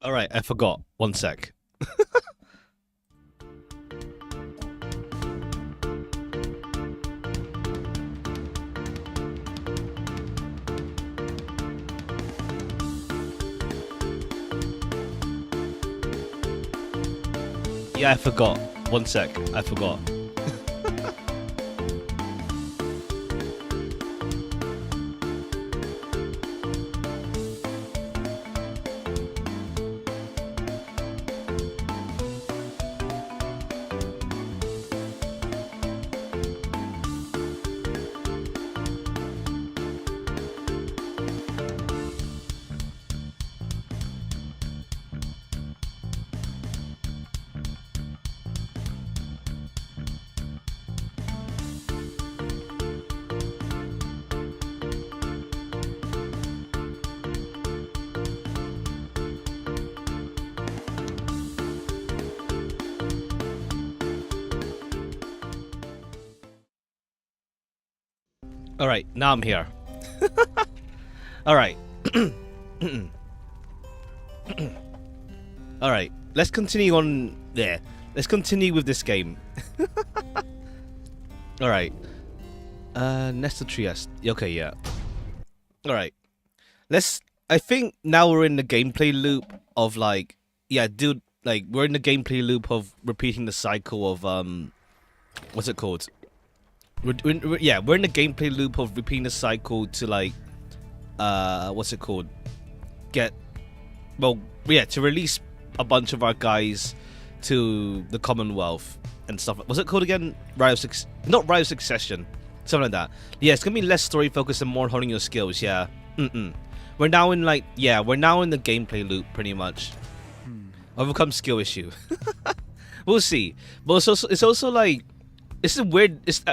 Alright, I forgot. One sec. Yeah, I forgot. One sec. I forgot. Alright, now I'm here. Alright. Alright, let's continue on there. Let's continue with this game. Alright. Nestor Trieste. Okay, yeah. Alright. I think now we're in the gameplay loop of like, yeah, dude, like we're in the gameplay loop of repeating the cycle of what's it called? Yeah, we're in the gameplay loop of repeating the cycle to like, what's it called? To release a bunch of our guys to the Commonwealth and stuff. What's it called again? Not Rise of Succession, something like that. Yeah, it's gonna be less story focused and more honing your skills. Yeah. We're now in like, we're now in the gameplay loop pretty much. Overcome skill issue. We'll see. But it's also like. It's weird. It's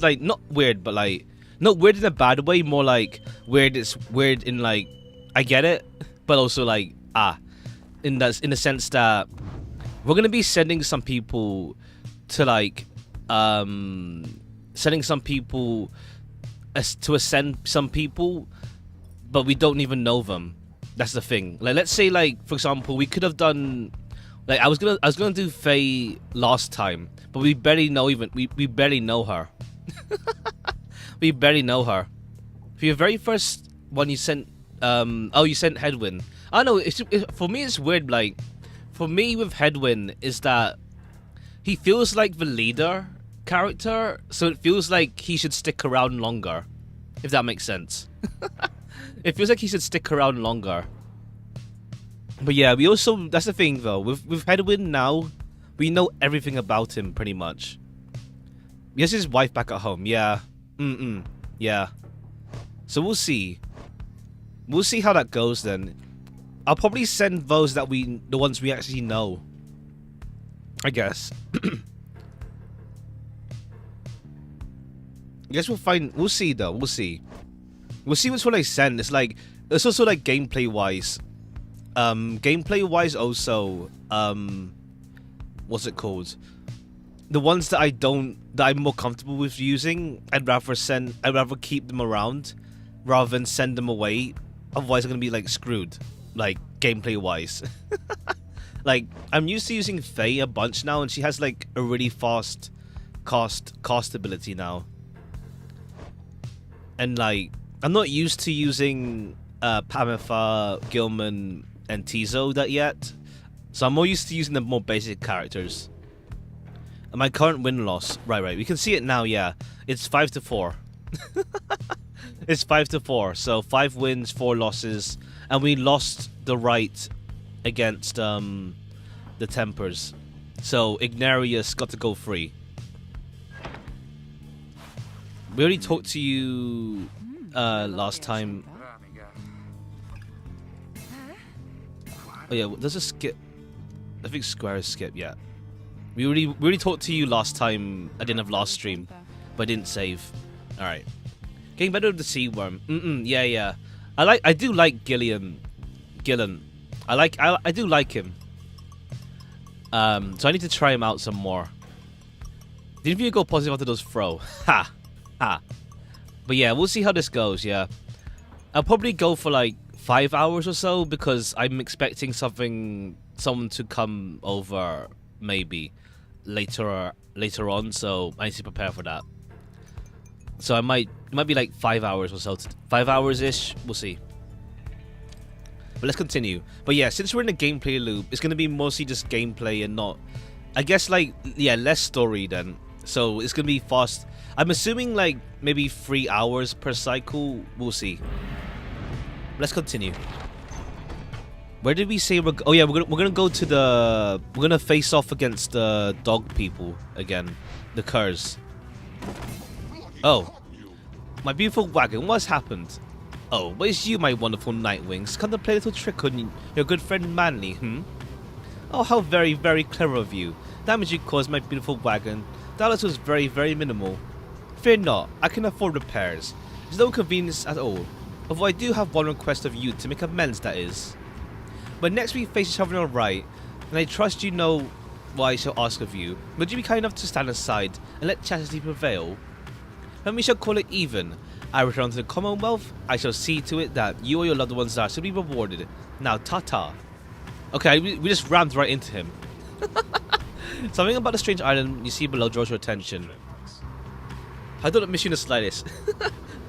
like not weird, but like not weird in a bad way. More like weird. It's weird in like I get it, but also like in the sense that we're gonna be sending some people to like sending some people to ascend some people, but we don't even know them. That's the thing. Like let's say like for example, we could have done. Like I was gonna do Faye last time, but we barely know we barely know her. We barely know her. For your very first one, you sent you sent Headwind. I know. For me, it's weird. Like for me with Headwind is that he feels like the leader character, so it feels like he should stick around longer. If that makes sense. It feels like he should stick around longer. But yeah, we also, that's the thing though, with Headwind now, we know everything about him pretty much. He has his wife back at home, yeah. Yeah. So we'll see. We'll see how that goes then. I'll probably send those the ones we actually know. I guess. I guess we'll see though, we'll see. We'll see which one I send. It's also like gameplay wise. Gameplay wise also, what's it called? The ones that I'm more comfortable with using, I'd rather keep them around rather than send them away. Otherwise I'm gonna be like screwed, like gameplay wise. Like I'm used to using Faye a bunch now and she has like a really fast cast ability now. And like I'm not used to using Pamitha, Gilman and Tizo that yet, so I'm more used to using the more basic characters. And my current win-loss, right, we can see it now. Yeah, it's 5-4. It's 5-4, so 5 wins, 4 losses, and we lost the right against the Tempers, so Ignarius got to go free. We already talked to you last time. Oh yeah, there's a skip. I think Square is skip, yeah. We already talked to you last time. I didn't have last stream, but I didn't save. Alright. Getting better with the Sea Worm. Yeah. I do like Gillen. I do like him. So I need to try him out some more. Didn't you go positive after those throw? Ha. But yeah, we'll see how this goes, yeah. I'll probably go for like 5 hours or so, because I'm expecting someone to come over maybe later on, so I need to prepare for that. So it might be like 5 hours or so, 5 hours ish. We'll see. But let's continue. But yeah, since we're in a gameplay loop, it's gonna be mostly just gameplay and not, I guess, like, yeah, less story then. So it's gonna be fast. I'm assuming like maybe 3 hours per cycle. We'll see. Let's continue. Where did we say we're? Oh yeah, we're gonna go to the. We're gonna face off against the dog people again, the curs. Oh, my beautiful wagon. What's happened? Oh, but it's you, my wonderful Nightwings. Come to play a little trick on your good friend Manly, Oh, how very, very clever of you. Damage you caused my beautiful wagon. That was very, very minimal. Fear not, I can afford repairs. There's no inconvenience at all. Although I do have one request of you to make amends, that is. But next we face each other alright, and I trust you know what I shall ask of you. Would you be kind enough to stand aside and let chastity prevail? Then we shall call it even. I return to the Commonwealth. I shall see to it that you or your loved ones are to be rewarded. Now, ta-ta. Okay, we just rammed right into him. Something about the strange island you see below draws your attention. I don't miss you in the slightest.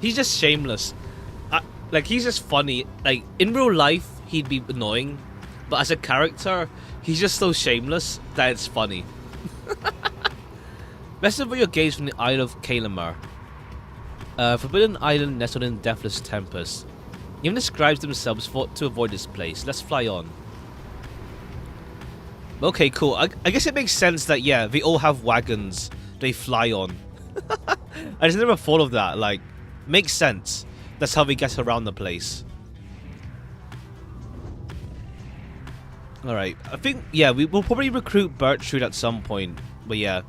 He's just shameless. Like, he's just funny. Like, in real life, he'd be annoying. But as a character, he's just so shameless that it's funny. Best of your gaze from the Isle of Kalimar. Forbidden island nestled in deathless tempest. Even the scribes themselves fought to avoid this place. Let's fly on. Okay, cool. I guess it makes sense that, yeah, they all have wagons they fly on. I just never thought of that. Like, makes sense. That's how they get around the place. Alright, I think, yeah, we will probably recruit Bertrude at some point. But yeah,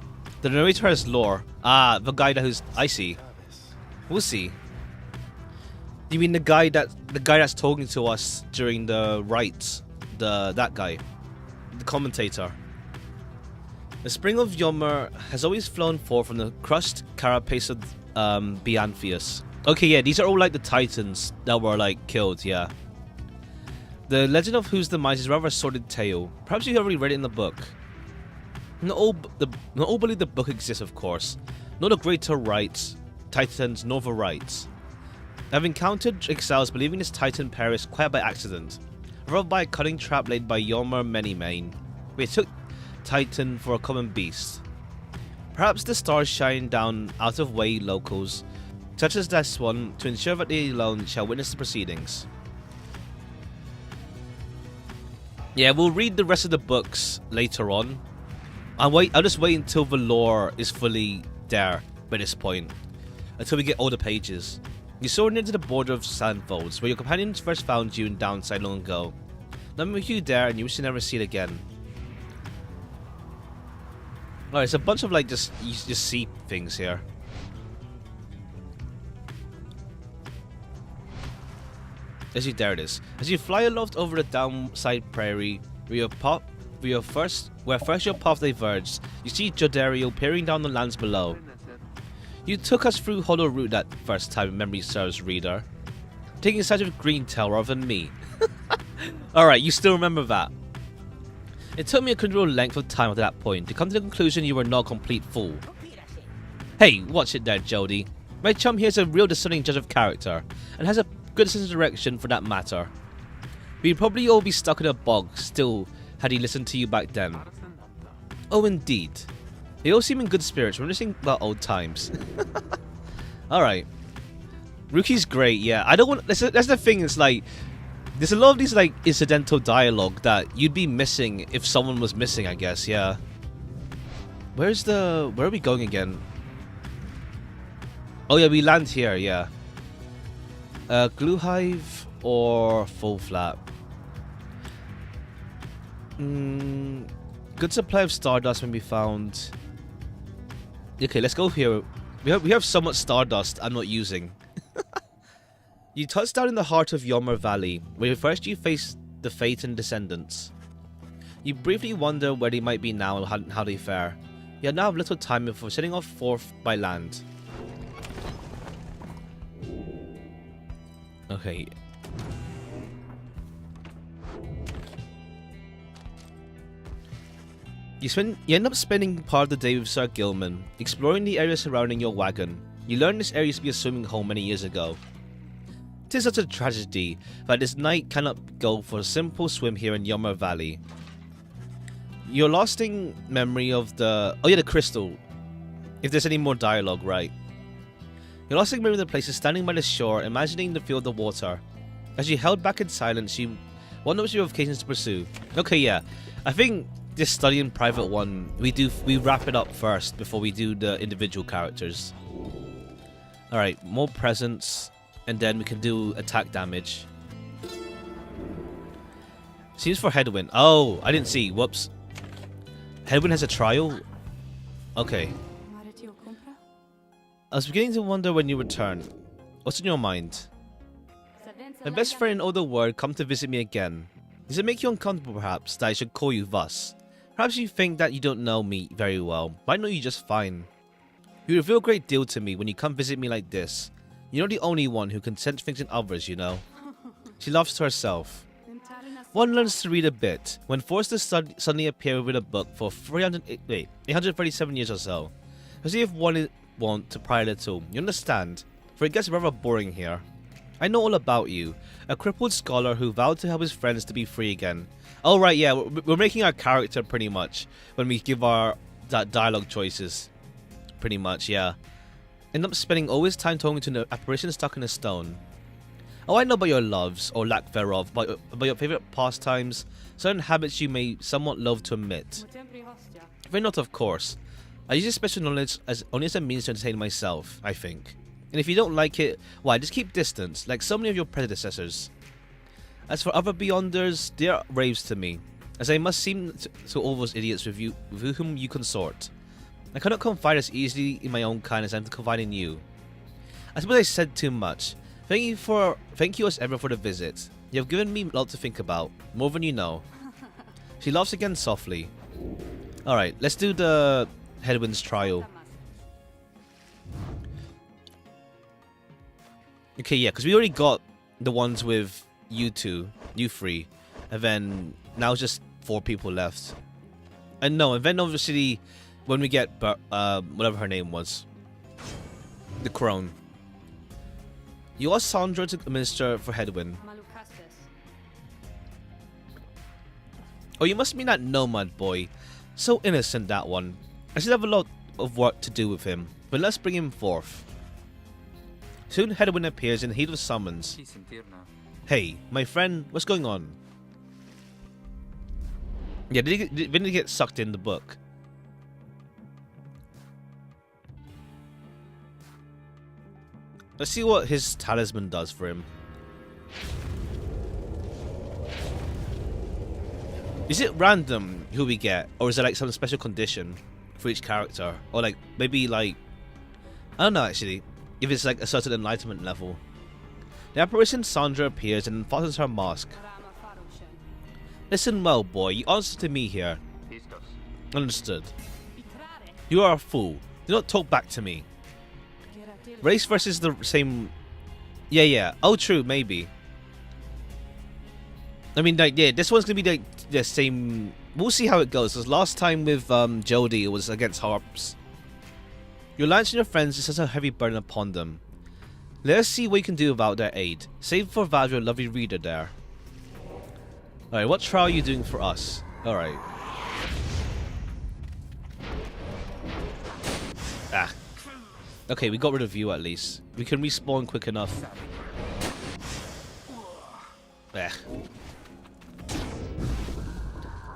the narrator has lore. Ah, the guy who's... I see. We'll see. You mean the guy that's talking to us during the rites? That guy. The commentator. The spring of Yomer has always flown forth from the crushed carapace of Biantheus. Okay, yeah, these are all like the titans that were like killed, yeah. The legend of Who's the Mice is rather a sordid tale. Perhaps you've already read it in the book. Not all believe the book exists, of course. Not the greater rites, titans, nor the rites. I've encountered exiles believing this titan perished quite by accident, rather by a cunning trap laid by Yomer Manymane. We took Titan for a common beast. Perhaps the stars shine down out of way locals, such as this one, to ensure that they alone shall witness the proceedings. Yeah, we'll read the rest of the books later on. I'll just wait until the lore is fully there by this point, until we get all the pages. You soared into the border of Sandfolds, where your companions first found you in Downside long ago. Now with you there, and you wish to never see it again. Alright, it's a bunch of like you just see things here. There it is. As you fly aloft over the downside prairie, where first your path diverged, you see Jodario peering down the lands below. You took us through Hollow Route that first time, memory serves, reader. Taking sides of Greentail rather than me. Alright, you still remember that. It took me a considerable length of time after that point to come to the conclusion you were not a complete fool. Hey, watch it there, Jody. My chum here is a real discerning judge of character, and has a good sense of direction for that matter. We'd probably all be stuck in a bog still had he listened to you back then. Oh, indeed. They all seem in good spirits, reminiscing about old times. Alright. Rookie's great, yeah. I don't want... That's the thing, it's like... There's a lot of these, like, incidental dialogue that you'd be missing if someone was missing, I guess, yeah. Where are we going again? Oh, yeah, we land here, yeah. Glue Hive or Full Flat? Good supply of Stardust when we found... Okay, let's go here. We have so much Stardust I'm not using. You touched down in the heart of Yomer Valley, where first you faced the Fate and Descendants. You briefly wonder where they might be now and how they fare. You now have little time before setting off forth by land. Okay. You end up spending part of the day with Sir Gilman, exploring the area surrounding your wagon. You learn this area used to be a swimming hole many years ago. It is such a tragedy that this knight cannot go for a simple swim here in Yummer Valley. Your lasting memory of the... Oh yeah, the crystal. If there's any more dialogue, right. Your lasting memory of the place is standing by the shore, imagining the feel of the water. As you held back in silence, you wonder which vocations to pursue. Okay, yeah. I think this study in private one, we wrap it up first before we do the individual characters. Alright, more presence, and then we can do attack damage. Seems for Headwind. Oh, I didn't see. Whoops. Headwind has a trial? Okay. I was beginning to wonder when you return. What's in your mind? My best friend in all the world come to visit me again. Does it make you uncomfortable perhaps that I should call you thus? Perhaps you think that you don't know me very well, but I know you just fine. You reveal a great deal to me when you come visit me like this. You're not the only one who can sense things in others, you know. She laughs to herself. One learns to read a bit, when forced to suddenly appear with a book for 837 years or so. As if one want to pry a little, you understand, for it gets rather boring here. I know all about you, a crippled scholar who vowed to help his friends to be free again. Oh right, yeah, we're making our character pretty much when we give our dialogue choices. Pretty much, yeah. End up spending all his time talking to an apparition stuck in a stone. Oh, I know about your loves, or lack thereof, about your favourite pastimes, certain habits you may somewhat love to admit. Very not, of course. I use this special knowledge only as a means to entertain myself, I think. And if you don't like it, why, just keep distance, like so many of your predecessors. As for other Beyonders, they are raves to me, as I must seem to all those idiots with whom you consort. I cannot confide as easily in my own kind as I am to confide in you. I suppose I said too much. Thank you as ever for the visit. You have given me a lot to think about, more than you know. She laughs again softly. Alright, let's do the Headwind's trial. Okay, yeah, because we already got the ones with you three, and then now it's just 4 people left. And no, and then obviously when we get whatever her name was, the crone. You asked Sandra to administer for Headwind. Oh, you must mean that nomad boy. So innocent, that one. I still have a lot of work to do with him, but let's bring him forth. Soon Headwind appears in the heat of summons. Hey, my friend, what's going on? Yeah, didn't he get sucked in the book? Let's see what his talisman does for him. Is it random who we get, or is there like some special condition for each character? Or like, maybe like, I don't know actually, if it's like a certain enlightenment level. The apparition Sandra appears and fastens her mask. Listen well, boy, you answer to me here. Understood. You are a fool. Do not talk back to me. Race versus the same... Yeah. Oh, true, maybe. I mean, like, yeah, this one's gonna be the same... We'll see how it goes, because last time with Jody, it was against harps. Your alliance and your friends is such a heavy burden upon them. Let us see what you can do about their aid. Save for that your lovely reader there. Alright, what trial are you doing for us? Alright. Ah. Okay, we got rid of you at least. We can respawn quick enough.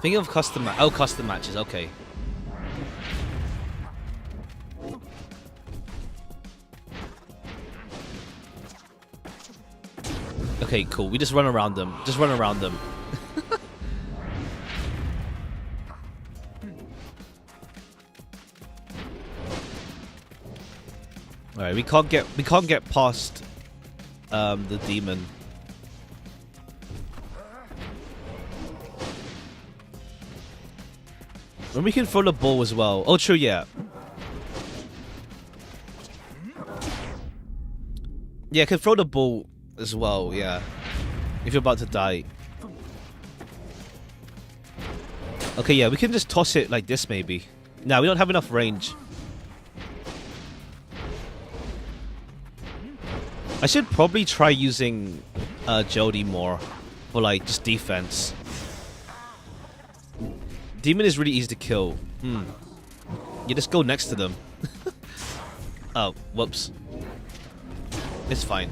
Thinking of custom custom matches, okay. Okay, cool. We just run around them. Just run around them. Alright, we can't get past the demon. And we can throw the ball as well. Oh, true, yeah. Yeah, I can throw the ball as well, yeah. If you're about to die. Okay, yeah, we can just toss it like this maybe. Nah, we don't have enough range. I should probably try using Jody more for like just defense. Demon is really easy to kill. You just go next to them. Oh, whoops. It's fine.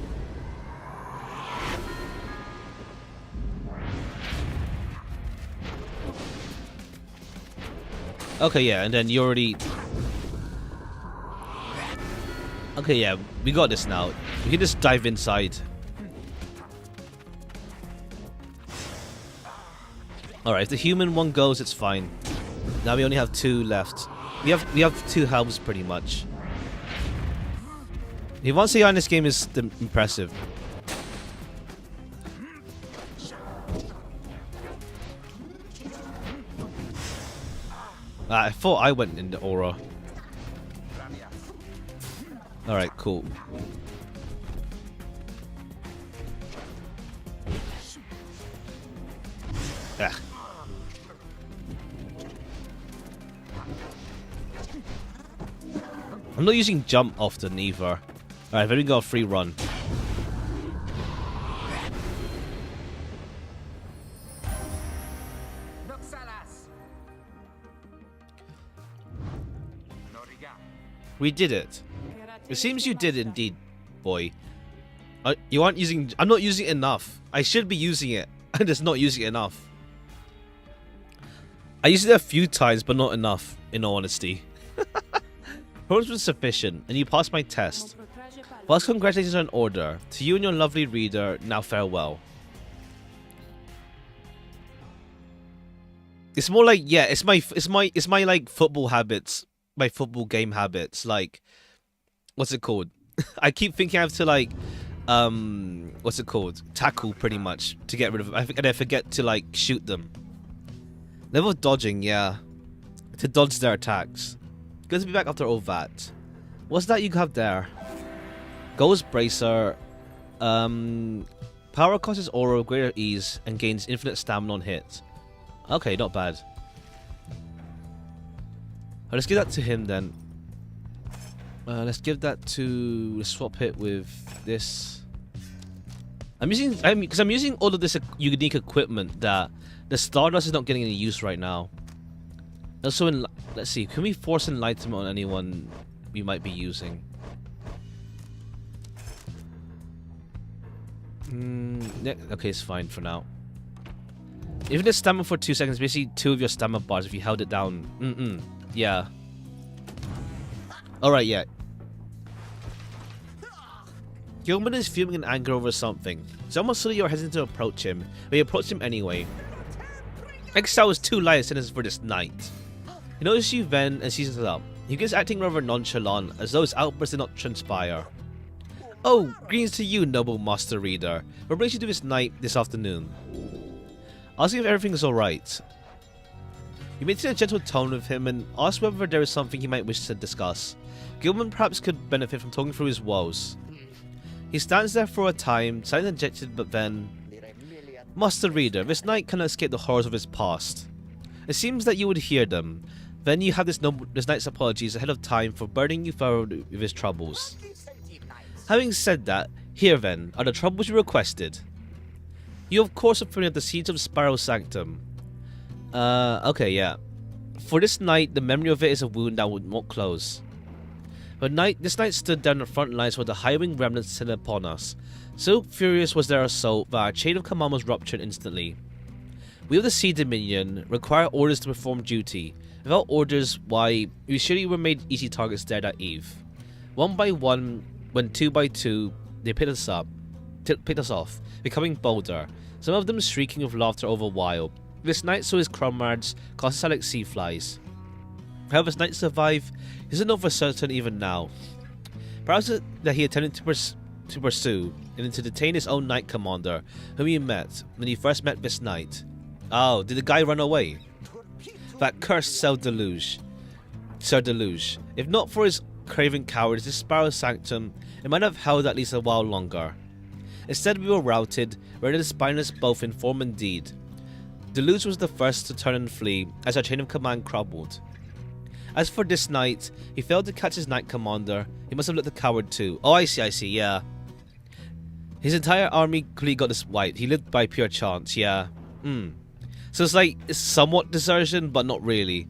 Okay, yeah, and then you already... Okay, yeah, we got this now. We can just dive inside. Alright, if the human one goes, it's fine. Now we only have 2 left. We have 2 helms pretty much. The advanced AI in this game is impressive. I thought I went in the aura. Alright, cool. Ah. I'm not using jump often either. Alright, I've only got a free run. We did it. It seems you did indeed, boy. You aren't using... I'm not using it enough. I should be using it. I'm just not using it enough. I used it a few times, but not enough, in all honesty. Performance was sufficient, and you passed my test. Whilst congratulations on an order, to you and your lovely reader, now farewell. It's more like, yeah, it's my like football habits, my football game habits. Like, what's it called? I keep thinking I have to like, what's it called? Tackle pretty much to get rid of them, and I forget to like shoot them. Level of dodging, yeah, to dodge their attacks. Good to be back after all that. What's that you have there? Ghost Bracer. Power causes aura of greater ease and gains infinite stamina on hit. Okay, not bad. Let's give that to him then. Let's give that to... Let's swap it with this. I'm using all of this unique equipment that the Stardust is not getting any use right now. Also, let's see. Can we force enlightenment on anyone we might be using? Okay, it's fine for now. Even if stamina for 2 seconds, basically 2 of your stamina bars if you held it down. Yeah. Alright, yeah. Gilman is fuming in anger over something. It's almost so that you're hesitant to approach him, but you approach him anyway. Exile is too light a sentence for this night. He notices you then and seizes it up. He begins acting rather nonchalant, as though his outburst did not transpire. Oh, greetings to you, noble master reader. What brings you to this night this afternoon? Asking if everything is alright. You maintain a gentle tone with him and ask whether there is something he might wish to discuss. Gilman perhaps could benefit from talking through his woes. He stands there for a time, silent and dejected, but then... Master reader, this knight cannot escape the horrors of his past. It seems that you would hear them. Then you have this knight's apologies ahead of time for burdening you further with his troubles. Having said that, here then are the troubles you requested. You of course are familiar with the siege of Spiral Sanctum. Okay, yeah. For this night, the memory of it is a wound that would not close. But this knight stood down the front lines while the high-wing remnants descended upon us. So furious was their assault that our chain of command was ruptured instantly. We of the Sea Dominion require orders to perform duty. Without orders, why, we surely were made easy targets there that eve. One by one, when 2 by 2, they picked us off, becoming bolder, some of them shrieking with laughter over while. This knight saw his comrades cast aside like sea flies. How this knight survived isn't known for certain even now. Perhaps that he attempted to pursue and to detain his own knight commander, whom he met when he first met this knight. Oh, did the guy run away? That cursed Sir Deluge. If not for his craven cowardice, this Spiral Sanctum, it might have held at least a while longer. Instead, we were routed, rendered spineless both in form and deed. Deluge was the first to turn and flee as our chain of command crumbled. As for this knight, he failed to catch his knight commander. He must have looked a coward too. Oh, I see, yeah. His entire army clearly got this wiped. He lived by pure chance, yeah. So it's like, it's somewhat desertion, but not really.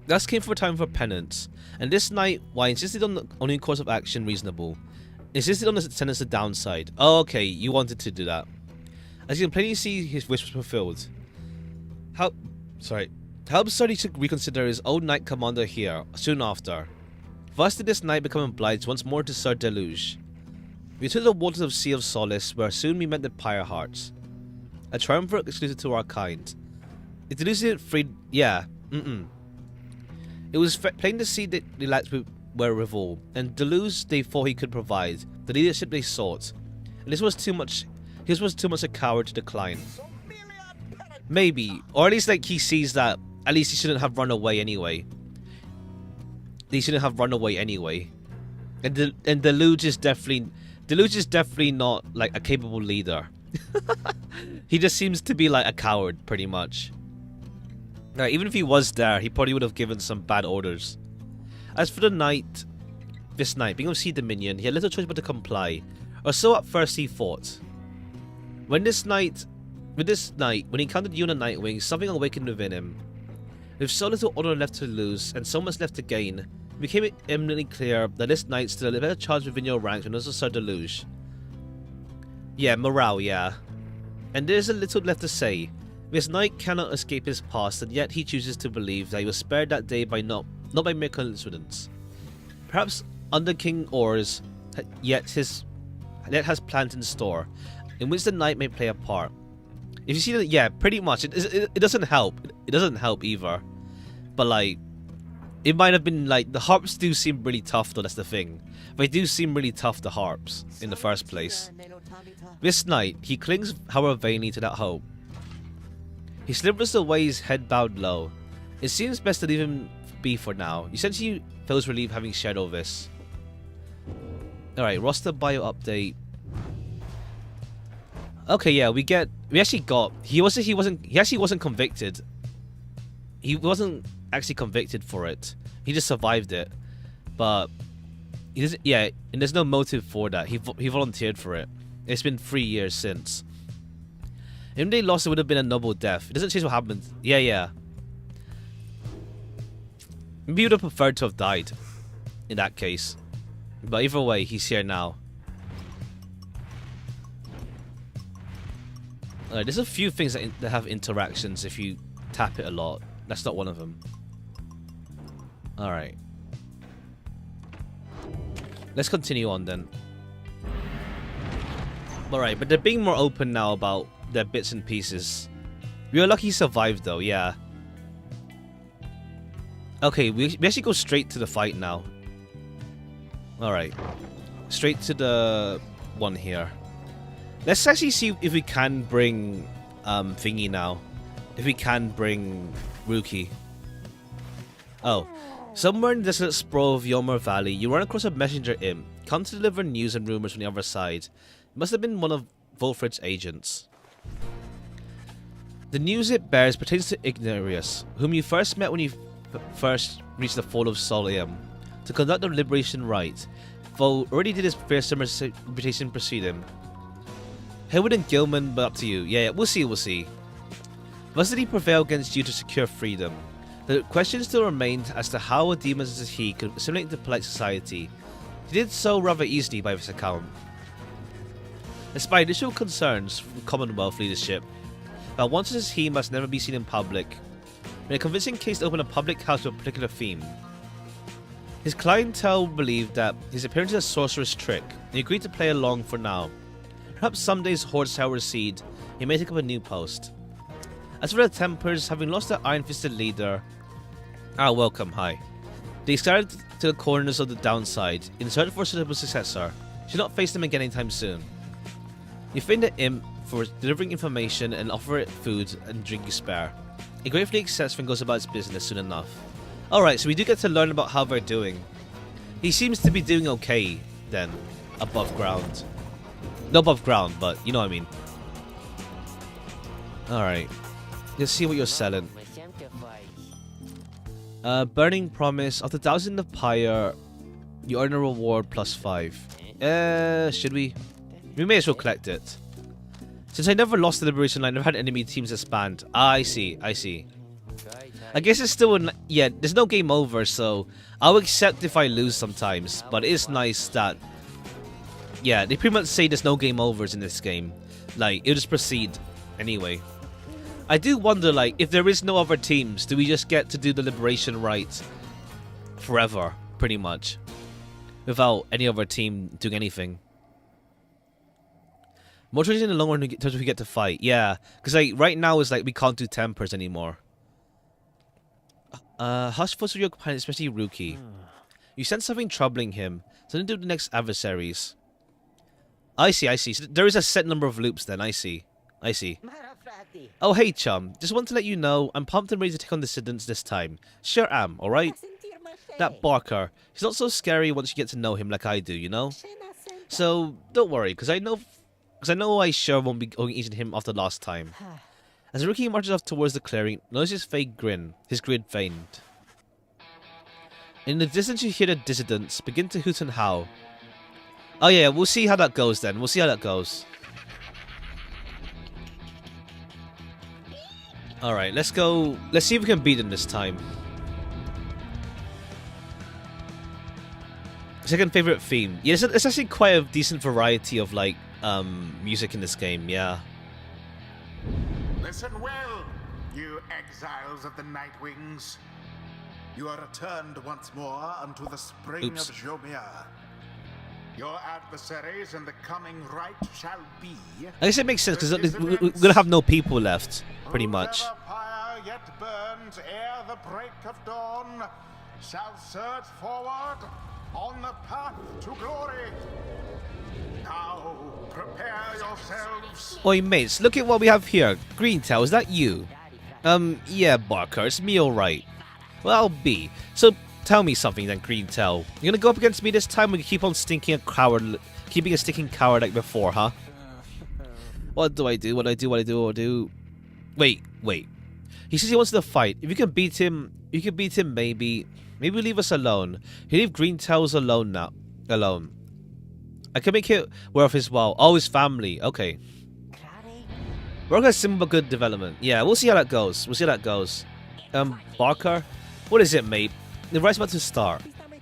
Thus came for a time for penance, and this knight, why insisted on the only course of action reasonable, insisted on the sentence the downside. Oh, okay, you wanted to do that. As you can plainly see, his wish was fulfilled. How absurd he should reconsider his old knight commander here, soon after. Thus did this knight become obliged once more to Sir Deluge. We took the waters of Sea of Solace, where soon we met the Pyre hearts. A triumvirate exclusive to our kind. If Deluge didn't free, yeah, It was plain to see that the lads were revolt, and Deluge they thought he could provide the leadership they sought, and this was too much a coward to decline. Maybe, or at least like he sees that at least he shouldn't have run away anyway. And Deluge is definitely not like a capable leader. He just seems to be like a coward, pretty much. Right, even if he was there, he probably would have given some bad orders. As for the knight, this knight, being of Sea Dominion, he had little choice but to comply, or so at first he thought. When he encountered you on a Nightwing, something awakened within him. With so little honor left to lose, and so much left to gain, it became eminently clear that this knight stood a better charge within your ranks than also Sir Deluge. Yeah, morale, yeah. And there's a little left to say. This knight cannot escape his past, and yet he chooses to believe that he was spared that day by not by mere coincidence. Perhaps under King Or's yet has plans in store, in which the knight may play a part. If you see that, yeah, pretty much. It doesn't help. It doesn't help either. But like, it might have been like the harps do seem really tough though. That's the thing. They do seem really tough, the harps, in the first place. This knight, he clings however vainly to that hope. He slivers away, his head bowed low. It seems best to leave him be for now. Essentially, feels relief having shared all this. Alright, roster bio update. Okay, yeah, he actually wasn't convicted. He wasn't actually convicted for it. He just survived it. But he doesn't, yeah, and there's no motive for that. He volunteered for it. It's been 3 years since. If they lost, it would have been a noble death. It doesn't change what happened. Yeah. Maybe he would have preferred to have died in that case. But either way, he's here now. There's a few things that have interactions if you tap it a lot. That's not one of them. Alright. Let's continue on then. Alright, but they're being more open now about their bits and pieces. We are lucky he survived though, yeah. Okay, we actually go straight to the fight now. Alright. Straight to the one here. Let's actually see if we can bring Thingy now. If we can bring Rookie. Oh. Somewhere in the desolate sprawl of Yomer Valley, you run across a messenger imp, come to deliver news and rumors from the other side. It must have been one of Volfred's agents. The news it bears pertains to Ignarius, whom you first met when you first reached the Fall of Solium, to conduct the liberation rite, though already did his fearsome reputation precede him. Hayward and Gilman, but up to you. Yeah, we'll see. Thus did he prevail against you to secure freedom. The question still remained as to how a demon such as he could assimilate into polite society. He did so rather easily by this account. Despite initial concerns from Commonwealth leadership, that one such as he must never be seen in public, in a convincing case to open a public house with a particular theme. His clientele believed that his appearance is a sorcerer's trick, and he agreed to play along for now. Perhaps some days hordes shall recede, he may take up a new post. As for the Tempers, having lost their iron-fisted leader... welcome, hi. They scattered to the corners of the downside, in search for a suitable successor. Should not face them again anytime soon. You find the imp for delivering information and offer it food and drink you spare. It gratefully accepts and goes about its business soon enough. Alright, so we do get to learn about how they're doing. He seems to be doing okay, then, above ground. Not above ground, but you know what I mean. Alright. Let's see what you're selling. Burning Promise. After 1,000 of Pyre, you earn a reward +5. Should we? We may as well collect it. Since I never lost the Liberation Line, I've had enemy teams expand. Ah, I see. I see. I guess it's still yeah, there's no game over, so I'll accept if I lose sometimes. But it is nice that, yeah, they pretty much say there's no game overs in this game. Like, it'll just proceed anyway. I do wonder, like, if there is no other teams, do we just get to do the Liberation Rite forever, pretty much, without any other team doing anything? Motivation in the long run until we get to fight. Yeah, because like right now it's like we can't do tempers anymore. Hush for your companion, especially Rookie. You sense something troubling him, so then do the next adversaries. I see, I see. So there is a set number of loops then, I see. I see. Oh, hey, chum. Just want to let you know, I'm pumped and ready to take on dissidents this time. Sure am, alright? That Barker. He's not so scary once you get to know him like I do, you know? So, don't worry, because I know I sure won't be going easy on him after last time. As Rookie marches off towards the clearing, notice his fake grin. His grin feigned. In the distance you hear the dissidents begin to hoot and howl. Oh yeah, we'll see how that goes then. We'll see how that goes. Alright, let's go. Let's see if we can beat him this time. Second favorite theme. Yeah, it's actually quite a decent variety of like music in this game, yeah. Listen well, you exiles of the Nightwings. You are returned once more unto the spring of Jomia. Your adversaries in the coming rite shall be... I guess it makes sense, because we're going to have no people left, pretty much. Whoever pyre yet burns ere the break of dawn shall surge forward on the path to glory. Now, prepare yourselves. Oi, mates, look at what we have here. Greentail, is that you? Yeah, Barker, it's me alright. Well, I'll be. So, tell me something then, Greentail. You're gonna go up against me this time, or you keep on keeping a stinking coward like before, huh? What do I do? What do I do? What do I do? What do I do? Wait. He says he wants to fight. If you can beat him, maybe leave us alone. He leave Greentails alone now. Alone. I can make it worth his while. Oh, his family. Okay. Work has simple but good development. Yeah, we'll see how that goes. Barker? What is it, mate? The right's about to start.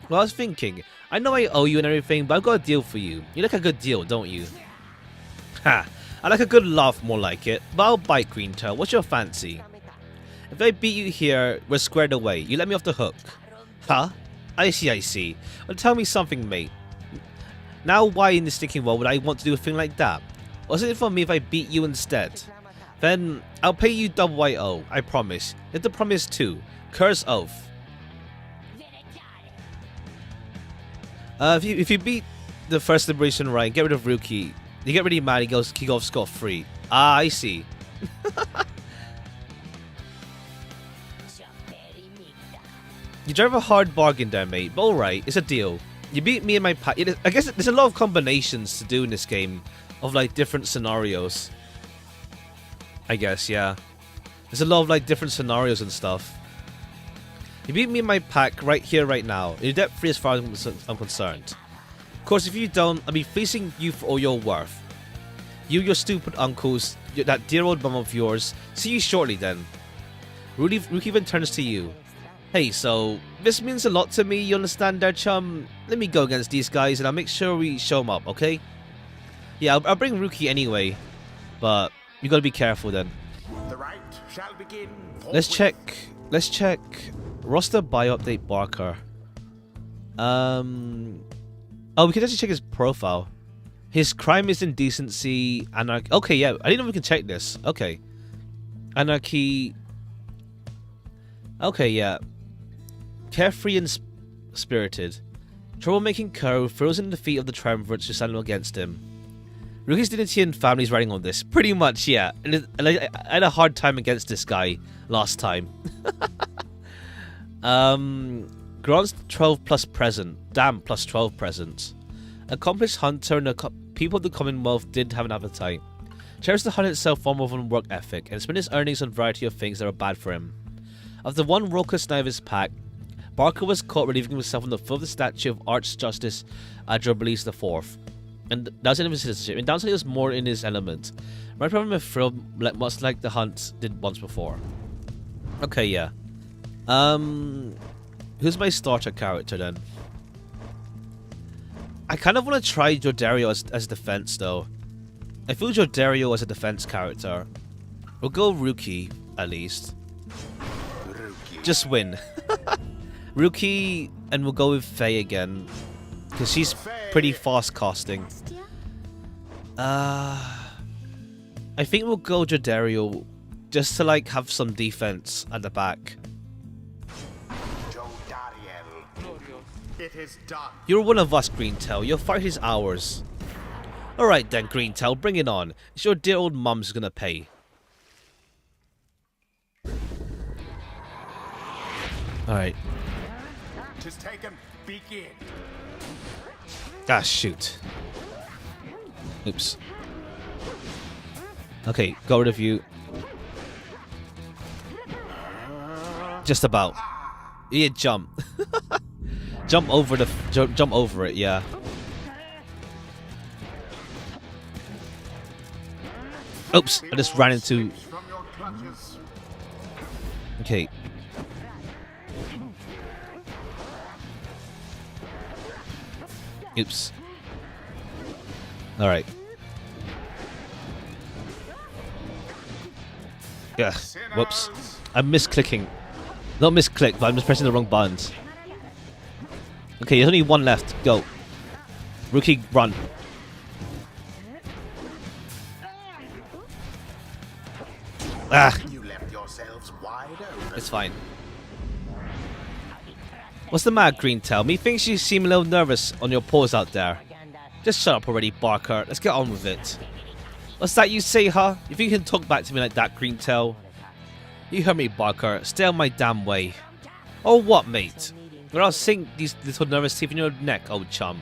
Well, I was thinking, I know I owe you and everything, but I've got a deal for you. You like a good deal, don't you? Ha! I like a good laugh, more like it. But I'll bite, Greentail. What's your fancy? If I beat you here, we're squared away. You let me off the hook. Huh? I see. Well, tell me something, mate. Now, why in the stinking world would I want to do a thing like that? Or is it for me if I beat you instead? Then, I'll pay you double I owe, I promise. You have to promise too. Curse oath. If you beat the first Liberation Rite, get rid of Rookie, you get really mad, he goes scot-free. Ah, I see. You drive a hard bargain there, mate, but alright, it's a deal. You beat me and my pack. I guess there's a lot of combinations to do in this game of like different scenarios. I guess, yeah. There's a lot of like different scenarios and stuff. You beat me in my pack right here, right now. You're debt free as far as I'm concerned. Of course, if you don't, I'll be fleecing you for all your worth. You, your stupid uncles, that dear old mum of yours. See you shortly then. Rookie even turns to you. Hey, so, this means a lot to me, you understand there, chum? Let me go against these guys and I'll make sure we show them up, okay? Yeah, I'll bring Rookie anyway, but you gotta be careful then. The rite shall begin. Let's check roster bio update Barker. Oh, we can actually check his profile. His crime is indecency, anarchy. Okay, yeah, I didn't know we can check this. Okay. Anarchy. Okay, yeah. Carefree and spirited. Troublemaking Crow throws in the defeat of the triumvirates who stand against him. Rookie's dignity and family's writing on this. Pretty much, yeah. And I had a hard time against this guy last time. Grants 12 plus present. Damn, plus 12 presents. Accomplished hunter and the people of the Commonwealth did have an appetite. Cherishes the hunt itself form of one work ethic, and spent his earnings on a variety of things that are bad for him. Of the one raucous night of his pack, Barker was caught relieving himself on the foot of the statue of Archjustice Adrobelis IV. And that was in his citizenship. And downside, he was more in his element. Right from a thrill, much like the hunt did once before. Okay, yeah. Who's my starter character then? I kind of want to try Jordario as defense though. I feel Jordario as a defense character. We'll go Rookie at least. Rookie. Just win. Rookie, and we'll go with Faye again. Because she's pretty fast casting. I think we'll go Jordario just to like have some defense at the back. It is done. You're one of us, Greentail. Your fight is ours. Alright then, Greentail, bring it on. It's your dear old mum's gonna pay. Alright. Tis taken. Begin. Ah, shoot. Oops. Okay, got rid of you. Just about. Yeah, jump. Jump over the jump over it, yeah. Oops, I just ran into. Okay. Oops. All right. Yeah. Whoops. I'm misclicking. Not misclick, but I'm just pressing the wrong buttons. Okay, there's only one left. Go. Rookie, run. Ah. You left yourselves wide open. It's fine. What's the matter, Greentail? Methinks you seem a little nervous on your paws out there. Just shut up already, Barker. Let's get on with it. What's that you say, huh? You think you can talk back to me like that, Greentail? You heard me, Barker. Stay on my damn way. Oh, what, mate? Or I'll sink these little nervous teeth in your neck, old chum.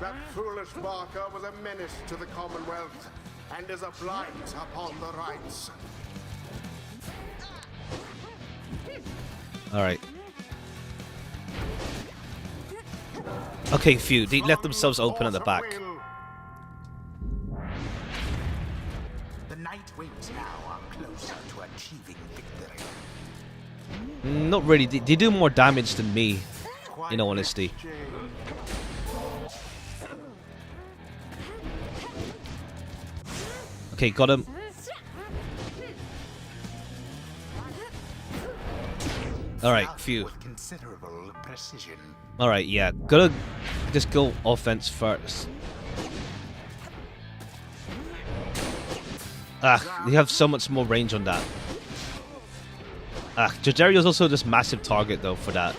That foolish Barker was a menace to the Commonwealth and is a blight upon the rights. Alright. Okay, phew. They left themselves open at the back. The night wings now are closer to achieving victory. Not really. They do more damage than me, in all honesty. Okay, got him. Alright, phew. With considerable precision. Alright, yeah. Gotta just go offense first. Ah, you have so much more range on that. Ah, Jordario's also just massive target though for that.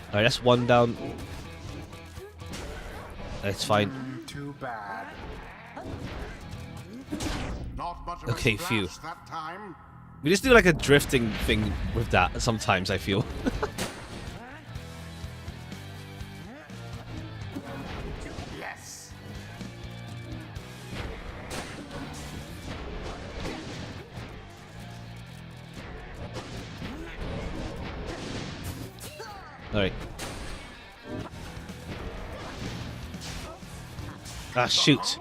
Alright, that's one down. That's fine. Too bad. Not much of Okay, a phew. splash that time. We just do like a drifting thing with that sometimes, I feel. Yes. Alright. Ah, shoot.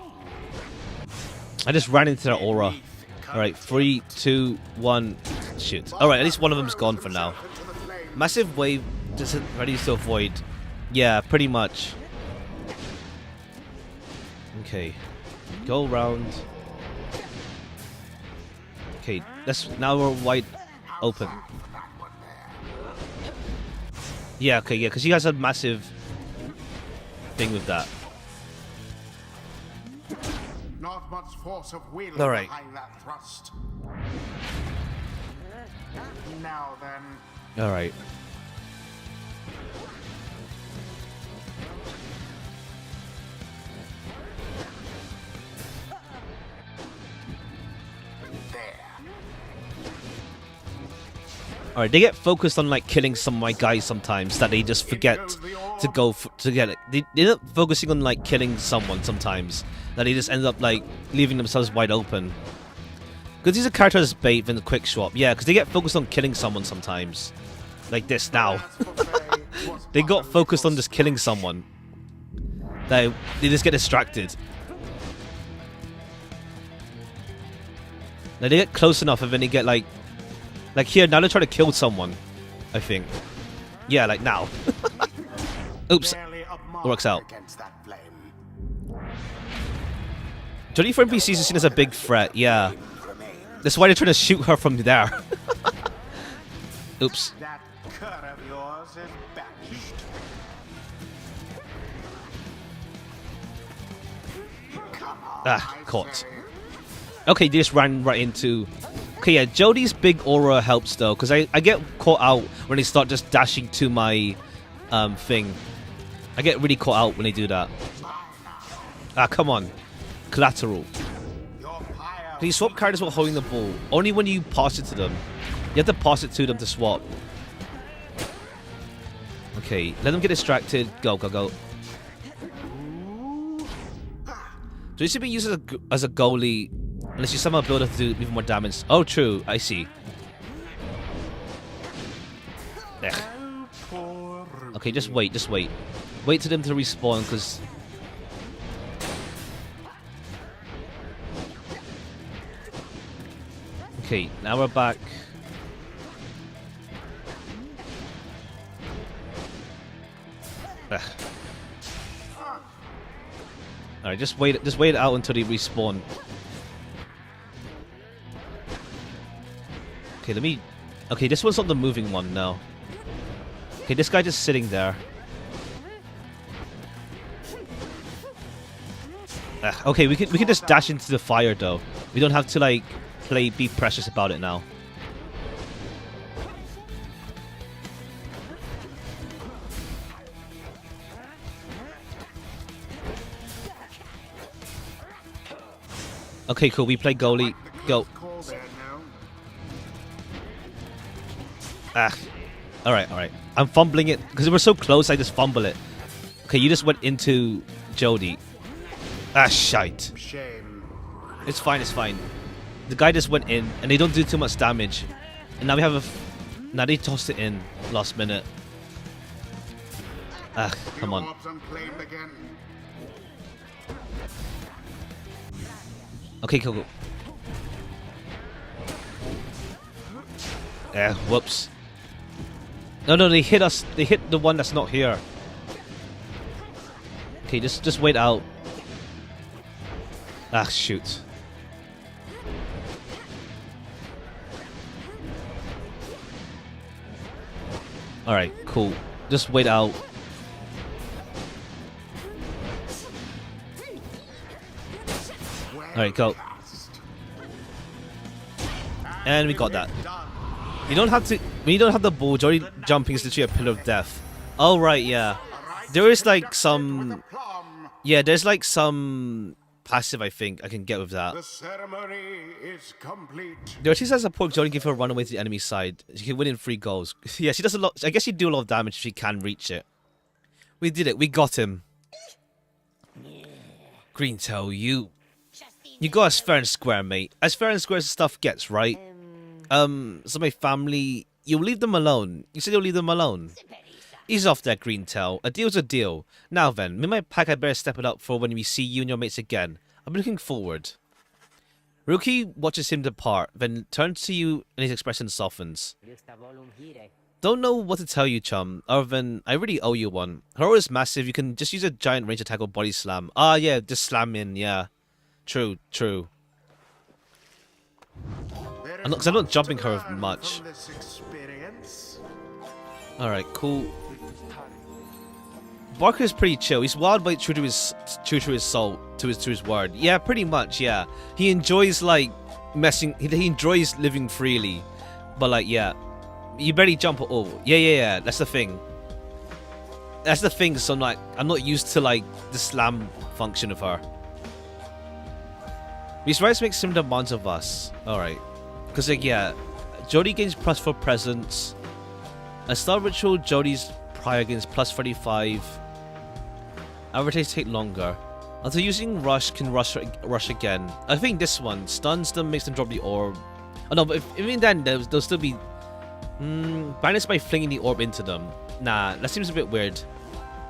I just ran into their aura. Alright, 3, 2, 1. Shoot. Alright, at least one of them's gone for now. Massive wave just ready to avoid. Yeah, pretty much. Okay. Go around. Okay, now we're wide open. Yeah, okay, yeah, because he has a massive thing with that. Not much force of will All right. behind that thrust. Now then. Alright. There. Alright, they get focused on like killing some of my guys sometimes that they just forget to go to get it. They end up focusing on like killing someone sometimes that they just end up like leaving themselves wide open. Because these are characters bait in the quick swap. Yeah, because they get focused on killing someone sometimes. Like this now. They got focused on just killing someone. They just get distracted. Now they get close enough and then they get like here, now they're trying to kill someone, I think. Yeah, like now. Oops. Works out. Johnny for NPCs is seen as a big threat, yeah. That's why they're trying to shoot her from there. Oops. That cut of yours is banished. Caught. Okay, they just ran right into... Okay, yeah, Jodie's big aura helps though, because I get caught out when they start just dashing to my thing. I get really caught out when they do that. Come on. Collateral. Can you swap characters while holding the ball? Only when you pass it to them. You have to pass it to them to swap. Okay, let them get distracted. Go, go, go. So you should be used as a goalie unless you somehow build it to do even more damage. Oh, true. I see. Ugh. Okay, just wait, just wait. Wait for them to respawn, because... Okay, now we're back. Ugh. Alright, just wait it out until they respawn. Okay, let me... Okay, this one's not the moving one, no. Okay, this guy just sitting there. Okay, we can just dash into the fire though. We don't have to like be precious about it now. Okay, cool. We play goalie. Go. Alright, alright. I'm fumbling it because we're so close. I just fumble it. Okay, you just went into Jodie. Shite. Shame. It's fine, it's fine. The guy just went in, and they don't do too much damage. And now we have a... Now they tossed it in last minute. Come on. Okay, cool, cool. Whoops. No, they hit us. They hit the one that's not here. Okay, just wait out. Shoot. Alright, cool. Just wait out. Alright, go. And we got that. You don't have to... When you don't have the ball, Jodie jumping is literally a pillar of death. Oh, right, yeah. There is like some... Yeah, there's like some... passive, I think, I can get with that. The ceremony is complete. The artist has support Jodie give her a run away to the enemy side. She can win in 3 goals. Yeah, she does a lot. I guess she'd do a lot of damage if she can reach it. We did it. We got him. Greentel, you got us fair and square, mate. As fair and square as stuff gets, right? So my family, you'll leave them alone. You said you'll leave them alone. Ease off there, Greentel. A deal's a deal. Now then, me and my pack, I better step it up for when we see you and your mates again. I'm looking forward. Rookie watches him depart, then turns to you and his expression softens. Don't know what to tell you, chum, other than I really owe you one. Her aura is massive, you can just use a giant range attack or body slam. Yeah, just slam in, yeah. True, true. Because I'm not jumping her much. Alright, cool. Barker is pretty chill. He's wild but true to his soul, to his word. Yeah, pretty much, yeah. He enjoys like messing he enjoys living freely. But like, yeah. You barely jump at all. Yeah, that's the thing. That's the thing, so like I'm not used to like the slam function of her. These rights make similar demands of us. Alright. Because like, yeah, Jody gains +4 presence. A Star Ritual, Jody's Pyre gains +35. Advertise take longer. After using Rush, can rush again. I think this one stuns them, makes them drop the orb. Oh no, but even then, they'll still be banished by flinging the orb into them. Nah, that seems a bit weird.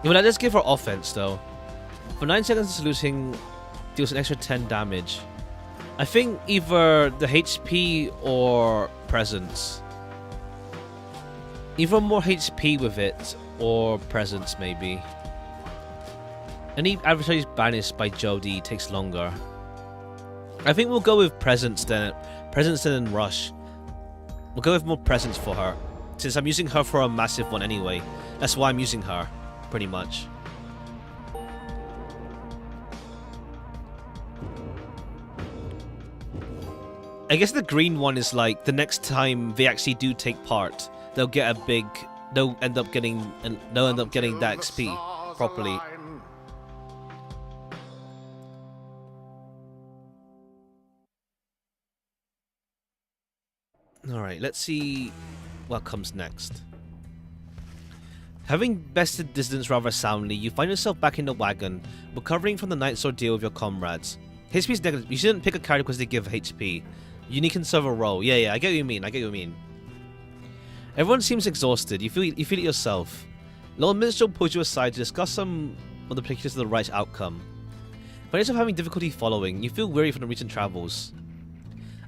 Well, let's give her offense though. For 9 seconds, saluting deals an extra 10 damage. I think either the HP or presence. Either more HP with it or presence maybe. Any adversary banished by Jody takes longer. I think we'll go with presence then. Presence and rush. We'll go with more presence for her, since I'm using her for a massive one anyway. That's why I'm using her, pretty much. I guess the green one is like the next time they actually do take part, they'll get a big. They'll end up getting that XP properly. Alright, let's see what comes next. Having bested distance rather soundly, you find yourself back in the wagon, recovering from the night's ordeal with your comrades. HP is negative. You shouldn't pick a character because they give HP. Unique can serve a role. Yeah, I get what you mean. Everyone seems exhausted. You feel it yourself. Lord Minstrel pulls you aside to discuss some of the particulars of the right outcome. Find yourself having difficulty following. You feel weary from the recent travels.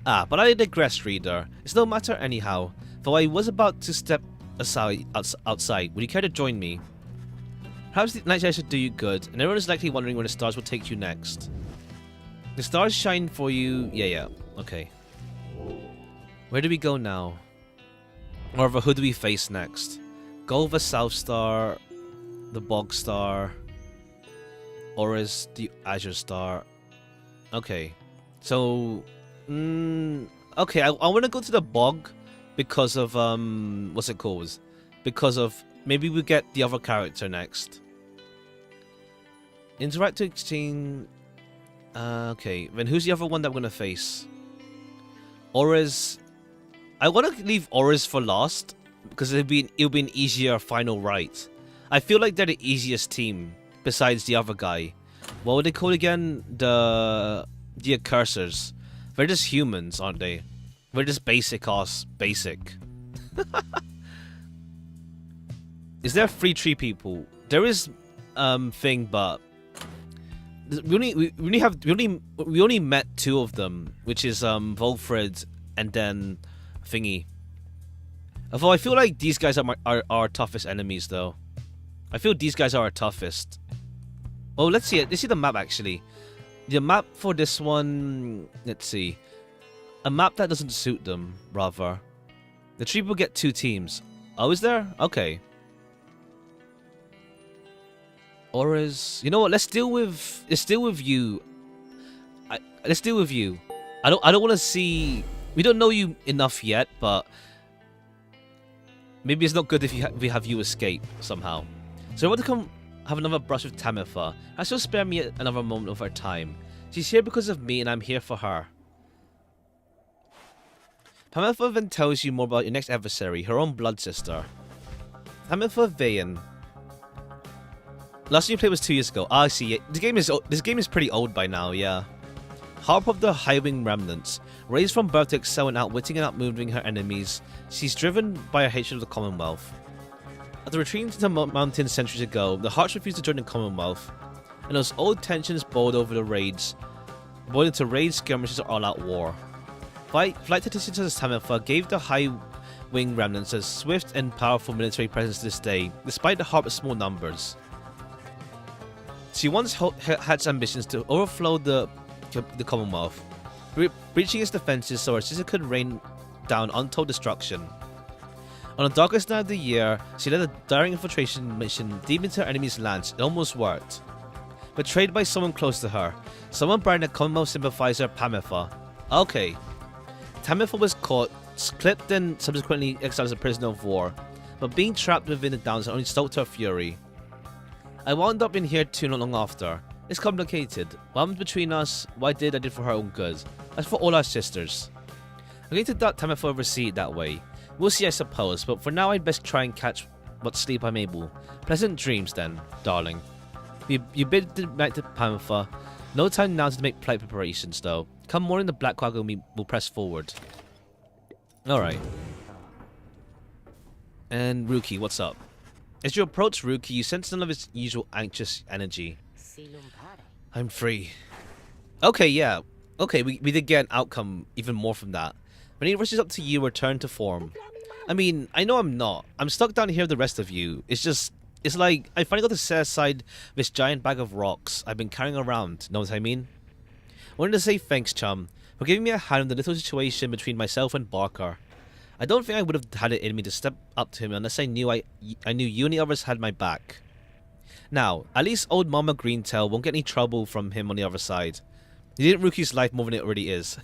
But I digress, reader. It's no matter anyhow, for I was about to step outside. Would you care to join me? Perhaps the night should do you good, and everyone is likely wondering where the stars will take you next. The stars shine for you. Yeah. Okay. Where do we go now? Or who do we face next? Golva South Star, the Bog Star, or is the Azure Star? Okay. So okay, I want to go to the Bog because of what's it called? Because of maybe we get the other character next. Interact to exchange. Okay, then who's the other one that we're gonna face? Auras. I want to leave Auras for last because it'll be an easier final right. I feel like they're the easiest team besides the other guy. What were they called again? The Accursers. They're just humans, aren't they? They're just basic. Is there 3 tree people? There is thing, but we only met 2 of them, which is Volfred and then Thingy. Although I feel like these guys are our toughest enemies, though. I feel these guys are our toughest. Oh, let's see it. Let's see the map actually. The map for this one. Let's see. A map that doesn't suit them, rather. The tree people get 2 teams. Oh, is there? Okay. Auras. You know what? Let's deal with you. Let's deal with you. I don't want to see. We don't know you enough yet, but maybe it's not good if we have you escape somehow. So I want to come have another brush with Tamitha. I shall spare me another moment of her time. She's here because of me, and I'm here for her. Tamitha then tells you more about your next adversary, her own blood sister. Tamitha Vayan. Last time you played was 2 years ago. I see. This game is pretty old by now. Yeah. Harp of the Highwing Remnants. Raised from birth to excel in outwitting and outmoving her enemies, she's driven by her hatred of the Commonwealth. After retreating to the mountains centuries ago, the Hearts refused to join the Commonwealth, and those old tensions boiled over the raids, boiled into raids, skirmishes, or all-out war. Flight tacticians such as Tamitha gave the Highwing Remnants a swift and powerful military presence to this day, despite the Harp's small numbers. She once had ambitions to overthrow the Commonwealth, breaching its defenses so her sister could rain down untold destruction. On the darkest night of the year, she led a daring infiltration mission deep into her enemy's lands. It almost worked. Betrayed by someone close to her, someone branded a Commonwealth sympathizer, Tamitha. Okay. Tamitha was caught, clipped, and subsequently exiled as a prisoner of war, but being trapped within the downs only stoked her fury. I wound up in here too not long after. It's complicated. What happened between us, what I did for her own good. That's for all our sisters. I'm going to that time if I ever see it that way. We'll see, I suppose, but for now I'd best try and catch what sleep I'm able. Pleasant dreams then, darling. You bid the night to Panther. No time now to make polite preparations, though. Come morning, the Black Wagon will press forward. Alright. And Rookie, what's up? As you approach Rookie, you sense none of his usual anxious energy. I'm free. Okay, yeah. Okay, we did get an outcome even more from that. When he rushes up to you, return to form. I mean, I know I'm not. I'm stuck down here with the rest of you. It's like I finally got to set aside this giant bag of rocks I've been carrying around. Know what I mean? I wanted to say thanks, chum, for giving me a hand in the little situation between myself and Barker. I don't think I would have had it in me to step up to him unless I knew you and the others had my back. Now, at least old Mama Greentail won't get any trouble from him on the other side. He didn't Rookie's life more than it already is.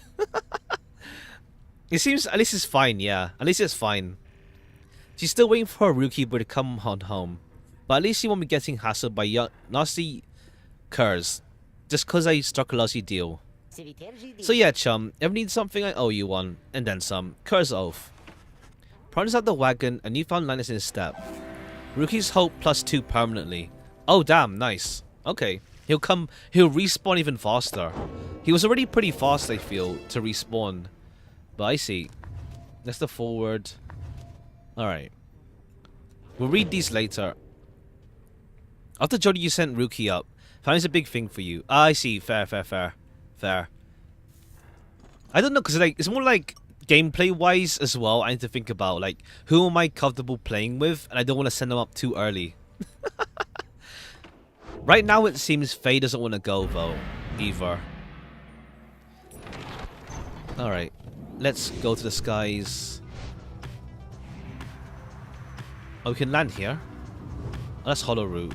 It seems at least it's fine, yeah. At least it's fine. She's still waiting for her Rookie boy to come on home. But at least she won't be getting hassled by nasty curs. Just cause I struck a lousy deal. So yeah, chum, ever need something I owe you one. And then some. Cur's oath. Prowls out the wagon, a newfound lightness in his step. Rookie's hope +2 permanently. Oh damn, nice. Okay. He'll respawn even faster. He was already pretty fast, I feel, to respawn. But I see. That's the forward. Alright. We'll read these later. After Jody, you sent Rookie up. Family's a big thing for you. Ah, I see. Fair. Fair. I don't know, because like, it's more like gameplay-wise as well. I need to think about, like, who am I comfortable playing with? And I don't want to send them up too early. Right now, it seems Faye doesn't want to go, though. Either. Alright. Let's go to the skies. Oh, we can land here. Oh, that's Hollow Root.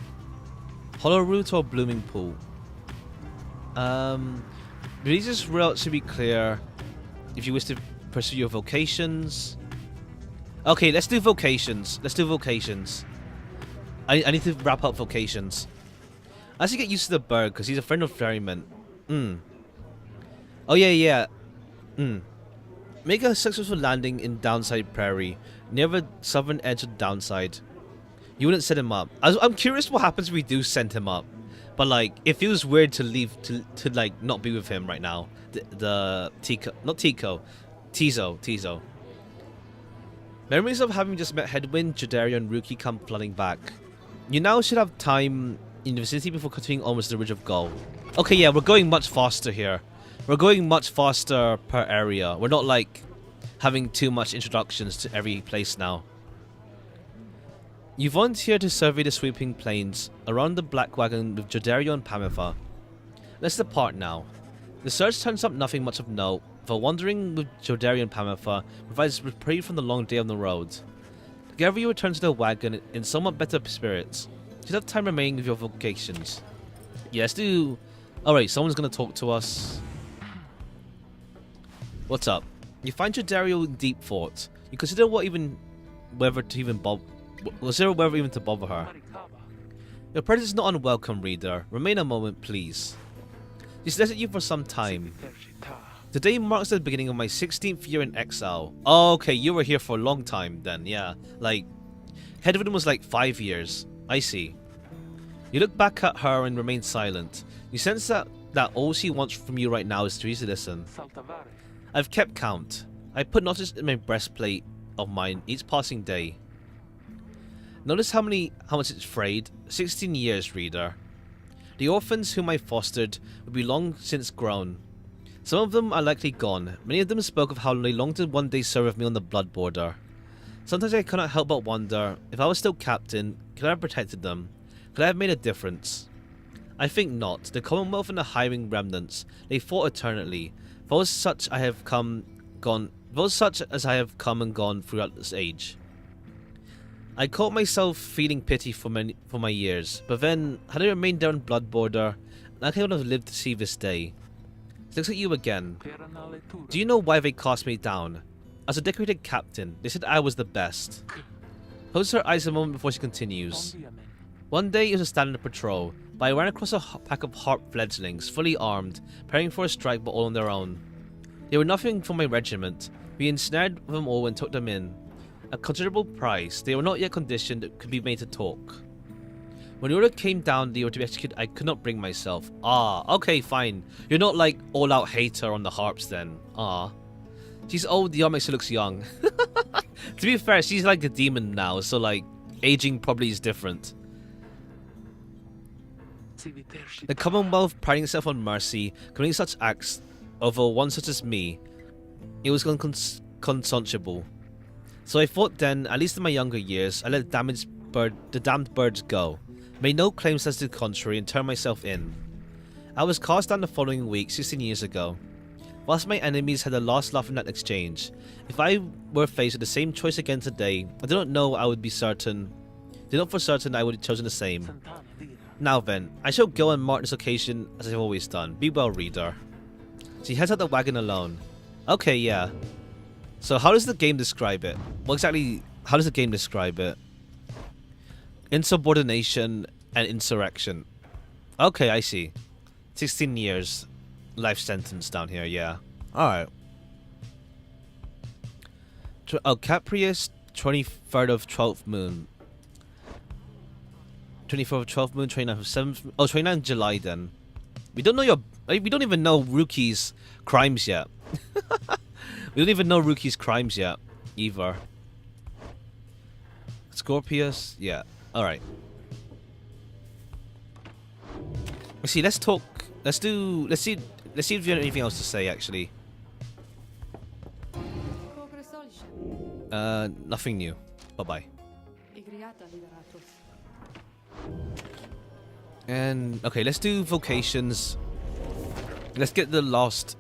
Hollow Root or Blooming Pool? Religious route should be clear. If you wish to pursue your vocations. Okay, let's do vocations. I need to wrap up vocations. I should get used to the bird because he's a friend of ferryman. Oh yeah. Make a successful landing in Downside Prairie, near the southern edge of Downside. You wouldn't set him up. I'm curious what happens if we do send him up. But like, it feels weird to leave, to like not be with him right now. The Tico, not Tico, Tizo. Memories of having just met Headwind, Jodario, and Rookie come flooding back. You now should have time in the vicinity before continuing almost the ridge of goal. Okay, yeah, we're going much faster here. We're going much faster per area. We're not like having too much introductions to every place now. You volunteer to survey the sweeping plains around the Black Wagon with Jodario and Pamifa. Let's depart now. The search turns up nothing much of note, though wandering with Jodario and Pamifa provides reprieve from the long day on the road. Together you return to the wagon in somewhat better spirits. You should have time remaining with your vocations. Yeah, let's do... Alright, someone's gonna talk to us. What's up? You find Jodario in deep thought. You consider whether even to bother her. Your presence is not unwelcome, reader. Remain a moment, please. She's left you for some time. Today marks the beginning of my 16th year in exile. Oh, okay, you were here for a long time then, yeah. Like, Headwind was like 5 years. I see. You look back at her and remain silent. You sense that all she wants from you right now is to listen. I've kept count. I put notice in my breastplate of mine each passing day. Notice how much it's frayed. 16 years, reader. The orphans whom I fostered would be long since grown. Some of them are likely gone. Many of them spoke of how they longed to one day serve with me on the blood border. Sometimes I cannot help but wonder, if I was still captain, could I have protected them? Could I have made a difference? I think not. The Commonwealth and the hiring remnants, they fought eternally. Those such as I have come and gone throughout this age. I caught myself feeling pity for my years, but then, had I remained there on blood border, I could have lived to see this day. It looks at you again. Do you know why they cast me down? As a decorated captain, they said I was the best. Closes her eyes a moment before she continues. One day it was a standard patrol, but I ran across a pack of harp fledglings, fully armed, preparing for a strike but all on their own. They were nothing for my regiment, We ensnared them all and took them in. A considerable price. They were not yet conditioned that could be made to talk. When the order came down, they were to be executed. I could not bring myself. Ah, okay, fine. You're not like all-out hater on the harps then. Ah. She's old, the arm makes her looks young. To be fair, she's like a demon now, so like, aging probably is different. The Commonwealth, priding itself on mercy, committing such acts over one such as me, it was unconscionable. So I thought then, at least in my younger years, I let the damned birds go, made no claims as to the contrary, and turned myself in. I was cast down the following week, 16 years ago. Whilst my enemies had a last laugh in that exchange, if I were faced with the same choice again today, I do not know I would be certain. Do not for certain I would have chosen the same. Now then, I shall go and mark this occasion as I've always done. Be well, reader. She heads out the wagon alone. Okay, yeah. So how does the game describe it? What exactly, how does the game describe it? Insubordination and insurrection. Okay, I see. 16 years. Life sentence down here, yeah. Alright. Oh, Caprius, 23rd of 12th moon. 24th of 12th moon, 29th of 7th. Oh, 29th July then. We don't know we don't even know Rookie's crimes yet. We don't even know Rookie's crimes yet, either. Scorpius, yeah. Alright. Let's see, let's talk. Let's see if you have anything else to say, actually. Nothing new. Bye-bye. And okay, let's do vocations. Let's get the last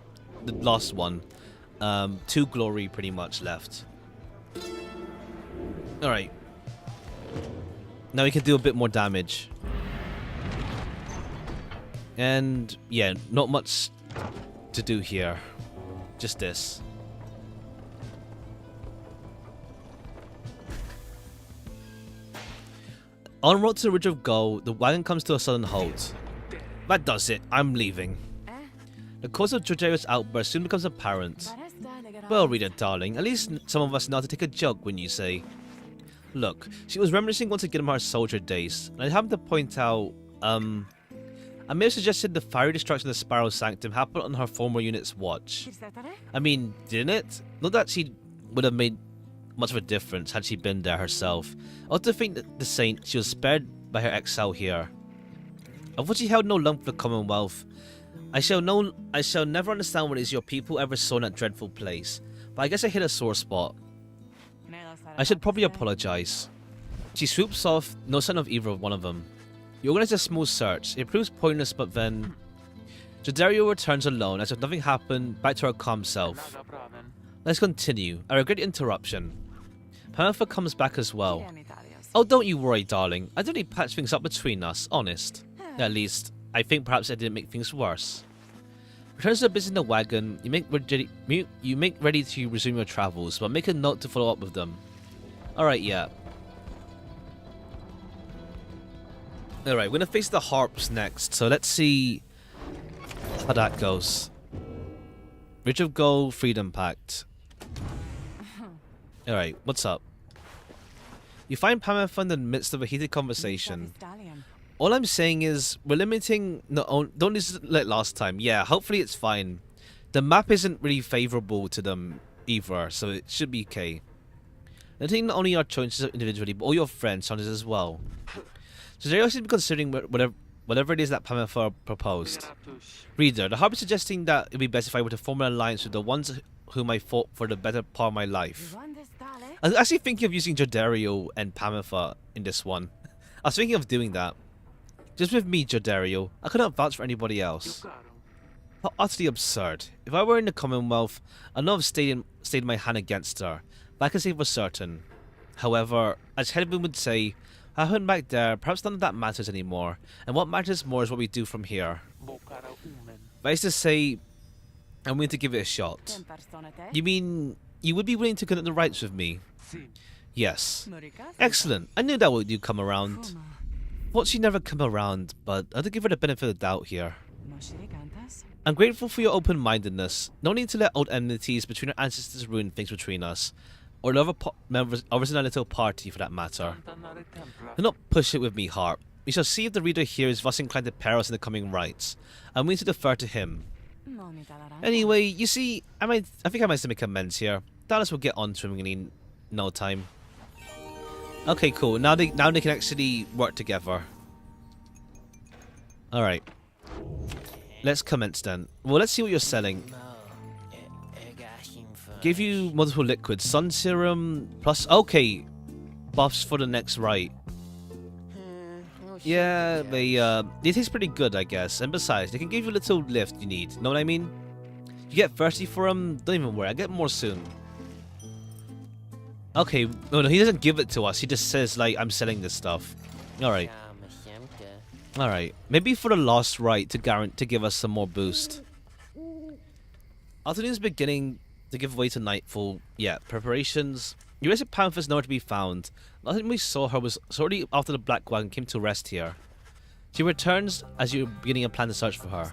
one. 2 glory pretty much left. Alright. Now we can do a bit more damage. And yeah, not much to do here. Just this. En route to the Ridge of Gold, the wagon comes to a sudden halt. That does it. I'm leaving. The cause of Jordaeo's outburst soon becomes apparent. Well, reader darling, at least some of us know how to take a joke when you say. Look, she was reminiscing once again of her soldier days, and I happen to point out, I may have suggested the fiery destruction of the Sparrow Sanctum happened on her former unit's watch. I mean, didn't it? Not that she would have made much of a difference had she been there herself. I ought to think that the saint, she was spared by her exile here. Of what she held no lump for the Commonwealth. I shall never understand what it is your people ever saw in that dreadful place, but I guess I hit a sore spot. I should probably apologize. She swoops off, no sign of either of one of them. You organize a small search. It proves pointless, but then Jordaeo returns alone as if nothing happened, back to her calm self. Let's continue. I regret the interruption. Panther comes back as well. Oh, don't you worry, darling. I didn't patch things up between us, honest. At least, I think perhaps I didn't make things worse. Returns to the business in the wagon. You make ready to resume your travels, but make a note to follow up with them. Alright, yeah. Alright, we're gonna face the harps next, so let's see how that goes. Ridge of Gold, Freedom Pact. Alright, what's up? You find Pamela in the midst of a heated conversation. All I'm saying is, we're limiting... No, don't listen like last time. Yeah, hopefully it's fine. The map isn't really favourable to them either, so it should be okay. Limiting not only our choices individually, but all your friends' choices as well. So they're also considering whatever it is that Pamela proposed. Reader, the Harp is suggesting that it would be best if I were to form an alliance with the ones whom I fought for the better part of my life. I was actually thinking of using Jordaeo and Pamela in this one. I was thinking of doing that. Just with me, Jordaeo. I could not vouch for anybody else. How utterly absurd. If I were in the Commonwealth, I'd not have stayed my hand against her. But I can say for certain. However, as Hedwig would say, I heard back there, perhaps none of that matters anymore, and what matters more is what we do from here. That is to say, I'm willing to give it a shot. You mean, you would be willing to connect the rights with me? Yes. Excellent. I knew that would come around. Thought she'd never come around, but I'd give her the benefit of the doubt here. I'm grateful for your open-mindedness. No need to let old enmities between our ancestors ruin things between us, or the other members in our little party for that matter. Do not push it with me, Harp. We shall see if the reader here is thus inclined to pair us in the coming rites, and we need to defer to him. Anyway, you see, I think I might still make amends here. Dallas will get on swimmingly in no time. Okay, cool. Now they can actually work together. All right. Let's commence then. Well, let's see what you're selling. Give you multiple liquids. Sun serum plus... Okay. Buffs for the next rite. Yeah, they taste pretty good, I guess. And besides, they can give you a little lift you need. Know what I mean? You get thirsty for them? Don't even worry. I'll get more soon. Okay. No, he doesn't give it to us. He just says, like, I'm selling this stuff. Alright. Alright, maybe for the last rite to give us some more boost. Afternoon's beginning to give way to nightfall. Yeah, preparations. You realize that Panther's nowhere to be found. Last time we saw her was shortly after the Black Wagon came to rest here. She returns as you're beginning a plan to search for her.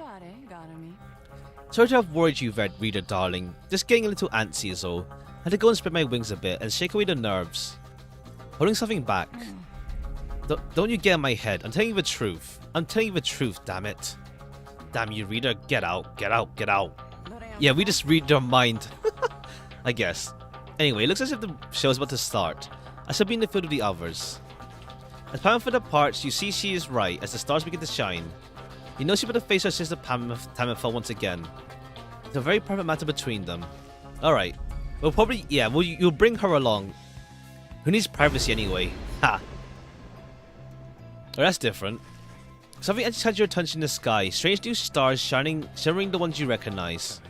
Sorry to have worried you, reader darling. Just getting a little antsy is all. I had to go and spread my wings a bit and shake away the nerves. Holding something back. Don't you get in my head. I'm telling you the truth. I'm telling you the truth, damn it. Damn you, reader. Get out. Get out. Get out. Yeah, we just read their mind. I guess. Anyway, it looks as if the show is about to start. I shall be in the field with the others. As Pamela departs, you see she is right as the stars begin to shine. You know she better face her sister Pamela once again. It's a very private matter between them. Alright. We'll probably... Yeah, you'll bring her along. Who needs privacy anyway? Ha! Oh, that's different. Something just had your attention in the sky. Strange new stars shimmering the ones you recognize.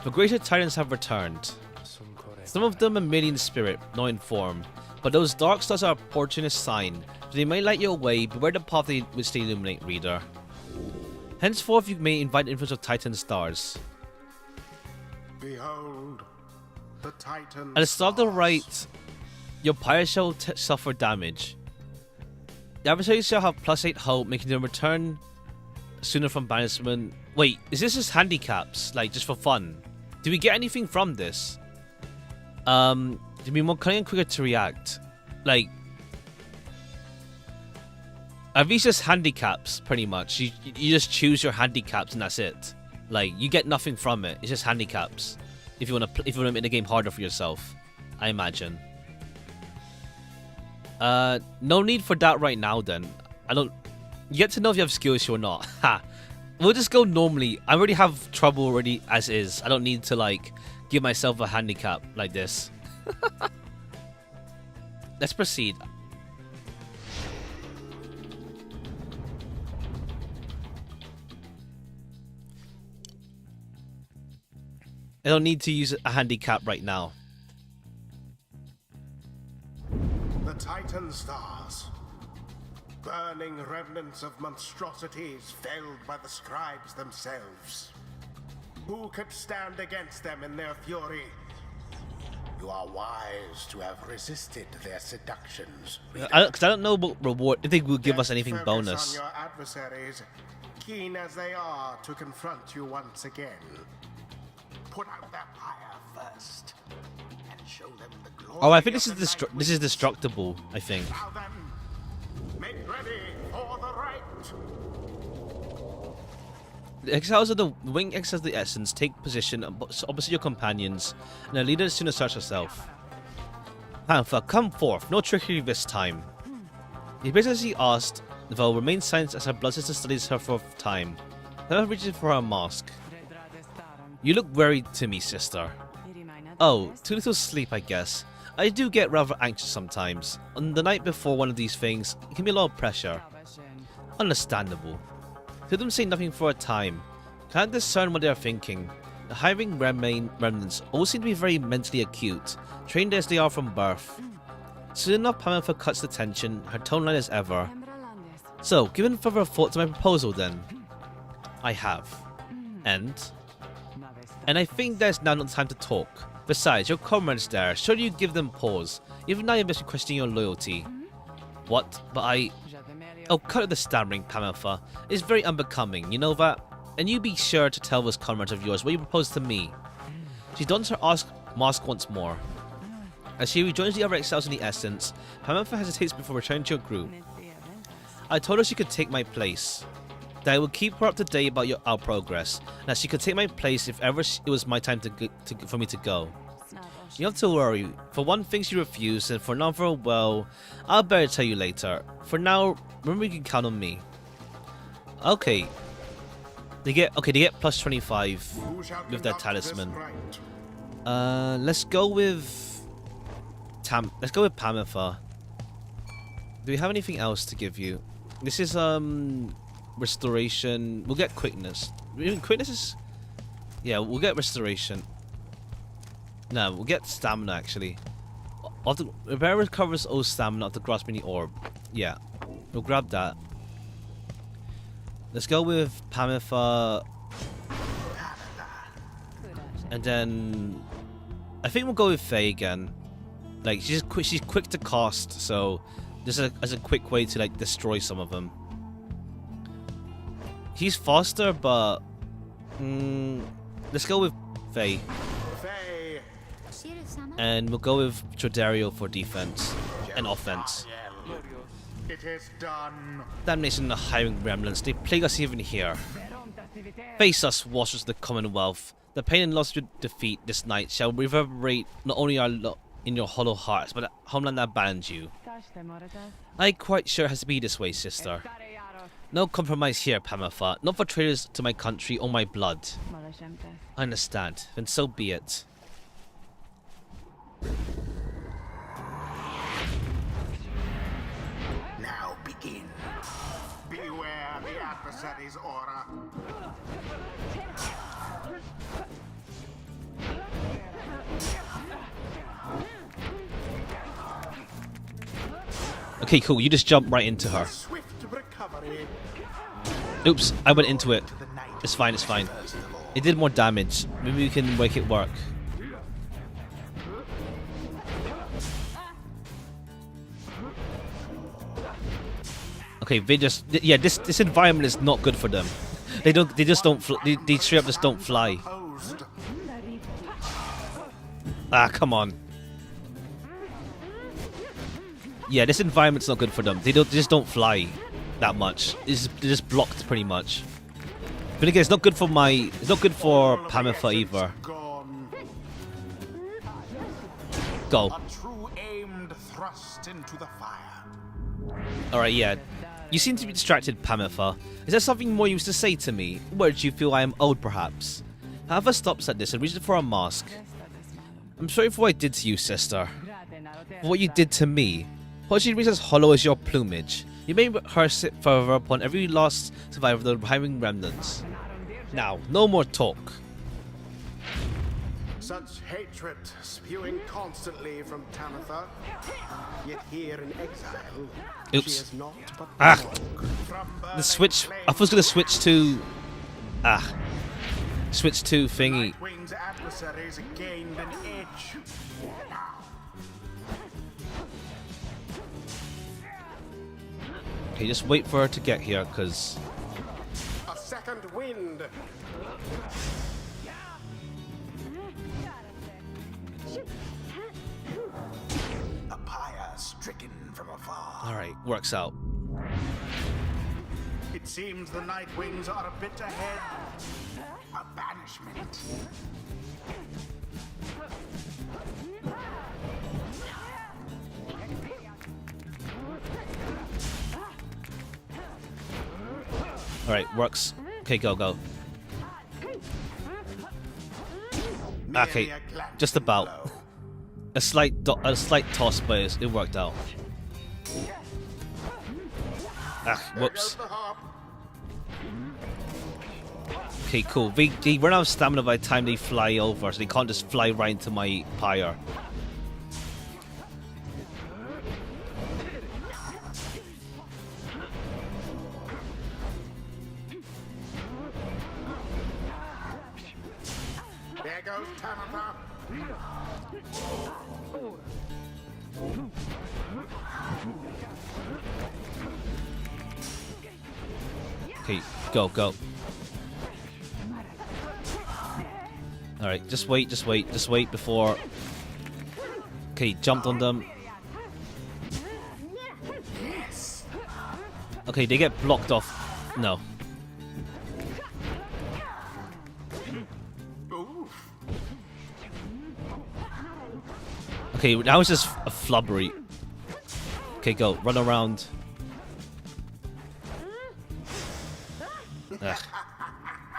The greater titans have returned. Some of them are merely in spirit, not in form. But those dark stars are a portentous sign. So they may light your way, beware the path which they illuminate, reader. Henceforth you may invite the influence of titan stars. Behold, the titan. At the start of the rite, your Pyre shall suffer damage. The adversaries shall have +8 hope, making them return sooner from banishment. Wait, is this just handicaps? Like, just for fun? Do we get anything from this? To be more cunning and quicker to react. Like, are these just handicaps, pretty much? You just choose your handicaps and that's it. Like, you get nothing from it. It's just handicaps. If you want to make the game harder for yourself, I imagine. No need for that right now then. You get to know if you have skill issue or not. Ha! We'll just go normally. I already have trouble already as is. I don't need to like give myself a handicap like this. Let's proceed. I don't need to use a handicap right now. The Titan stars. Burning remnants of monstrosities felled by the scribes themselves. Who could stand against them in their fury? You are wise to have resisted their seductions. Because I don't know what reward, if they will give us anything bonus. On your adversaries, keen as they are to confront you once again. Put out their fire first, and show them the glory. Oh, I think this is destructible. I think. Now then, make ready for the rite. The exiles of the wing exiles of the essence take position opposite your companions, and the leader is soon to search herself. Panther, come forth. No trickery this time. The appears as he asked, though remains silent as her blood sister studies her for time. Panther reaches for her mask. You look worried to me, sister. Oh, too little sleep, I guess. I do get rather anxious sometimes. On the night before one of these things, it can be a lot of pressure. Understandable. To them say nothing for a time. Can't discern what they are thinking. The hiring remnants all seem to be very mentally acute, trained as they are from birth. Soon enough, Pamela cuts the tension, her tone light as ever. So, given further thought to my proposal then? I have. And I think there's now not time to talk. Besides, your comrades there, surely you give them pause. Even now you must be questioning your loyalty. What? But I... Oh, cut out the stammering, Pamela. It's very unbecoming, you know that? And you be sure to tell this comrade of yours what you proposed to me. She dons her mask once more. As she rejoins the other exiles in the Essence, Pamela hesitates before returning to your group. I told her she could take my place, that I would keep her up to date about our progress, and that she could take my place if ever it was my time for me to go. You don't have to worry. For one thing, she refused, and for another, well, I'll better tell you later. For now, remember you can count on me. Okay. They get plus 25 with their talisman. Let's go with Pamitha. Do we have anything else to give you? This is restoration. We'll get quickness. Quickness is, yeah, we'll get restoration. No, we'll get stamina actually. Repair recovers old stamina after grasping the orb. Yeah, we'll grab that. Let's go with Pamitha. And then I think we'll go with Faye again. Like she's quick to cast, so this is as a quick way to like destroy some of them. He's faster, but let's go with Faye. And we'll go with Trodario for defense and offense. It is done. Damnation in the hiring remnants, they plague us even here. Face us, watchers of the Commonwealth. The pain and loss of your defeat this night shall reverberate not only in your hollow hearts, but the homeland that abandoned you. I'm quite sure it has to be this way, sister. No compromise here, Pamitha. Not for traitors to my country or my blood. I understand. Then so be it. Now begin. Beware the adversary's aura. Okay, cool. You just jump right into her. Swift recovery. Oops, I went into it. It's fine, it's fine. It did more damage. Maybe we can make it work. Okay, this environment is not good for them. They just don't they straight up just don't fly. Ah, come on. Yeah, this environment's not good for them. They just don't fly that much. They're just blocked pretty much. But again, it's not good for Pamitha either. Go. A true aimed thrust into the fire. Alright, yeah. You seem to be distracted, Pamitha. Is there something more you used to say to me? Where did you feel I am old, perhaps? Pamitha stops at this and reaches for a mask. I'm sorry for what I did to you, sister. For what you did to me. What she reads as hollow as your plumage. You made her sit further upon every last survivor of the reviving remnants. Now, no more talk. Such hatred spewing constantly from Pamitha, yet here in exile, Oops. she is not but The switch. I was gonna switch to. Switch to thingy. Nightwing's adversaries gained an edge. Okay, just wait for her to get here, cause. A second wind. A pyre stricken from afar. All right, works out. It seems the Nightwings are a bit ahead. A banishment. All right, works. Okay, go. Okay, just about. A slight toss, but it worked out. Whoops. Okay, cool. They run out of stamina by the time they fly over, so they can't just fly right into my pyre. There goes Pamitha. Okay, go. Alright, just wait before... Okay, jumped on them. Okay, they get blocked off. No. Okay, that was just a flubbery. Okay, go. Run around.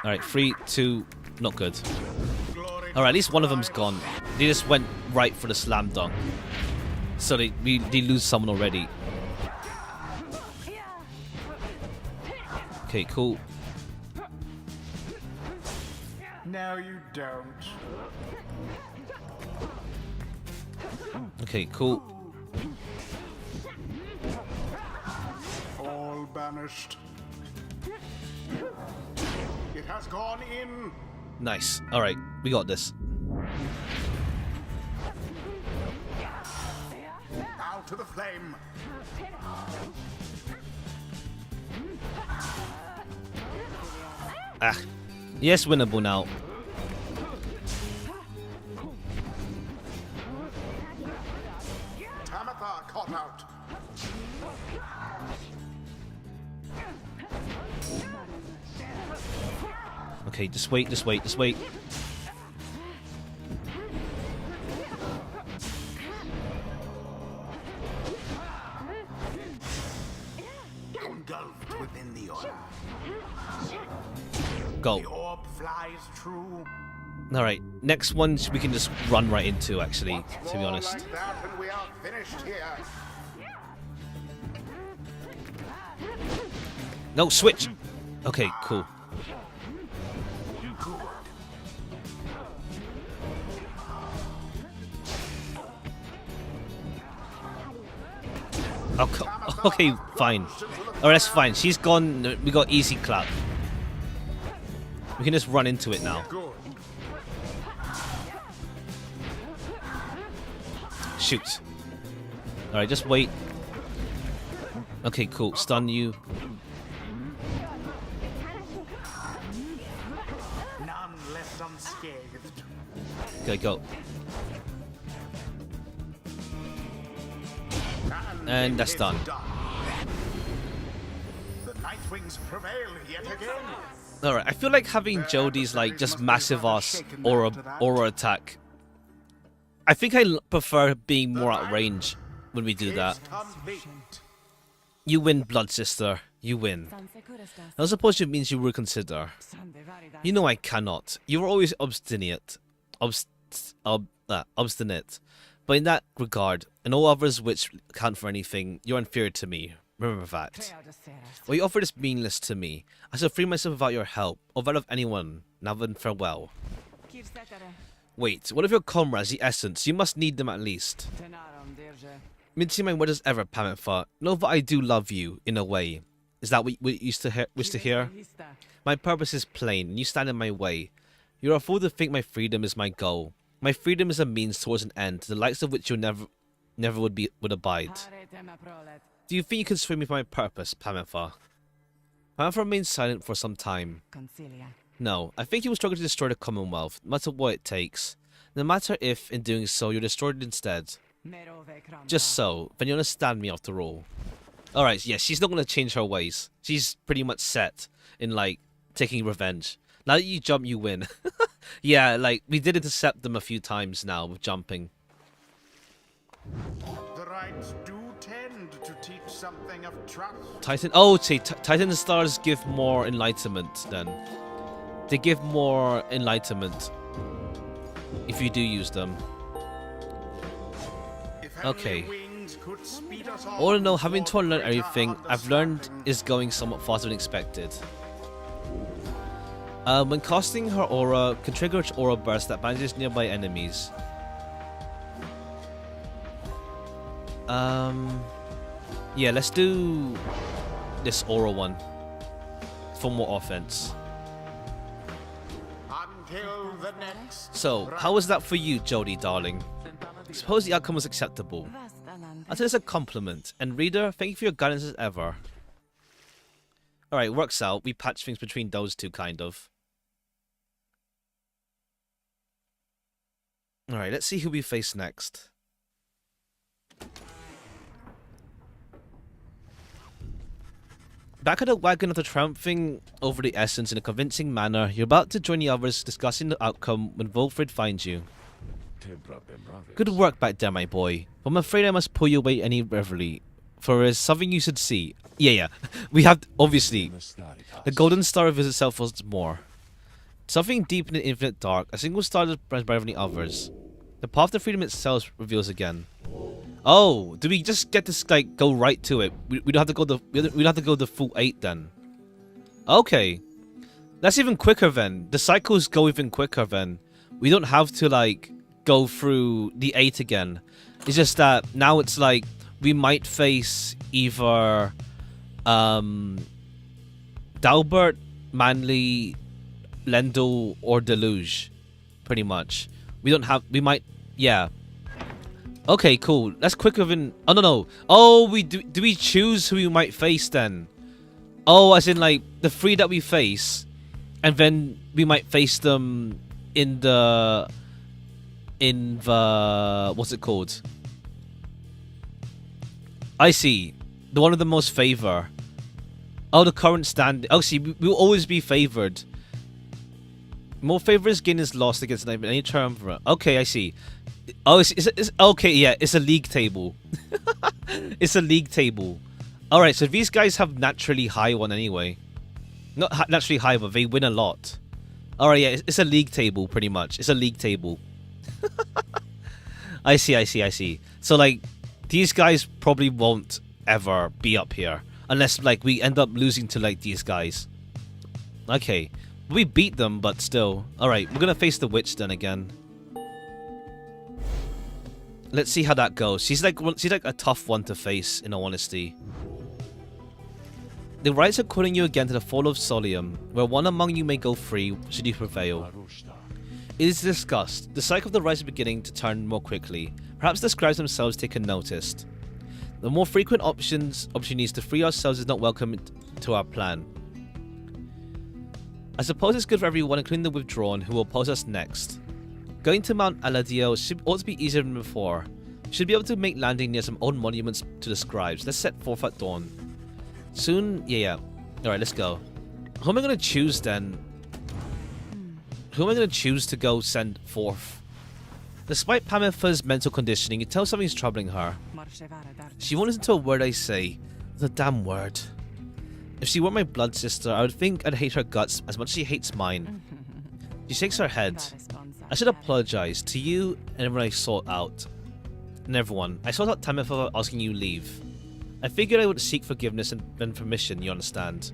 Alright, 3, 2, not good. Alright, at least one of them's gone. They just went right for the slam dunk. So they lose someone already. Okay, cool. No, you don't. Okay, cool. All banished. It has gone in. Nice. Alright, we got this. Now to the flame. Ah. Yes, winnable now. Tamatha caught out. Okay, just wait. Engulfed within the orb. Go. The orb flies true. Alright, next one we can just run right into, actually, Once to be more honest. like that and we are finished here. No, switch! Okay, cool. Okay, fine. Alright, that's fine. She's gone. We got easy clap. We can just run into it now. Good. Shoot. Alright, just wait. Okay, cool. Stun you. None left unscathed. Okay, go. And that's done. The Nightwings prevail yet again. Alright, I feel like having Jodie's like just massive ass aura attack. I think I prefer being more at range when we do that. You win, Blood Sister. You win. I suppose it means you reconsider. You know I cannot. You were always obstinate. Obstinate. But in that regard, and all others which count for anything, you're inferior to me. Remember that. What you offered is meaningless to me. I shall free myself without your help, or that of anyone. Now then, farewell. Wait, what of your comrades, the Essence? You must need them at least. Mincing my words as ever, Pamantha. Know that I do love you, in a way. Is that what you wish to hear? My purpose is plain, and you stand in my way. You are a fool to think my freedom is my goal. My freedom is a means towards an end, the likes of which you never would abide. Do you think you can sway me from my purpose, Pamantha? Pamantha remained silent for some time. No, I think you will struggle to destroy the Commonwealth, no matter what it takes. No matter if, in doing so, you're destroyed instead. Just so, then you understand me after all. Alright, yeah, she's not going to change her ways. She's pretty much set in, like, taking revenge. Now that you jump, you win. Yeah, like, we did intercept them a few times now with jumping. The rites do tend to teach something of trust. Titan. Oh, see, Titan stars give more enlightenment then. They give more enlightenment if you do use them. Okay. All in all, having to learn everything I've learned is going somewhat faster than expected. When casting her aura, can trigger its aura burst that banishes nearby enemies. Yeah, let's do this aura one for more offense. Until the next. So, how was that for you, Jodie, darling? Suppose the outcome was acceptable. I'll take it as a compliment. And reader, thank you for your guidance as ever. Alright, works out. We patch things between those two, kind of. Alright, let's see who we face next. Back at the wagon after triumphing over the essence in a convincing manner, you're about to join the others discussing the outcome when Wilfred finds you. Good work back there, my boy. But I'm afraid I must pull you away any reverently, for it is something you should see. Yeah. We have, obviously, the golden star reveals itself once more. Something deep in the infinite dark, a single star that burns brighter than the others. The path to freedom itself reveals again. Oh, do we just get to like go right to it? We don't have to go we don't have to go the full 8 then. Okay, that's even quicker then. The cycles go even quicker then. We don't have to like go through the 8 again. It's just that now it's like we might face either Dalbert, Manly, Lendl, or Deluge, pretty much. We might, yeah. Okay, cool. That's quicker than... Oh, no. Oh, do we choose who we might face then? Oh, as in, like, the 3 that we face, and then we might face them in the... What's it called? I see. The one of the most favor. Oh, the current stand... Oh, see, we'll always be favored. More favors gain is lost against any triumvirate. Okay, I see. Oh, it's okay, yeah, it's a league table. It's a league table. Alright, so these guys have naturally high one anyway. Not naturally high, but they win a lot. Alright, yeah, it's a league table, pretty much. It's a league table. I see. So, like, these guys probably won't ever be up here. Unless, like, we end up losing to, like, these guys. Okay. We beat them, but still. Alright, we're gonna face the witch then again. Let's see how that goes. She's like a tough one to face, in all honesty. The rites are calling you again to the fall of Solium, where one among you may go free should you prevail. It is discussed. The cycle of the rites is beginning to turn more quickly. Perhaps the scribes themselves take notice. The more frequent opportunities to free ourselves is not welcome to our plan. I suppose it's good for everyone, including the withdrawn, who will oppose us next. Going to Mount Aladio ought to be easier than before. We should be able to make landing near some old monuments to the scribes. Let's set forth at dawn. Soon, yeah. Alright, let's go. Who am I going to choose then? Who am I going to choose to go send forth? Despite Pamitha's mental conditioning, you tell something's troubling her. She won't listen to a word I say. The damn word. If she were my blood sister, I would think I'd hate her guts as much as she hates mine. She shakes her head. I should apologize to you and everyone I sought out. And everyone. I sought out Tamitha asking you leave. I figured I would seek forgiveness and permission, you understand.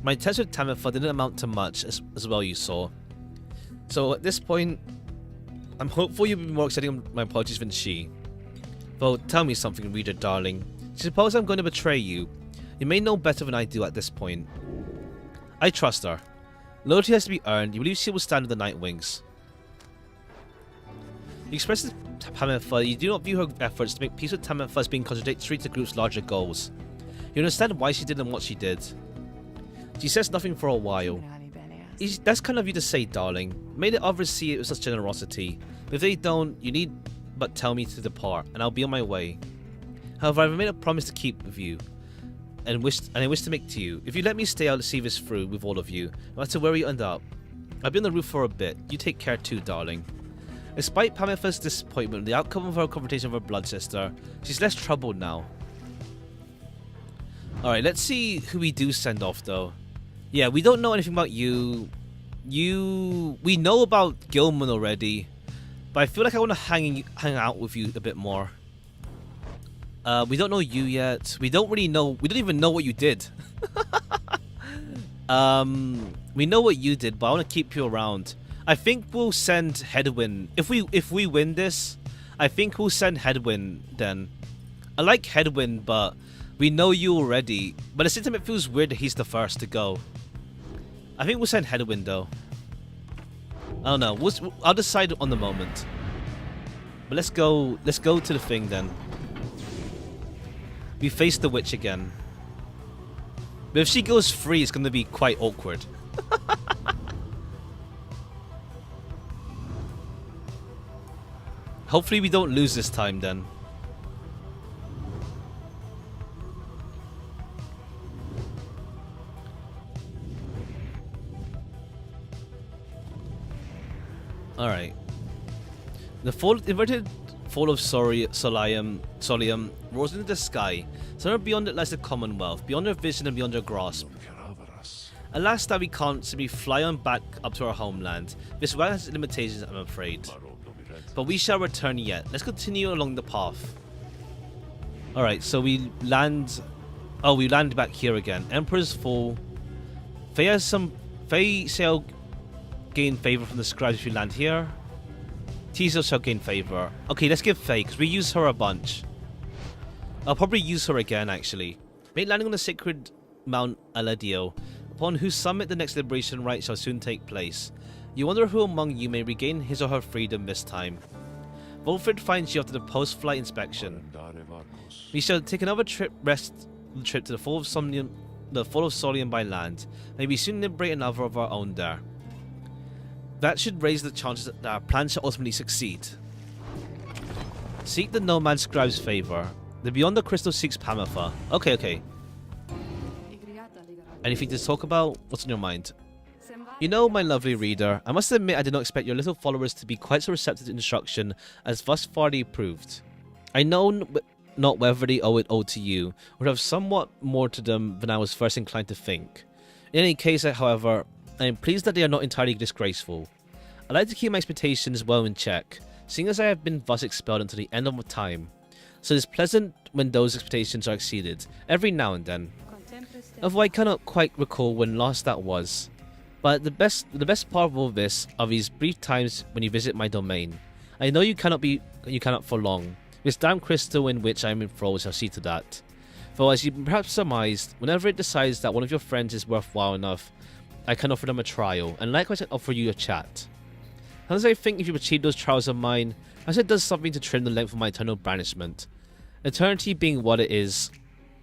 My test with Tamitha didn't amount to much, as well you saw. So at this point, I'm hopeful you'll be more accepting of my apologies than she. Though, tell me something, reader darling. Suppose I'm going to betray you. You may know better than I do at this point. I trust her. Loyalty has to be earned. You believe she will stand with the Nightwings. You express to Tamitha you do not view her efforts to make peace with Tamitha as being contradictory to the group's larger goals. You understand why she did and what she did. She says nothing for a while. That's kind of you to say, darling. May the others see it with such generosity. But if they don't, you need but tell me to depart, and I'll be on my way. However, I've made a promise to keep with you. And I wish to make to you. If you let me stay, I'll see this through with all of you, no matter where you end up. I'll be on the roof for a bit. You take care too, darling. Despite Pamitha's disappointment with the outcome of her confrontation with her blood sister, she's less troubled now. Alright, let's see who we do send off, though. Yeah, we don't know anything about you. We know about Gilman already, but I feel like I want to hang out with you a bit more. We don't know you yet. We don't really know. We don't even know what you did. We know what you did, but I want to keep you around. I think we'll send Hedwyn. If we win this, I think we'll send Hedwyn then. I like Hedwyn, but we know you already. But at the same time, it feels weird that he's the first to go. I think we'll send Hedwyn though. I don't know. I'll decide on the moment. But let's go to the thing then. We face the witch again. But if she goes free, it's going to be quite awkward. Hopefully we don't lose this time then. Alright. The inverted fall of Solium rose into the sky. Somewhere beyond it lies the Commonwealth, beyond our vision and beyond our grasp. Alas that we can't simply fly on back up to our homeland. This world has limitations, I'm afraid. But we shall return yet. Let's continue along the path. Alright, so we land... Oh, we land back here again. Emperor's Fall. Faye shall gain favor from the scribes if we land here. Tiso shall gain favor. Okay, let's give Faye, because we use her a bunch. I'll probably use her again, actually. Make landing on the sacred Mount Aladio, upon whose summit the next liberation rite shall soon take place. You wonder who among you may regain his or her freedom this time. Volfred finds you after the post-flight inspection. We shall take another trip to the fall of Solium by land. Maybe soon liberate another of our own there. That should raise the chances that our plan shall ultimately succeed. Seek the Nomad Scribe's favor. The Beyond the Crystal seeks Pamatha. Okay. Anything to talk about? What's on your mind? You know, my lovely reader, I must admit I did not expect your little followers to be quite so receptive to instruction as thus far they proved. I know not whether they owe it all to you, or have somewhat more to them than I was first inclined to think. In any case, however, I am pleased that they are not entirely disgraceful. I like to keep my expectations well in check, seeing as I have been thus expelled until the end of time. So it is pleasant when those expectations are exceeded, every now and then. Although I cannot quite recall when last that was. But the best part of all this are these brief times when you visit my domain. I know you cannot for long. This damn crystal in which I am enthralled shall see to that. For as you perhaps surmised, whenever it decides that one of your friends is worthwhile enough, I can offer them a trial, and likewise I offer you a chat. As I think if you achieve those trials of mine, as it does something to trim the length of my eternal banishment. Eternity being what it is,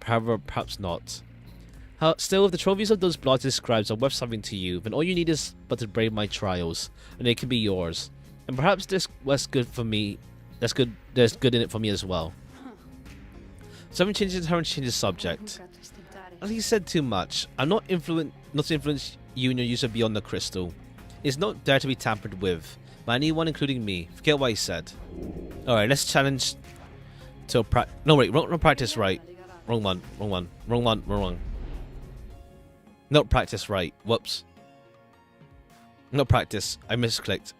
however, perhaps not. Still, if the trophies of those blotted scribes are worth something to you, then all you need is but to brave my trials, and they can be yours. And perhaps this was good for me. There's good in it for me as well. Something changes her and changes subject. As he said too much. I'm not to influence you in your use of Beyond the Crystal. It's not there to be tampered with by anyone, including me. Forget what he said. Alright, let's challenge to no wait, wrong practice right. Wrong one. Not practice right. Whoops. Not practice. I misclicked.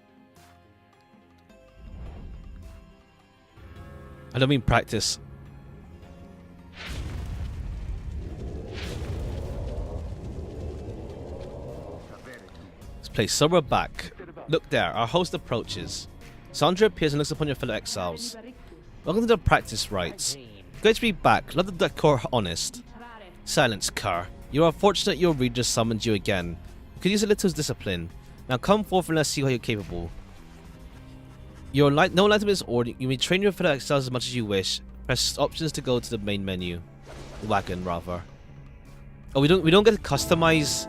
I don't mean practice. Let's play. So we're back. Look there. Our host approaches. Sandra appears and looks upon your fellow exiles. Welcome to the practice rites. Great to be back. Love the decor honest. Silence, Kerr. You are fortunate your reader summoned you again. You could use a little discipline. Now come forth and let's see how you're capable. No enlightenment is ordered. You may train your fellow exiles as much as you wish. Press options to go to the main menu. Wagon, rather. Oh, we don't get to customize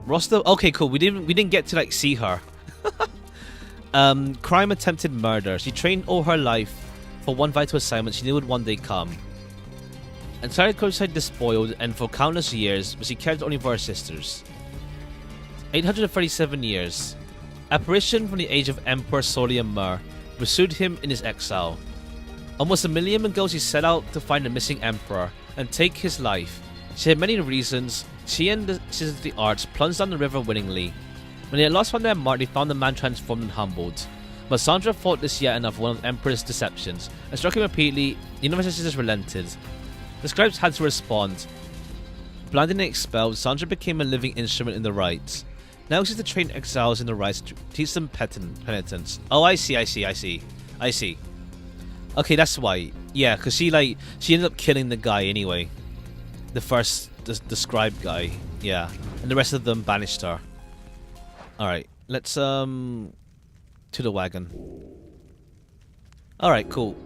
roster. Okay, cool. We didn't get to like see her. Crime, attempted murder. She trained all her life for one vital assignment she knew would one day come. And started countryside despoiled, and for countless years, but she cared only for her sisters. 837 years. Apparition from the age of Emperor Solium Mur pursued him in his exile. Almost a million ago she set out to find the missing emperor and take his life. She had many reasons. She and the Sisters of the Arts plunged down the river willingly. When they had lost from their mark, they found the man transformed and humbled. But Sandra thought this yet another one of the Emperor's deceptions, and struck him repeatedly. The Universal Sisters relented. The scribes had to respond. Blinded and expelled, Sandra became a living instrument in the rites. Now she's to train exiles in the rites to teach them penitence. Oh, I see. Okay, that's why. Yeah, because she ended up killing the guy anyway. The first, the scribe guy. Yeah, and the rest of them banished her. Alright, let's, to the wagon. Alright, cool.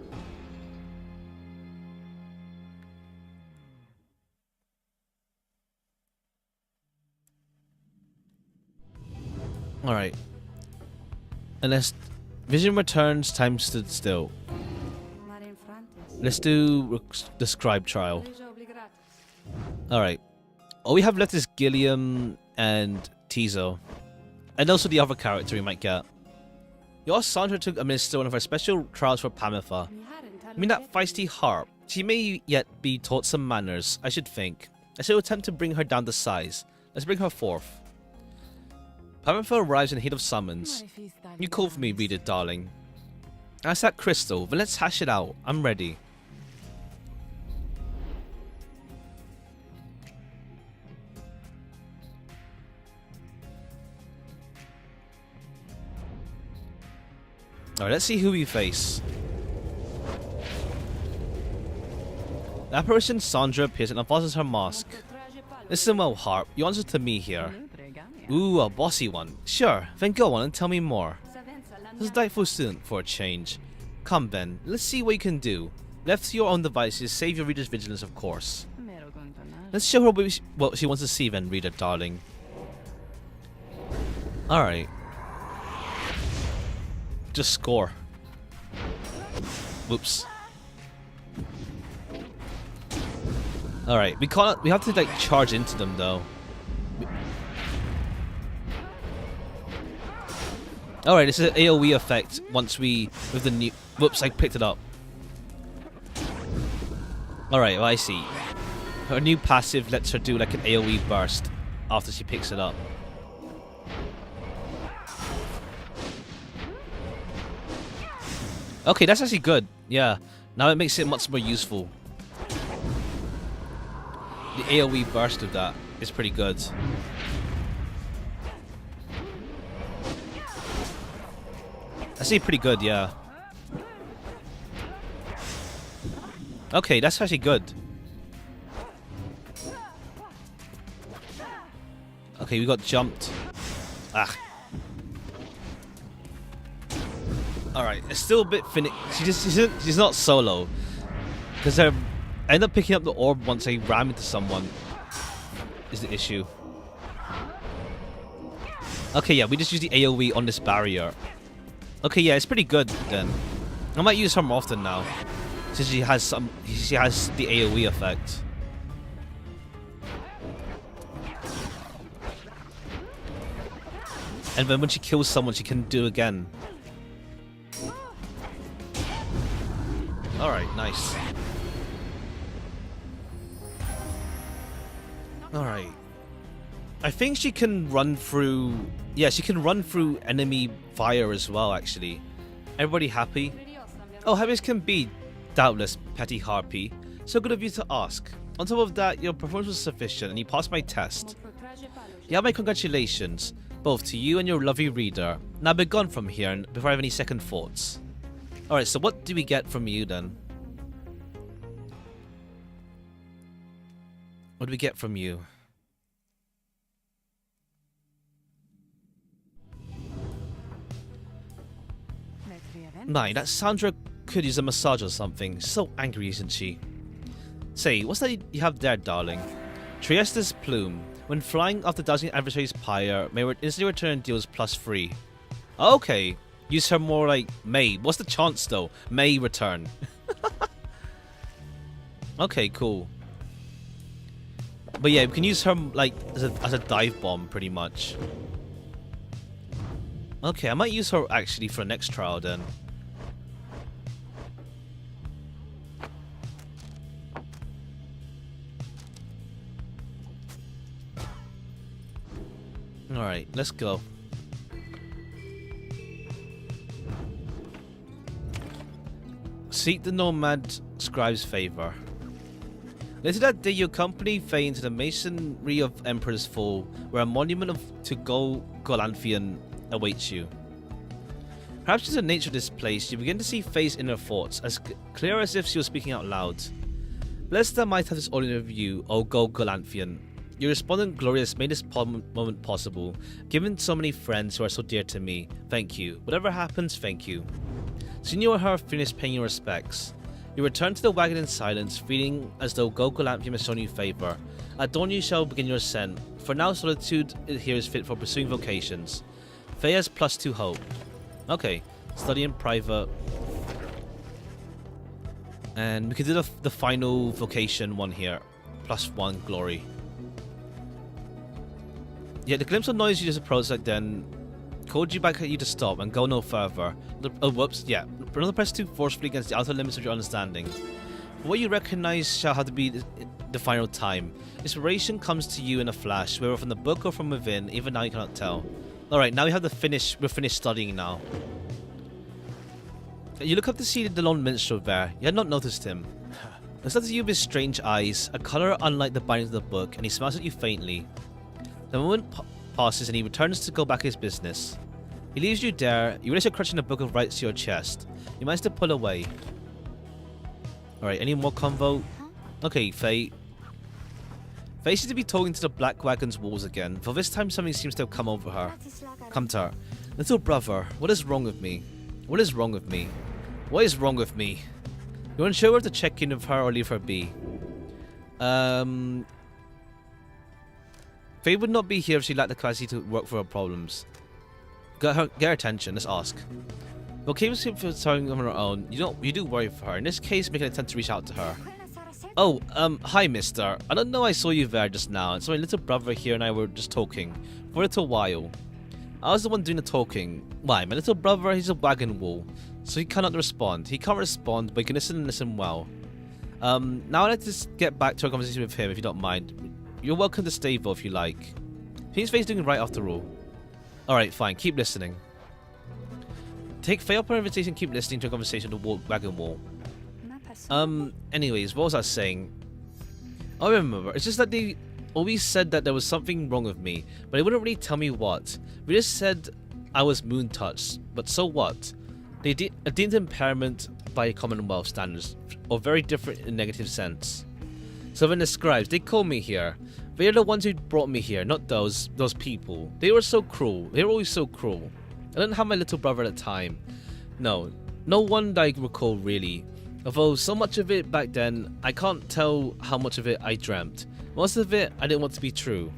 Alright. And let's Vision returns, time stood still. Let's do the scribe trial. Alright. All we have left is Gilliam and Tizo. And also the other character we might get. You asked Sandra to administer one of our special trials for Pamitha. I mean that feisty harp. She may yet be taught some manners, I should think. I shall attempt to bring her down to size. Let's bring her forth. Pamitha arrives in heat of summons. You call for me, reader, darling. That's that crystal, but let's hash it out. I'm ready. Alright, let's see who we face. The apparition Sandra appears and unfastens her mask. Listen well, Harp. You answer to me here. Ooh, a bossy one. Sure, then go on and tell me more. This is a delightful student for a change. Come then, let's see what you can do. Left to your own devices, save your reader's vigilance, of course. Let's show her what she wants to see then, reader, darling. Alright. Just score. Whoops. Alright, we have to like charge into them though. Alright, this is an AoE effect once we with the new whoops, I picked it up. Alright, well, I see. Her new passive lets her do like an AoE burst after she picks it up. Okay, that's actually good. Yeah. Now it makes it much more useful. The AoE burst of that is pretty good. That's actually pretty good, yeah. Okay, that's actually good. Okay, we got jumped. Ah. Alright, it's still a bit she's not solo. Because I end up picking up the orb once I ram into someone. Is the issue. Okay, yeah, we just use the AoE on this barrier. Okay, yeah, it's pretty good then. I might use her more often now. Since she has the AoE effect. And then when she kills someone, she can do it again. Alright, nice. Alright. I think she can run through... Yeah, she can run through enemy fire as well, actually. Everybody happy? Oh, happy as can be, doubtless, petty harpy. So good of you to ask. On top of that, your performance was sufficient and you passed my test. You have my congratulations, both to you and your lovely reader. Now be gone from here and before I have any second thoughts. Alright, so what do we get from you then? What do we get from you? My, that Sandra could use a massage or something. So angry, isn't she? Say, what's that you have there, darling? Trieste's plume. When flying after dousing adversary's pyre, may instantly return deals +3. Okay. Use her more like May. What's the chance though? May return. Okay, cool. But yeah, we can use her like as a dive bomb pretty much. Okay, I might use her actually for the next trial then. Alright, let's go. Seek the Nomad Scribe's favor. Later that day, you accompany Faye into the masonry of Emperor's Fall, where a monument to Golanthian awaits you. Perhaps due to the nature of this place, you begin to see Faye's inner thoughts, as clear as if she was speaking out loud. Blessed that I might have this audience of you, O Golanthian. Your respondent Glorious made this moment possible, given so many friends who are so dear to me. Thank you. Whatever happens, thank you. Soon you and her finished paying your respects. You return to the wagon in silence, feeling as though Golanthian has shown you favor. At dawn you shall begin your ascent. For now, solitude here is fit for pursuing vocations. Faye has +2 hope. Okay, Study in private. And we can do the final vocation one here. +1 glory. Yeah, the glimpse of noise you just approached like then called you back at you to stop and go no further. Oh, whoops, yeah. Another press too forcefully against the outer limits of your understanding. For what you recognize shall have to be the final time. Inspiration comes to you in a flash, whether from the book or from within, even now you cannot tell. Alright, now we have we're finished studying now. You look up to see the lone minstrel there. You had not noticed him. He looks at you with his strange eyes, a colour unlike the bindings of the book, and he smiles at you faintly. The moment passes and he returns to go back his business. He leaves you there. You realize you're clutching a book of rights to your chest. You manage to pull away. Alright, any more convo? Okay, Faye. Faye seems to be talking to the Black Wagon's walls again, for this time something seems to have come over her. Come to her. Little brother, what is wrong with me? What is wrong with me? What is wrong with me? You're unsure whether to check in with her or leave her be. Faye would not be here if she lacked the capacity to work for her problems. Get her attention, let's ask. Well, Kate was for starting on her own. You do worry for her. In this case, make an attempt to reach out to her. Oh, hi mister. I don't know I saw you there just now, and so my little brother here and I were just talking for a little while. I was the one doing the talking. Why, my little brother, he's a wagon wool, so he cannot respond. He can't respond, but he can listen and listen well. Now let's just get back to our conversation with him, if you don't mind. You're welcome to stay though if you like. He's Faye's doing right after all. Alright, fine, keep listening. Take Faye up on her invitation, keep listening to a conversation with the wagon wall. Anyways, what was I saying? I remember, it's just that they always said that there was something wrong with me, but they wouldn't really tell me what. We just said I was moon touched, but so what? They deemed impairment by Commonwealth standards, or very different in a negative sense. So when the scribes, they called me here. They are the ones who brought me here, not those people. They were so cruel. They were always so cruel. I didn't have my little brother at the time. No one that I recall really. Although so much of it back then, I can't tell how much of it I dreamt. Most of it I didn't want to be true.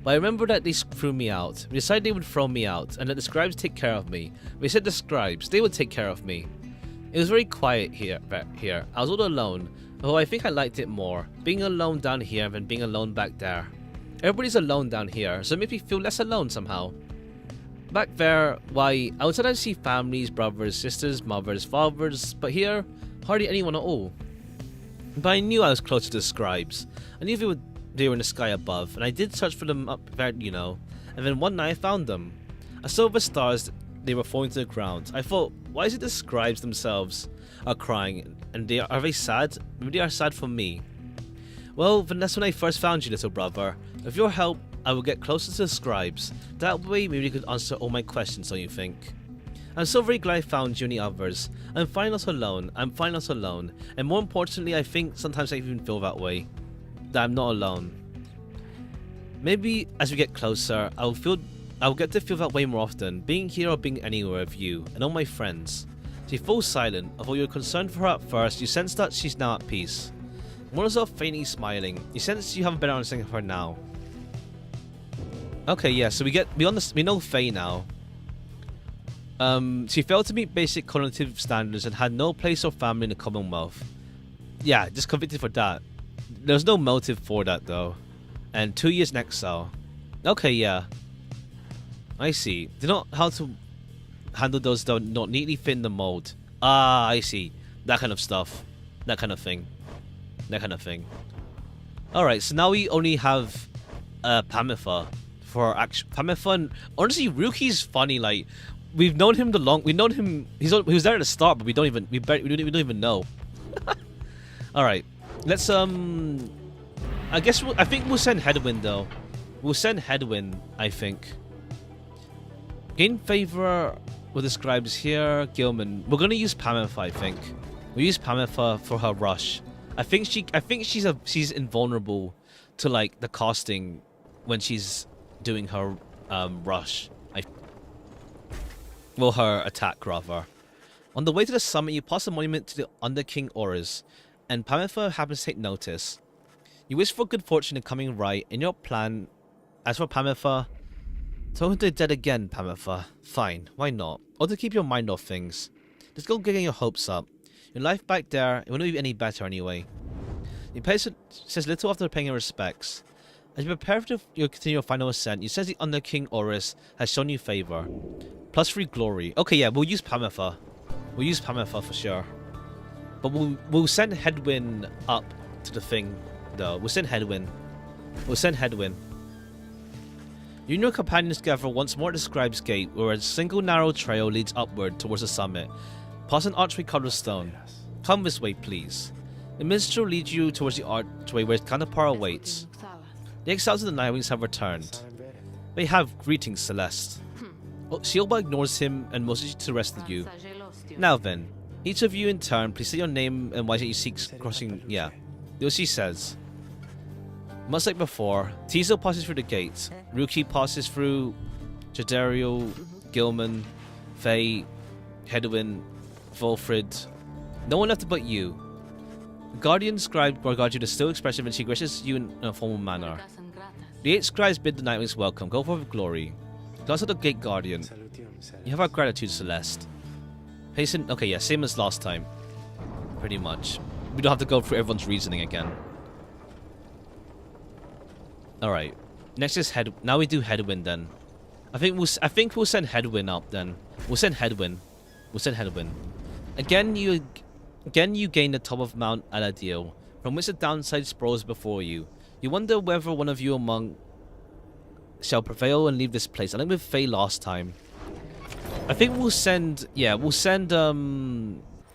But I remember that they threw me out. They decided they would throw me out and let the scribes take care of me. They said the scribes, they would take care of me. It was very quiet here. I was all alone. Although I think I liked it more, being alone down here than being alone back there. Everybody's alone down here, so it makes me feel less alone somehow. Back there, why, I would sometimes see families, brothers, sisters, mothers, fathers, but here, hardly anyone at all. But I knew I was close to the scribes. I knew they were in the sky above, and I did search for them up there, you know. And then one night I found them. I saw the stars, they were falling to the ground. I thought, why is it the scribes themselves are crying, and are they sad? Maybe they are sad for me. Well, then that's when I first found you, little brother. With your help, I will get closer to the scribes. That way, maybe you could answer all my questions, don't you think? I'm so very glad I found you and the others. I'm fine not alone. And more importantly, I think sometimes I even feel that way. That I'm not alone. Maybe as we get closer, I'll get to feel that way more often, being here or being anywhere with you and all my friends. She falls silent. Although you're concerned for her at first, you sense that she's now at peace. More herself faintly smiling. You sense you have a better understanding of her now. Okay, yeah, so we know Faye now. She failed to meet basic cognitive standards and had no place or family in the Commonwealth. Yeah, just convicted for that. There's no motive for that though. And 2 years in exile. Okay, yeah. I see. They know how to handle those that don't neatly fit in the mold. Ah, I see. That kind of stuff. That kind of thing. Alright, so now we only have Pamitha for our action. Pamitha, and honestly, Ruki's funny. Like, we've known him he was there at the start, but we don't even know. Alright, let's I think we'll send Headwind though. We'll send Headwind, I think. Gain favor with the scribes here. Gilman. We're gonna use Pamitha, I think. We'll use Pamitha for her rush. I think she's invulnerable to like the casting when she's doing her rush. Her attack rather. On the way to the summit, you pass a monument to the Under King auras, and Pamitha happens to take notice. You wish for good fortune in coming right in your plan. As for Pamitha, talking to the dead again, Pamitha. Fine, why not? or to keep your mind off things. Just go getting your hopes up. Your life back there, it wouldn't be any better anyway. The patient says little after paying your respects. As you prepare to continue your final ascent, you sense the Under King Oris has shown you favor. +3 glory. Okay, yeah, we'll use Pamitha. We'll use Pamitha for sure. But we'll send Headwind up to the thing, though. We'll send Headwind. We'll send Headwind. You and your companions gather once more at the Scribe's Gate, where a single narrow trail leads upward towards the summit, past an archway covered with stone. Come this way, please. The minstrel leads you towards the archway where his counterpart awaits. The exiles of the Nightwings have returned. They have greetings, Celeste. Shielba ignores him and motions you to the rest of you. Now then, each of you in turn, please say your name and why you seek crossing. Yeah. Yoshi says. Much like before, Tizo passes through the gate. Ruki passes through. Jadario, Gilman, Faye, Hedwin, Volfrid. No one left but you. The Guardian Scribe regards you with a still expression and she graces you in a formal manner. The 8 scribes bid the Nightwings welcome. Go for glory. Glance at the Gate Guardian. You have our gratitude, Celeste. Hasten. Okay, yeah, same as last time. Pretty much. We don't have to go through everyone's reasoning again. Alright. Next is Head. Now we do Headwind then. I think we'll send Headwind up then. We'll send Headwind. We'll send Headwind. Again you gain the top of Mount Aladil, from which the downside sprawls before you. You wonder whether one of you among shall prevail and leave this place. I think with Faye last time. I think we'll send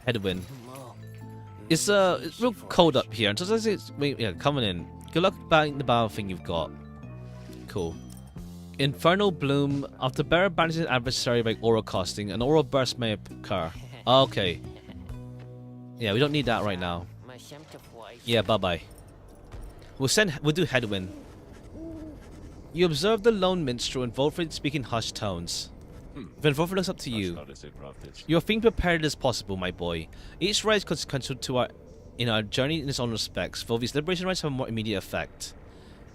Headwind. It's real cold up here. Sometimes it's coming in. Good luck batting the battle thing you've got. Cool. Infernal Bloom. After Bearer banishes an adversary by aura casting, an aura burst may occur. Okay. Yeah, we don't need that right now. Yeah, bye-bye. We'll do Headwind. You observe the lone minstrel and Volfrid speak in hushed tones. Then Volfrid looks up to you. You're being prepared as possible, my boy. Each ride is consequential to our journey in its own respects, for these liberation rides have a more immediate effect.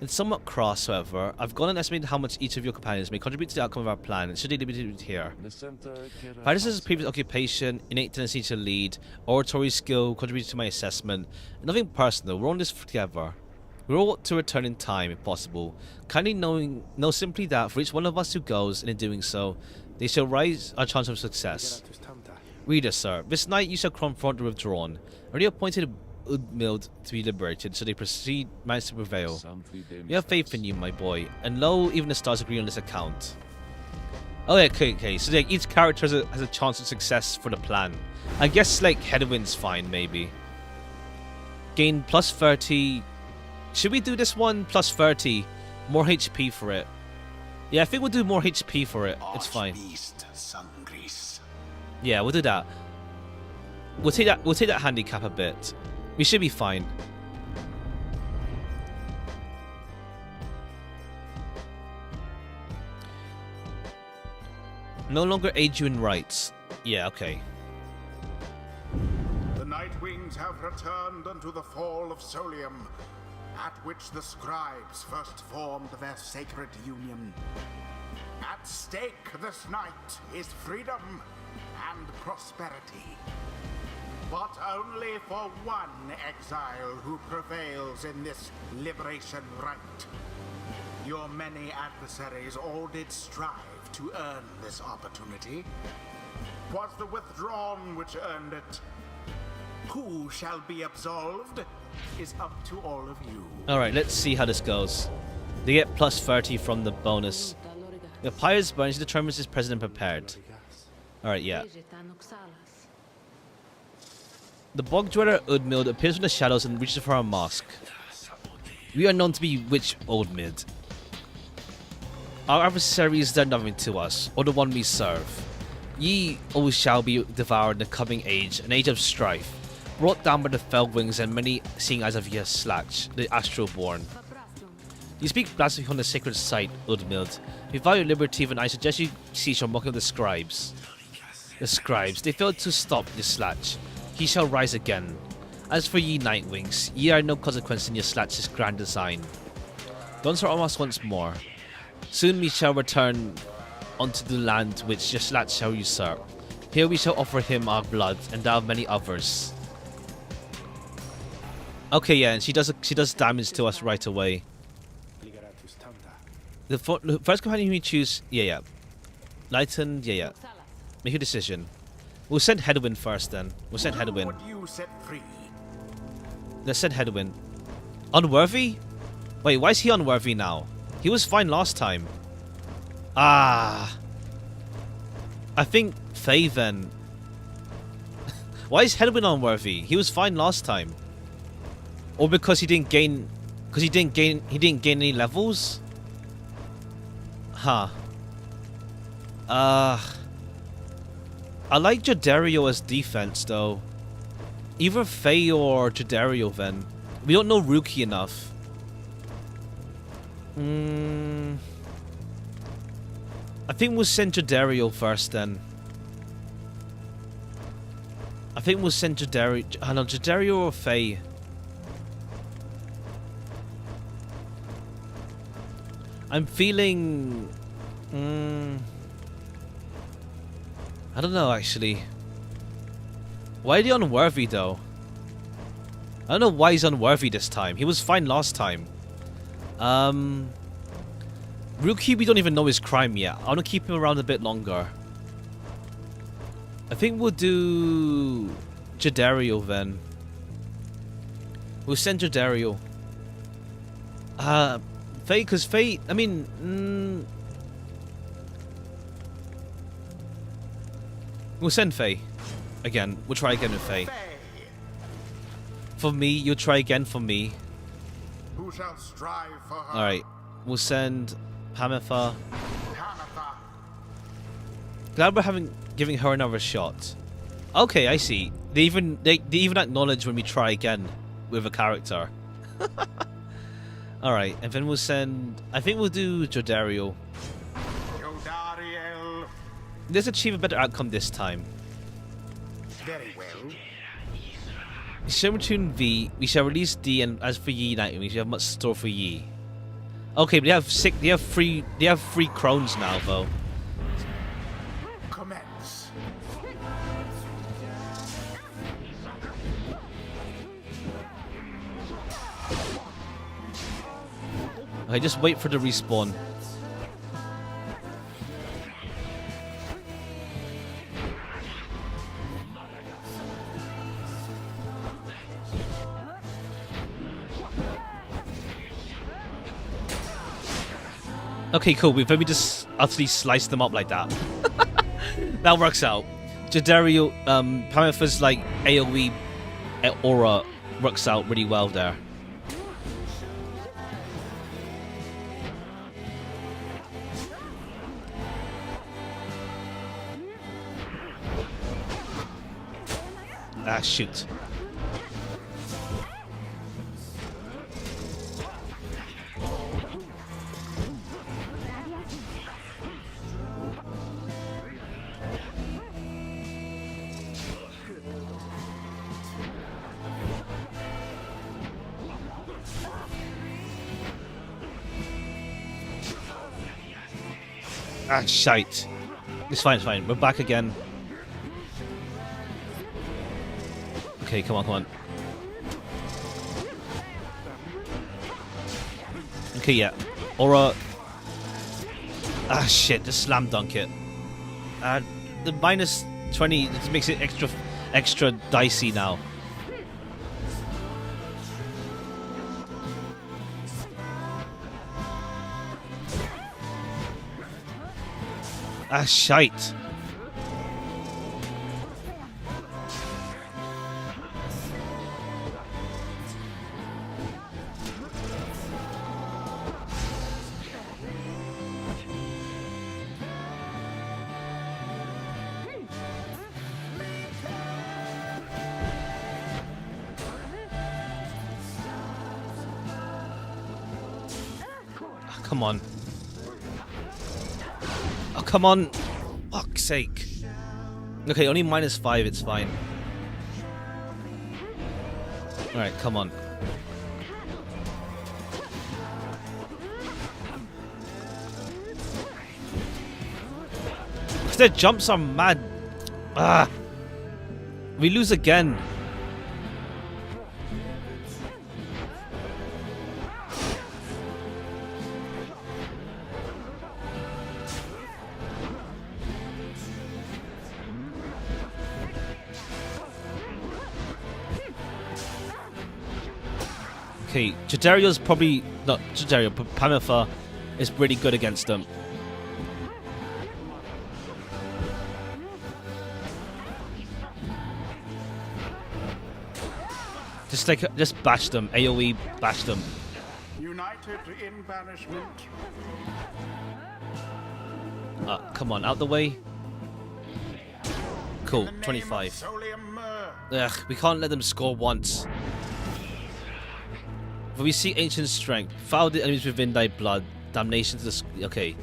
It's somewhat cross, however. I've gone and estimated how much each of your companions may contribute to the outcome of our plan, and should they be here. Vitus's previous occupation, innate tendency to lead, oratory skill contributed to my assessment. Nothing personal, we're on this together. We're all to return in time, if possible. Kindly know simply that for each one of us who goes, and in doing so, they shall rise our chance of success. Reader, sir, this night you shall confront the withdrawn. Already appointed Udmild to be liberated, so they manage to prevail. We have faith in you, my boy, and lo, even the stars agree on this account. Oh, yeah, okay, so like, each character has a chance of success for the plan. I guess, like, Headwind's fine, maybe. Gain plus 30. Should we do this one? Plus 30. More HP for it. Yeah, I think we'll do more HP for it. It's fine. Yeah, we'll do that. We'll take that handicap a bit. We should be fine. No longer aid you in rights. Yeah, okay. The Nightwings have returned unto the fall of Solium, at which the scribes first formed their sacred union. At stake this night is freedom and prosperity. But only for one exile who prevails in this liberation rite. Your many adversaries all did strive to earn this opportunity. 'Twas the withdrawn which earned it. Who shall be absolved is up to all of you. Alright, let's see how this goes. They get plus 30 from the bonus. The Pyre's bonus determines his president prepared. Alright, yeah. The Bog Dweller Udmild appears from the shadows and reaches for our mask. We are known to be Witch Oldmid. Our adversaries done nothing to us, or the one we serve. Ye all shall be devoured in the coming age, an age of strife, brought down by the fell wings and many seeing eyes of Yaslach, the astral born. You speak blasphemy on the sacred site, Udmild. We value liberty, and I suggest you cease your mocking of the scribes. The scribes, they failed to stop Yaslach. He shall rise again. As for ye Nightwings, ye are no consequence in Yaslach's grand design. Dons are almost once more. Soon we shall return onto the land which Jaslat shall usurp. Here we shall offer him our blood and that of many others. Okay, yeah, and she does damage to us right away. The first companion we choose, yeah. Lightened, yeah. Make a decision. We'll send Headwind first then. We'll send Headwind. Let's send Headwind. Unworthy? Wait, why is he unworthy now? He was fine last time. Ah. I think Faye then. Why is Headwind unworthy? He was fine last time. Or because he didn't gain any levels? Huh. I like Jadario as defense though. Either Faye or Jadario then. We don't know Rookie enough. I think we'll send Jadario first then. I think we'll send Jadario. I know Jadario or Faye. I'm feeling. I don't know actually. Why is he unworthy though? I don't know why he's unworthy this time. He was fine last time. Rookie, we don't even know his crime yet. I want to keep him around a bit longer. I think we'll do Jadario then. We'll send Jadario. Faye, because Faye, I mean, we'll send Faye. Again, we'll try again with Faye. For me, you'll try again for me. Who shall strive for her? Alright, we'll send Hamitha. Glad we're giving her another shot. Okay, I see. They even acknowledge when we try again with a character. Alright, and then we'll send... I think we'll do Jodariel. Let's achieve a better outcome this time. Very well. We shall return V, we shall release D, and as for Yi Knight, we shall have much store for Yi. Okay, but they have three crones now though. Commence. Okay, just wait for the respawn. Okay, cool. We've maybe just utterly sliced them up like that. That works out. Jadario, Pamitha's like AoE aura works out really well there. Ah, shoot. Ah, shite. It's fine, it's fine. We're back again. Okay, come on, come on. Okay, yeah. Aura. Ah, shit. Just slam dunk it. The minus 20 just makes it extra dicey now. Ah, shite. Come on. Oh, come on. Fuck's sake. Okay, only -5, it's fine. Alright, come on. their jumps are mad. Ah. We lose again. Okay, Jadario's probably not Jadario, but Pamifa is really good against them. Just bash them. AoE bash them. United in banishment. Come on, out the way. Cool, 25. Ugh, we can't let them score once. But we see ancient strength. Foul the enemies within thy blood. Damnation to the... Okay.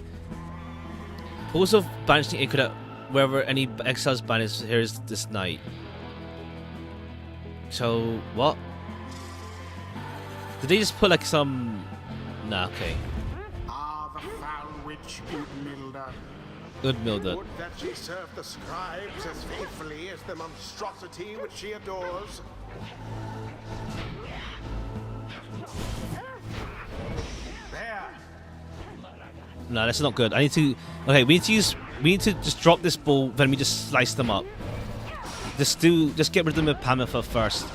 Pulse of banishing Ikuda wherever any exiles banished here is this night. So, what? Did they just put like some... Nah, okay. Ah, the foul witch Udmilda. Udmilda. Would that she served the scribes as faithfully as the monstrosity which she adores. There. No, that's not good. I need to... Okay, we need to just drop this ball, then we just slice them up. Just get rid of them with Pamifa first.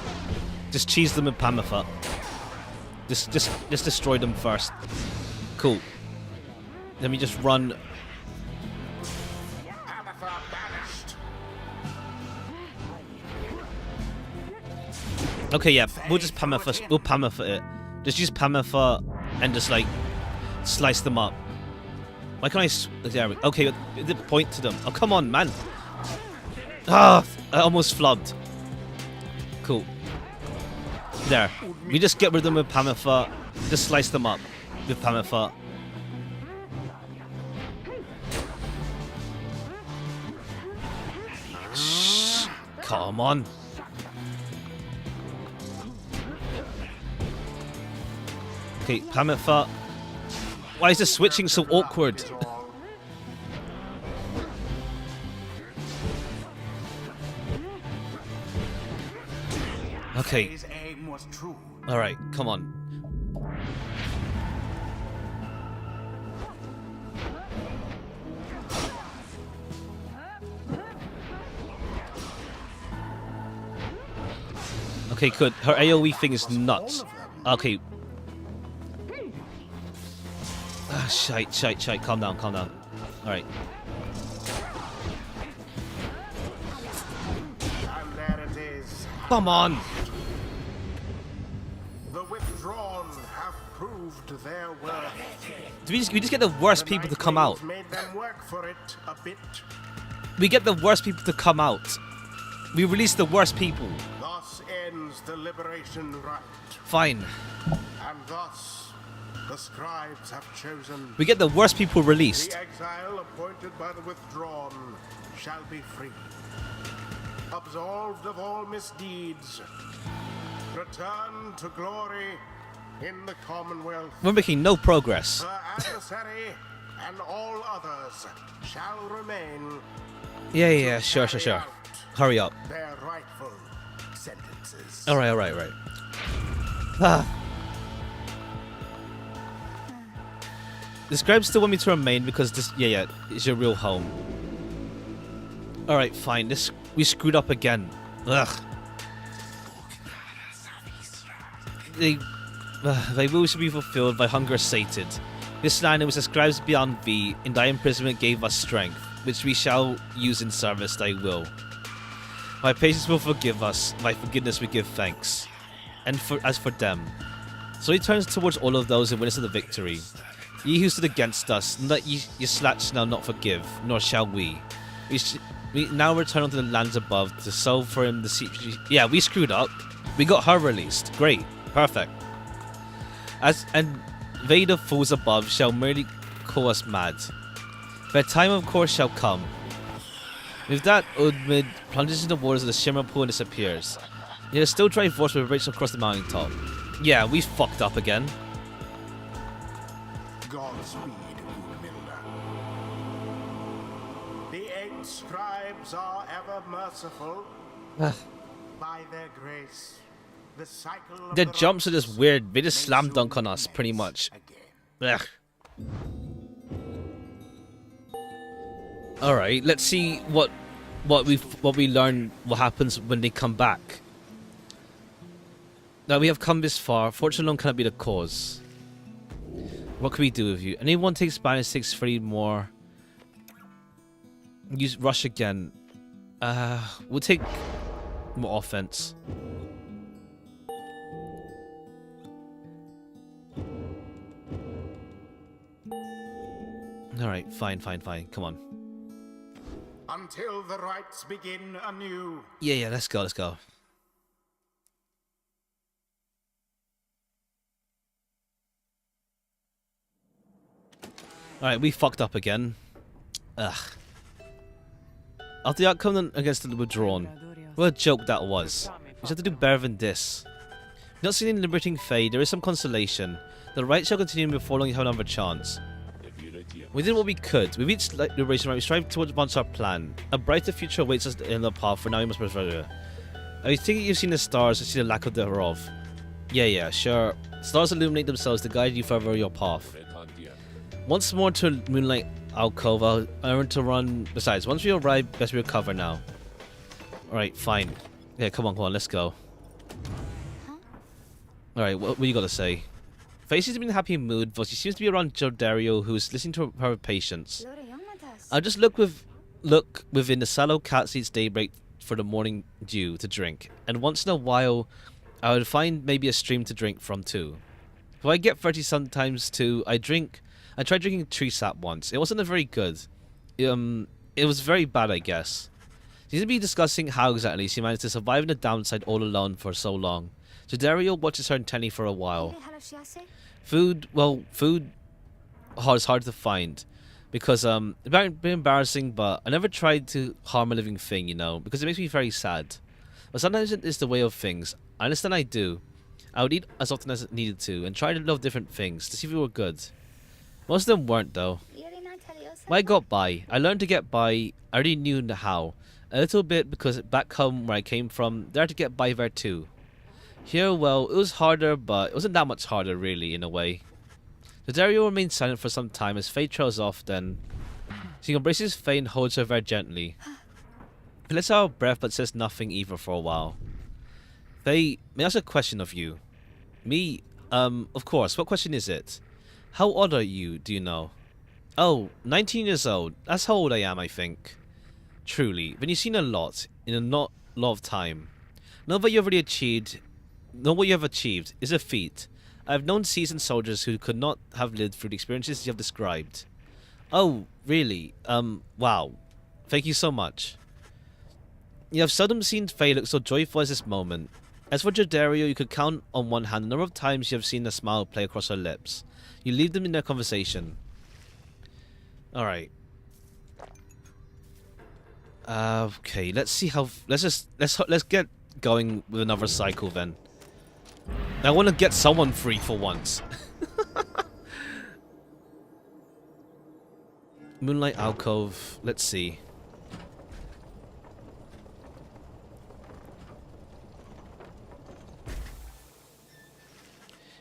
Just cheese them with Pamifa. Just destroy them first. Cool. Let me just run. Pamifa banished. Okay, yeah, we'll just Pamifa. We'll Pamifa it. Just use Pamifa and just like slice them up. Why can't I? There we go. Okay, point to them. Oh, come on, man. Ah, I almost flubbed. Cool. There. We just get rid of them with Pamifa. Just slice them up with Pamifa. Shh. Come on. Okay, Pamifa. Why is the switching so awkward? Okay. His aim was true. All right, come on. Okay, good. Her AoE thing is nuts. Okay. Ah, shite. Calm down. All right. And there it is. Come on. The withdrawn have proved their worth. We just get the worst people to come out. Made them work for it a bit. We get the worst people to come out. We release the worst people. Thus ends the liberation rite. Fine. And thus the scribes have chosen. We get the worst people released. The exile appointed by the withdrawn shall be free. Absolved of all misdeeds. Return to glory in the Commonwealth. We're making no progress. The adversary and all others shall remain. Yeah, sure. Hurry up. Their rightful sentences. All right. Ah. The scribes still want me to remain because this, yeah, it's your real home. All right, fine. We screwed up again. Ugh. Thy will should be fulfilled, thy hunger sated. This land was the scribes beyond thee, in thy imprisonment gave us strength, which we shall use in service thy will. Thy patience will forgive us, thy forgiveness we give thanks. And as for them. So he turns towards all of those in witness of the victory. Ye who stood against us, let ye slats now not forgive, nor shall we. We now return unto the lands above to solve for him the secret. Yeah, we screwed up. We got her released. Great. Perfect. And they the fools above shall merely call us mad. Their time of course shall come. With that, Udmid plunges into the waters of the Shimmer Pool and disappears. Yet a still dry voice vibrates across the mountain top. Yeah, we fucked up again. Godspeed, Udmilda. The ancient scribes are ever merciful. By their grace, the cycle of Their the jumps are just rocks weird. They just may slam soon dunk on us, pretty commence much. again. Ugh. All right, let's see what we learn. What happens when they come back? Now we have come this far. Fortune alone cannot be the cause. What can we do with you? Anyone takes Spanish takes 3 more. Use rush again. We'll take more offense. All right, fine. Come on. Until the rites begin anew. Yeah, let's go. Alright, we fucked up again. Ugh. After the outcome against the withdrawn. What a joke that was. We just have to do better than this. We've not seen any liberating fate, there is some consolation. The right shall continue before long you have another chance. We did what we could. We reached liberation right. We strive towards advance our plan. A brighter future awaits us in the path, for now we must persevere. I think you've seen the stars and see the lack of thereof. Yeah, sure. Stars illuminate themselves to guide you further your path. Once more to Moonlight Alcove, I'll learn to run. Besides, once we arrive, best we recover now. Alright, fine. Yeah, come on, let's go. Alright, what you gotta say? Faye seems to be in a happy mood, but she seems to be around Jodario, who's listening to her with patience. I'll just look within the sallow cat seats daybreak for the morning dew to drink, and once in a while, I would find maybe a stream to drink from too. If I get 30 sometimes too, I tried drinking tree sap once. It wasn't very good. It was very bad, I guess. She seems to be discussing how exactly she managed to survive in the downside all alone for so long. So Dario watches her intently for a while. Food is hard to find. Because, it's been embarrassing, but I never tried to harm a living thing, you know, because it makes me very sad. But sometimes it is the way of things. I understand I do. I would eat as often as needed to, and try to love different things, to see if they were good. Most of them weren't, though. But I got by. I learned to get by. I already knew how. A little bit, because back home where I came from, they had to get by there too. Here, well, it was harder, but it wasn't that much harder, really, in a way. The Dario remains silent for some time as Faye trails off, then she embraces Faye and holds her very gently. He lets out a breath but says nothing either for a while. Faye, may I ask a question of you? Me? Of course. What question is it? How old are you, do you know? Oh, 19 years old. That's how old I am, I think. Truly. Then you've seen a lot, in a lot of time. Know what you have achieved is a feat. I have known seasoned soldiers who could not have lived through the experiences you have described. Oh, really? Wow. Thank you so much. You have seldom seen Faye look so joyful as this moment. As for Jodario, you could count on one hand the number of times you have seen a smile play across her lips. You leave them in their conversation. Alright. Okay, let's see how... Let's get going with another cycle then. I want to get someone free for once. Moonlight Alcove. Let's see.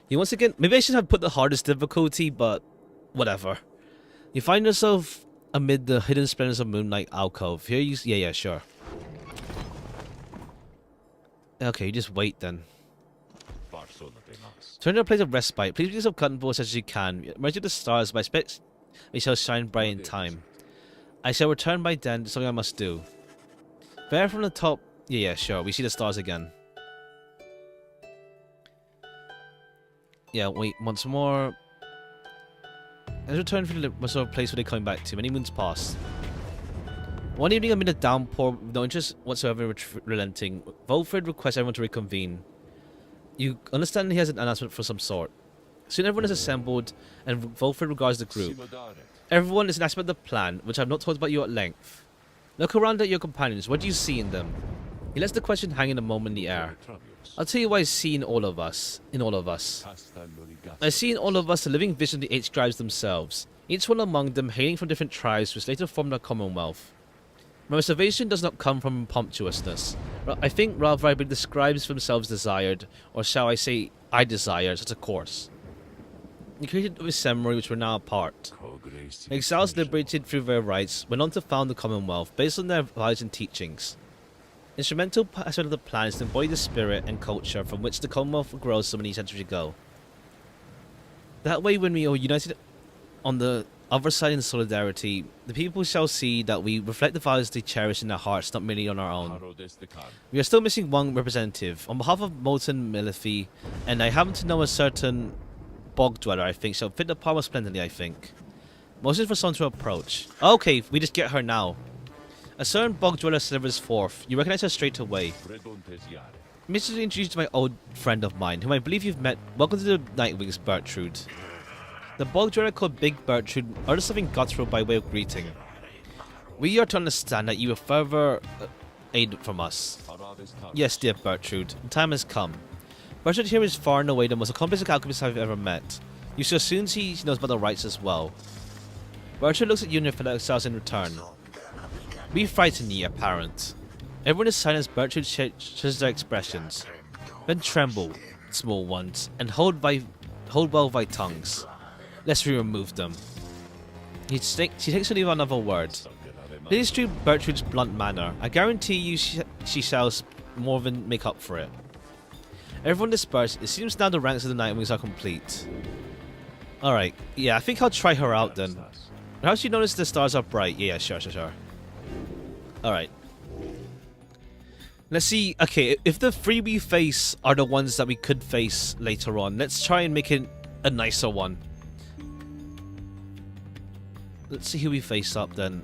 You once again... Maybe I should have put the hardest difficulty, but whatever. You find yourself amid the hidden splendors of Moonlight Alcove. Here you... Yeah, sure. Okay, you just wait then. Turn to a place of respite. Please be as comfortable as you can. Merge with the stars, but I expect they shall shine bright in time. I shall return by then. Something I must do. There from the top. Yeah, sure. We see the stars again. Yeah, wait. Once more. Let's return from the sort of place where they're coming back to. Many moons passed. One evening amid a downpour, with no interest whatsoever relenting, Volfred requests everyone to reconvene. You understand he has an announcement for some sort. Soon everyone is assembled, and Volfred regards the group. Everyone is an aspect of the plan, which I have not told about you at length. Look around at your companions. What do you see in them? He lets the question hang in a moment in the air. I'll tell you what I see in all of us. I see in all of us the living vision of the 8 scribes themselves, each one among them hailing from different tribes which later formed a commonwealth. My reservation does not come from impromptuousness. I think rather I describes themselves desired, or shall I say, I desire such a course. He created with ceremony which were now apart. The exiles liberated through their rights went on to found the Commonwealth based on their values and teachings. Instrumental aspect of the plan is to embody the spirit and culture from which the Commonwealth grows so many centuries ago. That way, when we are united on the other side in solidarity, the people shall see that we reflect the values they cherish in their hearts, not merely on our own. We are still missing one representative. On behalf of Molten Millify, and I happen to know a certain bog dweller, I think, shall fit the part splendidly, I think. Motion for someone to approach. Okay, we just get her now. A certain bog dweller slivers forth. You recognize her straight away. Mr. introduce you to my old friend of mine, whom I believe you've met. Welcome to the Nightwings, Bertrude. The bog dweller called Big Bertrude uttered something guttural by way of greeting. We are to understand that you have further aid from us. Yes, dear Bertrude, the time has come. Bertrude here is far and away the most accomplished alchemist I've ever met. You shall soon see he knows about the rights as well. Bertrude looks at you and your fellow exiles in return. We frighten ye, apparent. Everyone is silent as Bertrude shares their expressions. Then tremble, small ones, and hold well thy tongues, lest we remove them. She takes to leave another word. It is true Bertrude's blunt manner. I guarantee you she shall more than make up for it. Everyone dispersed. It seems now the ranks of the Nightwings are complete. Alright, yeah, I think I'll try her out then. Perhaps you notice the stars are bright. Yeah, sure. Alright. Let's see. Okay, if the three we face are the ones that we could face later on, let's try and make it a nicer one. Let's see who we face up then.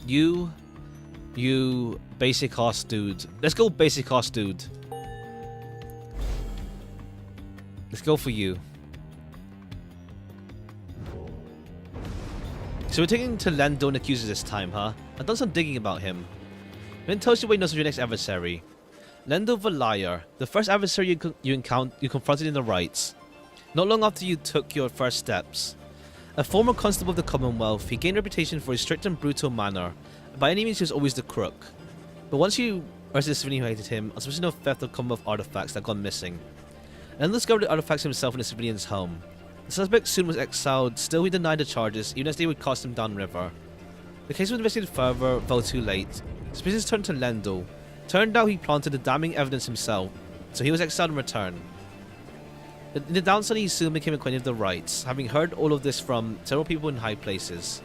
You, basic ass dude. Let's go basic ass dude. Let's go for you. So we're taking to Lendo and accusers this time, huh? I've done some digging about him. Then tells you what he knows of your next adversary. Lendo the Liar, the first adversary you confronted in the rights. Not long after you took your first steps. A former constable of the Commonwealth, he gained a reputation for his strict and brutal manner. By any means, he was always the crook. But once you mercilessly hated him, on suspicion of theft of Commonwealth artifacts that had gone missing. Lendo discovered the artifacts himself in a civilian's home. The suspect soon was exiled, still he denied the charges, even as they would cost him downriver. The case was investigated further, though too late. Suspicions turned to Lendo. Turned out he planted the damning evidence himself, so he was exiled in return. In the downside, he soon became acquainted with the rights, having heard all of this from several people in high places.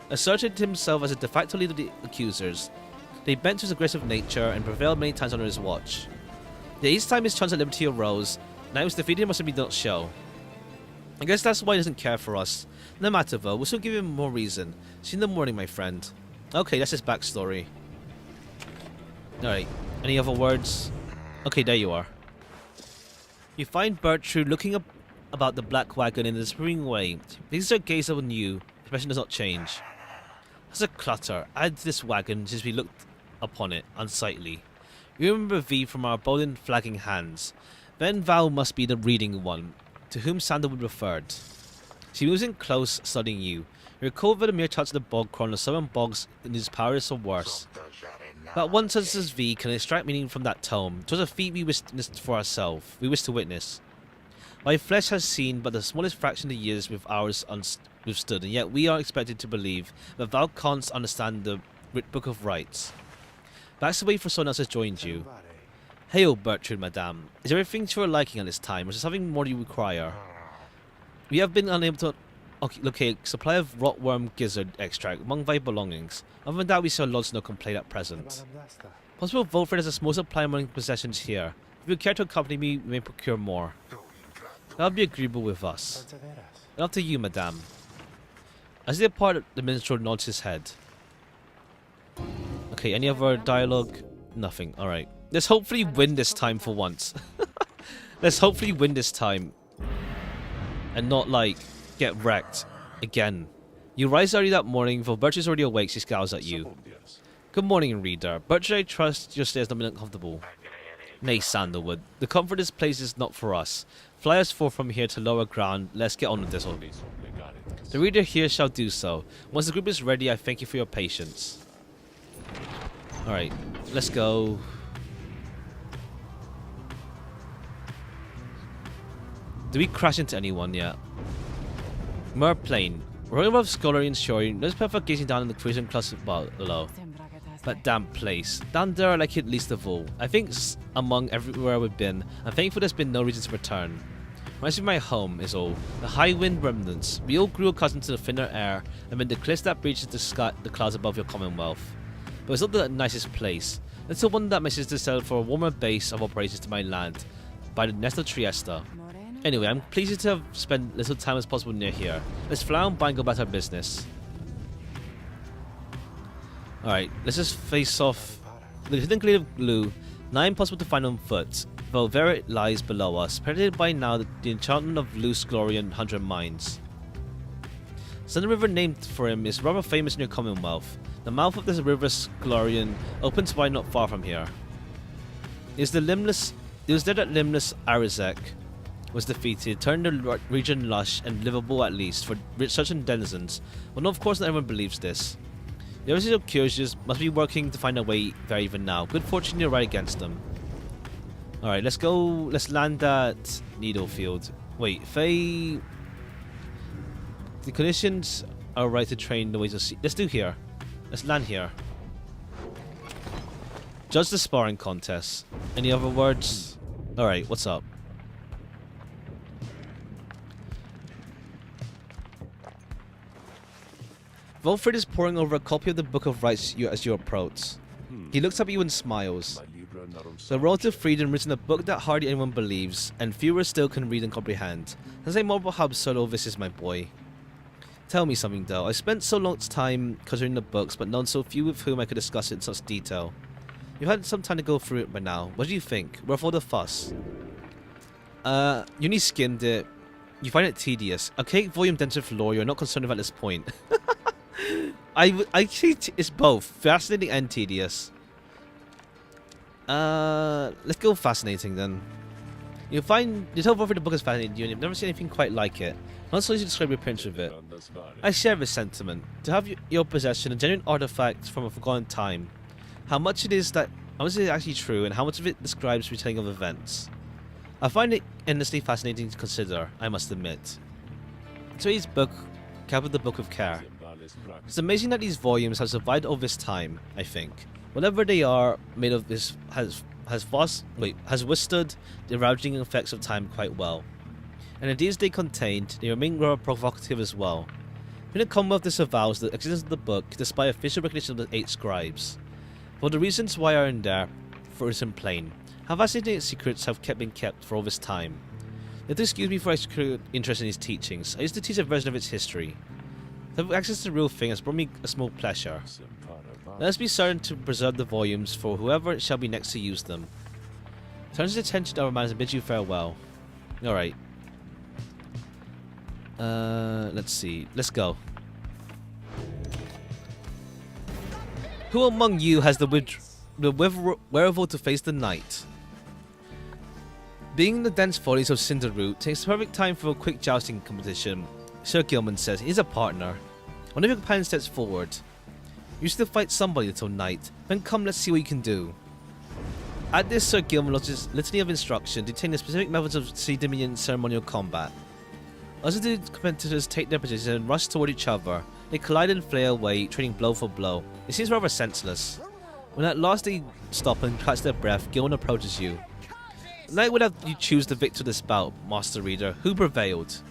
Asserted himself as a de facto leader of the accusers. They bent to his aggressive nature and prevailed many times under his watch. Yet each time his chance at liberty arose, and I was defeated him must be not show. I guess that's why he doesn't care for us. No matter though, we'll still give him more reason. See you in the morning, my friend. Okay, that's his backstory. Alright, any other words? Okay, there you are. You find Bertrude looking up about the black wagon in a disapproving way. These are gaze on you. Expression does not change. As a clutter, add to this wagon since we looked upon it, unsightly. You remember V from our bold flagging hands. Then thou must be the reading one, to whom Sandalwood referred. She moves in close, studying you. You recall that a mere touch of the bog crawl on the southern bogs is powerless or worse. But one such as V can extract meaning from that tome. 'Twas a feat we witnessed for ourselves. We wish to witness. My flesh has seen but the smallest fraction of the years with ours withstood, and yet we are expected to believe that thou canst understand the writ book of rights. That's the way for someone else has joined you. Hail, Bertrude, madame. Is everything to your liking at this time, or is there something more you require? We have been unable to locate a supply of rotworm gizzard extract among thy belongings. Other than that, we shall lodge no complaint at present. Possible Volfred has a small supply among possessions here. If you care to accompany me, we may procure more. That would be agreeable with us. And after you, madame. As they depart, the minstrel nods his head. Okay, any other dialogue? Nothing. Alright. Let's hopefully win this time for once. Let's hopefully win this time. And not, like, get wrecked again. You rise early that morning, though Bertrude is already awake, she scowls at you. Good morning, reader. Bertrude, I trust your stay has not been uncomfortable. Nay, Sandalwood. The comfort of this place is not for us. Fly us forth from here to lower ground. Let's get on with this one. The reader here shall do so. Once the group is ready, I thank you for your patience. Alright, let's go. Do we crash into anyone yet? Merplane. Rolling above Scullery and Shore, notice perfect gazing down in the freezing clouds below. That damn place. Down there I like it least of all. I think among everywhere we've been, I'm thankful there's been no reason to return. Reminds me of my home is all. The high wind remnants. We all grew accustomed to the thinner air amid the cliffs that breaches the clouds above your commonwealth. But it's not the nicest place. It's the one that my sister settled for a warmer base of operations to my land, by the nest of Trieste. Anyway, I'm pleased to have spent little time as possible near here. Let's fly on by and go about our business. Alright, let's just face off the hidden glade of glue, now impossible to find on foot, though there it lies below us, protected by now the enchantment of loose glory and 100 mines. So the river named for him is rather famous in your commonwealth. The mouth of this river Glorian opens wide not far from here. It was there that limbless Arizek was defeated, turning the region lush and livable at least for certain denizens. Well, no, of course not everyone believes this. The others of curious must be working to find a way there even now. Good fortune you're right against them. Alright, let's go. Let's land at Needlefield. Wait, Faye. The conditions are right to train the ways of sea. Let's do here. Let's land here. Judge the sparring contest. Any other words? Alright, what's up? Volfred is poring over a copy of the Book of Rights as you approach. He looks up at you and smiles. The Road to Freedom written a book that hardly anyone believes, and fewer still can read and comprehend. As a mobile hub solo, this is my boy. Tell me something though. I spent so long time considering the books, but known so few with whom I could discuss it in such detail. You've had some time to go through it by now. What do you think? Worth all the fuss? Uni skimmed it. You find it tedious. A cake volume denser lore you're not concerned about at this point. I think it's both fascinating and tedious. Let's go fascinating then. You tell Volfred the book is fascinating to you and you've never seen anything quite like it. Not so easy to describe your appearance of it. I share this sentiment. To have your possession a genuine artifact from a forgotten time. How much it is actually true and how much of it describes retelling of events. I find it endlessly fascinating to consider, I must admit. So his book, covered the book with care. It's amazing that these volumes have survived all this time, I think. Whatever they are made of this has withstood the ravaging effects of time quite well. And the ideas they contained, they remain rather provocative as well. In the Commonwealth disavows the existence of the book despite official recognition of the 8 scribes. For the reasons why are in there, for it in plain. How fascinating secrets have been kept for all this time. You have to excuse me for my interest in his teachings. I used to teach a version of its history. To have access to the real thing has brought me a small pleasure. Let us be certain to preserve the volumes for whoever shall be next to use them. Turns his attention to our manners and bids you farewell. Alright. Let's see. Let's go. Who among you has the wherewithal to face the night? Being in the dense follies of Cinderroot takes the perfect time for a quick jousting competition. Sir Gilman says he's a partner. One of your companions steps forward. You still fight somebody, little knight. Then come, let's see what you can do. At this, Sir Gilman launches a litany of instruction detailing the specific methods of Sea Dominion ceremonial combat. As the competitors take their positions and rush toward each other, they collide and flare away, trading blow for blow. It seems rather senseless. When at last they stop and catch their breath, Gilman approaches you. Knight would have you choose the victor of this bout, Master Reader. Who prevailed?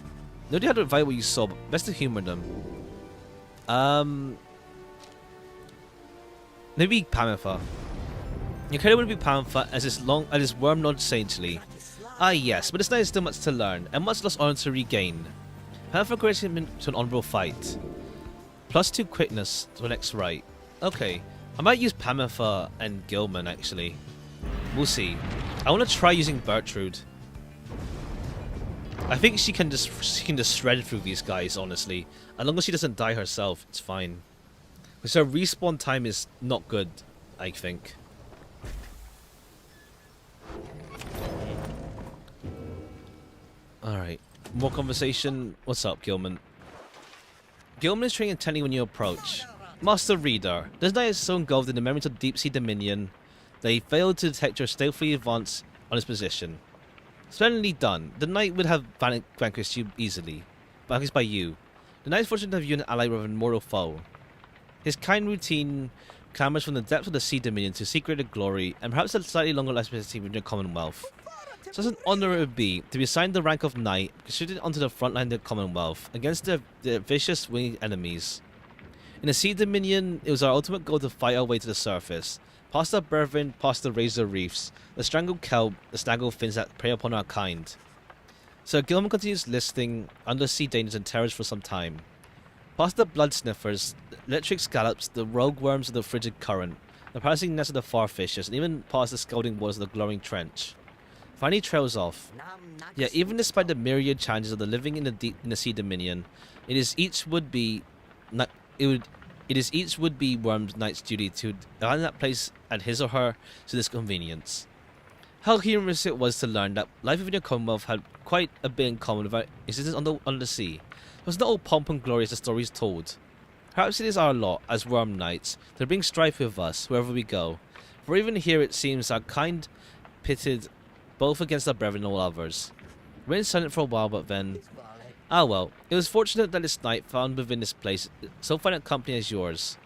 Nobody had to invite what you saw, but best to humor them. Maybe Pamitha. Your character would be Pamitha as his worm nods sagely. Ah yes, but this knight is still much to learn, and much less honor to regain. Pamitha creates him into an honorable fight. +2 quickness to the next right. Okay, I might use Pamitha and Gilman actually. We'll see. I want to try using Bertrude. I think she can just shred through these guys, honestly. As long as she doesn't die herself, it's fine. Because her respawn time is not good, I think. Alright. More conversation. What's up, Gilman? Gilman is training intently when you approach. Master Reader. This knight is so engulfed in the memories of deep sea dominion that he failed to detect your stealthily advance on his position. Splendidly done. The knight would have vanquished you easily. Vanquished by you. The knight is fortunate to have you an ally with an immortal foe. His kind routine clambers from the depths of the sea dominion to seek greater glory, and perhaps a slightly longer life expectancy within your commonwealth. Such an honor it would be to be assigned the rank of knight, shooted onto the front line of the commonwealth against the vicious winged enemies. In the sea dominion, it was our ultimate goal to fight our way to the surface, past the brethren, past the razor reefs, the strangled kelp, the snaggled fins that prey upon our kind. Sir Gilman continues listing undersea dangers and terrors for some time. Past the blood sniffers, the electric scallops, the rogue worms of the frigid current, the parasitic nests of the farfishes, and even past the scalding waters of the glowing trench. Finally trails off. Yet even despite the myriad challenges of the living in the sea dominion, it is each would-be worm's knight's duty to find that place at his or her to this convenience. How humorous it was to learn that life within your commonwealth had quite a bit in common with our existence on the sea. It was not all pomp and glory as the stories told. Perhaps it is our lot as worm knights to bring strife with us wherever we go, for even here it seems our kind pitted both against our brethren and all others. We went silent for a while, but then... Ah well, it was fortunate that this knight found within this place so fine a company as yours.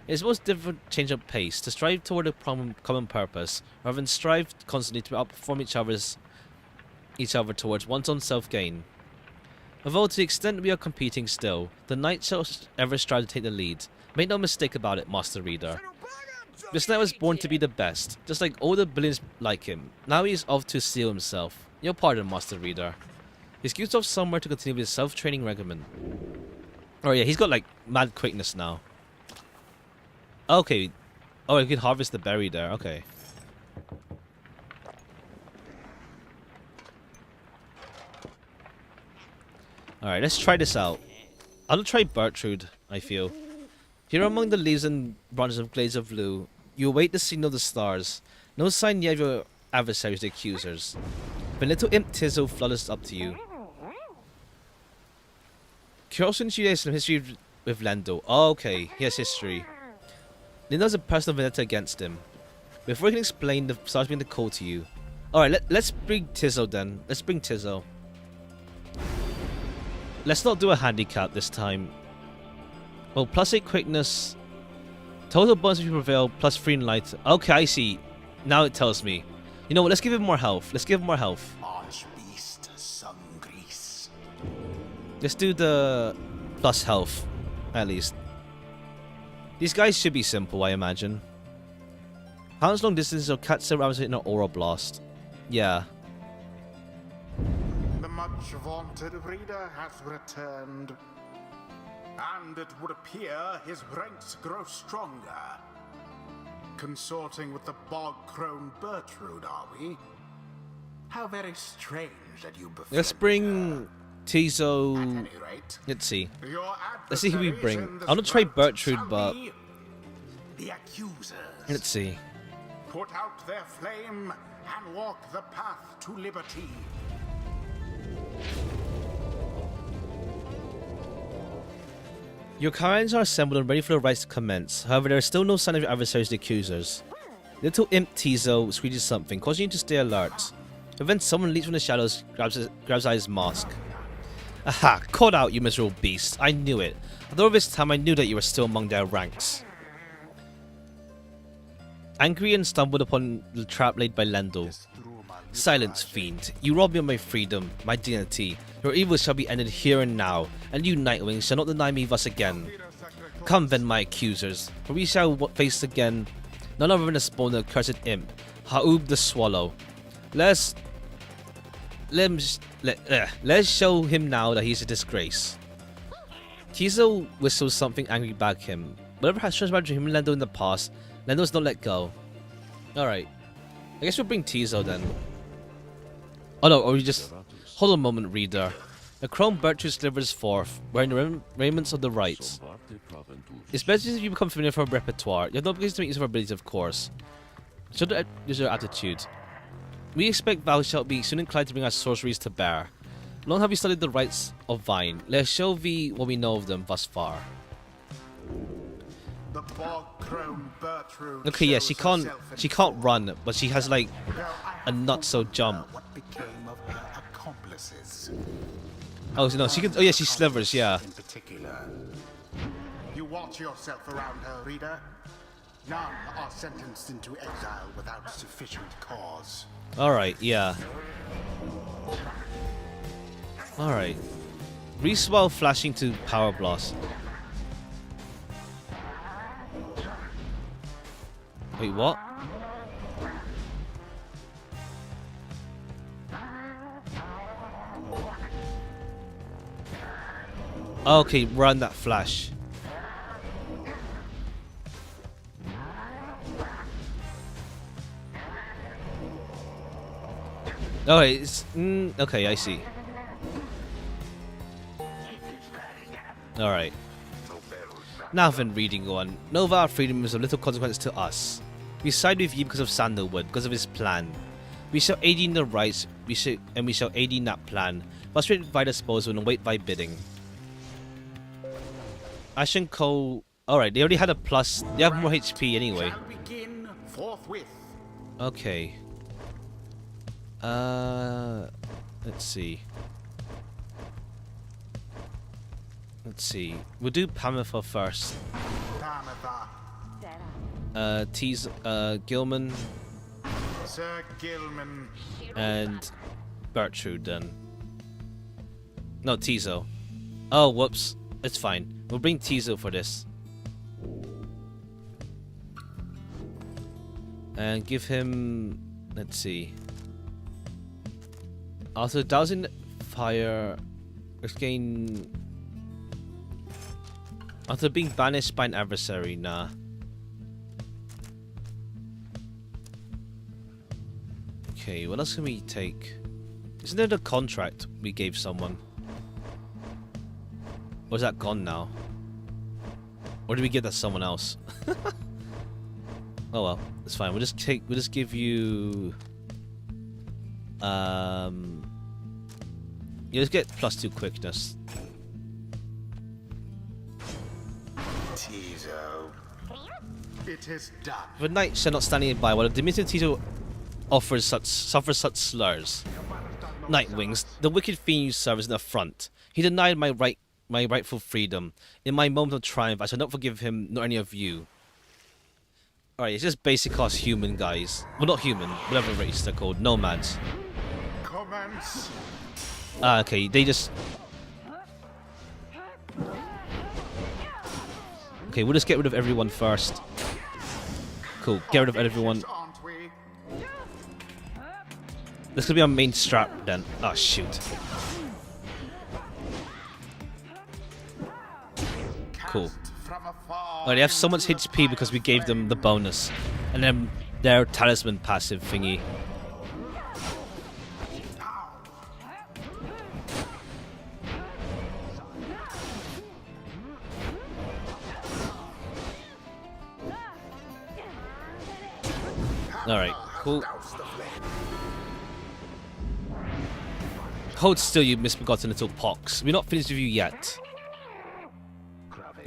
It is most different change of pace, to strive toward a common purpose, rather than strive constantly to outperform each other towards one's own self-gain. Although to the extent we are competing still, the knight shall ever strive to take the lead. Make no mistake about it, Master Reader. This knight was born to be the best, just like all the billions like him. Now he is off to seal himself. Your pardon, Master Reader. He's scoots off somewhere to continue with his self-training regimen. Oh yeah, he's got like mad quickness now. Okay. Oh, he can harvest the berry there. Okay. Alright, let's try this out. I'll try Bertrude, I feel. Here among the leaves and branches of glades of blue, you await the signal of the stars. No sign yet of your adversaries, the accusers. When little imp Tizzle flutters up to you. Curiosity has some history with Lendo. Oh, okay, he has history. Lendo has a personal vendetta against him. Before he can explain, the stars begin to call to you. Alright, let's bring Tizzle then. Let's bring Tizzle. Let's not do a handicap this time. Well, +8 quickness. Total bonus if you prevail, +3 in light. Okay, I see. Now it tells me. You know what, let's give him more health. Let's give him more health. Archbeast Sungrease. Let's do the plus health, at least. These guys should be simple, I imagine. Hounds long distance or catch the rabbits in an aura blast. Yeah. The much vaunted reader has returned, and it would appear his ranks grow stronger. Consorting with the bog-crone Bertrude, are we? How very strange that you befriend Let's bring Tizo. At any rate, Let's see. your Let's see who we bring. adversaries in I'm gonna this try rout Bertrude, shall but be the accusers. let's see. Put out their flame and walk the path to liberty. Your Karens are assembled and ready for the rites to commence. However, there is still no sign of your adversaries, the accusers. Little imp Tizo screeches something, causing you to stay alert. But then someone leaps from the shadows, grabs out his mask. Aha! Caught out, you miserable beast. I knew it. Although all this time I knew that you were still among their ranks. Angry and stumbled upon the trap laid by Lendl. Silence, fiend. You robbed me of my freedom, my dignity. Your evil shall be ended here and now, and you Nightwings shall not deny me thus again. Come then, my accusers, for we shall face again none other than a spawn of the accursed imp, Ha'ub the Swallow. Let's show him now that he's a disgrace. Tizo whistles something angry back him. Whatever has transpired between him and Lendo in the past, Lendo's not let go. Alright. I guess we'll bring Tizo then. Oh no, or we just... Hold on a moment, reader. The Chrome Bertrude slivers forth, wearing the raiments of the rites. It's better if you become familiar with her repertoire. You have no obligation to make use of her abilities, of course. Show the user attitude. We expect thou shalt be soon inclined to bring our sorceries to bear. Long have we studied the rites of Vine. Let us show thee what we know of them thus far. bog-grown Bertrude Okay, yeah, she shows can't herself in run, but she has like full. Now, I a have not so wondered jump. What became of her accomplices? Oh so no, she can. Oh yeah, she slivers. Yeah. In particular. You watch yourself around her, reader. None are sentenced into exile without sufficient cause. All right. Yeah. All right. Reese while flashing to power blast. Wait, what? Okay, run that flash. Okay, it's okay. I see. All right. Now then, reading on. Nova freedom is of little consequence to us. We side with you because of Sandalwood, because of his plan. We shall aid in the rights, we shall aid in that plan. Frustrate by disposal and wait by bidding. Ash and Cole. Alright, they already had a plus. They have more HP anyway. Shall begin forthwith. Okay. Let's see. Let's see. We'll do Pamitha first. Pamitha. Gilman Sir Gilman. and Bertrude then. No, Tizo. Oh, whoops. It's fine. We'll bring Tizo for this. And give him... Let's see. After dousing fire... Let's gain... After being banished by an adversary, nah. Okay, what else can we take? Isn't there the contract we gave someone? Or is that gone now? Or did we give that to someone else? Oh well, it's fine. We'll just give you yeah, let's get +2 quickness. Tizo. It is done. The knight shall not standing by while the diminutive Tizo suffers such slurs. Nightwings, the wicked fiend you serve is in the front. He denied my rightful freedom. In my moment of triumph, I shall not forgive him nor any of you. Alright, it's just basic ass human guys. Well, not human, whatever race they're called. Nomads. Commence. Okay, they just... Okay, we'll just get rid of everyone first. Cool, get rid of everyone. Aren't we? This could be our main strat then. Oh, shoot. Cool. From afar. Oh, they have so much HP because we gave them the bonus. And then their talisman passive thingy. Alright, cool. Hold still, you misbegotten little pox. We're not finished with you yet.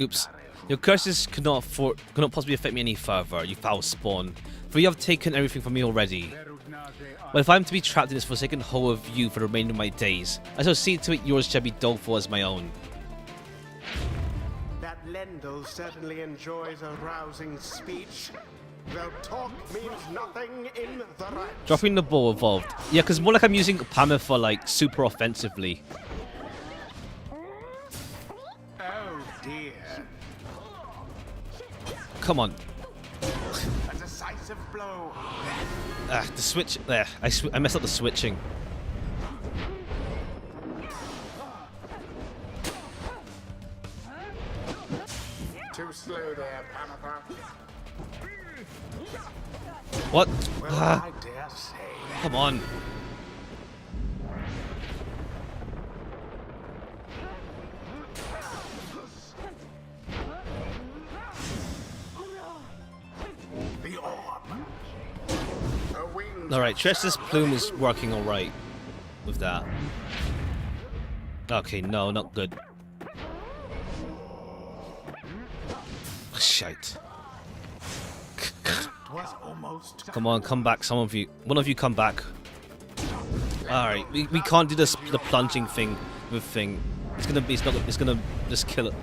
Oops. Your curses cannot possibly affect me any further, you foul spawn. For you have taken everything from me already. But if I am to be trapped in this forsaken hole of you for the remainder of my days, I shall see to it yours shall be doleful as my own. That Lendl certainly enjoys a rousing speech. Though talk means nothing in the right. Dropping the ball evolved. Yeah, because more like I'm using Pamitha like super offensively. Oh dear. Come on. A decisive blow. The switch. There. I messed up the switching. Too slow there, Pamitha. What? Well, I dare say. Come on. The orb. A winged Alright, Trish's plume is working alright with that. Okay, no, not good. Shite. was almost Come on, come back, some of you. One of you come back. Alright, we can't do this the plunging thing with thing. It's gonna just kill it.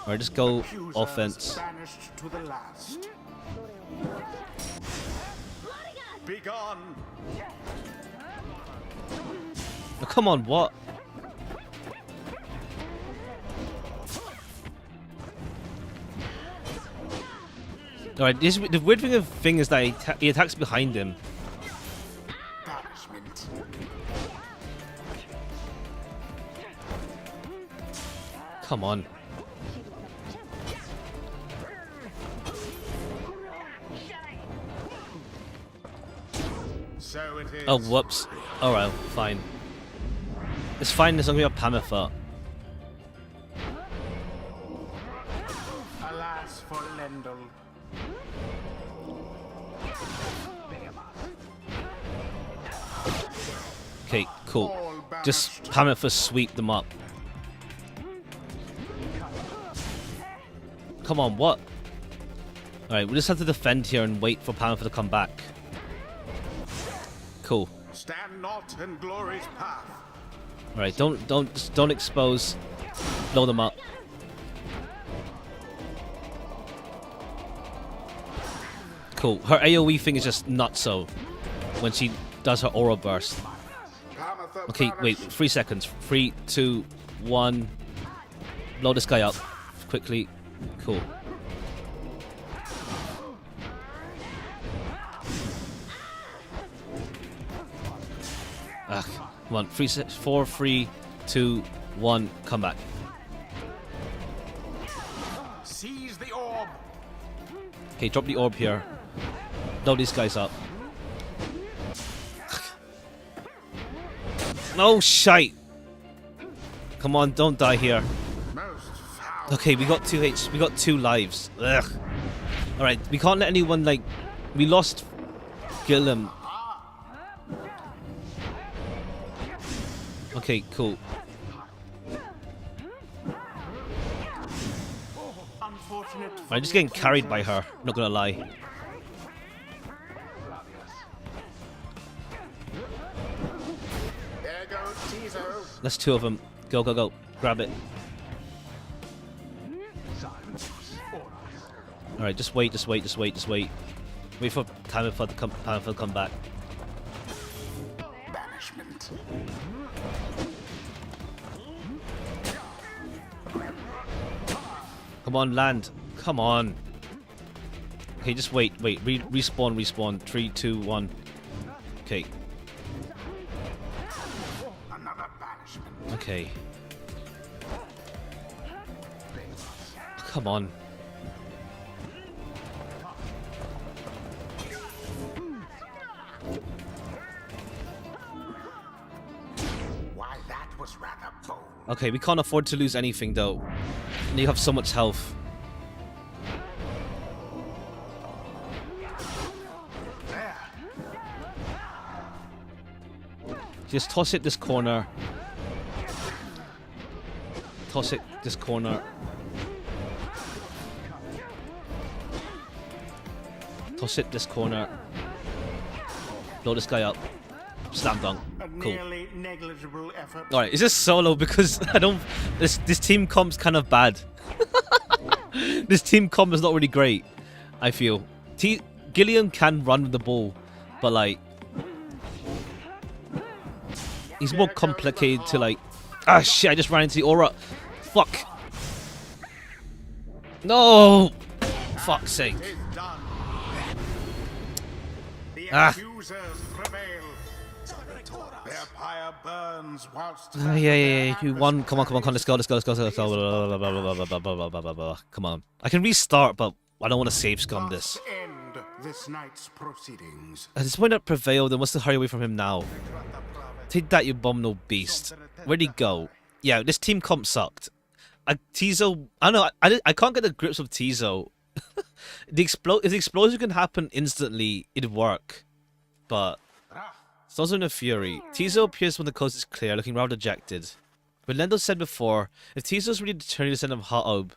Alright, just go offense. banished to the last. Begone. Oh, come on, what? Alright, the weird thing is that he attacks behind him. Banishment. Come on. So it is. Oh, whoops. Alright, fine. It's fine, it's only a Pamifat. Alas for Lendl. Okay, cool. Just Pamifat sweep them up. Come on, what? Alright, we just have to defend here and wait for Pamifat to come back. Cool. Stand not in glory's path. Alright, don't expose. Blow them up. Cool. Her AoE thing is just not so when she does her aura burst. Okay, wait, 3 seconds. 3, 2, 1. Blow this guy up quickly. Cool. Come on. 4, 3, 2, 1. Come back. Seize the orb. Okay, drop the orb here. Blow these guys up. No shite. Come on, don't die here. Most foul. Okay, we got 2 lives. Ugh. Alright, we can't let anyone like we lost Gillum. Okay, cool. Unfortunate. I'm just getting carried by her, not gonna lie. There goes Tizo. That's 2 of them. Go, go, go. Grab it. Alright, just wait. Wait for Pamifat to come back. Banishment. Come on, land. Come on. Okay, just wait. Respawn. 3, 2, 1. Okay. Another banishment. Okay. Come on. Why, that was rather bold. Okay, we can't afford to lose anything though. And you have so much health. There. Just toss it this corner. Toss it this corner. Toss it this corner. Blow this guy up. Slam dunk. A Cool. nearly negligible effort. Alright, is this solo? Because I don't... This team comp's kind of bad. This team comp is not really great, I feel. Gilliam can run with the ball, but like... He's more complicated to like... Ah shit, I just ran into the aura. Fuck. No! Fuck's sake. It is done. The Ah. accusers prevail. Their pyre burns whilst Yeah. You won. Come on. Let's go. Come on. I can restart, but I don't want to save scum this. end this night's proceedings. At this point that prevailed, then what's to hurry away from him now? Take that, you abominable beast. Where'd he go? Yeah, this team comp sucked. Tizo, I don't know, I can't get the grips of Tizo. If the explosion can happen instantly, it'd work. But it's also in a fury. Tizo appears when the coast is clear, looking rather dejected. But Lendo said before, if Tizo's really determined to send him Ha'ub,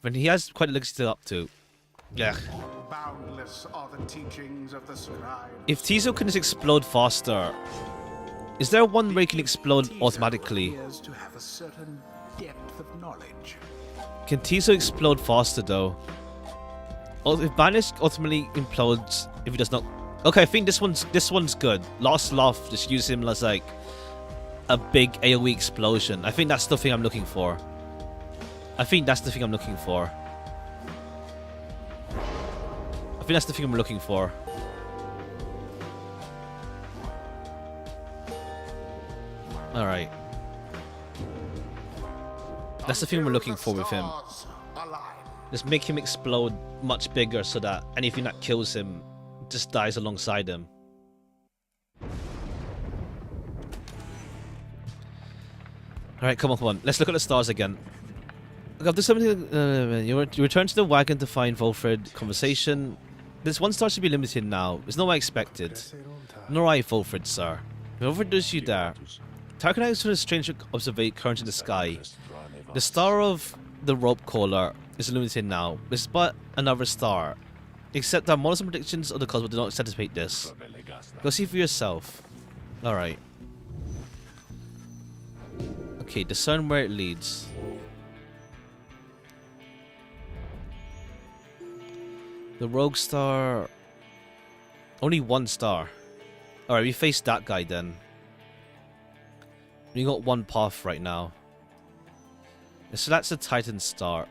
then he has quite a legacy to up to. Yeah. Boundless are the teachings of the scribe. If Tizo can just explode faster, is there one where he can explode automatically? Appears to have a certain depth of knowledge. Can Tizo explode faster though? If Banish ultimately implodes, if he does not. Okay, I think this one's good. Lost Loft, just use him as like a big AoE explosion. I think that's the thing I'm looking for. I think that's the thing I'm looking for. Alright. That's the thing we're looking for with him. Just make him explode much bigger so that anything that kills him just dies alongside him. Alright, come on. Let's look at the stars again. Look, there's something. You return to the wagon to find Volfred. Conversation. This one star should be limited now. It's not what I expected. Nor I, Volfred, sir. Volfred does you there. Tarkanite sort of strange observate current in the sky. The star of the rope caller is illuminated now. It's but another star. Except that models and predictions of the cosmos do not anticipate this. Go see for yourself. Alright. Okay, discern where it leads. The rogue star. Only one star. Alright, we face that guy then. We got one path right now. So that's the Titan star.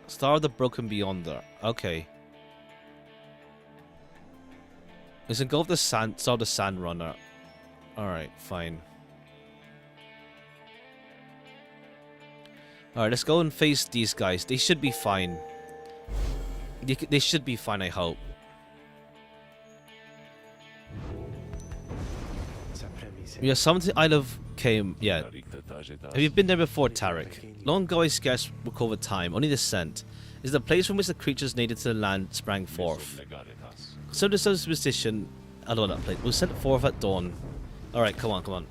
Star of the Broken Beyonder. Okay. Let's engulf the sand. Star of the Sand Runner. Alright, fine. Alright, let's go and face these guys. They should be fine. They should be fine, I hope. We are summoned to Isle of Came. Yeah. Have you been there before, Tarek? Long ago I scarce recall the time. Only the scent. Is the place from which the creatures native to the land sprang forth. So the superstition. I don't know that place. Was sent forth at dawn. Alright, come on.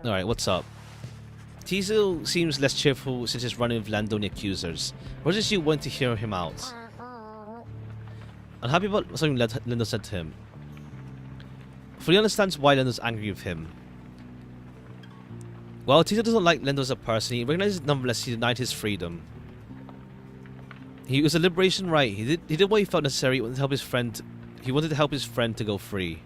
Alright, what's up? Tizo seems less cheerful since his running with Landoni accusers. What does you want to hear him out? Unhappy about something Lendo said to him. Fully understands why Lendo's angry with him. While Tizo doesn't like Lendo as a person, he recognizes nonetheless he denied his freedom. He was a liberation right. He did what he felt necessary. He wanted to help his friend. He wanted to help his friend to go free.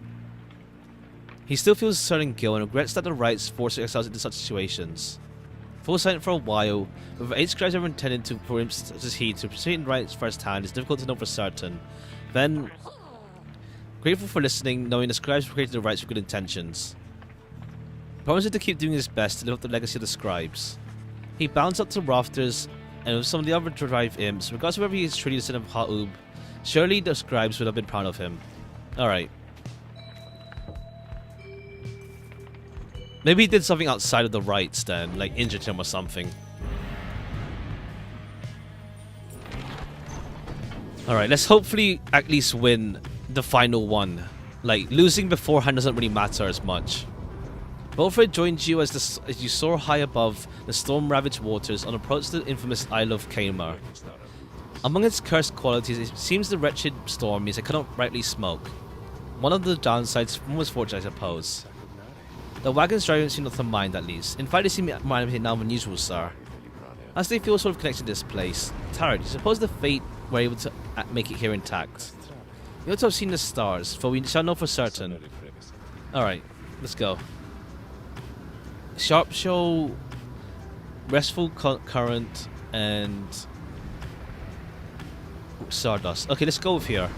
He still feels certain guilt and regrets that the rights forced ourselves into such situations. Full silent for a while, whether 8 scribes ever intended to for him such as he to participate in rights firsthand is difficult to know for certain. Then, grateful for listening, knowing the scribes created the rights with good intentions. Promising to keep doing his best to live up the legacy of the scribes. He bounds up to rafters, and with some of the other drive imps, regardless of whether he is truly the son of Ha'ub, surely the scribes would have been proud of him. Alright. Maybe he did something outside of the rights then, like injured him or something. Alright, let's hopefully at least win the final one. Like, losing beforehand doesn't really matter as much. Wilfred joins you as you soar high above the storm-ravaged waters on approach to the infamous Isle of Kamer. Among its cursed qualities, it seems the wretched storm means I cannot rightly smoke. One of the downsides from misfortune, I suppose. The wagon's drivers seem not to mind, at least. In fact, they seem more animated now than usual, sir. As they feel sort of connected to this place. Tarot, do you suppose the fate were able to make it here intact? You ought to have seen the stars, for we shall know for certain. Alright, let's go. Sharp show, restful current, and Stardust. Okay, let's go with here.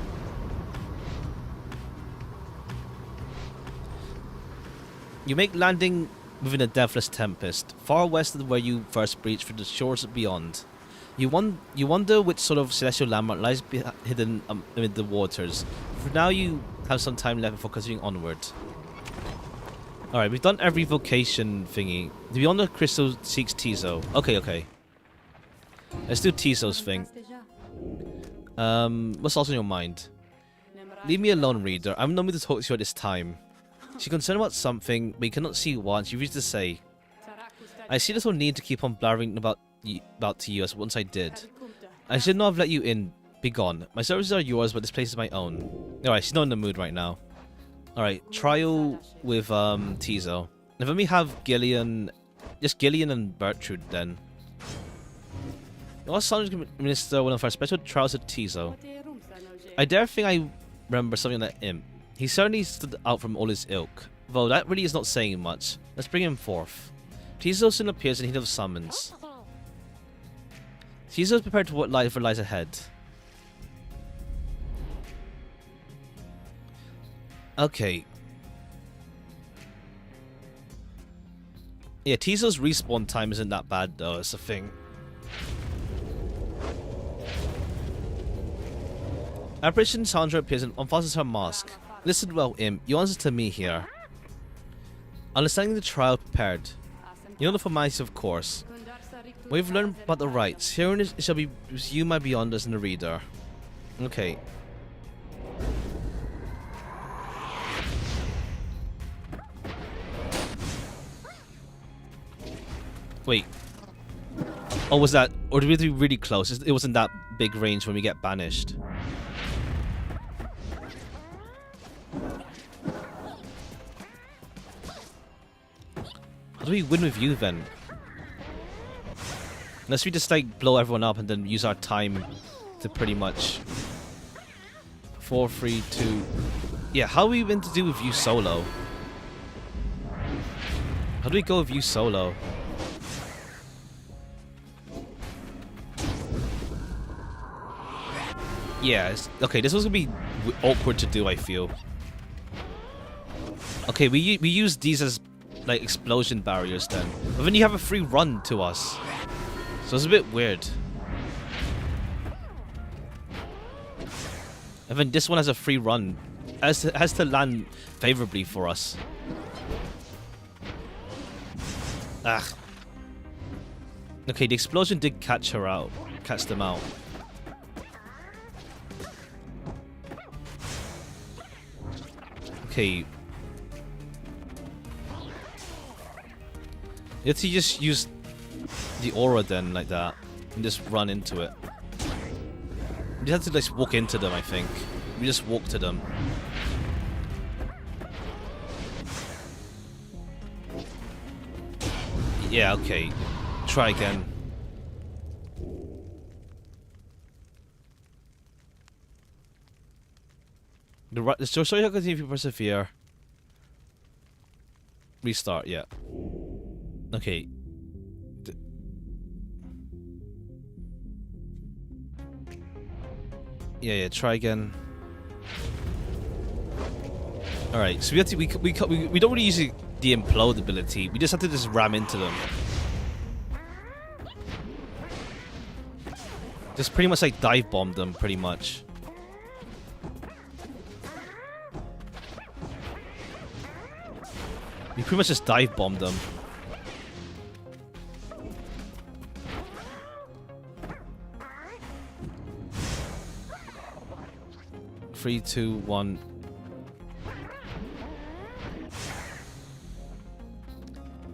You make landing within a deathless tempest, far west of where you first breached for the shores beyond. You wonder which sort of celestial landmark lies hidden amid the waters. For now, you have some time left before continuing onward. Alright, we've done every vocation thingy. Beyond the crystal seeks Tizo. Okay. Let's do Tizo's thing. What's also in your mind? Leave me alone, reader. I'm not going to talk to you at this time. She's concerned about something, but you cannot see what. She refuses to say. I see little need to keep on blabbering about to you as once I did. I should not have let you in. Be gone. My services are yours, but this place is my own. Alright, she's not in the mood right now. Alright, trial with Tizo. If let me have Gillian, just Gillian and Bertrude then. Last Sonic Minister one of our special trials with Tizo. I dare think I remember something like him. He certainly stood out from all his ilk, though that really is not saying much. Let's bring him forth. Tizo soon appears in heat of summons. Tizo is prepared to what lies ahead. Okay. Yeah, Tizo's respawn time isn't that bad though, it's a thing. Apparition Sandra appears and unfastens her mask. Listen well, Imp. You answer to me here. Understanding the trial prepared. You know the formalities, of course. We've learned about the rites. Herein it shall be you, my beyonders, and the reader. Okay. Wait. Oh, was that... Or did we do really close? It wasn't that big range when we get banished. How do we win with you then? Unless we just like blow everyone up and then use our time to pretty much 4, 3, 2. Yeah, how are we meant to do with you solo? How do we go with you solo? Yeah, okay, this was gonna be awkward to do, I feel. Okay, we use these as like explosion barriers then. But then you have a free run to us. So it's a bit weird. And then this one has a free run. Has to land favorably for us. Ah. Okay, the explosion did catch them out. Okay. You have to just use the aura then, like that, and just run into it. You have to just walk into them, I think. We just walk to them. Yeah, okay. Try again. The story will continue if you persevere. Restart, yeah. Okay. Yeah, try again. Alright, so we have to, we don't really use the implode ability. We just have to just ram into them. Just pretty much like dive bomb them, pretty much. We pretty much just dive bomb them. Three, 2, 1.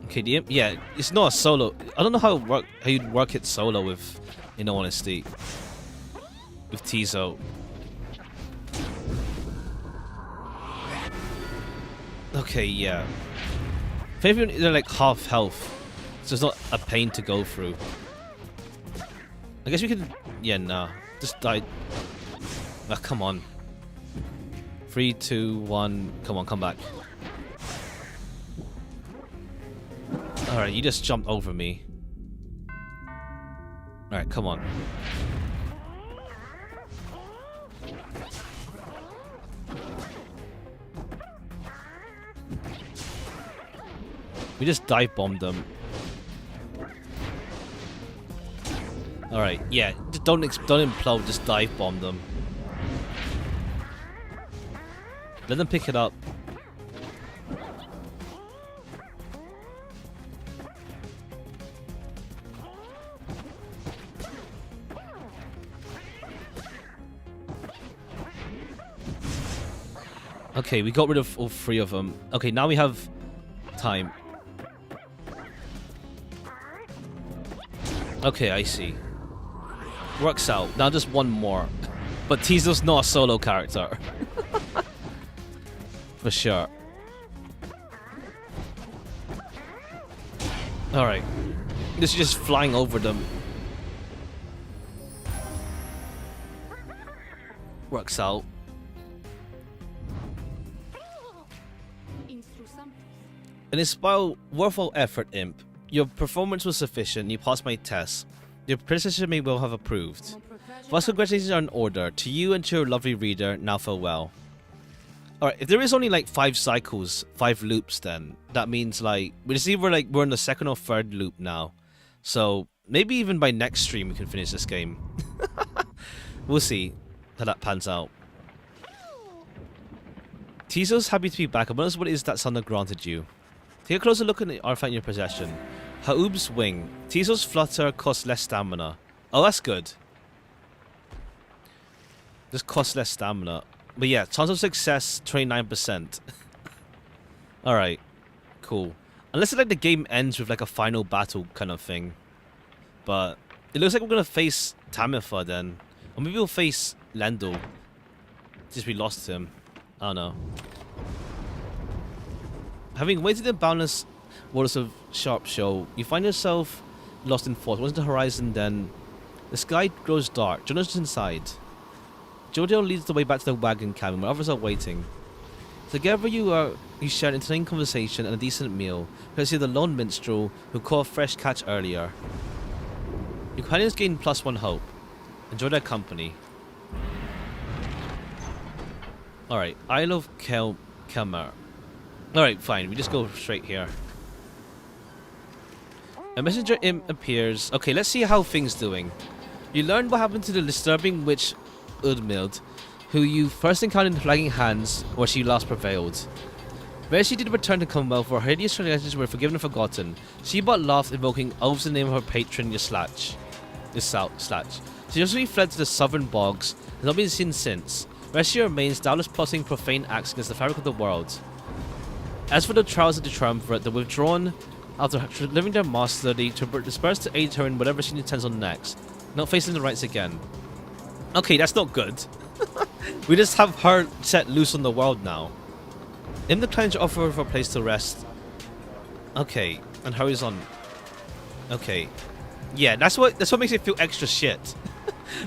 Okay, yeah, it's not a solo. I don't know how you'd work it solo with, in all honesty, with Tizo. Okay, yeah. Maybe they're like half health, so it's not a pain to go through. I guess we could. Yeah, nah, just die. Ah, come on. 3, 2, 1. Come on, come back. Alright, you just jumped over me. Alright, come on. We just dive bombed them. Alright, yeah. Just don't implode, just dive bomb them. Let them pick it up. Okay, we got rid of all 3 of them. Okay, now we have time. Okay, I see. Works out. Now just 1 more. But Tizo's not a solo character. For sure. Alright. This is just flying over them. Works out. An inspired, worthwhile effort, Imp. Your performance was sufficient. You passed my test. Your predecessor may well have approved. Vast congratulations are in order. To you and to your lovely reader, now farewell. Alright, if there is only like 5 cycles, 5 loops then, that means like, we see we're in the 2nd or 3rd loop now. So, maybe even by next stream we can finish this game. We'll see how that pans out. Tizo's happy to be back. I wonder what it is that Thunder granted you. Take a closer look at the artifact in your possession. Haub's wing. Tizo's flutter costs less stamina. Oh, that's good. This costs less stamina. But yeah, chance of success, 29%. Alright. Cool. Unless like the game ends with like a final battle kind of thing. But it looks like we're gonna face Tamifa then. Or maybe we'll face Lendl. Just we lost him. I don't know. Having waited in boundless waters of Sharp Show, you find yourself lost in thought. Once the horizon, then the sky grows dark. Jonah's inside. Jojo leads the way back to the wagon cabin where others are waiting. Together you share an entertaining conversation and a decent meal, courtesy of the lone minstrel who caught a fresh catch earlier. Your companions gain +1 hope. Enjoy their company. Alright, Isle of Kelmer. Alright, fine, we just go straight here. A messenger imp appears. Okay, let's see how things doing. You learn what happened to the disturbing witch Udmild, who you first encountered in the Flagging Hands, where she last prevailed. Where she did return to Commonwealth, where her hideous transgressions were forgiven and forgotten. She but laughed, invoking oaths in the name of her patron, Slatch. She just fled to the southern bogs, and has not been seen since. Where she remains, doubtless plotting profane acts against the fabric of the world. As for the trials of the triumvirate, the withdrawn after living their master, they disperse to aid her in whatever she intends on next, not facing the rights again. Okay, that's not good. We just have her set loose on the world now. In the declines offer her a place to rest. Okay, and hurries on. Okay. Yeah, that's what makes it feel extra shit.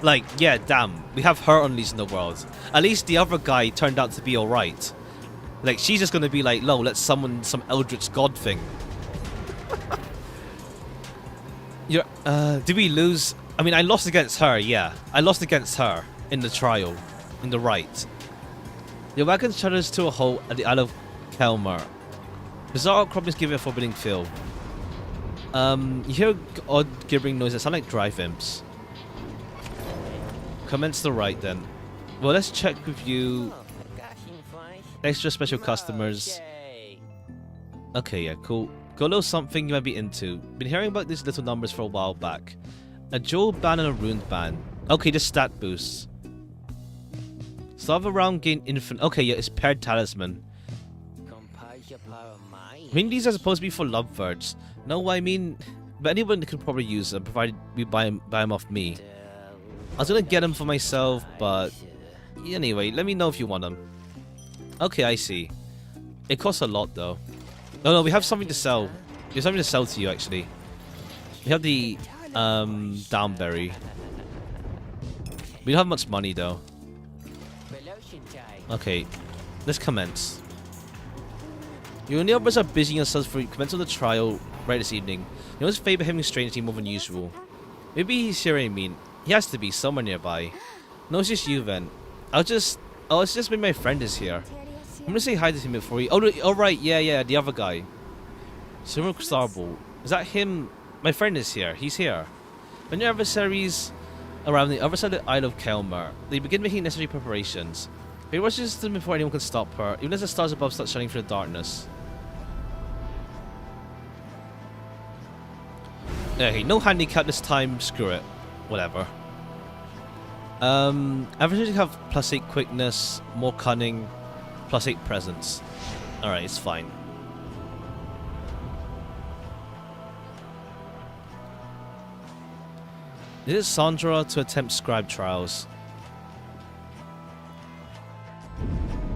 Like, yeah, damn, we have her unleashed in the world. At least the other guy turned out to be alright. Like, she's just gonna be like, "Lo, let's summon some eldritch god thing." Did we lose? I mean, I lost against her, yeah. I lost against her in the trial, in the right. Your wagon shudders to a halt at the Isle of Kelmer. Bizarre outcroppings give it a forbidding feel. You hear odd gibbering noises that sound like drive imps. Commence the right then. Well, let's check with you. Extra special customers. Okay, yeah, cool. Got a little something you might be into. Been hearing about these little numbers for a while back. A jewel band and a ruined band. Okay, just stat boosts. Solve a round gain infinite. Okay, yeah, it's paired talisman. I mean, these are supposed to be for lovebirds. No, I mean, but anyone could probably use them, provided we buy them off me. I was gonna get them for myself, but anyway, let me know if you want them. Okay, I see. It costs a lot, though. Oh no, we have something to sell. We have something to sell to you, actually. We have the downberry. We don't have much money, though. Okay, let's commence. You and the others are busy yourselves for commence on the trial right this evening. You always favor him strangely more than usual. Maybe he's here, I mean. He has to be somewhere nearby. No, it's just you then. Oh, it's just me, my friend is here. I'm gonna say hi to him before he. Oh, right, yeah, the other guy. Silver Starball. Is that him? My friend is here. He's here. When your adversaries around the other side of the Isle of Kelmer, they begin making necessary preparations. He rushes them before anyone can stop her, even as the stars above start shining through the darkness. Okay, no handicap this time. Screw it. Whatever. Adversaries have +8 quickness, more cunning. +8 presence. Alright, it's fine. Is it Sandra to attempt scribe trials?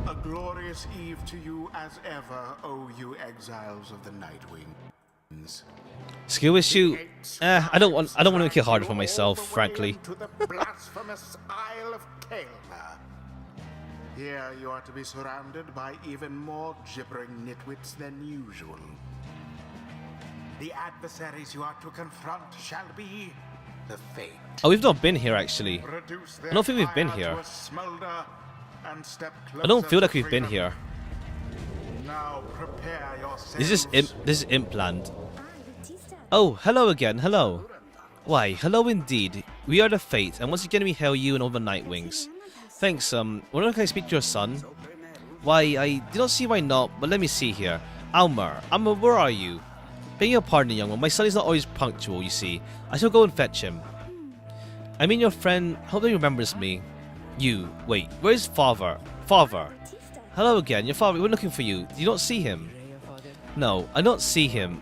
A glorious eve to you as ever, O you exiles of the Nightwings. Skill issue? I don't want to make it harder for myself, frankly. To the blasphemous Isle of Kael'na. Here you are to be surrounded by even more gibbering nitwits than usual. The adversaries you are to confront shall be the Fate. Oh, we've not been here actually. I don't think we've been here. I don't feel like we've been here. Now prepare This is Imp Land. Oh, hello again, hello. Why, hello indeed. We are the Fate, and once again we hail you and all the Nightwings. Thanks, when can I speak to your son? Why, I do not see why not, but let me see here. Almer, where are you? Begging your pardon, young one, my son is not always punctual, you see. I shall go and fetch him. I mean your friend, hope he remembers me. You, wait, where is father? Father. Hello again, your father, we're looking for you. Do you not see him? No, I don't see him.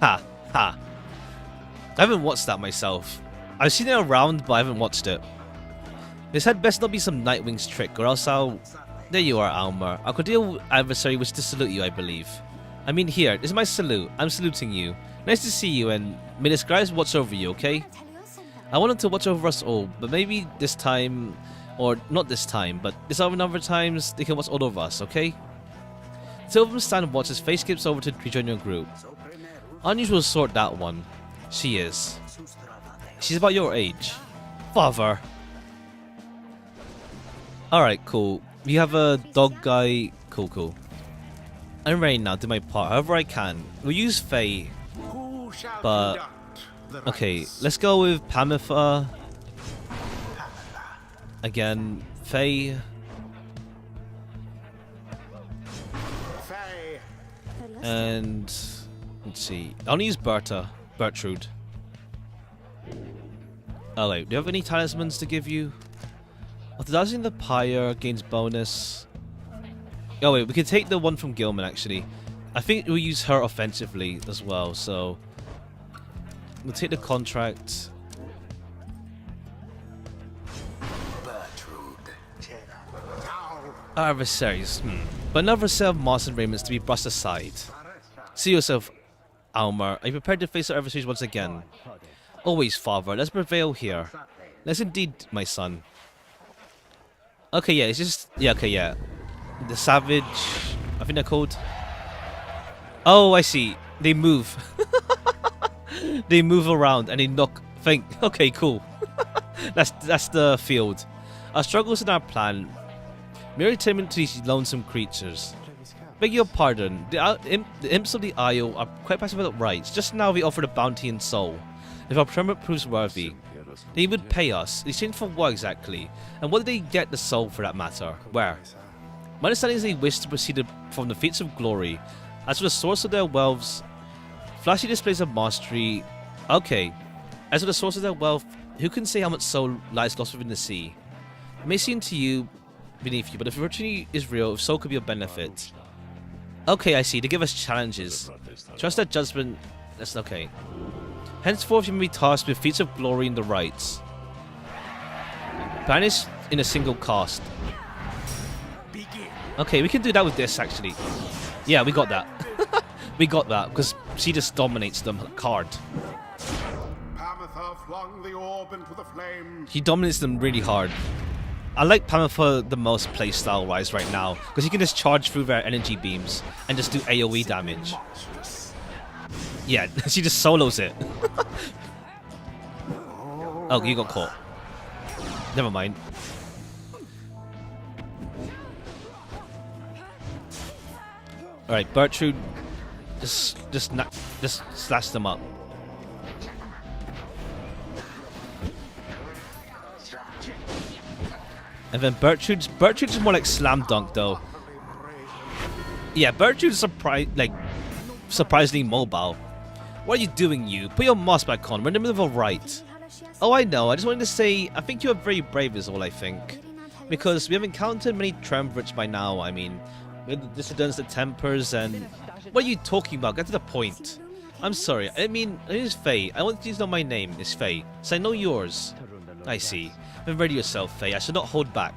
Ha, ha. I haven't watched that myself. I've seen it around, but I haven't watched it. This had best not be some Nightwing's trick, or else I'll... There you are, Almer. Our cordial adversary wishes to salute you, I believe. I mean, here, this is my salute. I'm saluting you. Nice to see you, and may the scribes watch over you, okay? I wanted to watch over us all, but maybe this time... Or not this time, but this other times, they can watch all of us, okay? Two of them stand and watch as Faye skips over to rejoin your group. Unusual sort, that one. She is. She's about your age. Father. Alright, cool. We have a dog guy. Cool, cool. I'm ready now to do my part, however I can. We'll use Faye. But... Okay, let's go with Pamitha. Again, Faye. And... Let's see. I'll use Bertrude. Oh wait, do you have any talismans to give you? After dodging the Pyre gains bonus. Oh wait, we can take the one from Gilman actually. I think we'll use her offensively as well, so... We'll take the contract. Our adversaries, But another set of moss and raiments to be brushed aside. See yourself, Almer. Are you prepared to face our adversaries once again? Always, father. Let's prevail here. Let's indeed, my son. Okay, yeah, it's just... Yeah, okay, yeah. The Savage... I think they're called... Oh, I see. They move. They move around and they knock... Okay, cool. That's the field. Our struggles in our plan... Merely tending to these lonesome creatures. Beg your pardon, the imps of the Isle are quite passive about rights. Just now we offered a bounty in soul. If our permit proves worthy, they would pay us. In exchange for what exactly? And what did they get the soul for that matter? Where? My understanding is they wish to proceed from the feats of glory. As for the source of their wealths, flashy displays of mastery. Okay. As for the source of their wealth, who can say how much soul lies lost within the sea? It may seem to you beneath you, but if virtue is real, if soul could be a benefit. Okay, I see. They give us challenges. Trust that judgment. That's okay. Henceforth, you may be tasked with feats of glory in the rites. Banish in a single cast. Okay, we can do that with this actually. Yeah, we got that. We got that because she just dominates them hard. Pamitha flung the orb into the flames. He dominates them really hard. I like Pamitha the most playstyle wise right now because he can just charge through their energy beams and just do AoE damage. Yeah, she just solos it. Oh, you got caught. Never mind. Alright, Bertrude, just slash them up. And then Bertrude's more like slam dunk though. Yeah, Bertrude's surprisingly mobile. What are you doing, you? Put your moss back on. We're in the middle of a rite. Oh, I know. I just wanted to say, I think you are very brave is all I think. because we have encountered many triumvirates by now. I mean, we had the dissidents, the Tempers, and what are you talking about? Get to the point. I'm sorry. I mean, it is Faye. I want you to know my name is Faye, so I know yours. I see. Ready yourself, Faye. I should not hold back.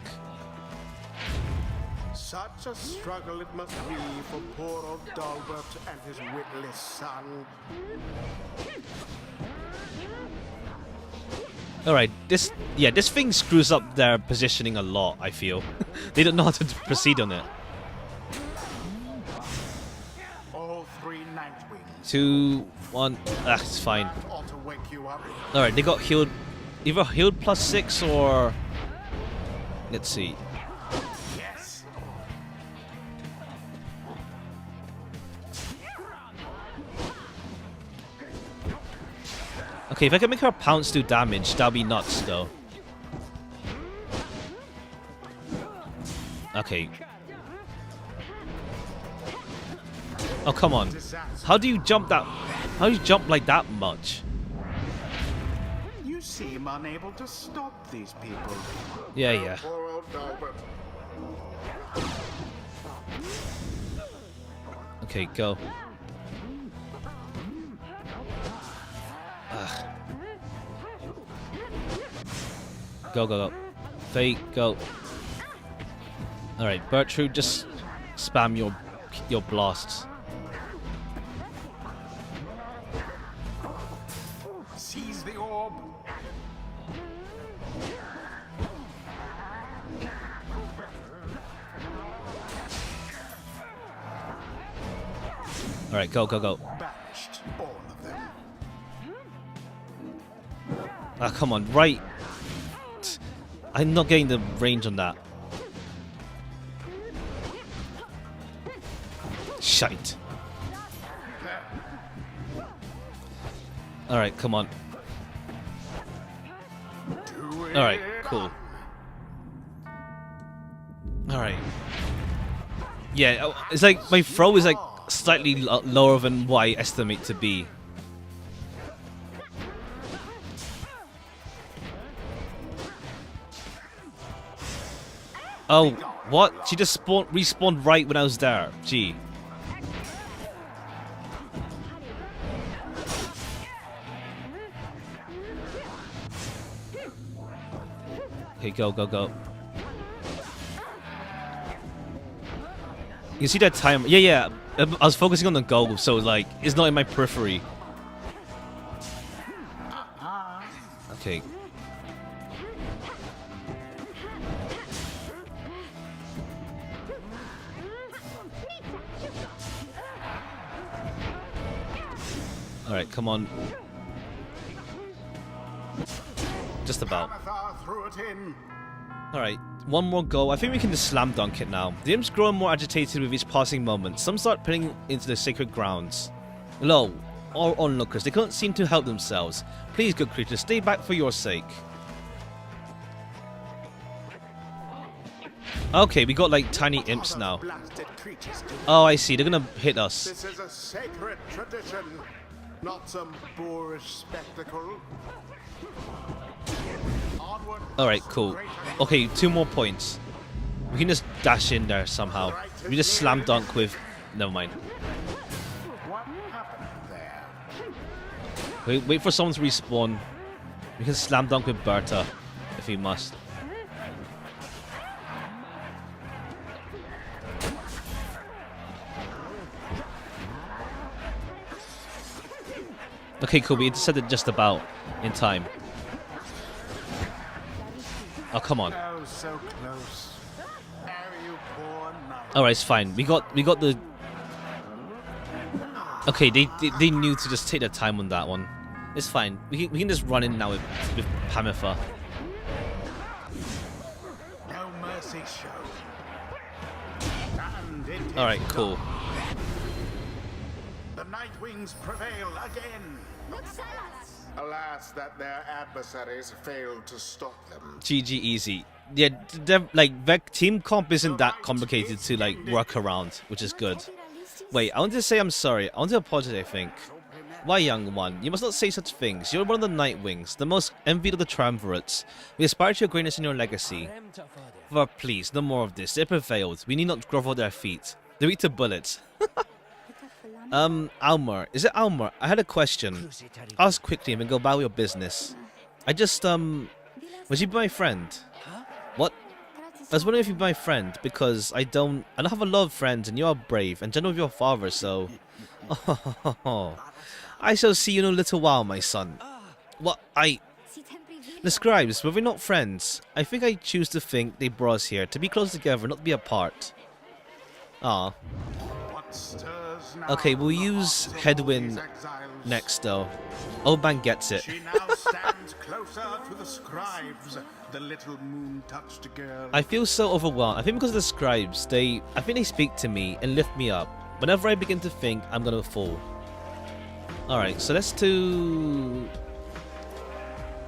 Such a struggle it must be for poor old Dalbert and his witless son. Alright, this thing screws up their positioning a lot, I feel. They don't know how to proceed on it. All 3 Nightwings. 2, 1, it's fine. That ought to wake you up. Alright, they got healed, either healed +6 or... Let's see. Yes. Okay, if I can make her pounce do damage, that'll be nuts though. Okay. Oh, come on. How do you jump that? How do you jump like that much? You seem unable to stop these people. Yeah, yeah. Poor old Dalbert. Okay, go. Ugh. Go, go, go. Faye, go. Alright, Bertrude, just spam your blasts. Seize the orb. Alright, go, go, go. Banished all of them. Ah, come on, right. I'm not getting the range on that. Shite. Alright, come on. Alright, cool. Alright. Yeah, it's like my throw is like slightly lower than what I estimate to be. Oh, what? She just respawned right when I was there. Gee. Okay, go, go, go. You see that time? Yeah, yeah. I was focusing on the goal, so like it's not in my periphery. Okay. Alright, come on. Just about. Alright, one more goal. I think we can just slam dunk it now. The imp's growing more agitated with each passing moment. Some start putting into the sacred grounds. Lo, all onlookers, they can't seem to help themselves. Please, good creatures, stay back for your sake. Okay, we got like tiny imps now. Oh, I see. They're gonna hit us. This is a sacred tradition, not some boorish spectacle. Alright, cool. Okay, 2 more points. We can just dash in there somehow. We just slam dunk with... Never mind. What happened there? Wait for someone to respawn. We can slam dunk with Berta, if we must. Okay, cool. We intercepted just about in time. Oh, come on. Oh, so close. Alright, it's fine. We got the... Okay, they knew to just take their time on that one. It's fine. We can just run in now with Pamifa. No mercy shown. Alright, cool. The Nightwings prevail again. Alas, that their adversaries failed to stop them. GG easy. Yeah, like their team comp isn't that complicated to like work around, which is good. Wait, I want to say I'm sorry. I want to apologize, I think. Why, young one? You must not say such things. You're one of the Nightwings, the most envied of the Triumvirates. We aspire to your greatness in your legacy. Pyre, please, no more of this. They prevailed. We need not grovel at their feet. They're weak to bullets. Almer. Is it Almer? I had a question. Ask quickly and then go about your business. I just, was you my friend? What? I was wondering if you'd be my friend, because I don't have a lot of friends, and you are brave, and gentle with your father, so... I shall see you in a little while, my son. What? The scribes, were we not friends? I think I choose to think they brought us here, to be close together, not to be apart. Ah. Okay, we'll use Headwind next, though. Old man gets it. She now stands closer to the scribes, the little moon-touched girl. I feel so overwhelmed. I think because of the scribes, I think they speak to me and lift me up. Whenever I begin to think, I'm gonna fall. Alright, so let's do...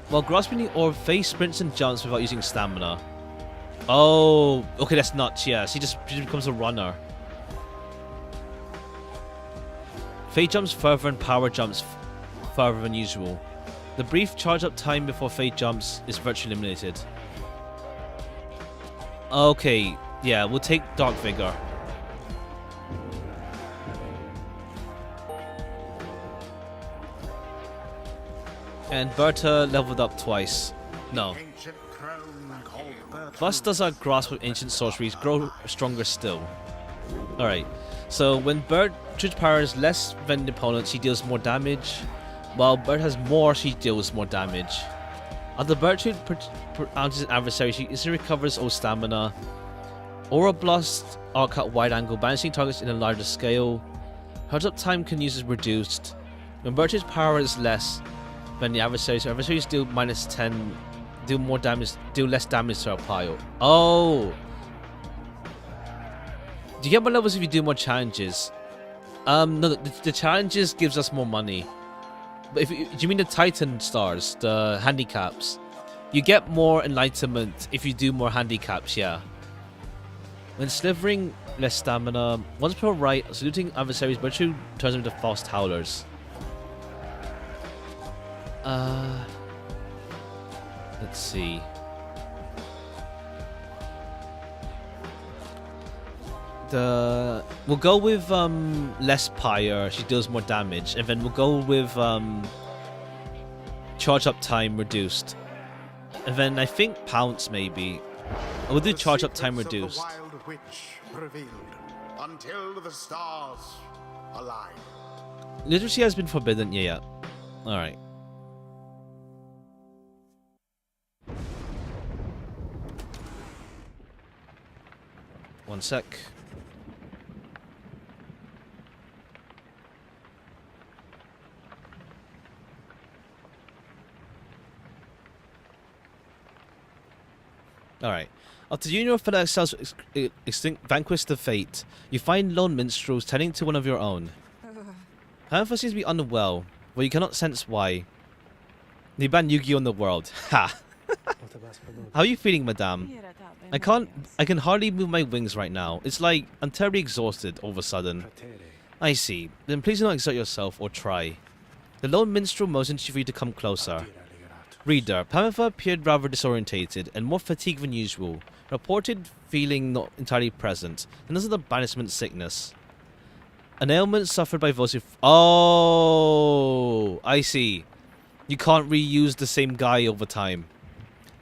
While grasping the orb, Faye sprints and jumps without using stamina. Oh, okay, that's nuts, yeah. She just becomes a runner. Faye jumps further and Pyre jumps further than usual. The brief charge up time before Faye jumps is virtually eliminated. Okay, yeah, we'll take Dark Vigor. And Berta leveled up twice. No. Thus does our grasp of ancient sorceries grow stronger still. Alright, so when Bertrude's power is less than the opponent, she deals more damage. While Bert has more, she deals more damage. After Bertrude pronounces an adversary, she instantly recovers all stamina. Aura Blast, arc at wide angle, banishing targets in a larger scale. Her up time can use is reduced. When Bertrude's power is less than the adversary, so adversaries deal -10, do more damage, do less damage to our pile. Oh! Do you get more levels if you do more challenges? No, the challenges gives us more money. But do you mean the Titan stars, the handicaps? You get more enlightenment if you do more handicaps, yeah. When slithering, less stamina. Once per right, saluting adversaries, Bertrude turns them into fast howlers. Let's see. We'll go with less Pyre, she deals more damage, and then we'll go with charge up time reduced, and then I think Pounce maybe. We'll do charge up time reduced. Until the stars align. Literacy has been forbidden, yeah. All right. One sec. Alright. After you and your fellow exiles vanquish the fate, you find lone minstrels tending to one of your own. However, seems to be unwell, but you cannot sense why. They ban Yu-Gi-Oh! In the world. Ha! How are you feeling, madame? I can hardly move my wings right now. It's like I'm terribly exhausted all of a sudden. I see. Then please do not exert yourself or try. The lone minstrel motions for you to come closer. Reader, Pamela appeared rather disorientated and more fatigued than usual. Reported feeling not entirely present, and this is the banishment sickness. An ailment suffered by those who... Oh, I see. You can't reuse the same guy over time.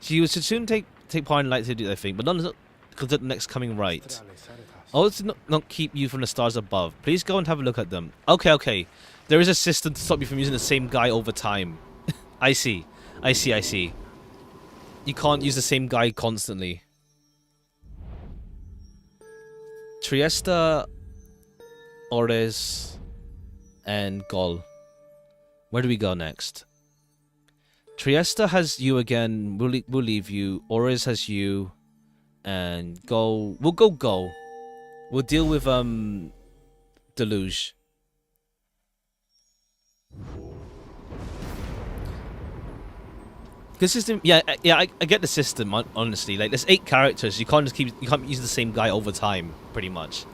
She should soon take part in light to do their thing, but not until the next coming right. Also, not keep you from the stars above. Please go and have a look at them. Okay. There is a system to stop you from using the same guy over time. I see. You can't use the same guy constantly. Triesta, Ores, and Gol. Where do we go next? Triesta has you again. We'll leave you. Ores has you, and Gol. We'll go Gol. We'll deal with Deluge. The system, yeah, I get the system. Honestly, like there's 8 characters. You can't use the same guy over time, pretty much.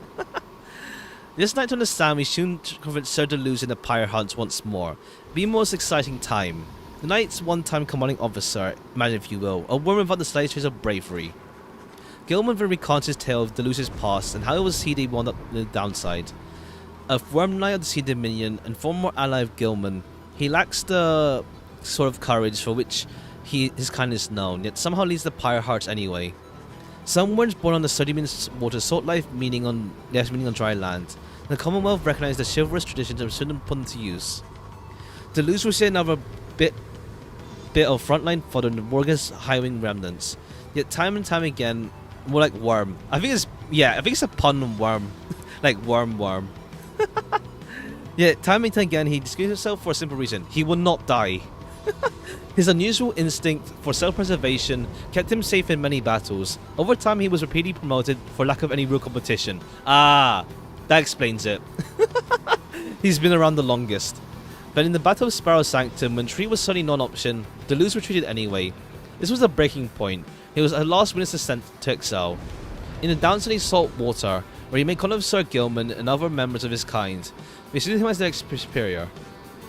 This night to understand, we soon convert Sir Deluge in the Pyre hunts once more. Be most exciting time. The knight's one-time commanding officer, imagine if you will, a woman without the slightest trace of bravery. Gilman then recounts his tale of Deluse's past and how it was he that wound up the downside. A worm knight of the Sea Dominion and former ally of Gilman, he lacks the sort of courage for which his kind is known, yet somehow leads the Pyre hearts anyway. Some worms born on the 30 minutes water sought life meaning on dry land. The Commonwealth recognized the chivalrous traditions and soon put them to use. Deluse will see another bit of frontline fodder in the Morgan's high-wing remnants. Yet time and time again, more like worm. I think it's a pun on worm. Like worm. Yet time and time again, he disguises himself for a simple reason. He will not die. His unusual instinct for self-preservation kept him safe in many battles. Over time, he was repeatedly promoted for lack of any real competition. Ah, that explains it. He's been around the longest. But in the Battle of Sparrow Sanctum, when retreat was suddenly not an option, Deluse retreated anyway. This was a breaking point. He was a last witness sent to excel. In the down-sunny salt water, where he made contact with Sir Gilman and other members of his kind, we see him as their superior.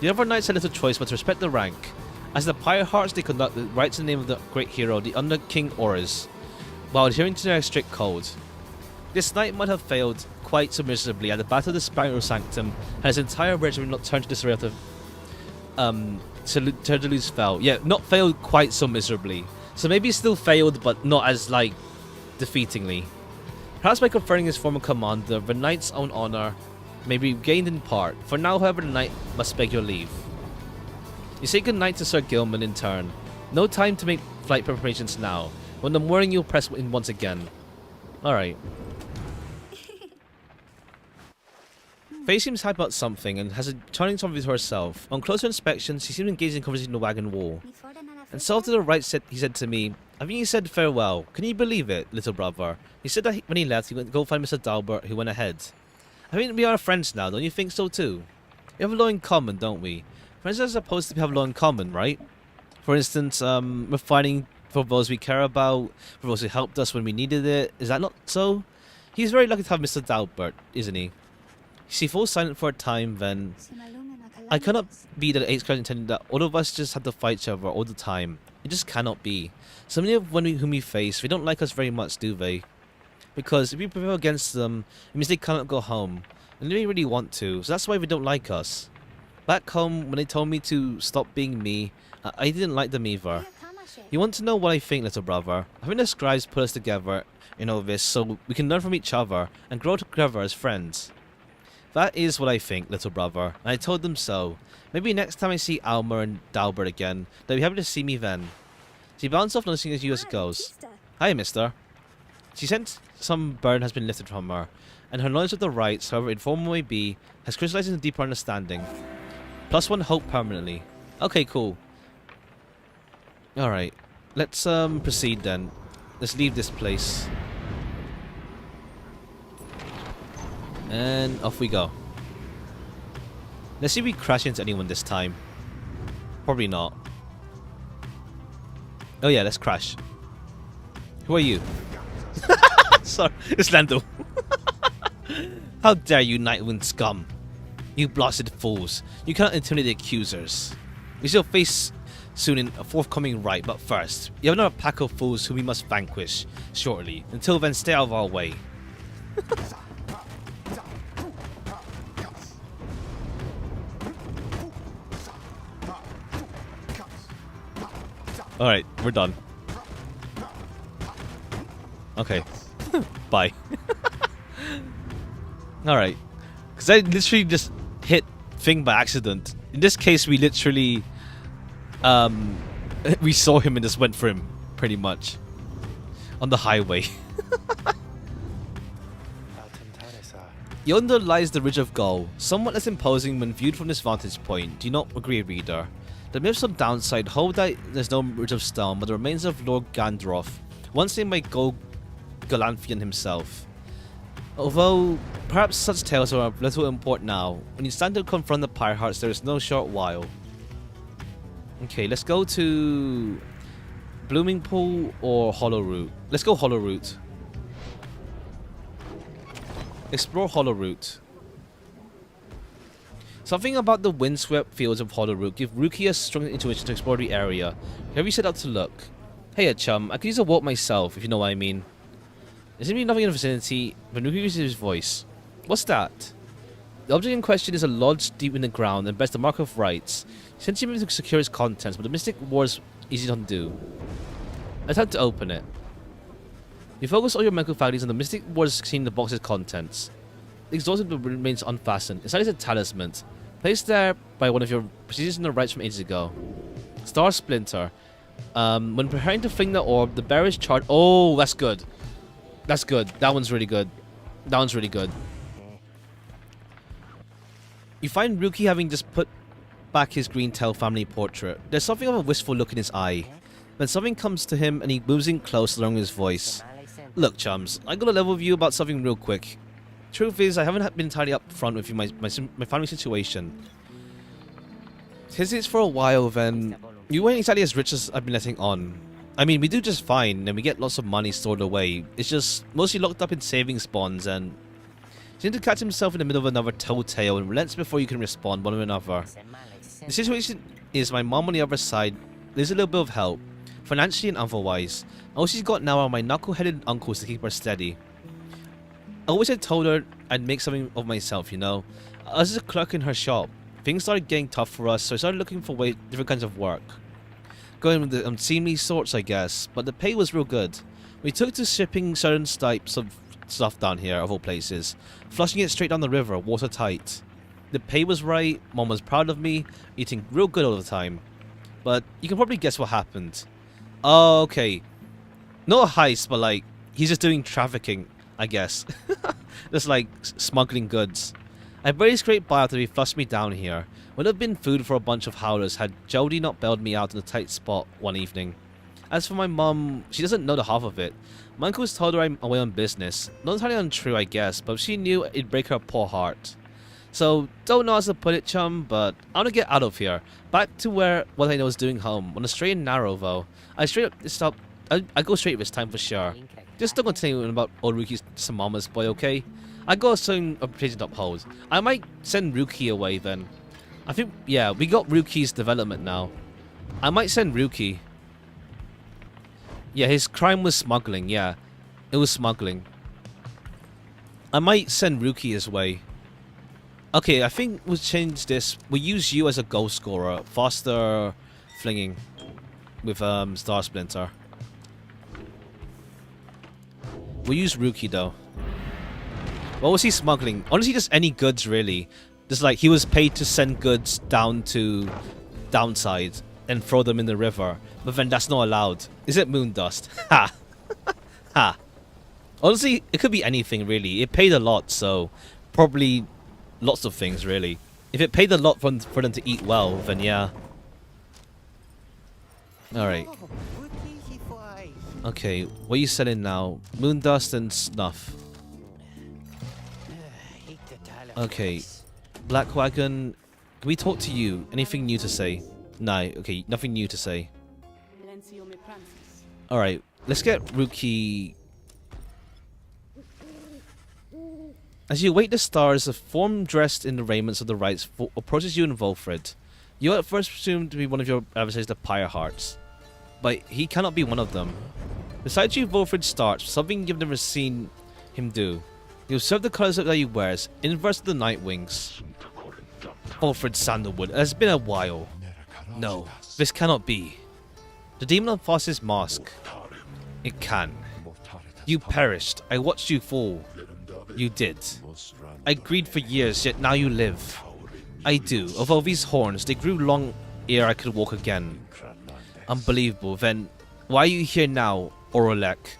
The other knights had little choice but to respect the rank. As the Pyre hearts, they conduct the rites in the name of the great hero, the under King Auras, while adhering to their strict code. This knight might have failed quite so miserably at the Battle of the Sparrow Sanctum, and his entire regiment not turned to disarray after Deluse fell. Yeah, not failed quite so miserably. So maybe he still failed, but not as, like, defeatingly. Perhaps by conferring his former commander, the knight's own honor may be gained in part. For now, however, the knight must beg your leave. You say goodnight to Sir Gilman in turn. No time to make flight preparations now. When the morning you'll press in once again. Alright. Faye seems happy about something and has a turning something to herself. On closer inspection, she seems engaged in conversation in the wagon wall. And so to the right, he said to me, I think he said farewell. Can you believe it, little brother? He said that when he left, he went to go find Mr. Dalbert, who went ahead. I think we are friends now, don't you think so too? We have a lot in common, don't we? Friends are supposed to have a lot in common, right? For instance, we're fighting for those we care about, for those who helped us when we needed it. Is that not so? He's very lucky to have Mr. Dalbert, isn't he? She falls silent for a time, then... I cannot be the 8th class intending that all of us just have to fight each other all the time. It just cannot be. So many of whom we face, they don't like us very much, do they? Because if we prevail against them, it means they cannot go home. And they really want to, so that's why they don't like us. Back home, when they told me to stop being me, I didn't like them either. You want to know what I think, little brother? I think the scribes put us together in all this so we can learn from each other and grow together as friends. That is what I think, little brother, and I told them so. Maybe next time I see Alma and Dalbert again, they'll be happy to see me then. She bounced off noticing as you as it goes. Hi, mister. She sensed some burden has been lifted from her, and her knowledge of the rites, however informal may be, has crystallized into deeper understanding. +1 hope permanently. Okay, cool. Alright, let's proceed then. Let's leave this place. And off we go. Let's see if we crash into anyone this time. Probably not. Oh yeah, let's crash. Who are you? Sorry, it's Lando. How dare you, Nightwind scum! You blasted fools. You cannot intimidate the accusers. We shall face soon in a forthcoming right, but first, you have another pack of fools whom we must vanquish shortly. Until then, stay out of our way. Alright, we're done. Okay. Bye. Alright. Because I literally just hit Thing by accident. In this case, we literally... we saw him and just went for him, pretty much. On the highway. Yonder lies the Ridge of Gull, somewhat less imposing when viewed from this vantage point. Do you not agree, reader? The myths on downside hold that there's no Ridge of Stone, but the remains of Lord Gandroth, once named by Galanthian himself. Although, perhaps such tales are of little import now. When you stand to confront the Pyre hearts, there is no short while. Okay, let's go to Blooming Pool or Hollow Root. Let's go Hollow Root. Explore Hollow Root. Something about the windswept fields of Hollow Root give Ruki a strong intuition to explore the area. Have you set out to look? Hey, chum, I could use a walk myself, if you know what I mean. There seems to be nothing in the vicinity, but Nuki uses his voice. What's that? The object in question is a lodge deep in the ground and bears the mark of rights. Since you to secure its contents, but the mystic wars easy to undo. Attempt to open it. You focus all your mental faculties on the mystic wars seeing the box's contents. The exhausted remains unfastened. Inside is a talisman, placed there by one of your procedures in the rights from ages ago. Star Splinter. When preparing to fling the orb, the bearer is charged. Oh, that's good. That's good. That one's really good. That one's really good. You find Ruki having just put back his green tail family portrait. There's something of a wistful look in his eye. Then something comes to him and he moves in close along his voice. Look, chums, I got a level with you about something real quick. Truth is, I haven't been entirely up front with you, my family situation. Since it's for a while, then you weren't exactly as rich as I've been letting on. I mean, we do just fine, and we get lots of money stored away. It's just mostly locked up in savings bonds, and seems to catch himself in the middle of another telltale and relents before you can respond one or another. The situation is my mom on the other side needs a little bit of help, financially and otherwise. All she's got now are my knuckle-headed uncles to keep her steady. I always had told her I'd make something of myself, you know. I was just a clerk in her shop. Things started getting tough for us, so I started looking for different kinds of work. Going with the unseemly sorts, I guess, but the pay was real good. We took to shipping certain types of stuff down here, of all places, flushing it straight down the river, watertight. The pay was right, Mom was proud of me, eating real good all the time. But you can probably guess what happened. Oh, okay. Not a heist, but like, he's just doing trafficking, I guess. Just like smuggling goods. I barely scraped by after he flushed me down here. Would have been food for a bunch of howlers had Jody not bailed me out in a tight spot one evening. As for my mum, she doesn't know the half of it. My uncle's told her I'm away on business. Not entirely untrue, I guess, but she knew it'd break her poor heart. So, don't know how to put it, chum, but I want to get out of here. Back to what I know is doing home. On a straight and narrow, though. I go straight this time for sure. Just don't continue about old Ruki's some mama's boy, okay? I got something of reputation to uphold. I might send Ruki away then. I think, yeah, we got Ruki's development now. I might send Ruki. Yeah, his crime was smuggling, yeah. It was smuggling. I might send Ruki his way. Okay, I think we'll change this. We'll use you as a goal scorer. Faster flinging with Star Splinter. We'll use Ruki though. What was he smuggling? Honestly, just any goods really. Just like he was paid to send goods down to downside and throw them in the river. But then that's not allowed. Is it moon dust? Ha! Ha! Honestly, it could be anything really. It paid a lot, so probably lots of things really. If it paid a lot for them to eat well, then yeah. Alright. Okay, what are you selling now? Moon dust and snuff. Okay. Black Wagon, can we talk to you? Anything new to say? No, okay, nothing new to say. Alright, let's get Ruki. As you await the stars, a form dressed in the raiments of the rites approaches you and Volfred. You are at first presumed to be one of your adversaries, the Pyre Hearts, but he cannot be one of them. Beside you, Volfred starts, something you've never seen him do. He observes the colours that he wears, inverse of the night wings. Volfred Sandalwood, it has been a while. No, this cannot be. The demon unfastens his mask. It can. You perished. I watched you fall. You did. I grieved for years, yet now you live. I do. Although these horns, they grew long ere I could walk again. Unbelievable. Then, why are you here now, Orolek?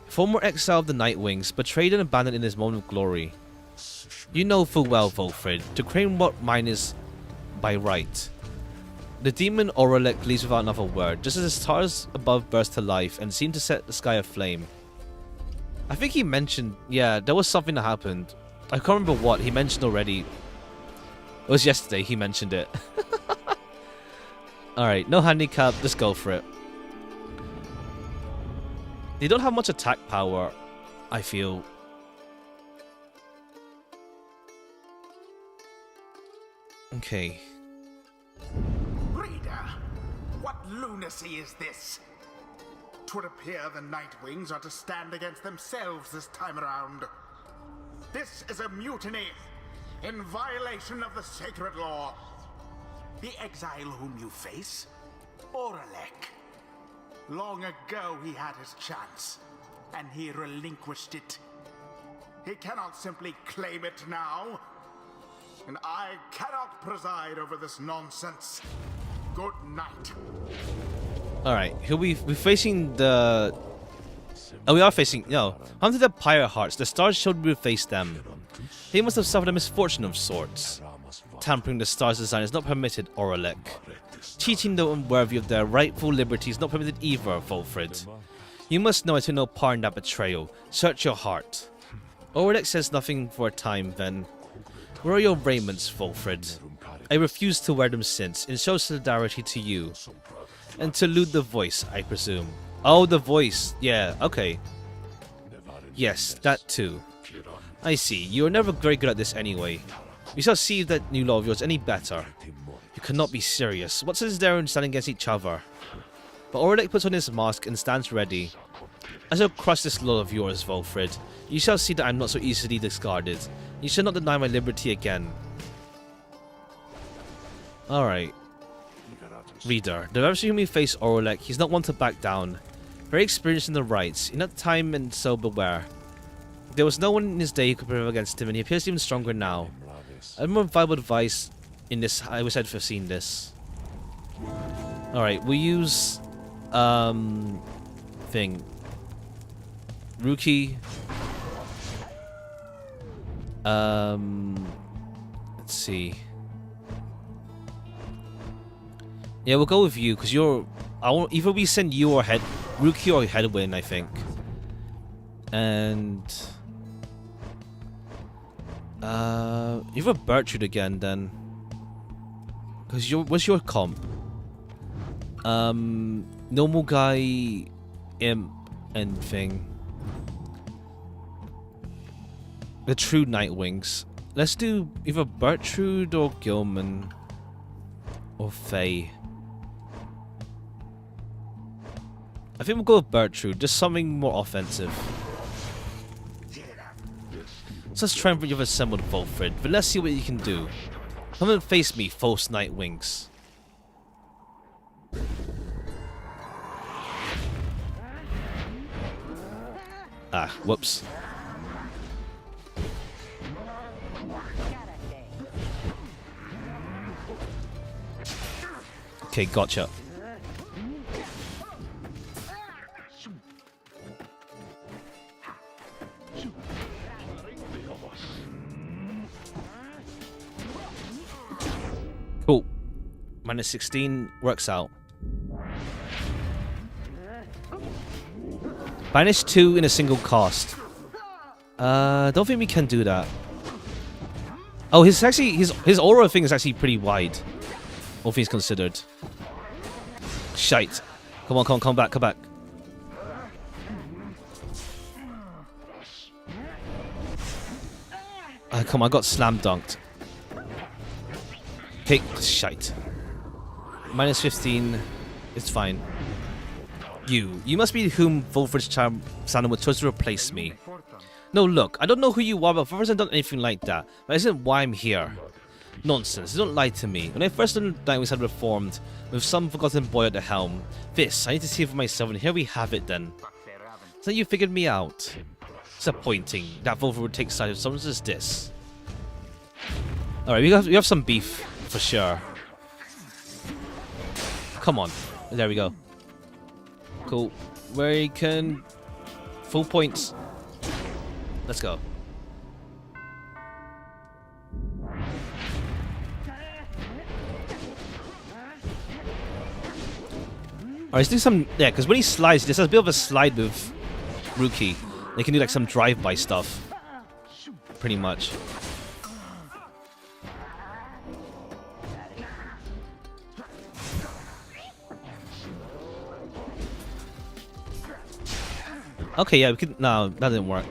Former exile of the Nightwings, betrayed and abandoned in his moment of glory. You know full well, Volfred, to claim what mine is by right. The demon Orolek leaves without another word, just as the stars above burst to life and seemed to set the sky aflame. I think he mentioned, yeah, there was something that happened. I can't remember what, he mentioned already. It was yesterday, he mentioned it. Alright, no handicap, let's go for it. They don't have much attack power, I feel. Okay. Reader, what lunacy is this? It would appear the Nightwings are to stand against themselves this time around. This is a mutiny in violation of the sacred law. The exile whom you face, Oralek. Long ago he had his chance, and he relinquished it. He cannot simply claim it now, and I cannot preside over this nonsense. Good night. Alright, here we're facing the... Oh, we are facing... No. Under the Pyre hearts, the stars showed we would face them. They must have suffered a misfortune of sorts. Tampering the stars' design is not permitted, Oralek. Cheating the unworthy of their rightful liberty is not permitted either, Volfrid. You must know I took no part in that betrayal. Search your heart. Oralek says nothing for a time, then. Where are your raiments, Volfrid? I refuse to wear them since, in show solidarity to you. And to elude the voice, I presume. Oh, the voice. Yeah, okay. Yes, that too. I see. You are never very good at this anyway. We shall see if that new law of yours any better. You cannot be serious. What's is there in standing against each other? But Oralek puts on his mask and stands ready. I shall crush this law of yours, Volfrid. You shall see that I am not so easily discarded. You shall not deny my liberty again. Alright. Reader, the adversary whom we face, Oralek, he's not one to back down. Very experienced in the rights, in that time and so beware. There was no one in his day who could prevail against him, and he appears even stronger now. I have more valuable advice in this. I wish I'd foreseen this. Alright, we'll use thing. Rookie. Let's see. Yeah, we'll go with you because you're. Either we send you or Rookie or Headwind, I think. And either Bertrude again then. Because what's your comp? Normal guy, imp, and thing. The true Nightwings. Let's do either Bertrude or Gilman or Faye. I think we'll go with Bertrude, just something more offensive. So let's try and bring you assembled, Volfrid, but let's see what you can do. Come and face me, false Nightwings. Ah, whoops. Okay, gotcha. Cool. Minus 16 works out. Banish 2 in a single cast. Don't think we can do that. Oh, his aura thing is actually pretty wide. All things considered. Shite. Come on, come back, come back. Come on, I got slam dunked. Okay, shite. Minus 15. It's fine. You must be whom Volfrid's charm Sandalwood chose to replace me. No, look, I don't know who you are, but Volfrid hasn't done anything like that. That isn't why I'm here. Nonsense, don't lie to me. When I first learned Nightwings had reformed, with some forgotten boy at the helm. This, I need to see for myself, and here we have it then. So you figured me out. Disappointing that Volfrid would take side of someone as this. Alright, we have some beef, for sure. Come on. There we go. Cool. Where you can... Full points. Let's go. Alright, let's do some... Yeah, because when he slides, this has a bit of a slide with Rookie. They can do like some drive-by stuff. Pretty much. Okay, yeah, we could... No, that didn't work.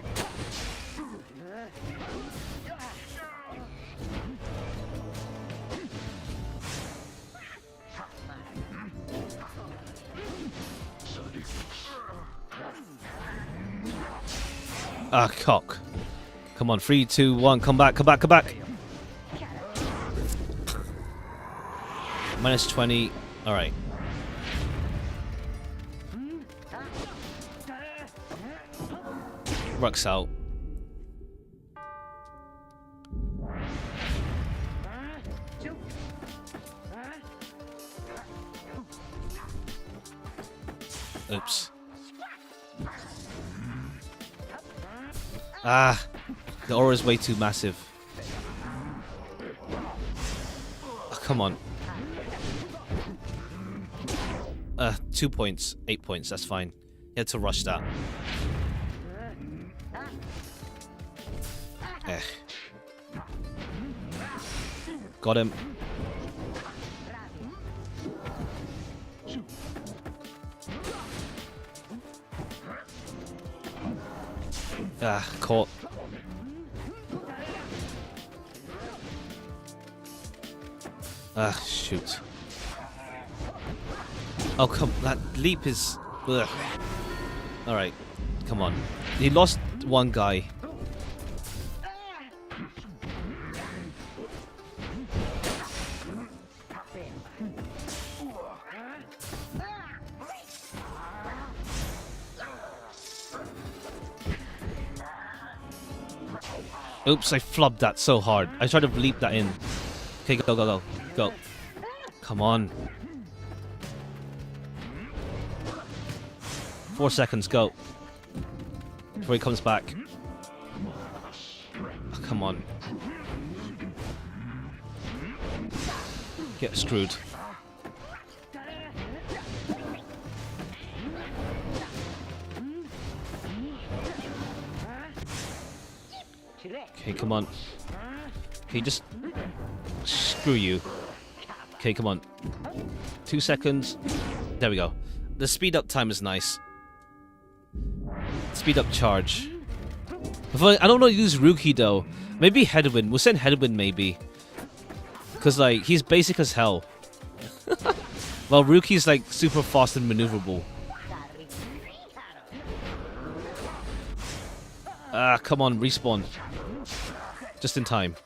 Ah, cock. Come on, 3, 2, 1, come back, come back, come back. Minus 20. Alright. Works out. Oops. Ah, the aura is way too massive. Oh, come on. 2 points, 8 points, that's fine. You had to rush that. Eh. Got him. Ah, caught. Ah, shoot. Oh, come. That leap is. Ugh. Alright, come on. He lost one guy. Oops, I flubbed that so hard. I tried to leap that in. Okay, go, go, go. Go. Come on. 4 seconds, go. Before he comes back. Oh, come on. Get screwed. Okay, come on. Okay, just... Screw you. Okay, come on. 2 seconds. There we go. The speed up time is nice. Speed up charge. I don't know how to use Rookie though. Maybe Headwind. We'll send Headwind maybe. Because like, he's basic as hell. Well, Rookie's like super fast and maneuverable. Ah, come on, respawn. Just in time.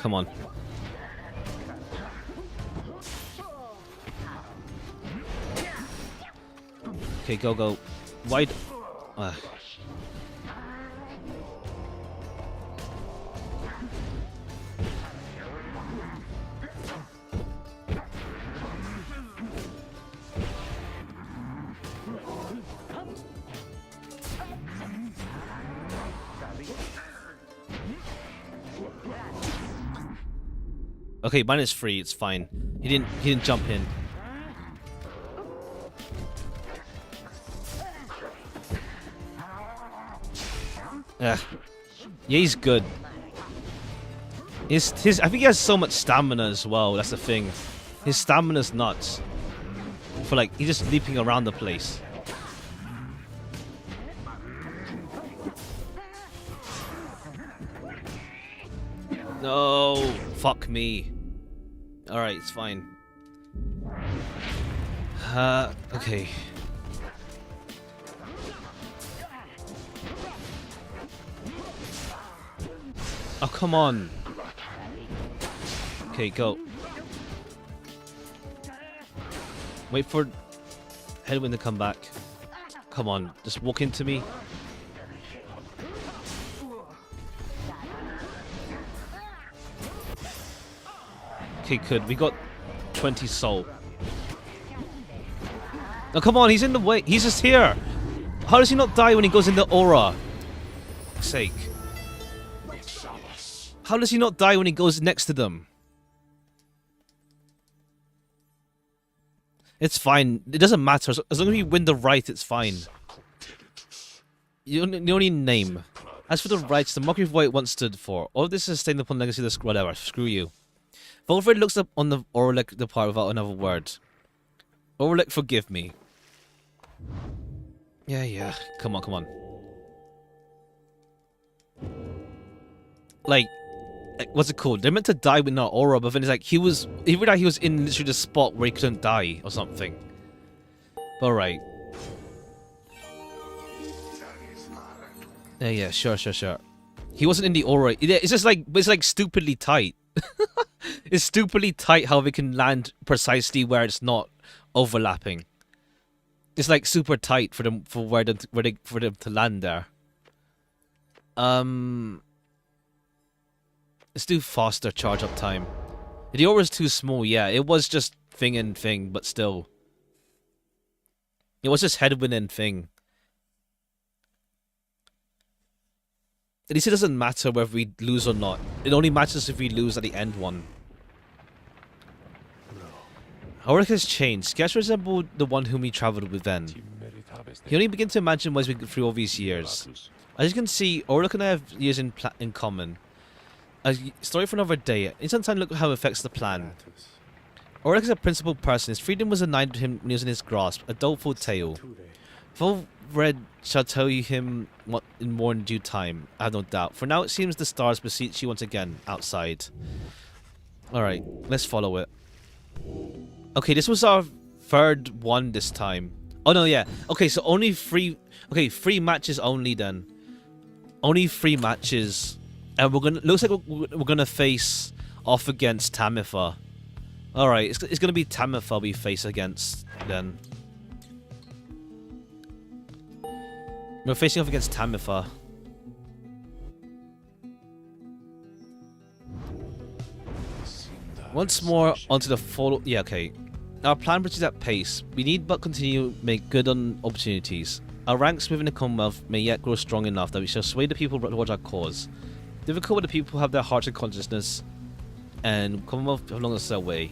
Come on. Okay, go, go. Wide. Okay, mine is free. It's fine. He didn't jump in. Yeah, he's good. I think he has so much stamina as well. That's the thing. His stamina's nuts. For like, he's just leaping around the place. No, fuck me. Alright, it's fine. Okay. Oh, come on. Okay, go. Wait for Headwind to come back. Come on, just walk into me. Okay, good. We got 20 soul. Oh, come on, he's in the way. He's just here. How does he not die when he goes in the aura? For fuck's sake. How does he not die when he goes next to them? It's fine. It doesn't matter. As long as you win the right, it's fine. You only name. As for the rights, the mockery of what it once stood for. All of this is sustained upon legacy of the whatever. Screw you. Volfred looks up on the Orlick depart without another word. Orlick, forgive me. Yeah. Come on, come on. Like, what's it called? They're meant to die with no aura, but then it's like he was in literally the spot where he couldn't die or something. Alright. Yeah, sure. He wasn't in the aura. It's just like it's like stupidly tight. It's stupidly tight how they can land precisely where it's not overlapping. It's like super tight for them for them to land there. Let's do faster charge up time. The aura is too small. Yeah, it was just thing and thing, but still, it was just headwind and thing. At least it doesn't matter whether we lose or not. It only matters if we lose at the end one. Auric has changed. Sketch resembled the one whom he travelled with then. He only began to imagine ways we could through all these years. As you can see, Auric and I have years in common. A story for another day. In some time, look how it affects the plan. Auric is a principled person. His freedom was denied to him when he was in his grasp. A doleful tale. Full Red shall tell you him what in more in due time, I have no doubt. For now it seems the stars beseech you once again, outside. Alright, let's follow it. Okay, this was our third one this time. Oh no, yeah. Okay, so only three matches only then. Only 3 matches. And looks like we're gonna face off against Tamitha. Alright, it's gonna be Tamitha we face against then. We're facing off against Tamitha. Once more onto the follow. Yeah, okay. Our plan proceeds at pace. We need but continue to make good on opportunities. Our ranks within the Commonwealth may yet grow strong enough that we shall sway the people towards our cause. Difficult when the people have their hearts and consciousness, and Commonwealth have long lost their way.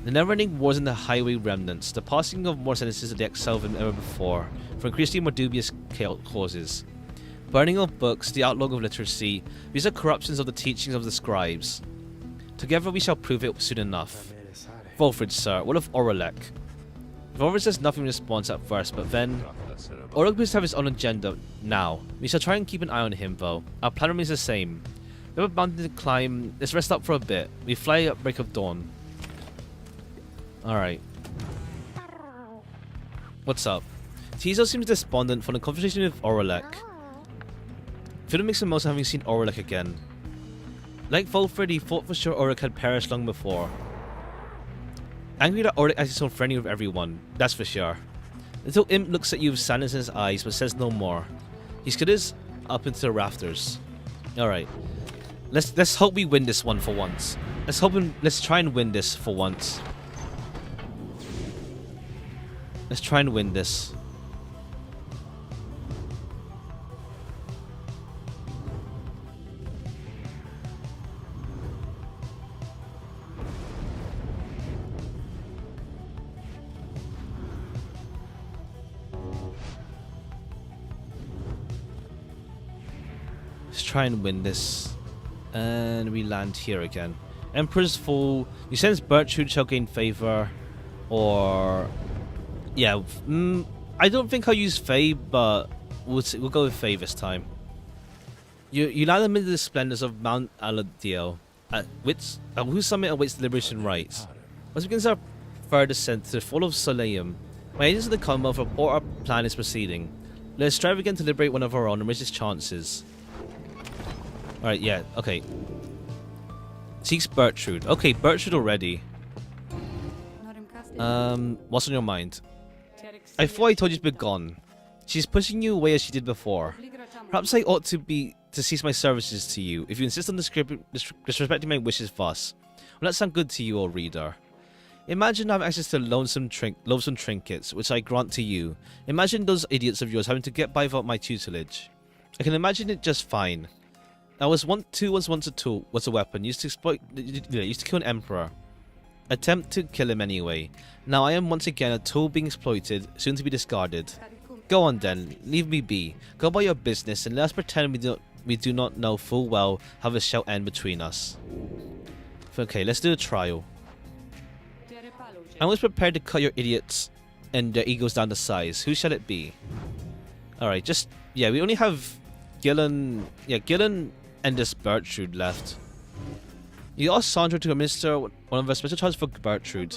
The never-ending wars in the highway remnants, the passing of more sentences of the excel than ever before, for increasingly more dubious causes. Burning of books, the outlawing of literacy, these are corruptions of the teachings of the scribes. Together we shall prove it soon enough. Volfrid, sir, what of Oralek? Volfrid says nothing in response at first, but then... Oralek appears to have his own agenda now. We shall try and keep an eye on him, though. Our plan remains the same. We have a mountain to climb. Let's rest up for a bit. We fly at break of dawn. Alright. What's up? Tizo seems despondent from the conversation with Oralek. Fiddle makes the most of having seen Oralek again. Like Volfrid, he thought for sure Oralek had perished long before. Angry that Oralek acted so friendly with everyone, that's for sure. Until Imp looks at you with sadness in his eyes but says no more. He skitters up into the rafters. Alright. Let's hope we win this one for once. Let's try and win this for once. Let's try and win this. Let's try and win this. And we land here again. Emperor's Fall. You sense Bertrude shall gain favor. Or... yeah, I don't think I'll use Faye, but we'll go with Faye this time. You land amid the splendors of Mount Aladiel, whose summit awaits the liberation rites. As begins our third ascent to the fall of Soleum, my agents of the Commonwealth report our plan is proceeding. Let us strive again to liberate one of our own and raise its chances. Alright, yeah, okay. Seeks Bertrude. Okay, Bertrude already. What's on your mind? I thought I told you to be gone. She's pushing you away as she did before. Perhaps I ought to cease my services to you, if you insist on disrespecting my wishes thus. Will that sound good to you, old reader? Imagine having access to loathsome trinkets, which I grant to you. Imagine those idiots of yours having to get by without my tutelage. I can imagine it just fine. I was once a tool, was a weapon, used to kill an emperor. Attempt to kill him anyway. Now I am once again a tool being exploited, soon to be discarded. Go on then, leave me be. Go by your business and let us pretend we do not know full well how this shall end between us. Okay, let's do a trial. I was prepared to cut your idiots and their egos down to size. Who shall it be? Alright, we only have Gillen and this Bertrude left. You asked Sandra to administer one of her special charges for Gertrude.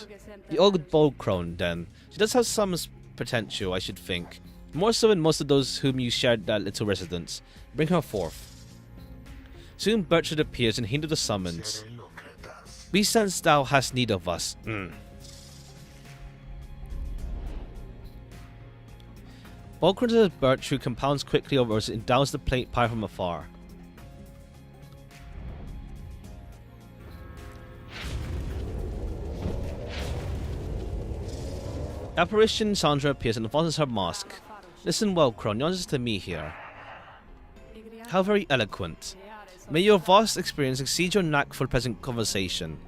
The old bold crone, then. She does have some potential, I should think. More so than most of those whom you shared that little residence. Bring her forth. Soon Gertrude appears and heeded the summons. We sense thou hast need of us. Vulcan as Gertrude compounds quickly over us and endows the plate Pyre from afar. Apparition Sandra appears and advances her mask. Listen well, Kron, you're just to me here. How very eloquent. May your vast experience exceed your knack for present conversation.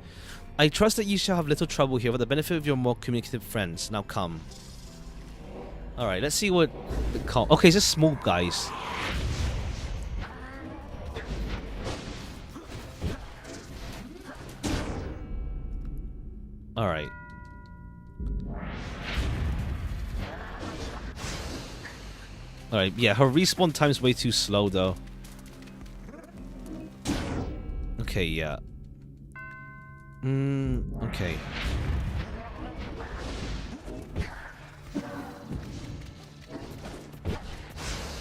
I trust that you shall have little trouble here for the benefit of your more communicative friends. Now come. Alright, let's see what... Okay, it's just small guys. Alright. Alright, yeah, her respawn time's way too slow though. Okay, yeah. Okay.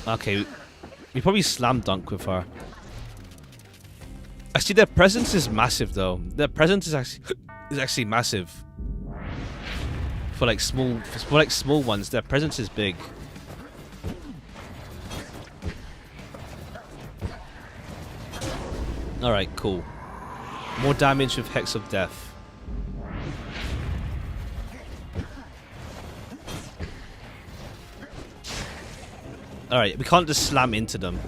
Okay, we probably slam dunk with her. Actually, their presence is massive though. Their presence is actually massive. For like small ones, their presence is big. Alright, cool. More damage with Hex of Death. Alright, we can't just slam into them.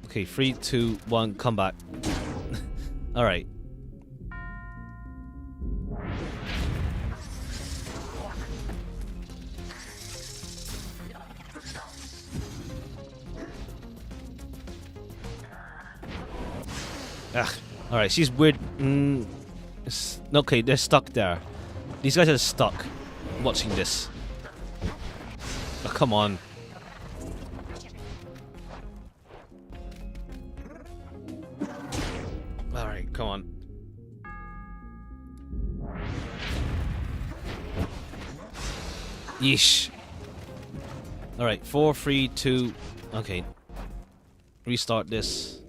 Okay, 3, 2, 1, come back. Alright. Ugh. Alright, she's weird. Okay, they're stuck there. These guys are stuck watching this. Oh, come on. Alright, come on. Yeesh. Alright, 4, 3, 2. Okay. Restart this.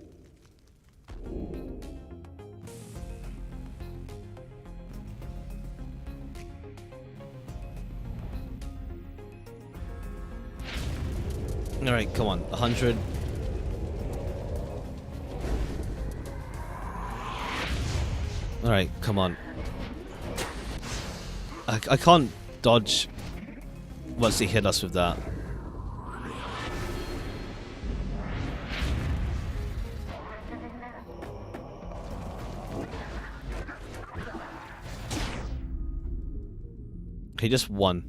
Alright, come on. 100. Alright, come on. I can't dodge once they hit us with that. Okay, just one.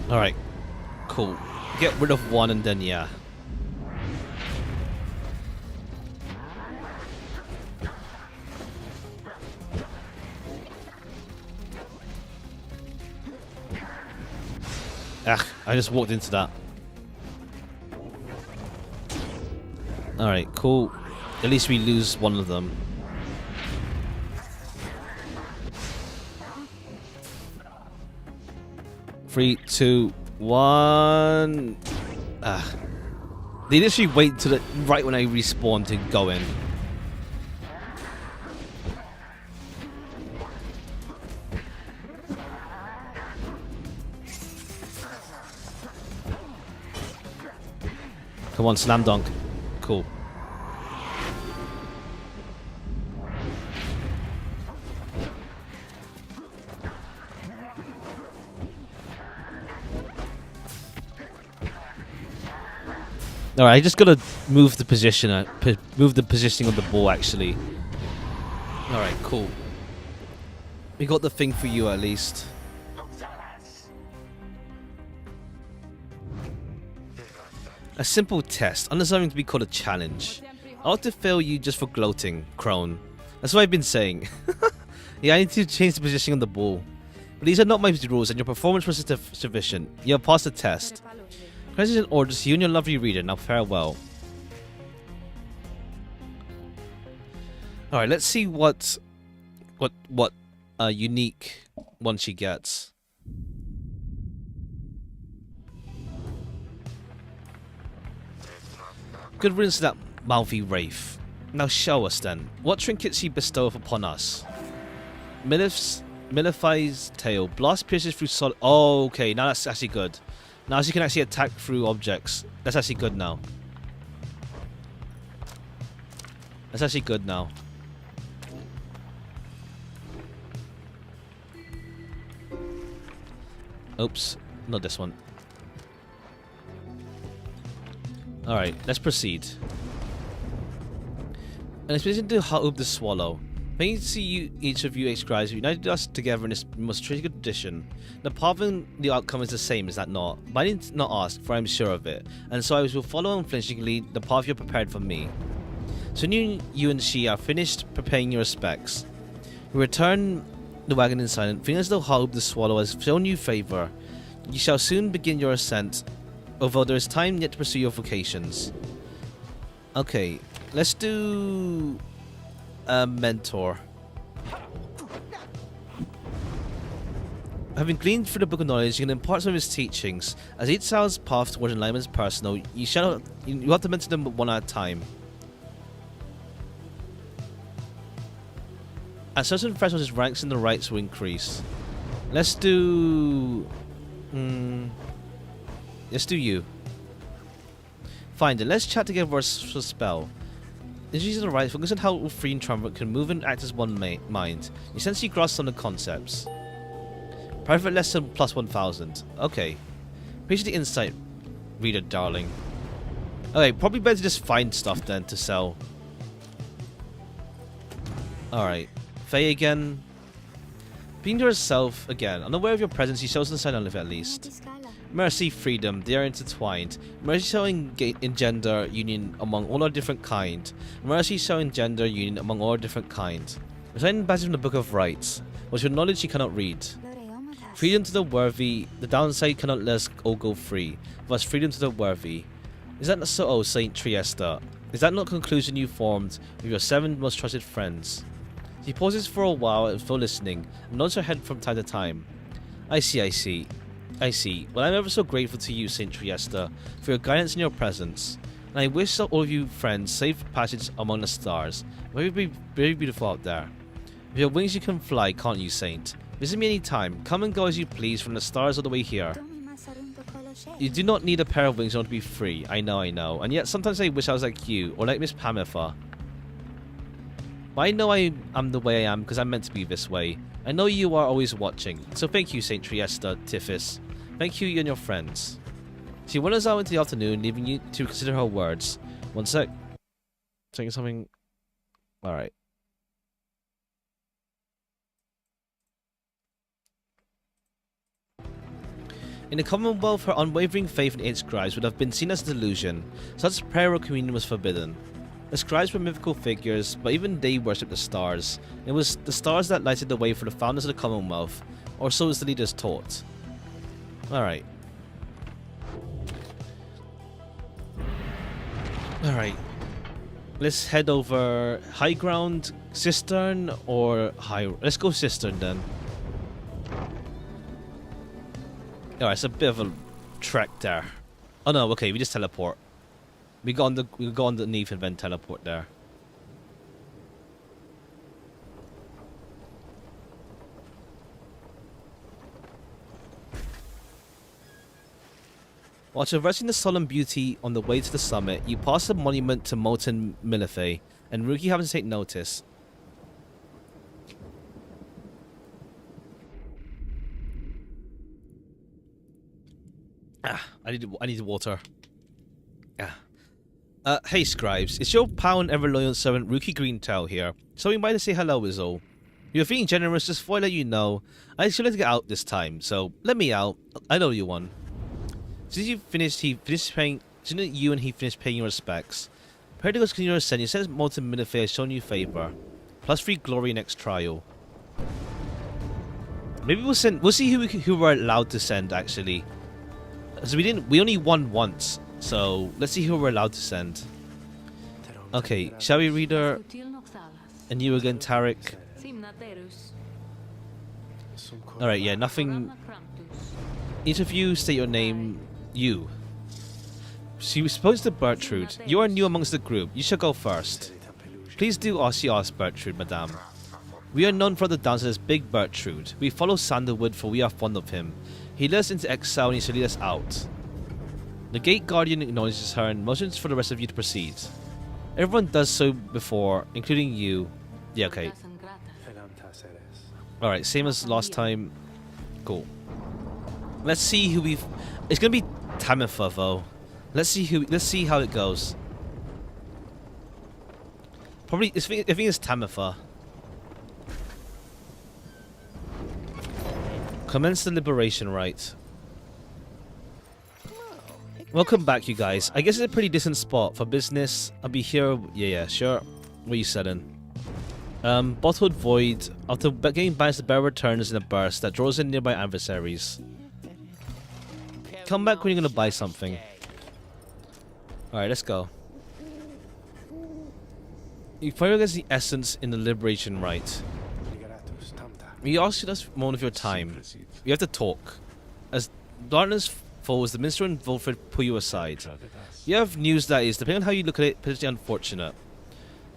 Alright, cool. Get rid of one and then yeah. I just walked into that. Alright, cool. At least we lose one of them. Three, two, one. They literally wait till right when I respawn to go in. Come on, slam dunk. Cool. Alright, I just gotta move the position, move the positioning of the ball actually. Alright, cool. We got the thing for you at least. A simple test, undeserving to be called a challenge. I ought to fail you just for gloating, Crone. That's what I've been saying. Yeah, I need to change the positioning on the ball. But these are not my rules, and your performance was sufficient. You have passed the test. President orders you and your lovely reader. Now farewell. Alright, let's see what unique one she gets. Good riddance to that mouthy wraith. Now show us then. What trinkets she bestoweth upon us? Millify's tail. Blast pierces through solid. Oh, okay, now that's actually good. Now she can actually attack through objects. That's actually good now. That's actually good now. Oops, not this one. Alright, let's proceed. And it's beginning to Vtube the Swallow. May you see you, each of you scribes united us together in this most tragic tradition. The path and the outcome is the same, is that not? But I need not ask, for I am sure of it. And so I will follow unflinchingly the path you have prepared for me. Soon you and she are finished preparing your respects. You return the wagon in silence, feeling as though Vtube the Swallow has shown you favour. You shall soon begin your ascent, although there is time yet to pursue your vocations. Okay, let's do a mentor. Having gleaned through the book of knowledge, you can impart some of his teachings. As each child's path towards enlightenment is personal, you have to mentor them one at a time. At certain thresholds, his ranks in the rights will increase. Let's do... let's do you. Fine then, let's chat together for a spell. Introducing the rights, focus on how free and triumphant can move and act as one mind. You essentially grasp on the concepts. Private lesson plus 1000. Okay. Appreciate the insight, reader darling. Okay, probably better to just find stuff then to sell. Alright. Faye again. Being to herself again. Unaware of your presence, she shows the sign of at least. Mercy, freedom, they are intertwined. Mercy shall engender union among all our different kind. Mercy shall engender union among all our different kind. Reciting passage from the Book of Rights. With your knowledge you cannot read. Freedom to the worthy, the downside cannot let us all go free. Thus freedom to the worthy. Is that not so, oh Saint Triesta? Is that not conclusion you formed with your 7 most trusted friends? She pauses for a while as though listening, and nods her head from time to time. I see. Well, I'm ever so grateful to you, Saint Triesta, for your guidance and your presence. And I wish that all of you friends safe passage among the stars. Very beautiful out there. With your wings you can fly, can't you, Saint? Visit me any time. Come and go as you please from the stars all the way here. You do not need a pair of wings in order to be free. I know. And yet sometimes I wish I was like you, or like Miss Pamifa. But I know I am the way I am because I'm meant to be this way. I know you are always watching. So thank you, Saint Triesta, Tiphys. Thank you and your friends. She wanders out into the afternoon, leaving you to consider her words. One sec. Saying something. Alright. In the Commonwealth, her unwavering faith in its scribes would have been seen as a delusion. Such prayer or communion was forbidden. The scribes were mythical figures, but even they worshipped the stars. It was the stars that lighted the way for the founders of the Commonwealth, or so as the leaders taught. Alright. Let's head over high ground, cistern, or high... Let's go cistern then. Alright, it's a bit of a trek there. Oh no, okay, we just teleport. We go underneath and then teleport there. While traversing the solemn beauty on the way to the summit, you pass the monument to molten Millifay, and Rookie happens to take notice. I need water. Hey scribes, it's your pal and ever loyal servant Rookie Greentail here. Stopping by to say hello is all. You're feeling generous, just before I let you know, I should let you get out this time, so let me out. I know you one. Since you and he finished paying your respects, Prepare to continue your ascent. You says molten minifay has shown you favor. +3 glory next trial. Maybe we'll send. We'll see who we're allowed to send actually. So we only won once. So let's see who we're allowed to send. Okay, Jazzy Rider, and you again, Tarek. Alright, yeah, nothing. Each of you state your name. You. She was supposed to Bertrude. You are new amongst the group. You shall go first. Please do Aussie ask Bertrude, madame. We are known for the dance as Big Bertrude. We follow Sandalwood for we are fond of him. He led us into exile and he shall lead us out. The gate guardian acknowledges her and motions for the rest of you to proceed. Everyone does so before, including you. Yeah, okay. Alright, same as last time. Cool. Let's see who we've... It's gonna be Tamifa though. Let's see how it goes. Probably, I think it's Tamifa. Commence the liberation rite. Welcome back, you guys. I guess it's a pretty decent spot for business. I'll be here. Yeah, sure. What are you selling? Bottled Void. After getting banished, the bear returns in a burst that draws in nearby adversaries. Come back when you're gonna buy something. Alright, let's go. You prioritize the essence in the liberation rite. We ask you this moment of your time. You have to talk. As darkness falls, the minstrel and Volfred pull you aside. You have news that is, depending on how you look at it, potentially unfortunate.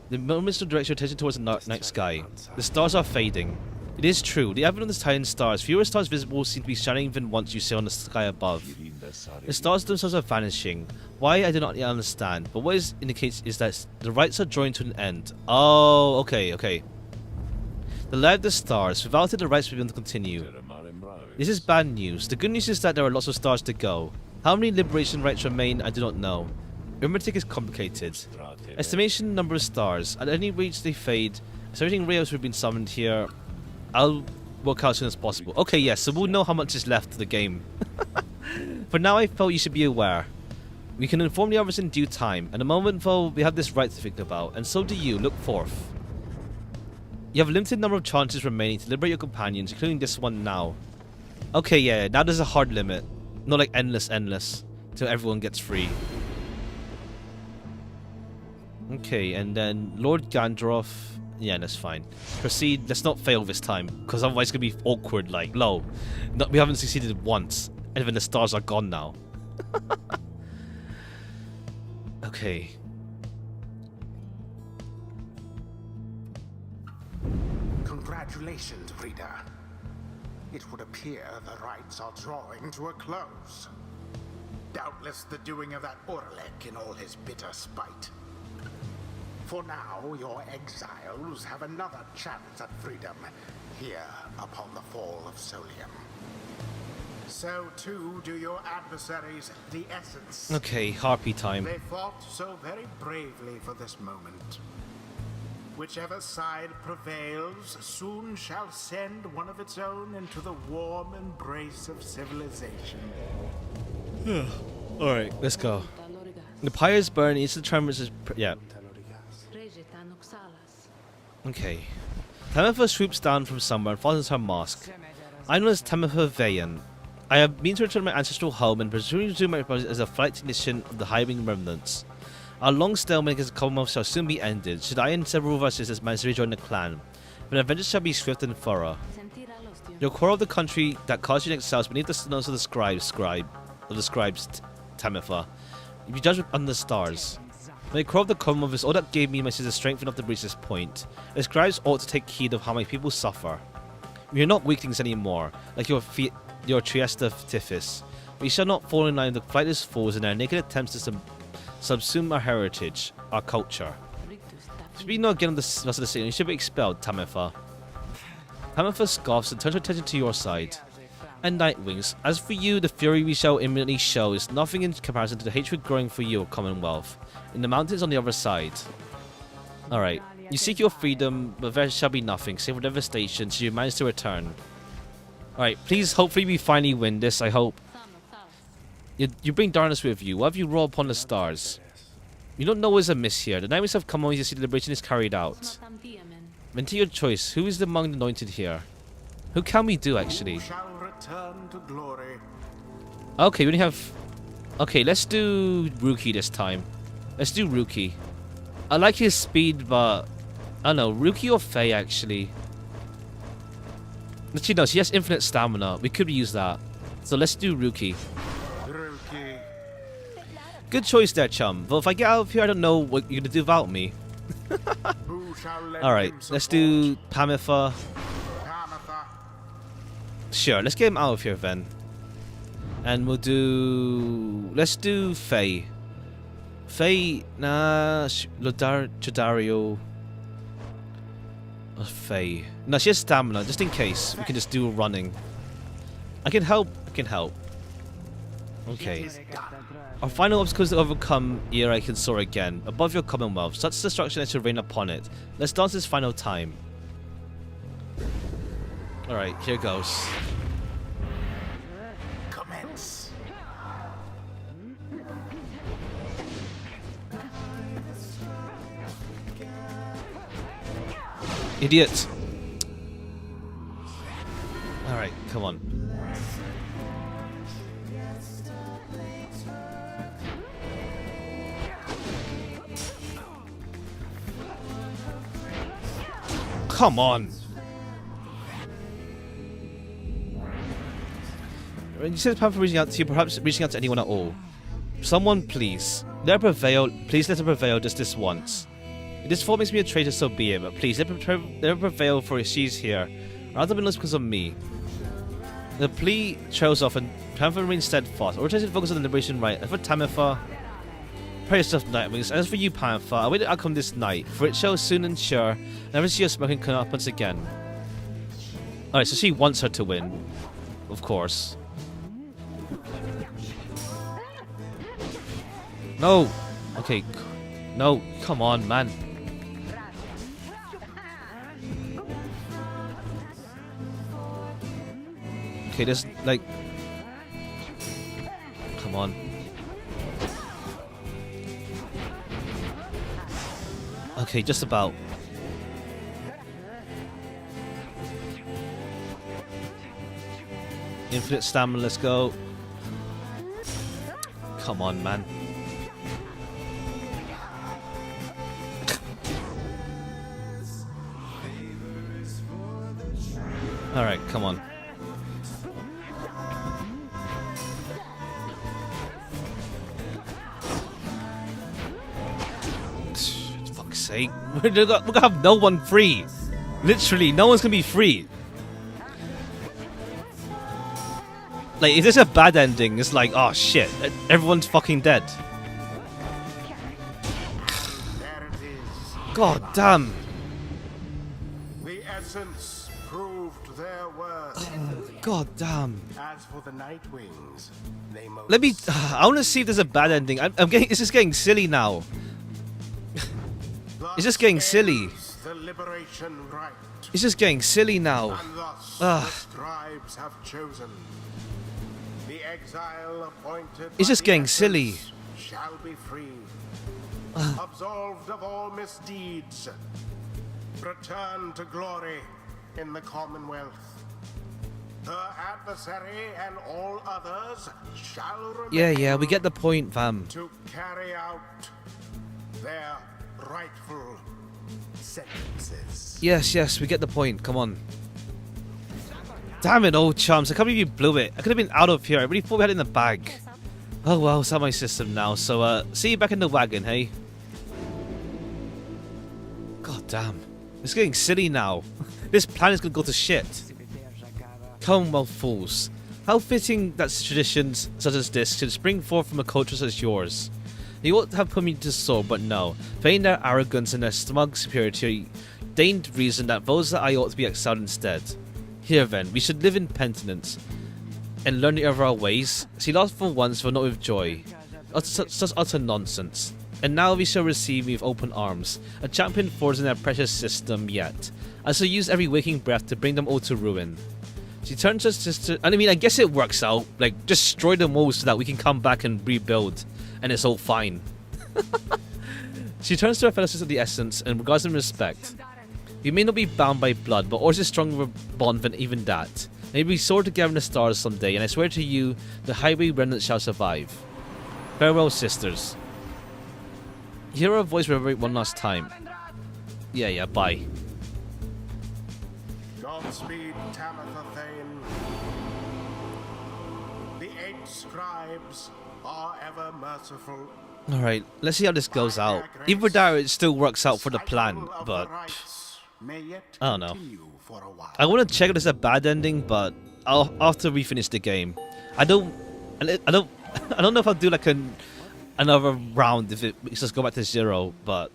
The minstrel directs your attention towards the night sky. The stars are fading. It is true. The advent of the Titan stars, fewer stars visible seem to be shining even once you sail on the sky above. The stars themselves are vanishing. Why, I do not yet understand, but what it indicates is that the rites are drawing to an end. Oh, okay. The light of the stars. Without it, the rites will be able to continue. This is bad news. The good news is that there are lots of stars to go. How many liberation rites remain, I do not know. Arithmetic is complicated. Estimation number of stars. At any rate they fade. So everything rails have been summoned here. I'll work out as soon as possible. Okay, yes, so we'll know how much is left of the game. For now, I felt you should be aware. We can inform the others in due time. At the moment, though, we have this right to think about, and so do you. Look forth. You have a limited number of chances remaining to liberate your companions, including this one now. Okay, yeah, now there's a hard limit. Not like endless, till everyone gets free. Okay, and then Lord Gandroff. Yeah, that's fine. Proceed. Let's not fail this time, because otherwise it's going to be awkward, like, no, we haven't succeeded once, and even the stars are gone now. Okay. Congratulations, reader. It would appear the rites are drawing to a close. Doubtless the doing of that Orlek in all his bitter spite. For now, your exiles have another chance at freedom here upon the fall of Solium. So too do your adversaries, the Essence. Okay, Harpy time. They fought so very bravely for this moment. Whichever side prevails soon shall send one of its own into the warm embrace of civilization. Alright, let's go. The pyres burn, each of the tremors is... yeah. Okay. Tamifa swoops down from somewhere and fastens her mask. I'm known as Tamifa Vayan. I have been to return to my ancestral home and presuming to do my project as a flight technician of the Hiring Remnants. Our long stalemate against the Commonwealth shall soon be ended, should I and several of our sisters manage to rejoin the clan. But adventures shall be swift and thorough. Your core of the country that caused you in exile beneath the nose of the scribes, Tamifa. You be judged under the stars. My core of the Commonwealth is all that gave me my sister's strength enough to reach this point. The scribes ought to take heed of how my people suffer. We are not weaklings anymore, like your Triesta Tiphys. We shall not fall in line with the flightless fools in their naked attempts to subsume our heritage, our culture. Speak not again of the rest of the city, you should be expelled, Tamifa. Tamifa scoffs and turns her attention to your side. And Nightwings, as for you, the fury we shall imminently show is nothing in comparison to the hatred growing for your Commonwealth, in the mountains on the other side. Alright, you seek your freedom, but there shall be nothing, save for devastation, should you manage to return. Alright, please, hopefully we finally win this, I hope. You bring darkness with you. What have you roll upon the stars? You don't know what's amiss here. The nightmares have come on you see the liberation is carried out. Then to your choice, who is the among the anointed here? Who can we do actually? Who shall return to glory? Okay, we only have... Okay, let's do Rookie this time. Let's do Rookie. I like his speed, but... I don't know, Rookie or Faye actually? Actually no, she has infinite stamina. We could use that. So let's do Rookie. Rookie. Good choice there, chum. But if I get out of here, I don't know what you're gonna do without me. Who shall lend Alright, him let's support? do Pamitha. Pamitha. Sure, let's get him out of here then. And we'll do... Let's do Faye. Faye... Nah... Chodario... Or Faye. No, she has stamina, just in case. We can just do running. I can help. I can help. Okay. Our final obstacle is to overcome ere I can soar again. Above your commonwealth. Such destruction as to reign upon it. Let's dance this final time. Alright, here goes. Commence. Idiot! Alright, come on. Come on! When you said apart from reaching out to you, perhaps reaching out to anyone at all. Someone, please. Let her prevail. Please let her prevail just this once. If this fault makes me a traitor, so be it. But please let her prevail, for she's here. Rather than because of me. The plea trails off, and Pamitha remains steadfast. Or tries to focus on the liberation right. As for Tamitha, pray yourself, Nightwings. As for you, Pamitha, I wait the outcome this night, for it shall soon ensure never see your smoking come up once again. Alright, so she wants her to win, of course. No! Okay. No, come on, man. Okay, there's like... Come on. Okay, just about. Infinite stamina, let's go. Come on, man. Alright, come on. Fuck's sake. We're gonna have no one free. Literally, no one's gonna be free. Like, if there's a bad ending, it's like, oh shit, everyone's fucking dead. There it is. God damn. The essence proved their worth. God damn. As for the Nightwings, they most Let me. I want to see if there's a bad ending. I'm getting. It's just getting silly now. thus It's just getting silly. ends The liberation right, It's just getting silly now. and thus Ugh. the scribes have chosen. The exile appointed. It's by just the getting essence silly. Shall be free, absolved of all misdeeds, return to glory in the Commonwealth. Her adversary and all others shall remain Yeah, we get the point, fam. to carry out their rightful sentences. Yes, we get the point. Come on. Damn it, old chums. I can't believe you blew it. I could have been out of here. I really thought we had it in the bag. Oh well, it's out of my system now. So, see you back in the wagon, hey? God damn. It's getting silly now. This plan is gonna go to shit. Commonwealth fools. How fitting that traditions such as this should spring forth from a culture such as yours. You ought to have put me to soul, but no. Feigning their arrogance and their smug superiority, deigned reason that those that I ought to be exiled instead. Here then, we should live in penitence, and learn of our ways. See lost for once, but not with joy. Such utter nonsense. And now we shall receive me with open arms, a champion forged in their precious system yet. I shall use every waking breath to bring them all to ruin. She turns us just to... I mean, I guess it works out. Like, destroy them all so that we can come back and rebuild. And it's all fine. She turns to her fellow sisters of the essence and regards them with respect. We may not be bound by blood, but ours is a stronger bond than even that. Maybe we soar together in the stars someday, and I swear to you, the highway remnant shall survive. Farewell, sisters. Hear her voice reverberate one last time. Yeah, bye. Godspeed, Tamitha Thane. The 8 scribes are ever merciful. Alright, let's see how this goes out. Either that or it still works out for the plan, but I don't know. I want to check if it's a bad ending, but after we finish the game. I don't know if I'll do like another round if it makes us go back to 0, but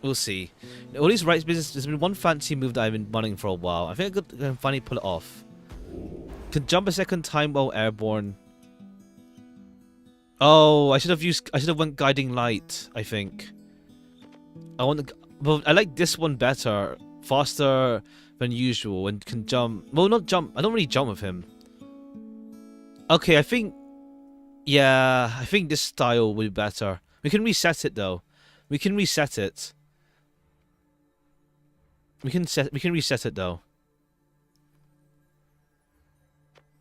we'll see. All these rights business, there's been one fancy move that I've been running for a while. I think I can finally pull it off. Can jump a second time while airborne. Oh, I should have went guiding light, I think. Well, I like this one better. Faster than usual and can jump. Well, not jump. I don't really jump with him. Okay, I think this style will be better. We can reset it though. We can reset it. We can reset it though.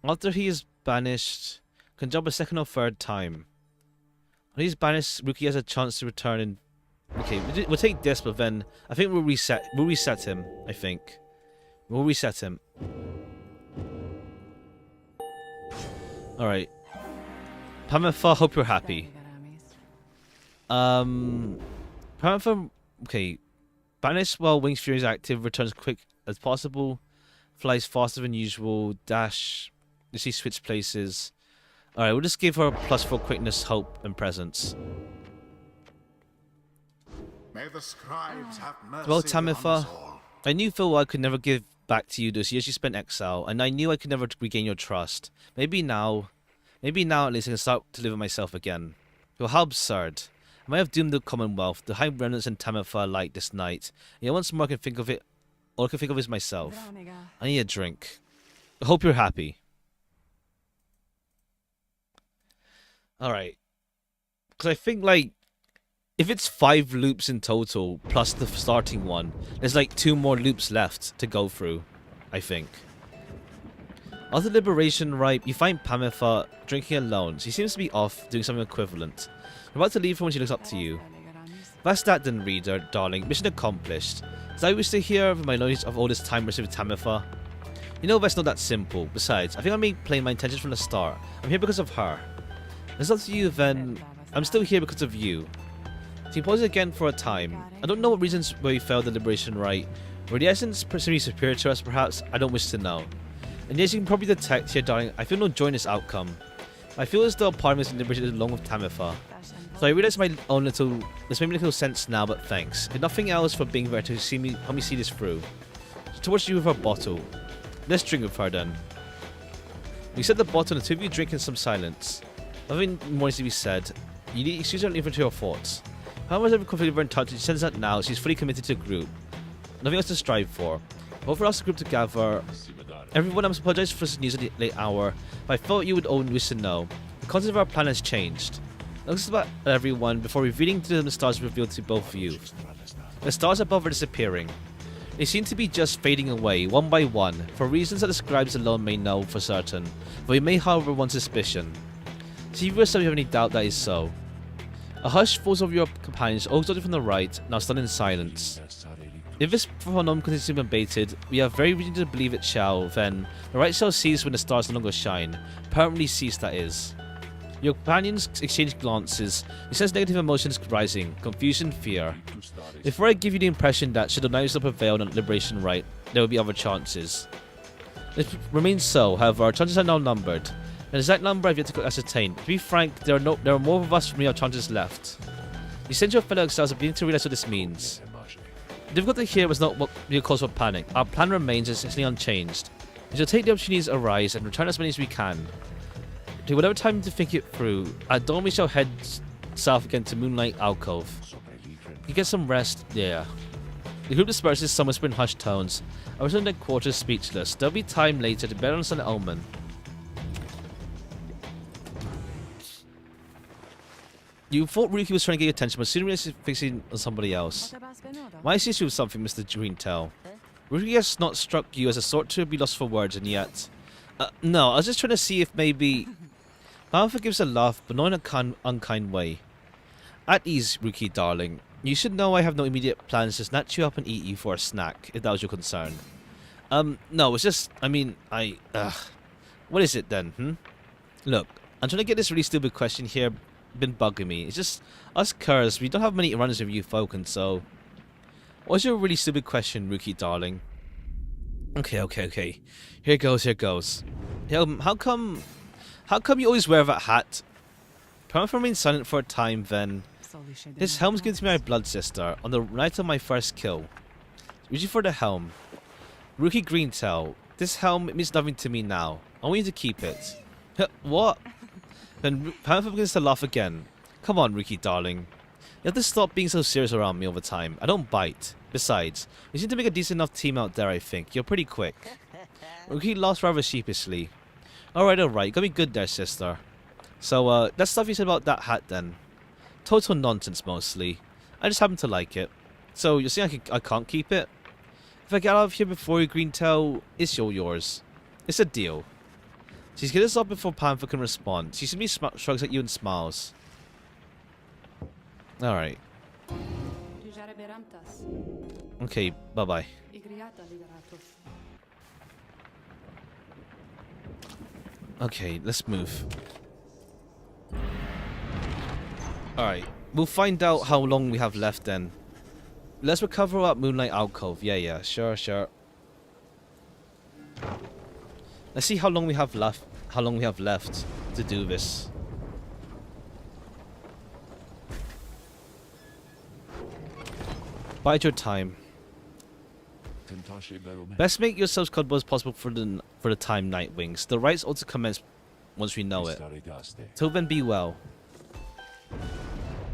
After he is banished, can jump a second or third time. When he's banished, Rookie has a chance to return in. Okay, we'll take this, but then I think we'll reset him. I think we'll reset him. All right, Pamitha, hope you're happy. Pamitha, okay. Banish while Wings Fury is active, returns quick as possible, flies faster than usual, dash. You see, switch places. All right, we'll just give her a +4 quickness, hope, and presence. May the scribes have mercy Well, on us Tamitha, all. I knew full well I could never give back to you those years you spent in exile, and I knew I could never regain your trust. Maybe now at least I can start to live with myself again. Well, how absurd. I might have doomed the Commonwealth, the High Remnants and Tamitha alike this night. And once more I can think of it, all I can think of is myself. I need a drink. I hope you're happy. Alright. Because I think, like, if it's 5 loops in total, plus the starting one, there's like 2 more loops left to go through, I think. After Liberation Rite, you find Pamitha drinking alone. She seems to be off, doing something equivalent. You're about to leave her when she looks up to you. That's that then, reader, darling. Mission accomplished. As I wish to hear of my knowledge of all this time received with Tamitha. You know that's not that simple. Besides, I think I made plain my intentions from the start. I'm here because of her. It's up to you then. I'm still here because of you. She pauses again for a time. I don't know what reasons why we failed the Liberation Rite. Were the essence personally superior to us, perhaps? I don't wish to know. And as you can probably detect here, darling, I feel no joy in this outcome. I feel as though a part of me is liberated along with Tamitha. So I realize this made me little sense now, but thanks. If nothing else for being there to help me see this through. So towards you with her bottle. Let's drink with her then. We set the bottle and the 2 of you drink in some silence. Nothing more needs to be said. You need excuse her to your thoughts. However, every conflict we're in touch, she says that now she's fully committed to the group. Nothing else to strive for. Both for us, the group together. Everyone, I must apologize for this news at the late hour, but I thought you would all wish to know. The content of our plan has changed. It looks about everyone before revealing to them the stars revealed to both of you. The stars above are disappearing. They seem to be just fading away, one by one, for reasons that the scribes alone may know for certain, but we may harbor one suspicion. See if you yourself have any doubt that is so. A hush falls over your companions, all starting from the right, now stunned in silence. If this phenomenon continues to be abated, we have very reason to believe it shall, then the right shall cease when the stars no longer shine. Permanently cease, that is. Your companions exchange glances. You sense negative emotions rising, confusion, fear. Before I give you the impression that should the knights not prevail on the Liberation Rite, there will be other chances. It remains so, however, our chances are now numbered. An exact number I've yet to ascertain. To be frank, there are more of us than we have chances left. You sense your fellow exiles are beginning to realize what this means. The difficulty here was not what will cause for panic. Our plan remains essentially unchanged. We shall take the opportunities that arise and return as many as we can. Take whatever time to think it through. At dawn we shall head south again to Moonlight Alcove. You get some rest, yeah. The group disperses, some whisper in hushed tones. I return to their quarters speechless. There'll be time later to better understand the omen. You thought Ruki was trying to get your attention, but soon realized fixing on somebody else. My issue with something, Mr. Greentail. Ruki has not struck you as a sort to be lost for words, and yet... no, I was just trying to see if maybe... Alpha gives a laugh, but not in an unkind way. At ease, Ruki, darling. You should know I have no immediate plans to snatch you up and eat you for a snack, if that was your concern. No, it's just... I mean, what is it then, Look, I'm trying to get this really stupid question here been bugging me. It's just... Us curs, we don't have many runners with you folk, and so... What's your really stupid question, Ruki, darling? Okay. Here goes. How come you always wear that hat? Perhaps remain silent for a time, then. This helm's given to me my blood sister on the night of my first kill. Reaching for the helm. Ruki Greentail, this helm means nothing to me now. I want you to keep it. What? Then Panther begins to laugh again. Come on, Ruki, darling. You have to stop being so serious around me all the time. I don't bite. Besides, we seem to make a decent enough team out there, I think. You're pretty quick. Ruki laughs rather sheepishly. Alright. Got me good there, sister. So, that stuff you said about that hat then. Total nonsense, mostly. I just happen to like it. So, you're saying I can't keep it? If I get out of here before you, Greentail, it's yours. It's a deal. She's getting us up before Panther can respond. She simply shrugs at you and smiles. Alright. Okay, bye-bye. Okay, let's move. Alright, we'll find out how long we have left then. Let's recover our Moonlight Alcove. Yeah, sure. Let's see how long we have left. To do this. Bide your time. Best make yourselves comfortable as possible for the time, Nightwings. The rites ought to commence once we know it. Till then, be well.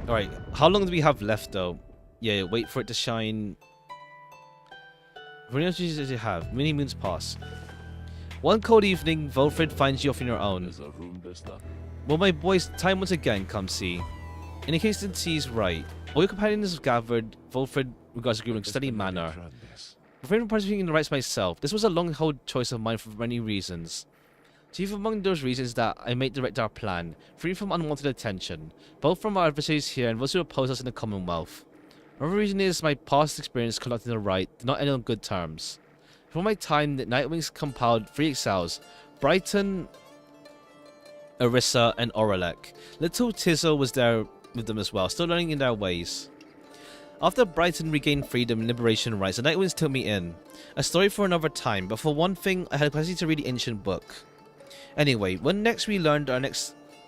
Alright, how long do we have left though? Yeah, wait for it to shine. How many energies does it have? Many moons pass. One cold evening, Volfred finds you off on your own. Well, my boys, time once again, come see. In case that he's right, all your companions have gathered, Volfred regards the group in a steady manner. Refrain from participating in the rites myself. This was a long-held choice of mine for many reasons. Chief among those reasons is that I may direct our plan, free from unwanted attention, both from our adversaries here and those who oppose us in the Commonwealth. Another reason is my past experience conducting the rite did not end on good terms. For my time, the Nightwings compiled 3 exiles, Brighton, Orisa, and Oralek. Little Tizzle was there with them as well, still learning in their ways. After Brighton regained freedom and liberation rights, the Nightwings took me in. A story for another time, but for one thing, I had capacity to read the ancient book. Anyway, when next we earned our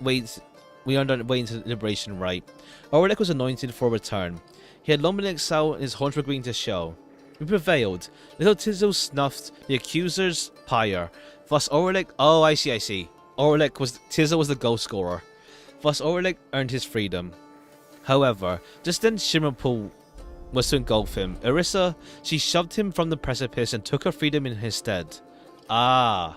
way into the liberation rite, Oralek was anointed for return. He had long been exiled and his horns were beginning to show. We prevailed. Little Tizzle snuffed the accusers' pyre. Thus Oralek... Oh, I see. Tizzle was the goal scorer. Thus Oralek earned his freedom. However, just then Shimmerpool was to engulf him. Orisa, she shoved him from the precipice and took her freedom in his stead. Ah.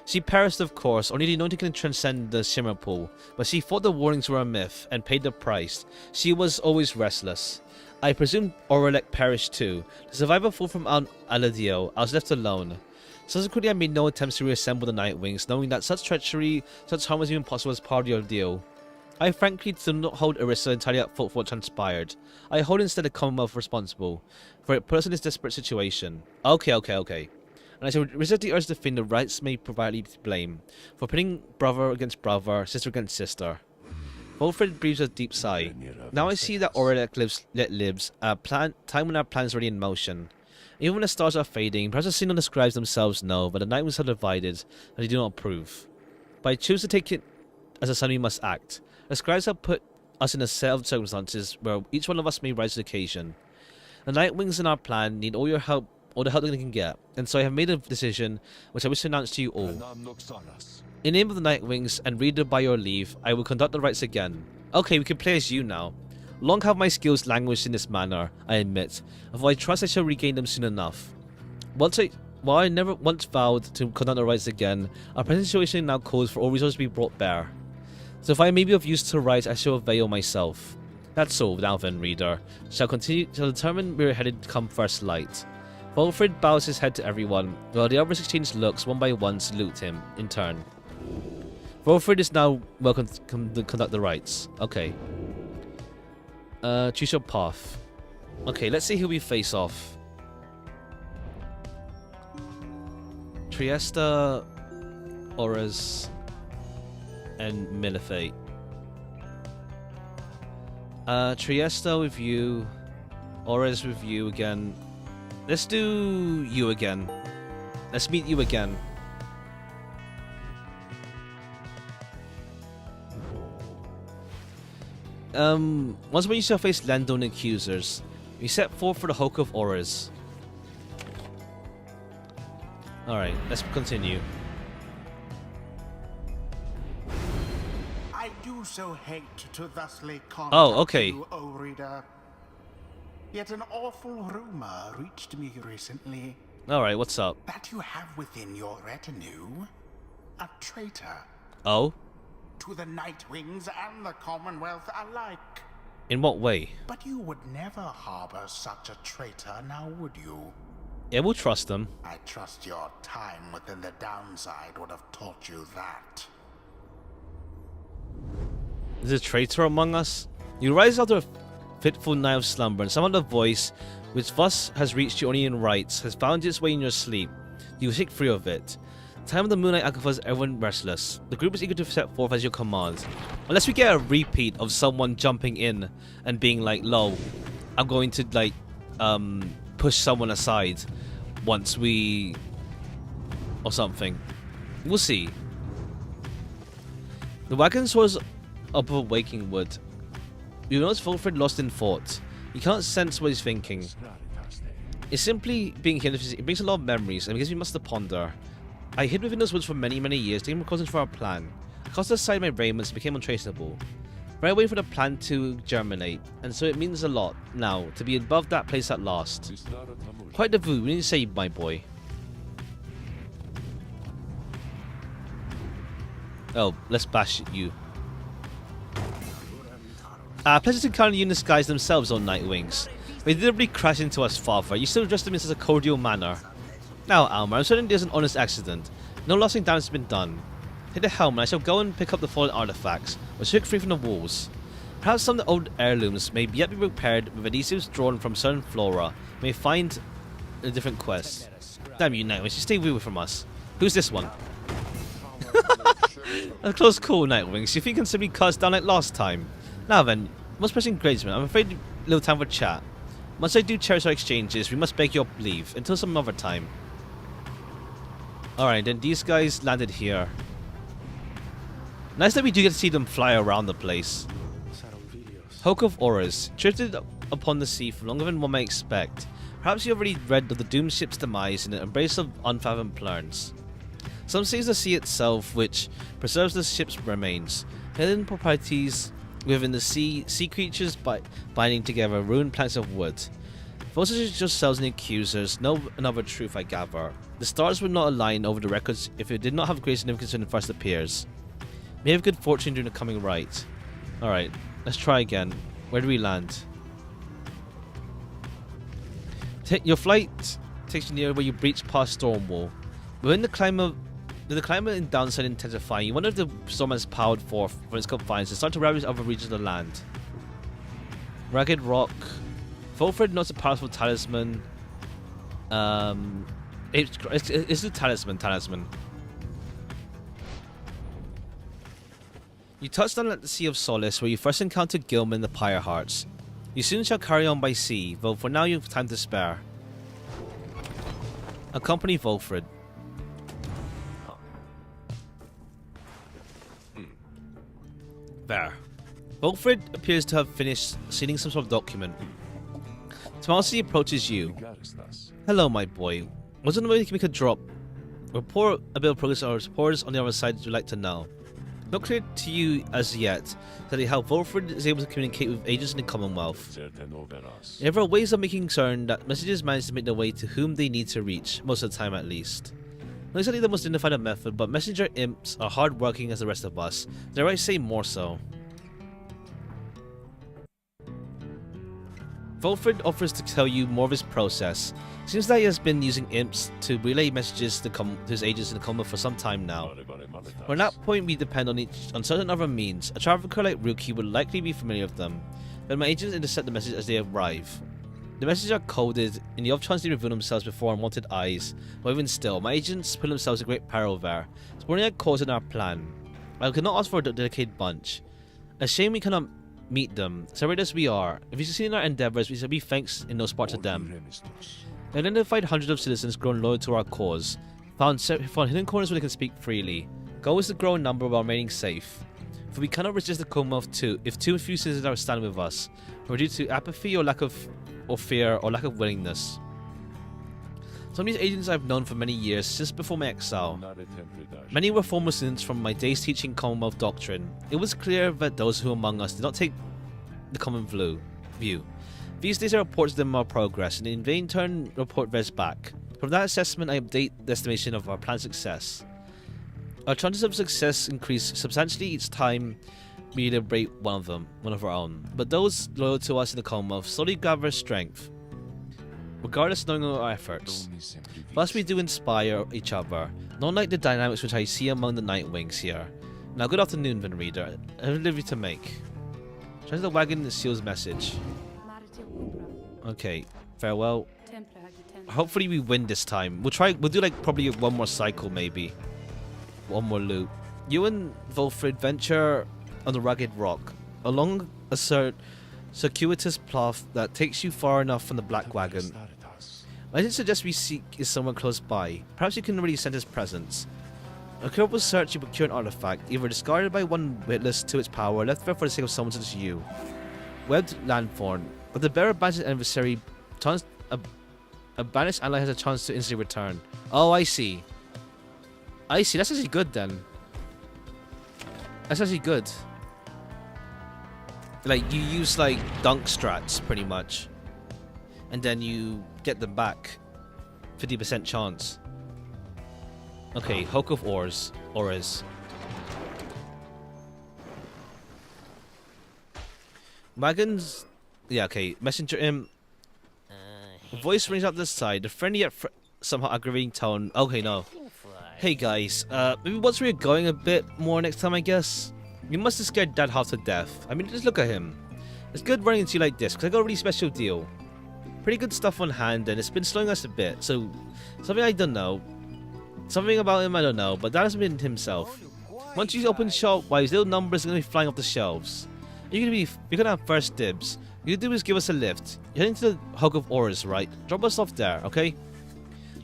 She perished, of course. Only the anointing can transcend the Shimmerpool. But she thought the warnings were a myth and paid the price. She was always restless. I presume Oralek perished too. The survivor flew from Aladio. I was left alone. Subsequently, I made no attempts to reassemble the Nightwings, knowing that such treachery, such harm was even possible as part of the ordeal. I frankly do not hold Orisa entirely at fault for what transpired. I hold instead the Commonwealth responsible for it put us in this desperate situation. Okay. And I shall resist the urge to think the rights may provide to blame for pitting brother against brother, sister against sister. Volfred breathes a deep sigh. Now I see that Oralek lives a time when our plan is already in motion. Even when the stars are fading, perhaps the signal describes themselves know, but the Nightwings are divided, and they do not approve. But I choose to take it as a sign we must act. The scribes have put us in a set of circumstances where each one of us may rise to the occasion. The Nightwings in our plan need all your help, all the help they can get, and so I have made a decision which I wish to announce to you all. In the name of the Nightwings, and reader by your leave, I will conduct the rites again. Okay, we can play as you now. Long have my skills languished in this manner, I admit, although I trust I shall regain them soon enough. While I never once vowed to conduct the rites again, our present situation now calls for all resources to be brought bare. So if I may be of use to right, I shall avail myself. That's all, now then, reader. Shall determine where we're headed come first light. Wilfred bows his head to everyone, while the others exchange looks one by one to salute him, in turn. Wilfred is now welcome to conduct the rites. Okay. Choose your path. Okay, let's see who we face off. Triesta, Auras, and Milifate. Triesta with you, Auras with you again. Let's do you again. Let's meet you again. Once when you shall face Landon accusers, we set forth for the Hulk of Auras. Alright, let's continue. I do so hate to thusly contact okay. you, O reader. Yet an awful rumor reached me recently. Alright, what's up? That you have within your retinue a traitor. Oh? To the Nightwings and the Commonwealth alike. In what way? But you would never harbor such a traitor, now would you? Yeah, we'll trust them. I trust your time within the downside would have taught you that. Is a traitor among us? You rise out of a fitful night of slumber, and some other voice, which thus has reached you only in rites, has found its way in your sleep. You shake free of it. Time of the moonlight alcoves everyone restless. The group is eager to set forth as your command. Unless we get a repeat of someone jumping in and being like, "Lol, I'm going to like push someone aside once we..." or something. We'll see. The wagon soars above Waking Wood. You notice Wilfred lost in thought. You can't sense what he's thinking. It's simply being here. It brings a lot of memories and gives me much to ponder. I hid within those woods for many, many years, taking precautions for our plan. I cast aside my raiments and became untraceable. Right waiting for the plan to germinate, and so it means a lot now to be above that place at last. Quite the view, we need to say, my boy. Oh, let's bash you. Pleasure to encounter you in the skies themselves, on Nightwings. They deliberately crashed into us, father. You still addressed them in such a cordial manner. Now, Alma, I'm certain there's an honest accident. No lasting damage has been done. Take the helm and I shall go and pick up the fallen artifacts, which took free from the walls. Perhaps some of the old heirlooms may yet be repaired with adhesives drawn from certain flora. May find a different quest. Damn you, Nightwings, you stay away from us. Who's this one? A close call, Nightwings. You think you can simply cut us down like last time? Now then, most pressing engagement. I'm afraid little time for chat. Once I do cherish our exchanges, we must beg your leave until some other time. Alright, then these guys landed here. Nice that we do get to see them fly around the place. Hulk of Auras, drifted upon the sea for longer than one may expect. Perhaps you already read of the doomed ship's demise in an embrace of unfathomed plans. Some say it's the sea itself which preserves the ship's remains. Hidden properties within the sea creatures binding together ruined planks of wood. For such as yourselves and the accusers, know another truth I gather. The stars would not align over the records if it did not have great significance when it first appears. May have good fortune during the coming rite. Alright, let's try again. Where do we land? Your flight takes you near where you breach past Stormwall. Within the climate and downside intensifying, you wonder if the storm has powered forth from its confines and start to ravage other regions of the land. Ragged Rock. Wilfred notes a powerful talisman. It's the talisman. You touched down at the Sea of Solace, where you first encountered Gilman the Pyre Hearts. You soon shall carry on by sea, though for now you have time to spare. Accompany Wilfred. There. Wilfred appears to have finished sealing some sort of document. Tomassi approaches you. Hello, my boy. Wasn't the way you can make a drop? Report a bit of progress our supporters on the other side would like to know. Not clear to you as yet that how Wilfred is able to communicate with agents in the Commonwealth. There are ways of making certain that messages manage to make their way to whom they need to reach, most of the time at least. Not exactly the most dignified method, but messenger imps are hard-working as the rest of us. Dare I say more so. Volfred offers to tell you more of his process. Seems that he has been using imps to relay messages to his agents in the coma for some time now. From that point, we depend on certain other means. A trafficker like Rookie would likely be familiar with them, but my agents intercept the message as they arrive. The messages are coded in the off chance they reveal themselves before unwanted eyes, but even still, my agents put themselves in great peril there, spawning a cause in our plan. I cannot ask for a dedicated bunch. A shame we cannot meet them, separate as we are. If we succeed in our endeavors, we shall be thanks in no part to them. We identified hundreds of citizens grown loyal to our cause, found hidden corners where they can speak freely. Goal is to grow in number while remaining safe. For we cannot resist the coma of two if too few citizens are standing with us, or due to apathy or fear or lack of willingness. Some of these agents I've known for many years, just before my exile. Many were former students from my days teaching Commonwealth doctrine. It was clear that those who among us did not take the common view. These days I report to them our progress, and in vain turn report theirs back. From that assessment I update the estimation of our planned success. Our chances of success increase substantially each time we liberate one of our own. But those loyal to us in the Commonwealth slowly gather strength, regardless of knowing our efforts. Thus we do inspire each other, not like the dynamics which I see among the Nightwings here. Now good afternoon, Van Reader. I have a delivery to make. Try the wagon that seals message. Okay, farewell. Hopefully we win this time. We'll do like probably one more cycle maybe. One more loop. You and Volfred venture on the rugged rock, along a circuitous path that takes you far enough from the Black Wagon. I didn't suggest we seek is someone close by. Perhaps you can already sense his presence. A careful search, you procure an artifact, either discarded by one witless to its power, or left there for the sake of someone such as you. Webbed Landthorn. But the bearer banished adversary, a banished ally has a chance to instantly return. Oh, I see. That's actually good then. That's actually good. Like, you use like dunk strats pretty much, and then you get them back. 50% chance. Okay, Hulk of Auras. Wagons. Yeah, okay. Messenger imp. Voice rings out this side. A friendly yet somehow aggravating tone. Okay, no. Hey guys, maybe once we're going a bit more next time, I guess. You must have scared Dad half to death. I mean, just look at him. It's good running into you like this, because I got a really special deal. Pretty good stuff on hand, and it's been slowing us a bit, so something I don't know. Something about him I don't know, but that has been himself. Once you open shop, his little numbers are going to be flying off the shelves. You're gonna have first dibs. What you do is give us a lift. You're heading to the Hug of Auras, right? Drop us off there, okay?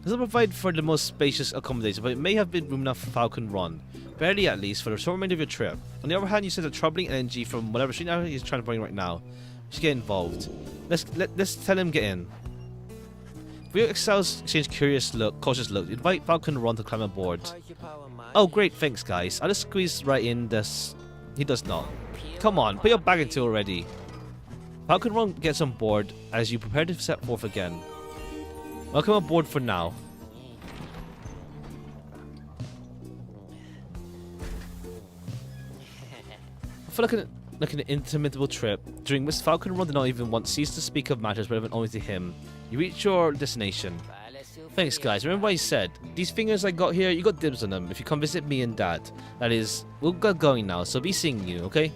Doesn't provide for the most spacious accommodation, but it may have been room enough for Falcon Run. Barely at least, for the short remainder of your trip. On the other hand, you sense a troubling energy from whatever street he's trying to bring right now. Just get involved. Let's tell him get in. For your exiles exchange cautious look, invite Falcon Run to climb aboard. Oh great, thanks guys. I'll just squeeze right in this. He does not. Come on, put your bag into already. Falcon Run gets on board as you prepare to set forth again. Welcome aboard for now. I feel like an interminable trip, during which Falcon Run did not even once cease to speak of matters relevant only to him. You reach your destination. Thanks guys, remember what I said? These fingers I got here, you got dibs on them if you come visit me and Dad. That is, we'll get going now, so be seeing you, okay?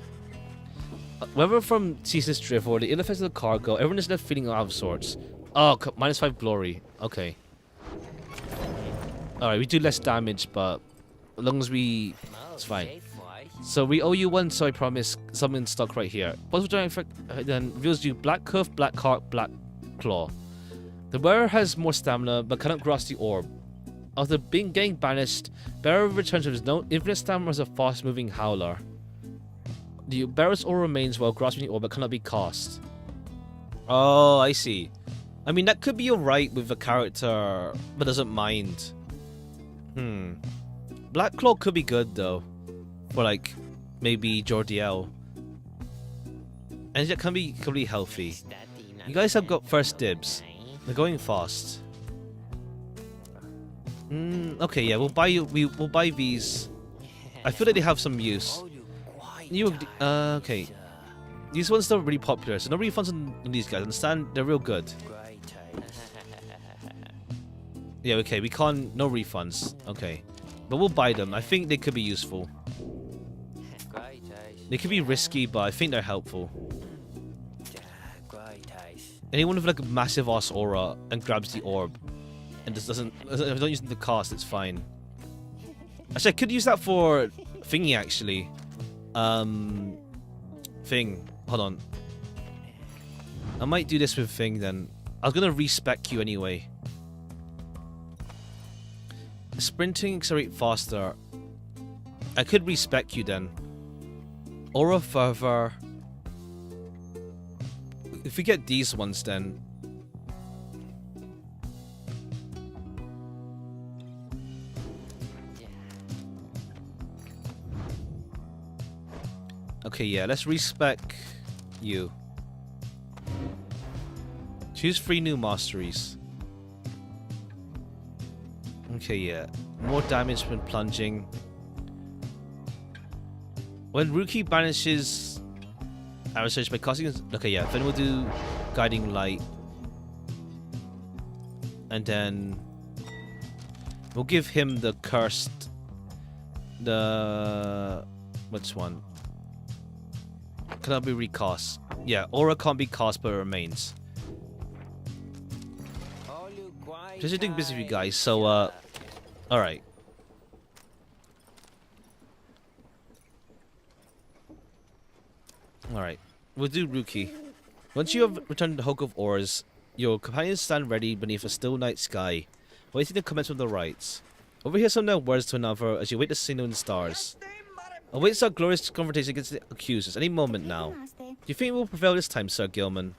Whether from ceaseless drift or the ill effects of the cargo, everyone is left feeling out of sorts. Oh, -5 glory. Okay. Alright, we do less damage, but as long as we... it's fine. So we owe you one, so I promise something in stock right here. Possible giant effect then reveals you Black Hoof, Black Heart, Black Claw. The wearer has more stamina, but cannot grasp the orb. After getting banished, bearer returns with his infinite stamina as a fast-moving howler. The bearer's orb remains while grasping the orb, but cannot be cast. Oh, I see. I mean, that could be alright with a character, but doesn't mind. Black Claw could be good, though. For, like, maybe Jordiel. And it can be healthy. You guys have got first dibs. They're going fast. Okay, yeah, we'll buy you. We'll buy these. I feel like they have some use. Okay. These ones are really popular, so no refunds on these guys. Understand? They're real good. Yeah, okay, we can't. No refunds. Okay. But we'll buy them. I think they could be useful. They could be risky, but I think they're helpful. Anyone with like a massive ass aura and grabs the orb and just doesn't. If I don't use the cast, it's fine. Actually, I could use that for thingy actually. Thing. Hold on. I might do this with thing then. I was gonna respec you anyway. Sprinting, accelerate faster. I could respec you then. Aura fervor. If we get these ones then. Okay, yeah, let's respec you. Choose 3 new masteries. Okay, yeah. More damage when plunging. When Rookie banishes our search by casting. Okay, yeah. Then we'll do Guiding Light. And then we'll give him the cursed. The. Which one? Cannot be recast. Yeah, Aura can't be cast, but it remains. Just doing busy with you guys, so alright. Alright. We'll do Rookie. Once you have returned the Hulk of Auras, your companions stand ready beneath a still night sky, waiting to commence with the rites. Overhear some of their words to another as you wait to signal in the stars. Awaits our glorious confrontation against the accusers any moment now. Do you think it will prevail this time, Sir Gilman?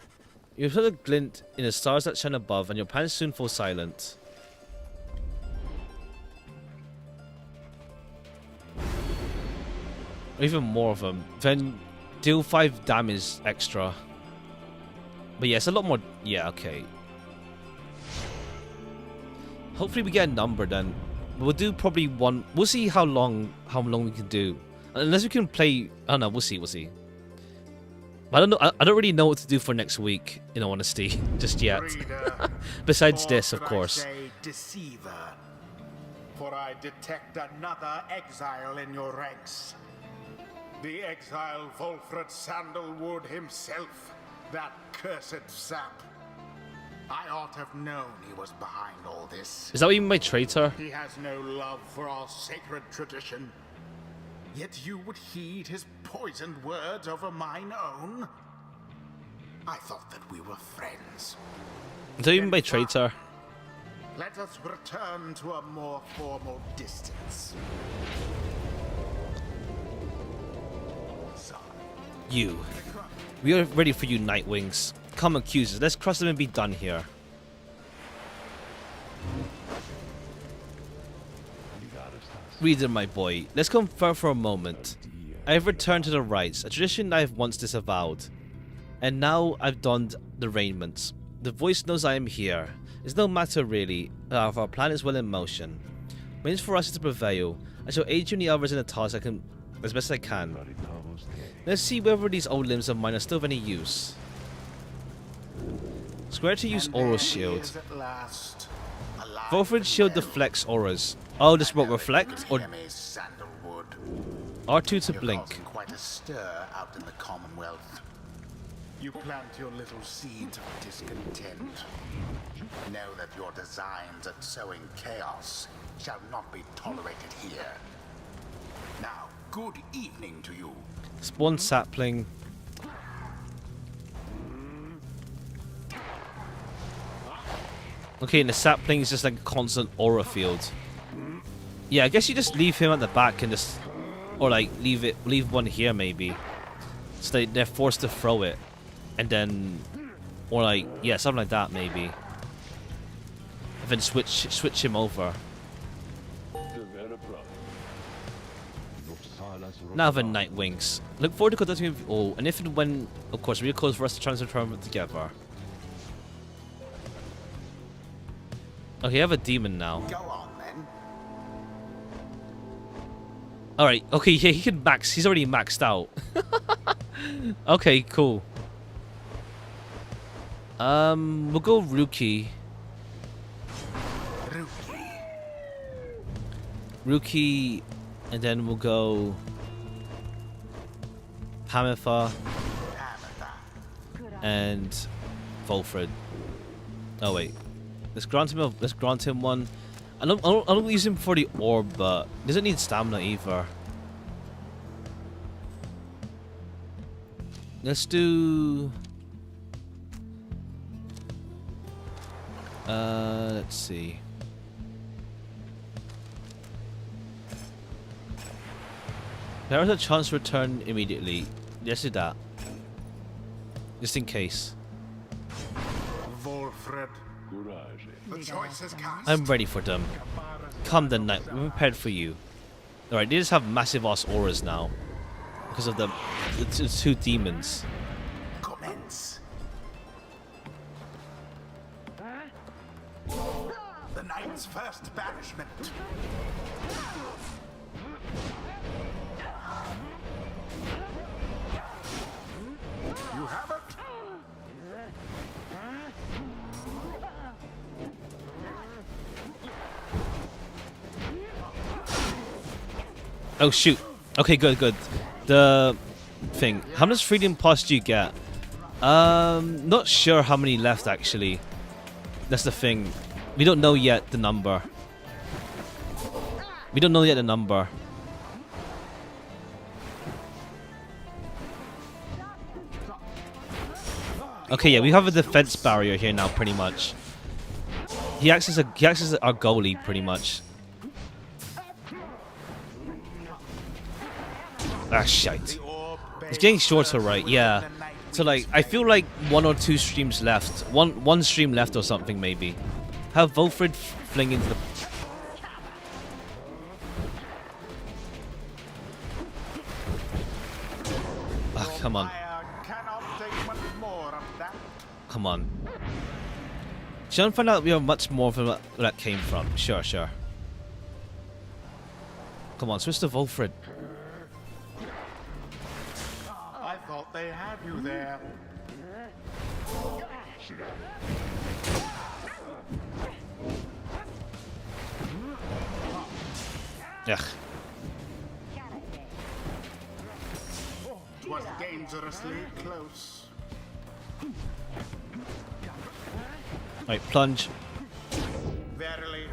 You heard a glint in the stars that shine above, and your plans soon fall silent. Or even more of them. Then deal 5 damage extra. But yeah, it's a lot more. Yeah, okay. Hopefully we get a number then. We'll do probably 1. We'll see how long we can do. Unless we can play. I don't know. We'll see. We'll see. I don't know. I don't really know what to do for next week, in all honesty, just yet. Besides this, of course. Deceiver, for I detect another exile in your ranks. The exile Volfred Sandalwood himself, that cursed sap. I ought to have known he was behind all this. Is that what you mean by traitor? He has no love for our sacred tradition. Yet you would heed his poisoned words over mine own? I thought that we were friends. Is that what you mean by traitor? Let us return to a more formal distance. Son. You. We are ready for you, Nightwings. Come, accusers. Let's cross them and be done here. Reader, my boy, let's confer for a moment. I have returned to the rites, a tradition I have once disavowed. And now I've donned the raiments. The voice knows I am here. It's no matter really, our plan is well in motion. Means for us is to prevail. I shall aid you and the others in the task as best I can. Let's see whether these old limbs of mine are still of any use. Square to use Aura Shield. Volfred's shield deflects auras. Oh, this will reflect or R2 to blink. Quite a stir out in the Commonwealth. You plant your little seeds of discontent. Know that your designs at sowing chaos shall not be tolerated here. Now, good evening to you. Spawn sapling. Okay, and the sapling is just like a constant aura field. Yeah, I guess you just leave him at the back and just, or like leave one here maybe, so they're forced to throw it, and then, or like yeah, something like that maybe, and then switch him over. Now then, Nightwings, look forward to conducting with you all, and if and when, of course, we are close for us to transfer them together. Okay, I have a demon now. Go on then. All right. Okay. Yeah, he can max. He's already maxed out. Okay. Cool. We'll go Rookie. Rookie, and then we'll go Hamifa and Volfred. Oh wait, let's grant him one. I don't use him for the orb, but he doesn't need stamina either. Let's do. Let's see. There is a chance to return immediately. Let's do that. Just in case. Volfred. The choice is cast. I'm ready for them. Come the night. We're prepared for you. Alright, they just have massive ass auras now. Because of the two demons. Commence. The knight's first banishment. You have it. Oh shoot. Okay, good. The thing. How much freedom pass do you get? Not sure how many left actually. That's the thing. We don't know yet the number. Okay, yeah, we have a defense barrier here now, pretty much. He acts as our goalie, pretty much. Ah, shite. It's getting shorter, right? Yeah. So, like, I feel like 1 or 2 streams left. One stream left or something, maybe. Have Volfred fling into the... Oh, come on. Come on. Shall I find out we have much more from where that came from? Sure. Come on, switch to Volfred. I thought they had you there. Ugh. It was dangerously close. Right, plunge. Verily.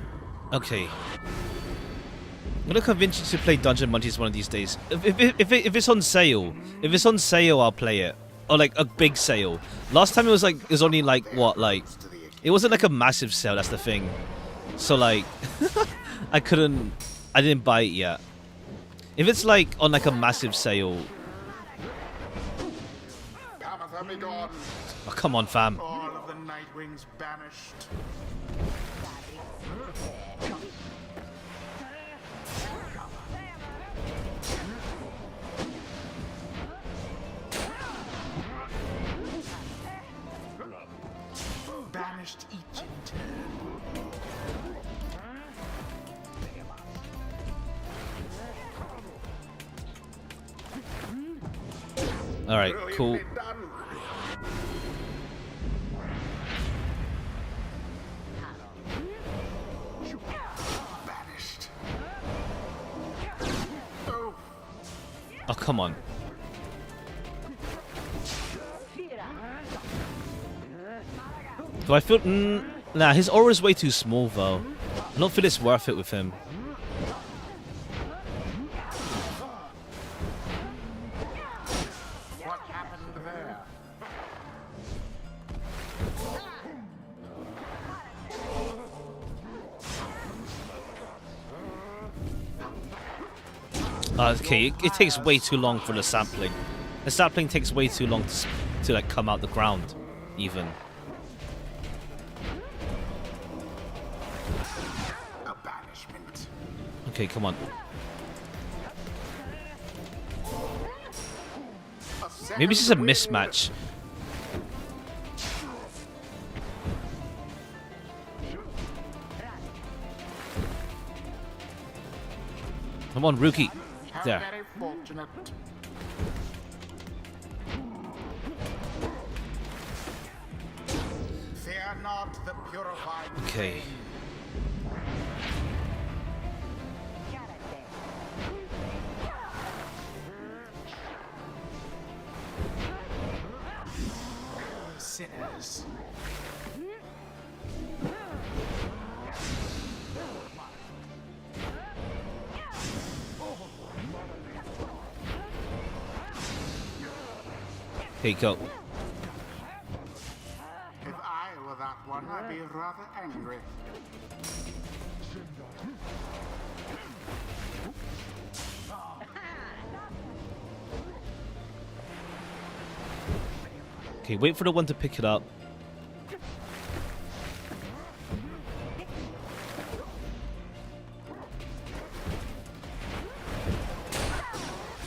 Okay. I'm gonna convince you to play Dungeon Monkeys one of these days. If it's on sale, I'll play it. Or like a big sale. Last time it was only like what, like it wasn't like a massive sale. That's the thing. So like, I didn't buy it yet. If it's like on like a massive sale. Oh, come on, fam. All of the Nightwings banished. Banished each in turn. All right, cool. Oh, come on. Do I feel... nah, his aura is way too small, though. I don't feel it's worth it with him. What happened there? Okay, it takes way too long for the sapling. The sapling takes way too long to like come out the ground, even. A banishment. Okay, come on. Maybe it's just a mismatch. Come on, Rookie. How There. very fortunate. Fear not the purified. Okay. Sinners. Okay, go. If I were that one, I'd be rather angry. Okay, wait for the one to pick it up.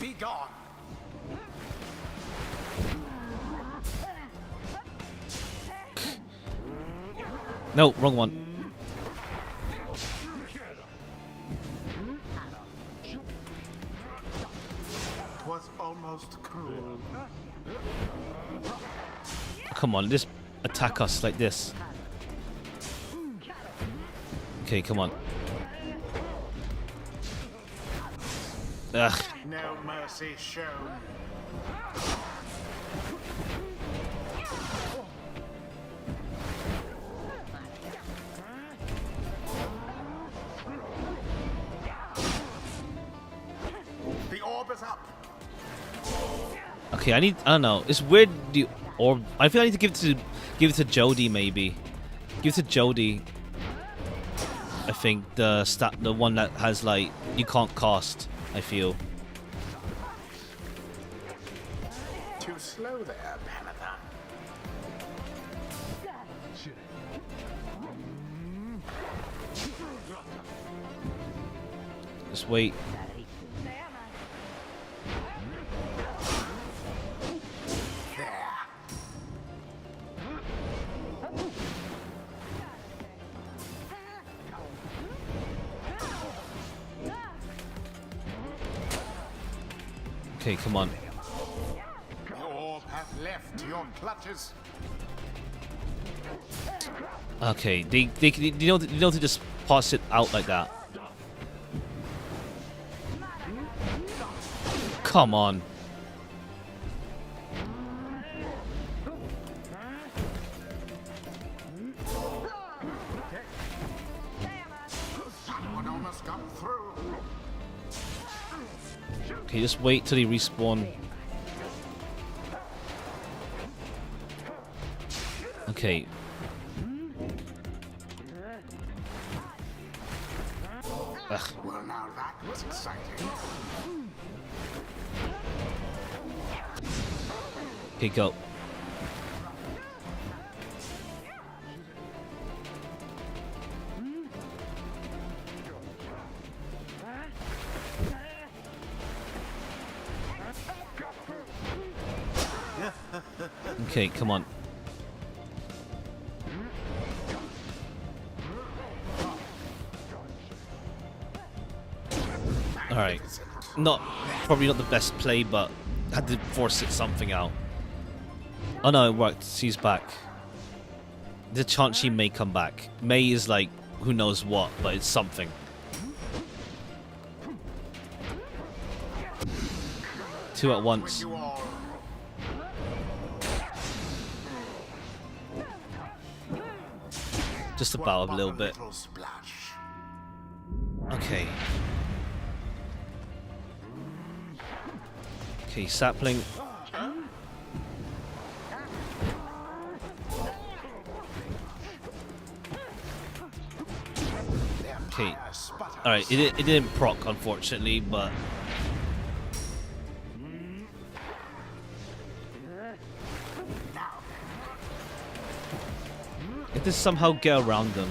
Be gone. No, wrong one. Was almost cruel. Come on, just attack us like this. Okay, come on. Ugh. No mercy shown. The orb is up. Okay, I don't know. It's weird. Or I feel I need to give it to Jody maybe. Give it to Jody. I think the one that has like you can't cast. I feel. Too slow there, Panathon. Just wait. There. Okay, come on. The orb has left your clutches. Okay, you know to just pass it out like that. Come on. Someone almost got through. Okay, just wait till they respawn. Okay. Ugh. Well, now that was exciting. Okay, go. Okay, come on. Alright. Probably not the best play, but had to force something out. Oh no, it worked. She's back. The chance she may come back. May is like, who knows what, but it's something. Two at once. You all. Just about a little bit. Little splash. Okay. Okay, sapling. Okay. Alright, it didn't proc, unfortunately, but... If this somehow get around them.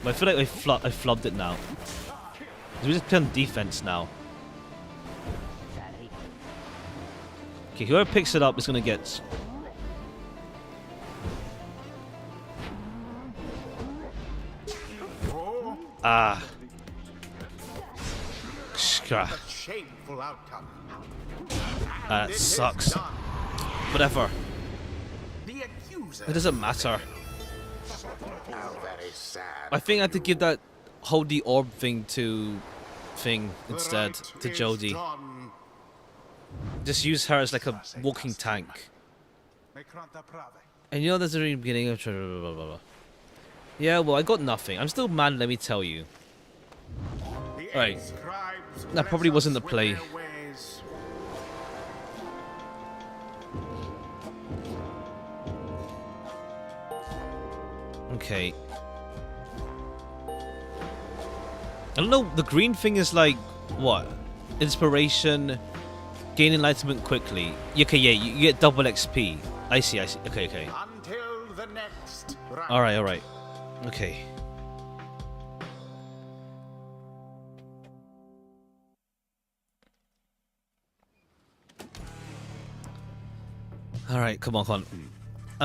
But I feel like I flubbed it now. We just play on defense now. Okay, whoever picks it up is gonna get... Oh, Ah. A shameful outcome. That It is sucks. done. Whatever. The accuser. It doesn't matter. How very sad. I think I had to give that hold the orb thing to instead to Right is Jodie. done. Just use her as like a walking tank. And you know there's a really beginning of blah, blah, blah, blah. Yeah, well I got nothing. I'm still mad, let me tell you. Alright. That probably wasn't the play. Okay. I don't know, the green thing is like, what? Inspiration, gain enlightenment quickly. Okay, yeah, you get double XP. I see. Okay. Until the next round. Alright. Okay. Alright, come on.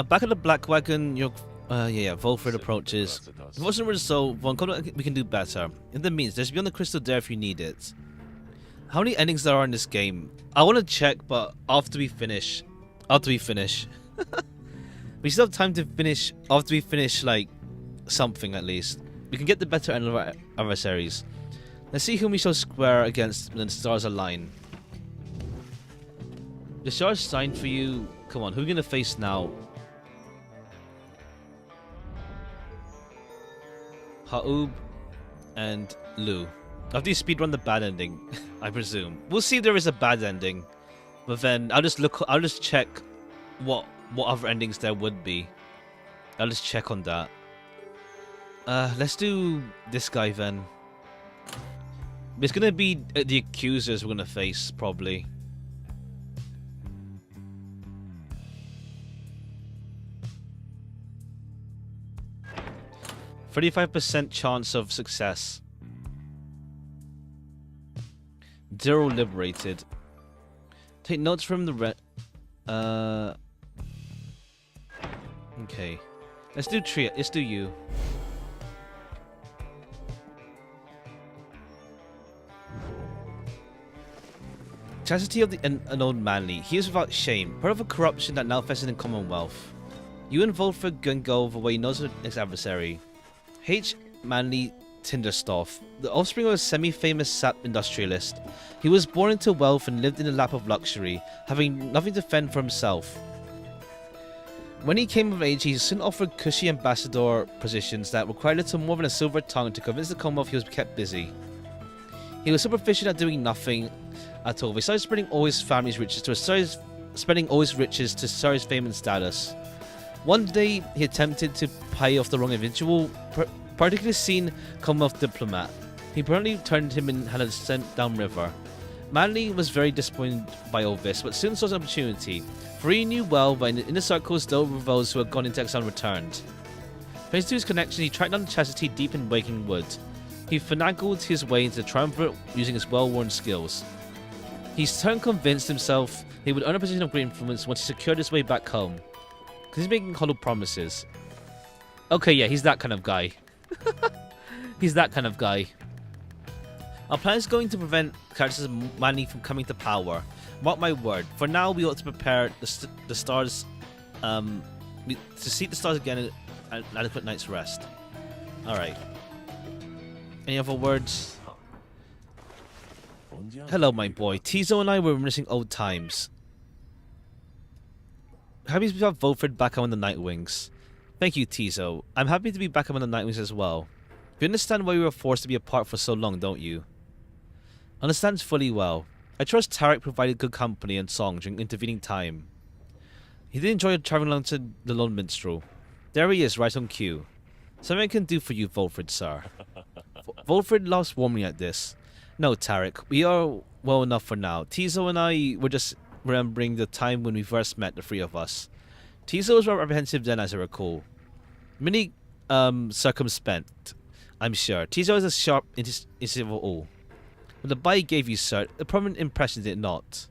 Back at the Black Wagon, your Volfred approaches. If it wasn't resolved, we can do better. In the means, there's beyond the crystal there if you need it. How many endings there are in this game? I want to check, but after we finish. We still have time to finish after we finish, like, something at least. We can get the better end of our adversaries. Let's see whom we shall square against when the stars align. The stars signed for you. Come on, who are we going to face now? Ha'ub and Lu. After you speedrun the bad ending, I presume. We'll see if there is a bad ending. But then I'll just check what other endings there would be. I'll just check on that. Let's do this guy then. It's gonna be the accusers we're gonna face, probably. %35% chance of success. 0 liberated. Take notes from the okay. Let's do you. Chastity of the unknown manly. He is without shame, part of a corruption that now festers in Commonwealth. You and Volfred Gungolf away he knows his adversary. H. Manly Tinderstoff, the offspring of a semi-famous sap industrialist. He was born into wealth and lived in a lap of luxury, having nothing to fend for himself. When he came of age, he soon offered cushy ambassador positions that required little more than a silver tongue to convince the Commonwealth he was kept busy. He was so proficient at doing nothing at all. He started spending all his family's riches to sell his fame and status. One day, he attempted to pay off the wrong individual, particularly seen Commonwealth diplomat. He apparently turned him and had him sent downriver. Manly was very disappointed by all this, but soon saw an opportunity, for he knew well that in the circles there were those who had gone into exile and returned. Thanks to his connection, he tracked down Chastity deep in Waking Wood. He finagled his way into the triumvirate using his well-worn skills. He turned convinced himself he would earn a position of great influence once he secured his way back home. Because he's making hollow promises. Okay, yeah, he's that kind of guy. He's that kind of guy. Our plan is going to prevent characters of Manly from coming to power. Mark my word. For now, we ought to prepare the stars, to seek the stars again at adequate night's rest. Alright. Any other words? Hello, my boy. Tizo and I were reminiscing old times. Happy to have Volfred back on the Nightwings. Thank you, Tizo. I'm happy to be back on the Nightwings as well. You understand why we were forced to be apart for so long, don't you? Understands fully well. I trust Tarek provided good company and song during intervening time. He did enjoy traveling along to the Lone Minstrel. There he is, right on cue. Something I can do for you, Volfred, sir. Volfred laughs warmly at this. No, Tarek, we are well enough for now. Tizo and I were just remembering the time when we first met, the three of us. Tizo was rather apprehensive then, as I recall. Many circumspect, I'm sure. Tizo is a sharp initiative of all. When the bite gave you, sir, a prominent impression did it not.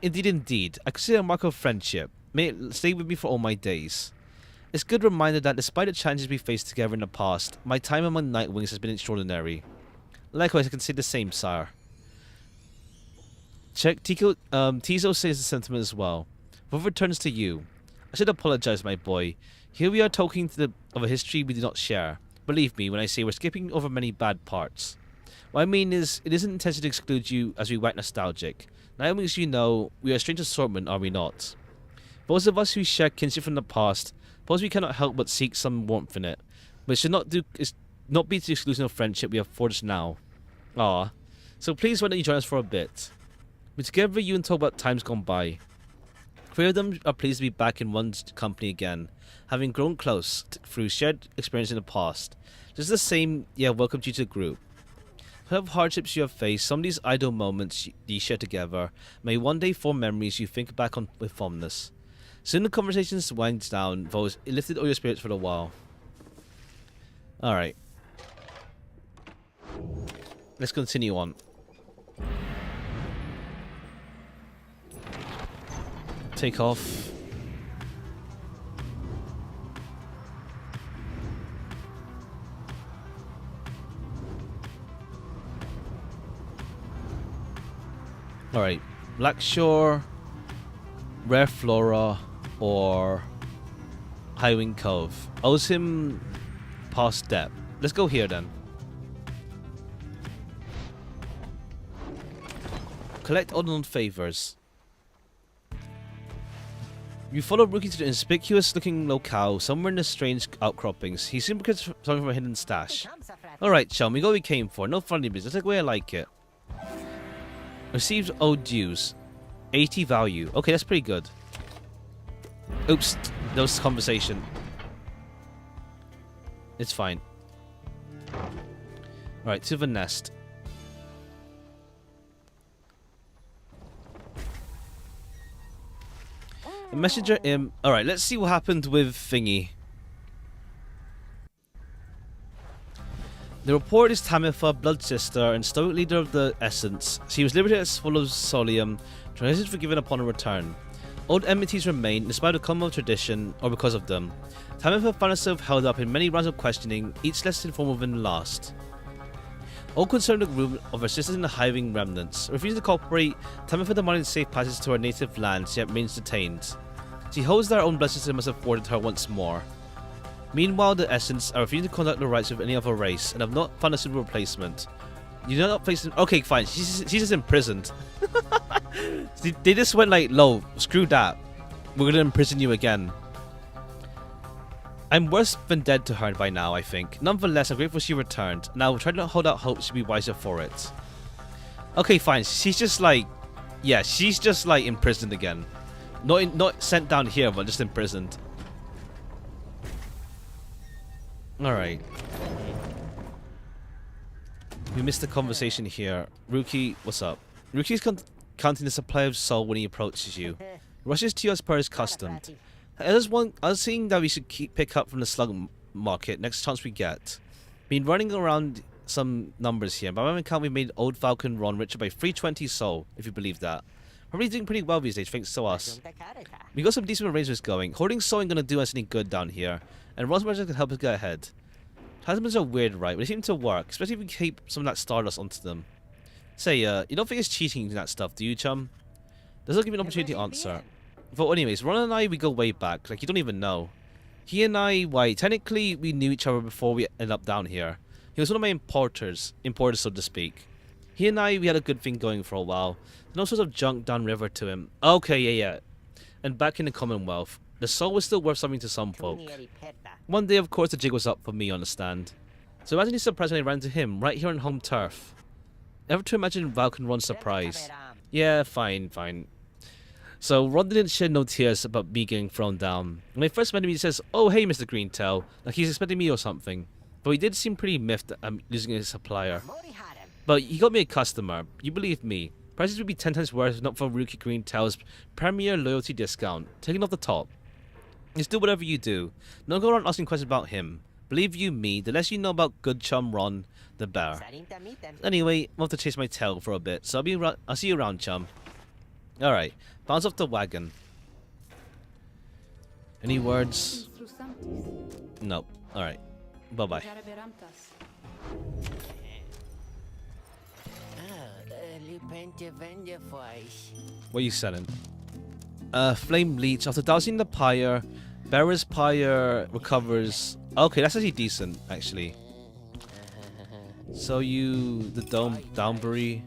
Indeed, I consider a mark of friendship. May it stay with me for all my days. It's a good reminder that despite the challenges we faced together in the past, my time among Nightwings has been extraordinary. Likewise, I can say the same, sire. Check, Tizo says the sentiment as well. What returns to you? I should apologize, my boy. Here we are talking of a history we do not share. Believe me when I say we're skipping over many bad parts. What I mean is, it isn't intended to exclude you as we wax nostalgic. Nightwings, you know, we are a strange assortment, are we not? Those of us who share kinship from the past, suppose we cannot help but seek some warmth in it. But it should not be to the exclusion of friendship we have forged now. Ah, so please why don't you join us for a bit? We're together you and talk about times gone by. 3 of them are pleased to be back in one's company again, having grown close through shared experience in the past. Just the same, yeah, welcomed you to the group. Whatever hardships you have faced, some of these idle moments you share together may one day form memories you think back on with fondness. Soon the conversations winds down, though it lifted all your spirits for a while. Alright. Let's continue on. Take off. Alright. Blackshore, Rare Flora, or Highwing Cove. Owes him past debt. Let's go here then. Collect unknown favors. You follow Rookie to the inconspicuous looking locale somewhere in the strange outcroppings. He soon becomes something from a hidden stash. Alright, chum, we got what we came for. No funny business. That's the way I like it. Received owed dues. 80 value. Okay, that's pretty good. Oops, that was conversation. It's fine. Alright, to the nest. The messenger alright, let's see what happened with Thingy. The report is Tamitha, blood sister, and stoic leader of the Essence. She was liberated as full of Solium, transited forgiven upon her return. Old enmities remain, despite the common tradition, or because of them. Tamitha found herself held up in many rounds of questioning, each less informal than the last. All concerned the group of her sisters in the hiving remnants. Refusing to cooperate, Tamitha demanded safe passage to her native lands, yet remains detained. She holds that her own blood sister must have thwarted her once more. Meanwhile, the Essence are refusing to conduct the rites with any other race, and have not found a suitable replacement. You do not place them. Okay, fine. She's just imprisoned. They just went like, "Low, screw that. We're gonna imprison you again." I'm worse than dead to her by now, I think. Nonetheless, I'm grateful she returned. Now, trying to hold out hope she'll be wiser for it. Okay, fine. She's just like... Yeah, she's just like imprisoned again. Not sent down here, but just imprisoned. Alright. We missed the conversation here. Rookie, what's up? Rookie's counting the supply of soul when he approaches you. Rushes to you as per his custom. I was seeing that we should pick up from the slug market next chance we get. Been running around some numbers here. By my account, we made Old Falcon Ron richer by 320 soul, if you believe that. Probably doing pretty well these days, thanks to us. We got some decent arrangements going. Hoarding soul ain't gonna do us any good down here, and Ron's magic can help us get ahead. Talismans are weird, right? But they seem to work, especially if we keep some of that stardust onto them. Say, you don't think it's cheating in that stuff, do you, chum? Doesn't give me an opportunity to answer. But anyways, Ron and I, we go way back. Like, you don't even know. He and I, why, technically, we knew each other before we ended up down here. He was one of my importers, so to speak. He and I, we had a good thing going for a while. No sorts of junk downriver to him. Okay, yeah. And back in the Commonwealth, the soul was still worth something to some folk. One day, of course, the jig was up for me, understand. So imagine his surprise when I ran to him, right here on home turf. Ever to imagine Valken Ron's surprise? Yeah, fine. So Ron didn't shed no tears about me getting thrown down. When I first met him, he says, "Oh, hey, Mr. Greentail," like he's expecting me or something. But he did seem pretty miffed that I'm losing his supplier. But he got me a customer. You believe me. Prices would be 10 times worse if not for Rookie Greentail's premier loyalty discount, taken off the top. Just do whatever you do. Don't go around asking questions about him. Believe you me, the less you know about good chum Ron, the better. Anyway, I'm off to chase my tail for a bit, so I'll see you around, chum. Alright, bounce off the wagon. Any words? No. Alright. Bye-bye. What are you selling? Flame Leech. After dousing the Pyre, Bearer's Pyre recovers... Okay, that's actually decent, actually. So the Downbury.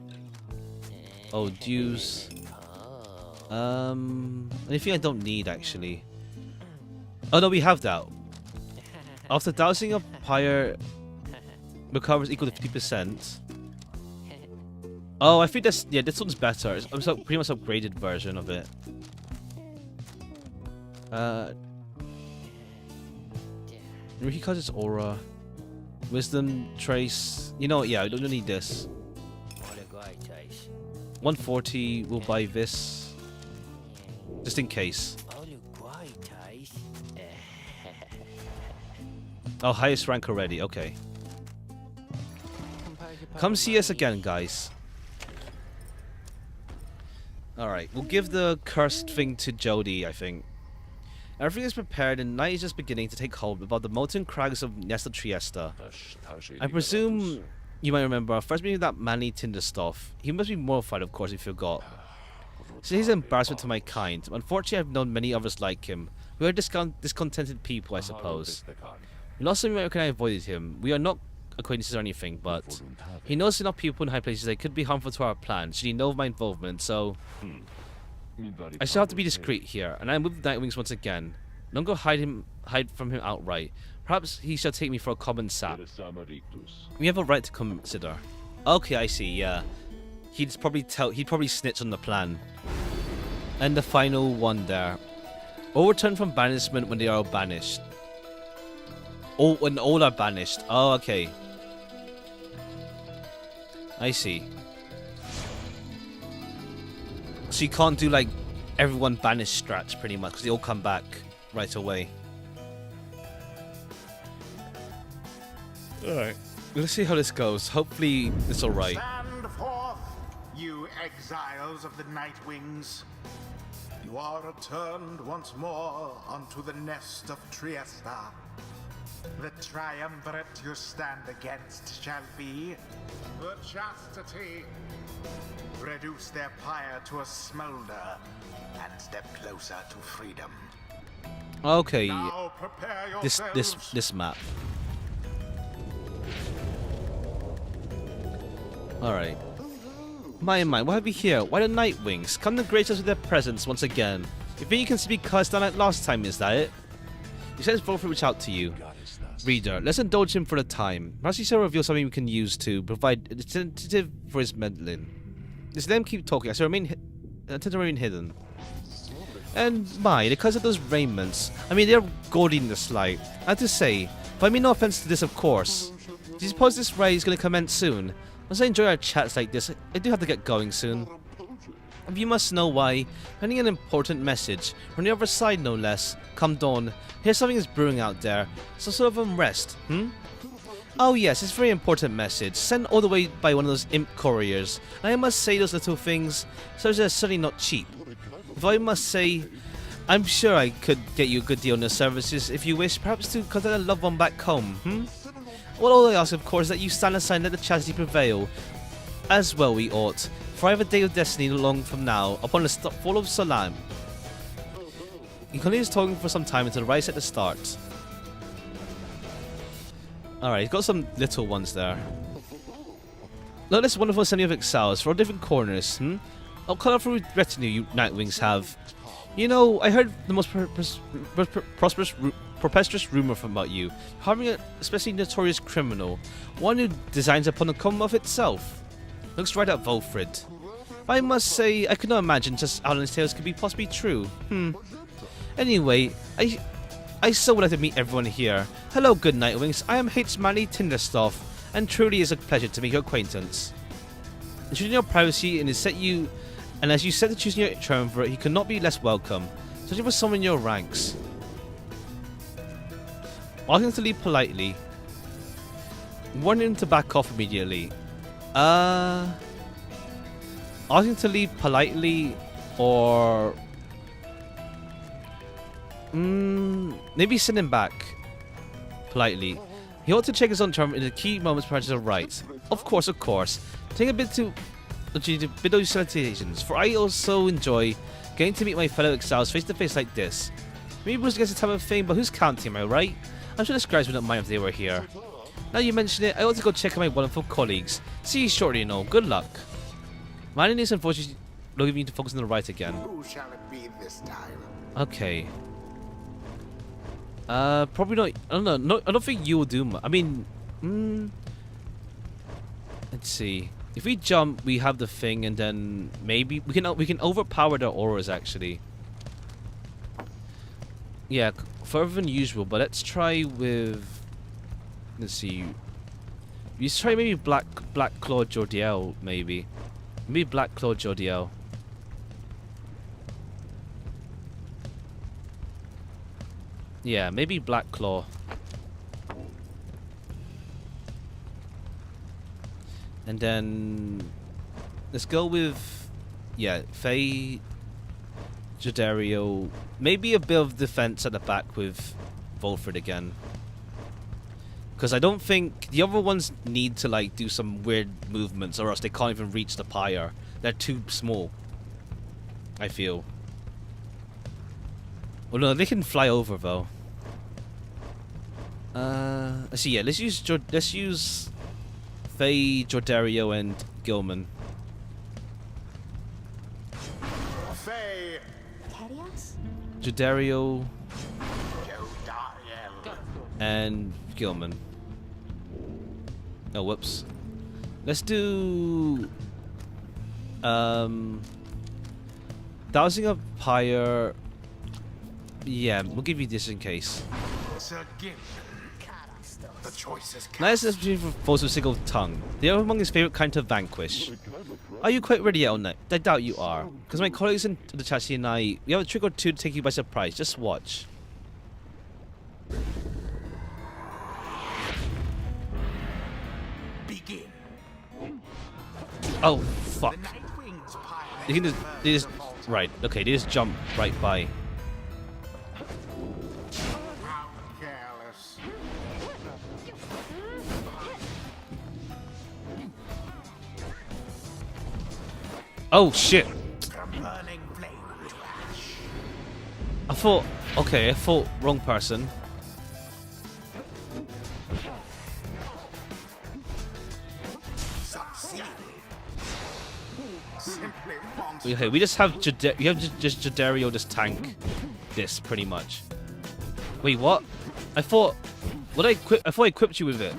Oh, Dews. Anything I don't need, actually. Oh, no, we have that. After dousing a Pyre, recovers equal to 50%. Oh, I think this one's better. It's a pretty much upgraded version of it. He calls its aura. Wisdom trace. You know what? Yeah, I don't need this. 140. We'll buy this, just in case. Oh, highest rank already. Okay. Come see us again, guys. Alright, we'll give the cursed thing to Jody, I think. Everything is prepared and night is just beginning to take hold above the molten crags of Nesta Triesta. I presume you might remember first meeting that Manny Tinderstoff. He must be mortified, of course, if you forgot. So he's an embarrassment to my kind. Unfortunately, I've known many others like him. We are discontented people, I suppose. We lost him when I avoided him. We are not acquaintances or anything, but he knows enough people in high places that could be harmful to our plan, should he know of my involvement, so... I shall have to be discreet here, and I am with Nightwings once again. Don't go hide from him outright. Perhaps he shall take me for a common sap. We have a right to consider. Okay, I see, yeah. He'd probably snitch on the plan. And the final one there. All return from banishment when they are all banished. When all are banished. Oh, okay. I see. So you can't do like everyone banished strats pretty much, because they all come back right away. Alright. Let's see how this goes. Hopefully it's alright. Stand forth, you exiles of the Nightwings. You are returned once more unto the nest of Triesta. The triumvirate you stand against shall be the Chastity. Reduce their pyre to a smolder and step closer to freedom. Okay. Now prepare yourselves. This map. Alright. My, what have we here? Why the Nightwings? Come to grace us with their presence once again. You think you can be cursed down like last time, is that it? He says Volfred reach out to you. Reader, let's indulge him for the time. Perhaps he shall reveal something we can use to provide an incentive for his meddling. Just let him keep talking. I shall tend to remain hidden. And because of those raiments, I mean, they're gaudy in the slight. I have to say, but I mean no offense to this, of course. Do you suppose this raid is going to commence soon? Once I enjoy our chats like this, I do have to get going soon. If you must know why, pending an important message, from the other side no less, come dawn, here's something is brewing out there, some sort of unrest, Oh yes, it's a very important message, sent all the way by one of those imp couriers, and I must say those little things, such as certainly not cheap. Though I must say, I'm sure I could get you a good deal on the services if you wish, perhaps to contact a loved one back home, Well, all I ask, of course, is that you stand aside and let the chastity prevail. As well we ought, for I have a day of destiny not long from now, upon the fall of Salam. He continues talking for some time until the rise at the start. Alright, he's got some little ones there. Look at this wonderful assembly of exiles for all different corners, How colourful retinue you Nightwings have. You know, I heard the most preposterous rumour about you, harboring an especially notorious criminal, one who designs upon the Commonwealth itself. Looks right at Volfred. I must say, I could not imagine just Alan's tales could be possibly true. Anyway, I so would like to meet everyone here. Hello, good Nightwings. I am H. Manny Tinderstoff, and truly is a pleasure to make your acquaintance. Intruding your privacy and as you set to choosing your triumvirate, he could not be less welcome, especially for someone in your ranks. Asking him to leave politely. Warning him to back off immediately. Asking to leave politely, or Maybe send him back. Politely. He ought to check his own charm in the key moments prior to the rites. Of course, of course. Take a bit to bit of salutations, for I also enjoy getting to meet my fellow exiles face to face like this. Maybe Bruce gets a type of thing, but who's counting, am I right? I'm sure the scribes wouldn't mind if they were here. Now you mention it, I ought to go check on my wonderful colleagues. See you shortly, you know. Good luck. Mining is unfortunately looking me to focus on the right again. Who shall it be this time? Okay. Probably not. I don't know. No, I don't think you will do much. I mean, let's see. If we jump, we have the thing, and then maybe we can overpower their auras actually. Yeah, further than usual. But let's try with. Let's see. Let's try maybe Black Claw Jordiel maybe. Maybe Black Claw Jordiel. Yeah, maybe Black Claw. And then let's go with Faye, Jadario. Maybe a bit of defense at the back with Volfred again. Because I don't think the other ones need to like do some weird movements or else they can't even reach the Pyre. They're too small, I feel. Well, no, they can fly over though. Let's see. Yeah, let's use Faye, Jordario, and Gilman. Faye. Jordario Jodariel. and Gilman. Oh, whoops. Let's do Dowsing of Pyre. Yeah, we'll give you this in case. Sir Gilman. The choice is Nice between foes with single tongue. They are among his favorite kind to vanquish. Are you quite ready yet on that? I doubt you are. Because my colleagues in the chassis and I, we have a trick or two to take you by surprise. Just watch. begin. Oh, fuck. The Nightwing's Pyre. They just right. Okay, they just jump right by. How careless. Oh, shit. From burning flame to ash. I thought... Okay, I thought wrong person. Succeed. Simply monstrous. Okay, we just have just Jadario just tank this pretty much. Wait, what? I thought I thought I equipped you with it.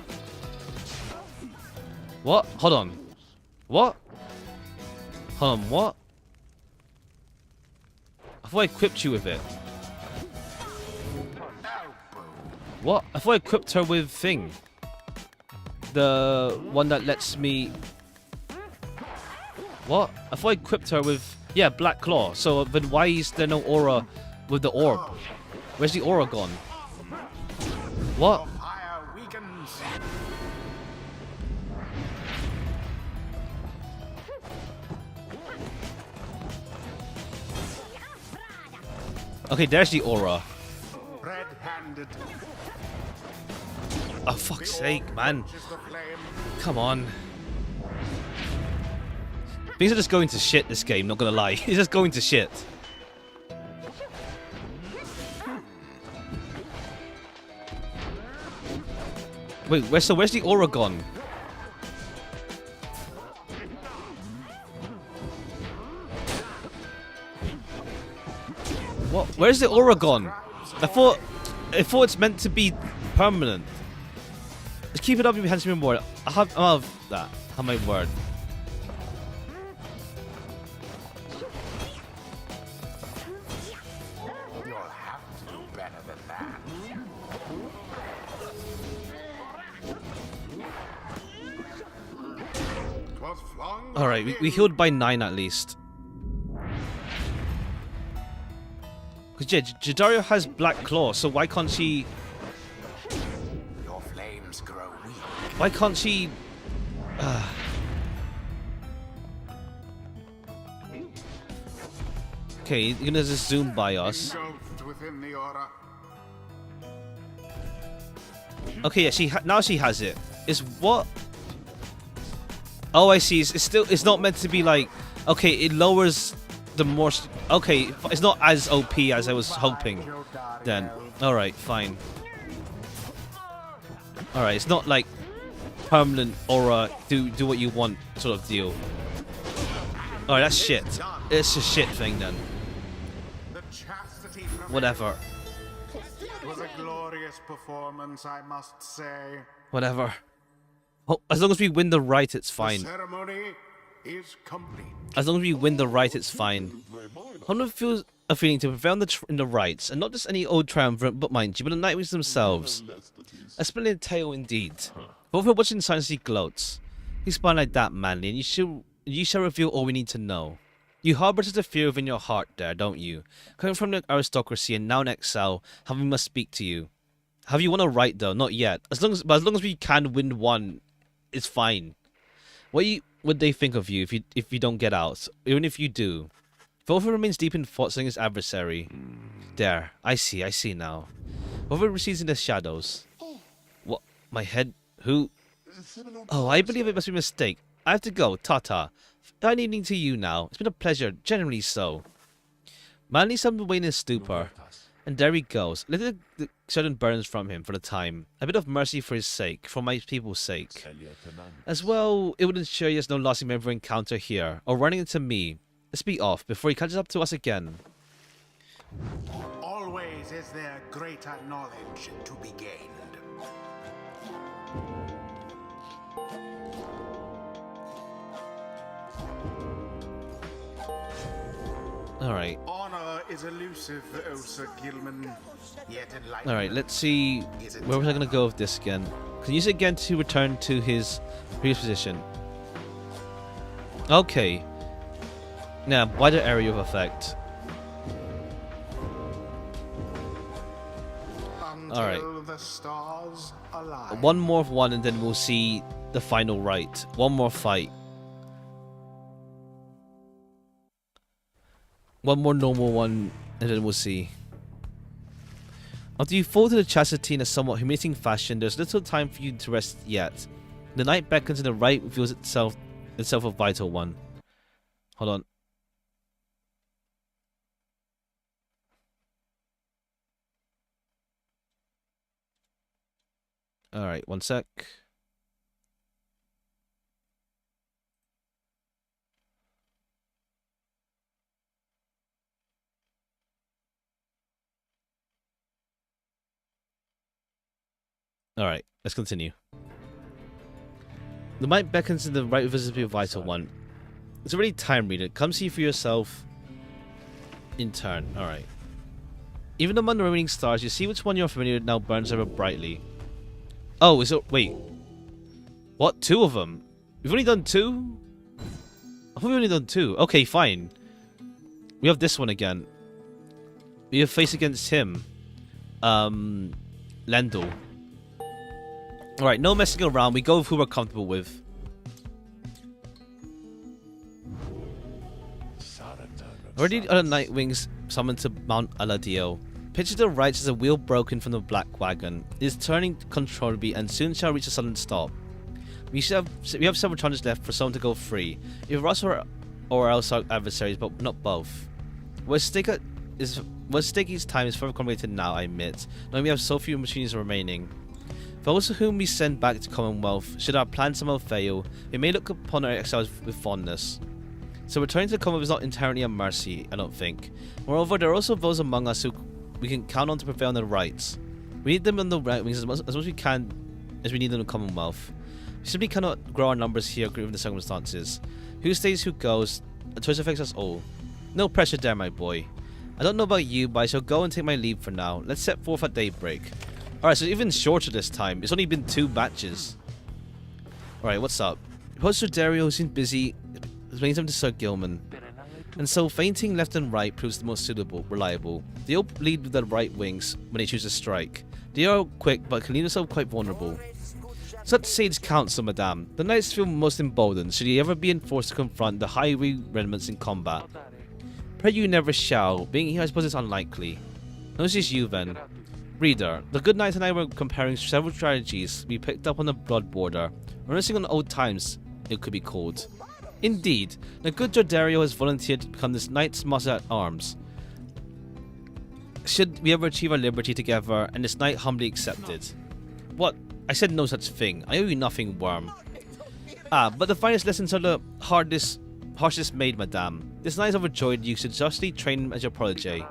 What? Hold on. What? Hold on, what? I thought I equipped you with it. What? I thought I equipped her with thing. The one that lets me... What? I thought I equipped her with... Yeah, Black Claw. So then why is there no aura with the orb? Where's the aura gone? What? Pyre weakens. Okay, there's the aura. Red-handed. Oh, fuck's sake, man. Is the flame. Come on. Things are just going to shit this game, not gonna lie. It's just going to shit. Wait, where's the aura gone? What? Where's the aura gone? I thought it's meant to be permanent. Just keep it up, you handsome reward. I have that. I have my word. You'll have to do better than that. Twas flung All right, we healed by 9 at least. Because yeah, Jadario has Black Claw, so why can't she... Your flames grow weak. Why can't she... Okay, you're gonna just zoom by us. Engulfed within the aura. Okay, yeah, now she has it. Is what? Oh, I see. It's not meant to be like. Okay, it lowers the more. Okay, it's not as OP as I was hoping. Then, all right, fine. All right, it's not like permanent aura. Do what you want sort of deal. All right, that's shit. It's a shit thing then. Whatever. It was a glorious performance, I must say. Whatever. Oh, as long as we win the right, it's fine. The ceremony is complete. As long as we win the right, it's fine. Honor feels a feeling to prevail in the rights, and not just any old triumvirate, but mind you, but the Nightwings themselves. A splendid tale indeed. Both are watching silence he gloats. He's spun like that, manly, and you shall reveal all we need to know. You harbour such a fear within your heart there, don't you? Coming from the aristocracy and now in exile, how we must speak to you. Have you won a right though? Not yet. As long as we can win one, it's fine. What would they think of you if you don't get out? Even if you do. Volvo remains deep in thought, seeing his adversary. There, I see now. Volvo recedes in the shadows. What? My head? Who? Oh, I believe it must be a mistake. I have to go. Ta-ta. Fine evening to you now. It's been a pleasure, generally so. Manly summoned away in his stupor. And there he goes. Let the sudden burns from him for the time. A bit of mercy for his sake, for my people's sake. As well, it would ensure he has no lasting memory encounter here, or running into me. Let's be off before he catches up to us again. Always is there greater knowledge to be gained. Alright. Honor is elusive, O Sir Gilman, yet enlightenment. Alright, let's see. Where was I going to go with this again? Can use it again to return to his previous position. Okay. Now, wider area of effect. Alright. The stars align. One more of one and then we'll see the final right. One more fight. One more normal one, and then we'll see. After you fall to the chastity in a somewhat humiliating fashion, there's little time for you to rest yet. The night beckons and the right reveals itself a vital one. Hold on. Alright, one sec. Alright, let's continue. The might beckons to the right reveals to be a vital one. It's already time reader. Come see for yourself in turn. Alright. Even among the remaining stars, you see which one you're familiar with now burns ever brightly. Oh, is it? Wait. What? Two of them? We've only done two? I thought we've only done two. Okay, fine. We have this one again. We have face against him. Lendl. Alright, no messing around. We go with who we're comfortable with. Already other Nightwings summoned to Mount Aladio. Picture to the right is a wheel broken from the black wagon. It is turning controllably and soon shall reach a sudden stop. We have several chances left for someone to go free. Either us or else our adversaries, but not both. What's stake each time is further complicated now, I admit, knowing we have so few machines remaining. For those whom we send back to Commonwealth, should our plan somehow fail, we may look upon our exiles with fondness. So returning to the Commonwealth is not inherently a mercy, I don't think. Moreover, there are also those among us who we can count on to prevail on their rights. We need them on the right wings as much as we can as we need them in the Commonwealth. We simply cannot grow our numbers here given the circumstances. Who stays, who goes, a choice affects us all. No pressure there, my boy. I don't know about you, but I shall go and take my leave for now. Let's set forth at daybreak. Alright, so even shorter this time. It's only been 2 matches. Alright, what's up? Poster Dario, who seems busy, explains them to Sir Gilman. And so fainting left and right proves the most reliable. They all lead with their right wings when they choose to strike. They are quick, but can leave themselves quite vulnerable. Such sage counsel, madame. The knights feel most emboldened should he ever be enforced to confront the high remnants in combat. Pray you never shall, being here I suppose it's unlikely. No, it's just you then. Reader, the good knight and I were comparing several strategies we picked up on the Blood Border, reminiscing on old times, it could be called. Indeed, the good Jordario has volunteered to become this knight's master at arms. Should we ever achieve our liberty together, and this knight humbly accepted. What? I said no such thing. I owe you nothing, worm. Ah, but the finest lessons are the harshest made, madame. This knight is overjoyed you should justly train him as your protege.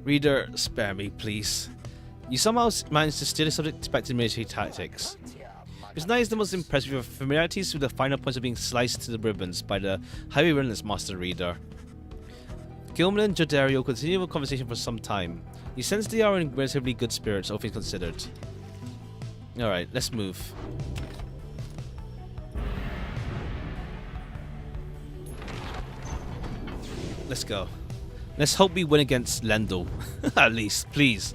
Reader, spare me, please. You somehow managed to steal his unexpected military tactics. This knight is the most impressive with familiarities with the finer points of being sliced to the ribbons by the highly relentless Master Reader. Gilman and Jordario continue the conversation for some time. You sense they are in relatively good spirits, all things considered. Alright, let's move. Let's go. Let's hope we win against Lendl. At least, please.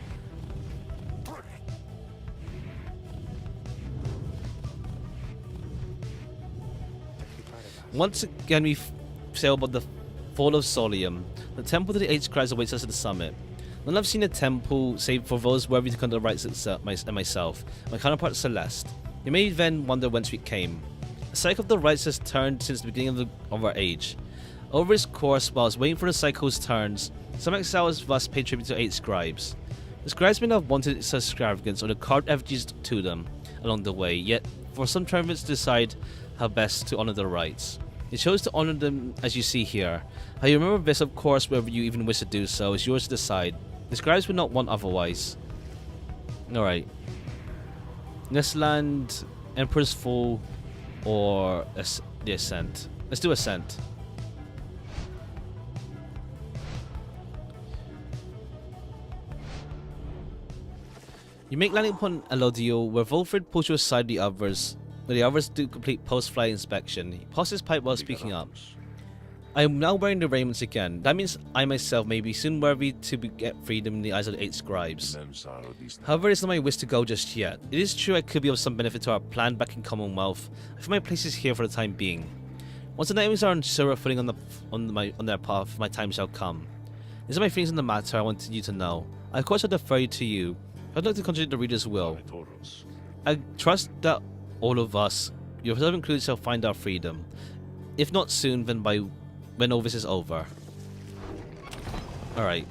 Once again we sail above the fall of Solium. The temple to the 8 scribes awaits us at the summit. None have seen a temple save for those worthy to come to the rites and myself, my counterpart Celeste. You may then wonder whence we came. The cycle of the rites has turned since the beginning of our age. Over its course, whilst waiting for the cycle's turns, some exiles thus pay tribute to 8 scribes. The scribes may not have wanted such extravagance or the carved effigies to them along the way, yet for some triumphants to decide how best to honor their rites. They chose to honor them as you see here. How you remember this, of course, whether you even wish to do so, is yours to decide. The scribes would not want otherwise. Alright. Let's land Emperor's Fall or the Ascent. Let's do Ascent. You make landing upon Elodio, where Volfred pulls you aside the others do complete post-flight inspection. He pauses his pipe while speaking up. I am now wearing the raiments again. That means I myself may be soon worthy to get freedom in the eyes of the 8 scribes. However, it is not my wish to go just yet. It is true I could be of some benefit to our plan back in Commonwealth. I feel my place is here for the time being. Once the enemies are on surer footing on their path, my time shall come. These are my feelings on the matter I wanted you to know. I of course I defer to you. I'd like to contradict the reader's will. I trust that all of us, yourself included, shall find our freedom. If not soon, then when all this is over. Alright.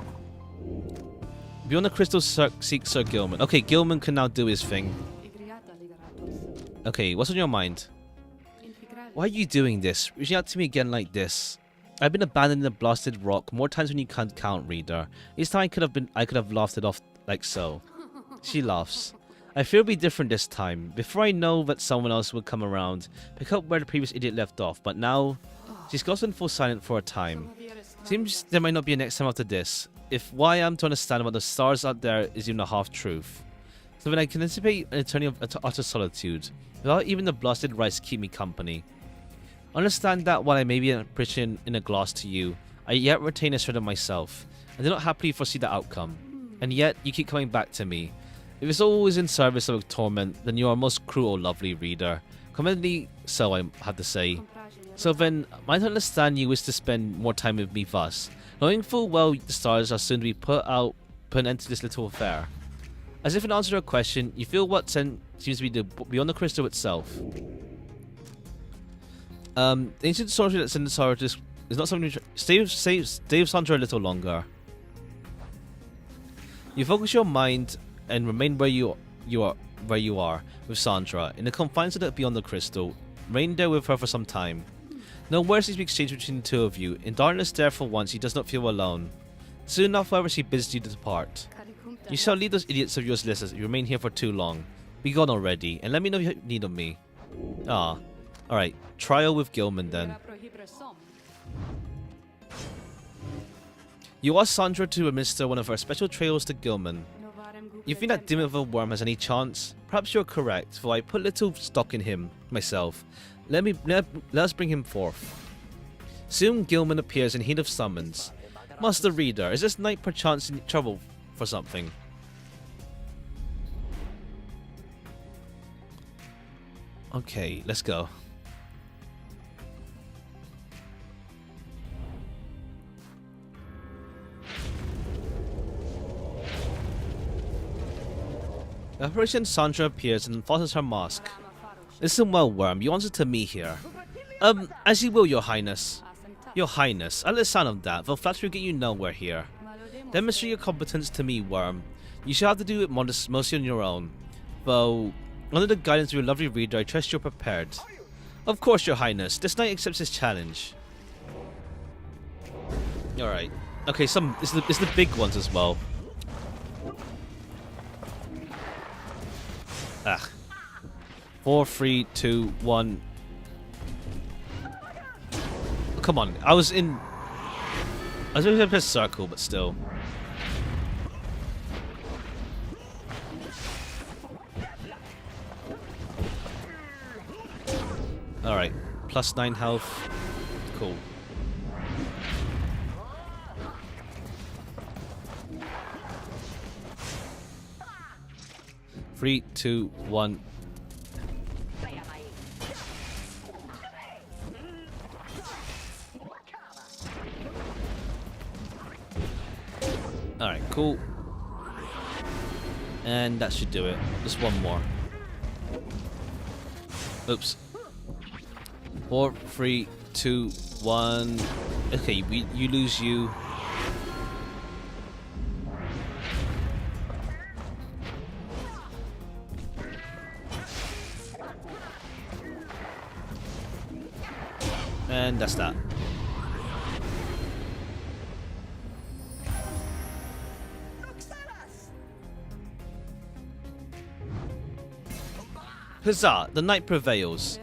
Beyond the crystal seek Sir Gilman. Okay, Gilman can now do his thing. Okay, what's on your mind? Why are you doing this? Reaching out to me again like this? I've been abandoned in the blasted rock more times than you can't count, reader. Each time I could have laughed it off like so. She laughs. I fear it'll be different this time. Before I know that someone else will come around, pick up where the previous idiot left off, but now she's lost and full silent for a time. Seems there might not be a next time after this. If why I'm to understand about the stars out there is even a half-truth. So then I can anticipate an eternity of utter solitude, without even the blasted rites to keep me company. Understand that while I may be an apparition in a glass to you, I yet retain a shred of myself. I do not happily foresee the outcome. And yet, you keep coming back to me. If it's always in service of torment, then you are most cruel, lovely reader. Commendably so, I have to say. So then, might I understand you wish to spend more time with me thus, knowing full well the stars are soon to be put an end to this little affair. As if in answer to a question, you feel what seems to be beyond the crystal itself. The ancient sorcery that's in the Saratus is not something to stay with Sandra a little longer. You focus your mind and remain where you are with Sandra in the confines of the beyond the crystal. Remain there with her for some time. No words is to be exchanged between the two of you. In darkness there for once, he does not feel alone. Soon enough, however, she bids you to depart. You shall leave those idiots of yours listless if you remain here for too long. Be gone already, and let me know if you have need of me. Ah. Alright, trial with Gilman then. You ask Sandra to administer one of her special trials to Gilman. You think that dim of a worm has any chance? Perhaps you're correct, for I put little stock in him, myself. Let us bring him forth. Soon Gilman appears in heat of summons. Master Reader, is this knight perchance in trouble for something? Okay, let's go. Apparition Sandra appears and enforces her mask. Listen well, Worm, you answer to me here. As you will, Your Highness. Your Highness, at the sound of that, though flattery will get you nowhere here. Demonstrate your competence to me, Worm. You shall have to do it mostly on your own. Though, under the guidance of your lovely reader, I trust you're prepared. Of course, Your Highness. This knight accepts his challenge. Alright. Okay, it's the big ones as well. Ah. 4, 3, 2, 1. Oh, come on. I was in a press circle, but still. Alright. +9 health. Cool. Three, 2, 1. Alright, cool. And that should do it. Just one more. Oops. 4, 3, 2, 1. Okay, you lose you. And that's that. Huzzah! The knight prevails.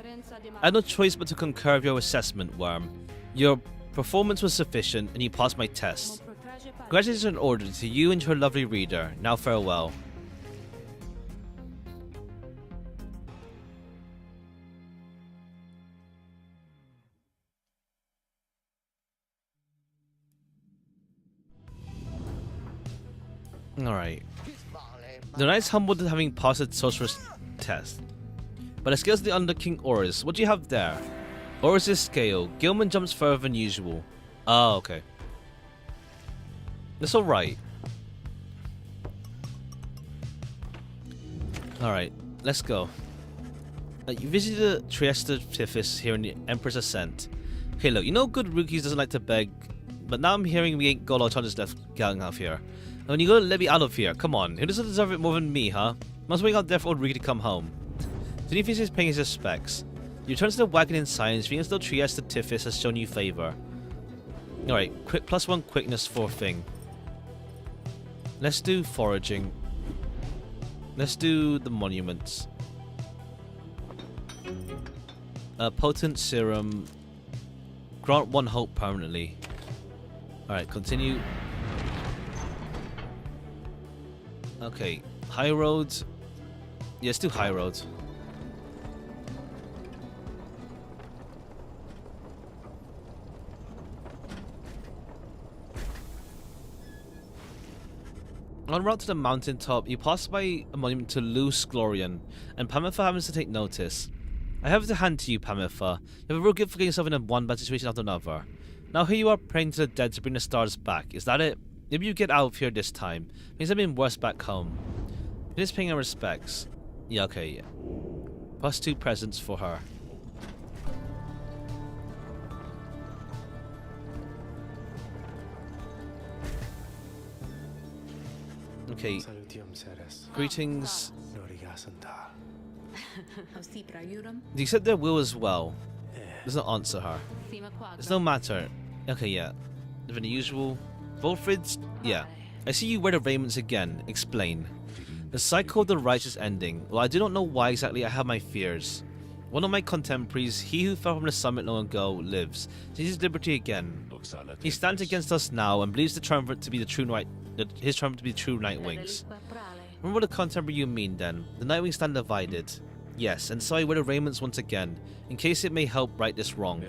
I had no choice but to concur with your assessment, Worm. Your performance was sufficient, and you passed my test. Congratulations in order to you and your lovely reader. Now farewell. Alright. The knight's humbled at having passed the sorcerer's test. But the scales of the Under King Oris. What do you have there? Oris' scale. Gilman jumps further than usual. Oh, okay. That's alright. Alright, let's go. You visited Trieste Tifis here in the Emperor's Ascent. Okay, look, you know good rookies doesn't like to beg, but now I'm hearing we ain't got our chances left getting out of here. And when you gotta let me out of here, come on. Who doesn't deserve it more than me, huh? Must wait out there for old Rookie to come home. Denifis is paying his respects. You return to the wagon in silence, feeling as though Trieste Tifis has shown you favor. Alright, quick +1 quickness for thing. Let's do foraging. Let's do the monuments. Potent serum. Grant 1 hope permanently. Alright, continue. Okay, high roads. Yeah, let's do high roads. En route to the mountaintop, you pass by a monument to Luce Glorian, and Pamitha happens to take notice. I have it to hand to you, Pamitha. You have a real gift for getting yourself in one bad situation after another. Now here you are praying to the dead to bring the stars back. Is that it? Maybe you get out of here this time. Things have been worse back home. Finish paying her respects. Yeah, okay, yeah. +2 presents for her. Okay. Greetings. Do you accept their will as well? Does not answer her. It's no matter. Okay, yeah. Even the usual. Volfrid's? Yeah. I see you wear the raiments again. Explain. The cycle of the righteous ending. Well, I do not know why exactly. I have my fears. One of my contemporaries, he who fell from the summit long ago, lives. Sees his liberty again. He stands against us now and believes the triumvirate to be the true his triumvirate to be true Nightwings. Remember the contemporary you mean then. The Nightwings stand divided. Yes, and so I wear the raiments once again, in case it may help right this wrong.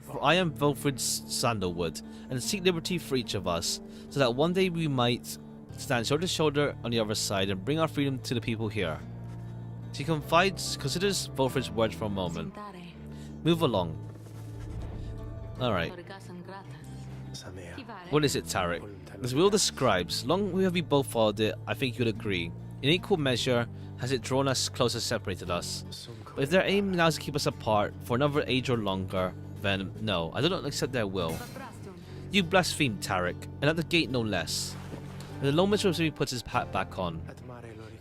For I am Volfrid's sandalwood, and seek liberty for each of us, so that one day we might stand shoulder to shoulder on the other side and bring our freedom to the people here. She considers Volfrid's words for a moment. Move along. Alright. What is it, Tarek? As Will describes, long have we both followed it, I think you'd agree. In equal measure has it drawn us closer, separated us. But if their aim now is to keep us apart for another age or longer, then no, I do not accept their will. You blaspheme, Tarek, and at the gate no less. The lone miserably puts his hat back on.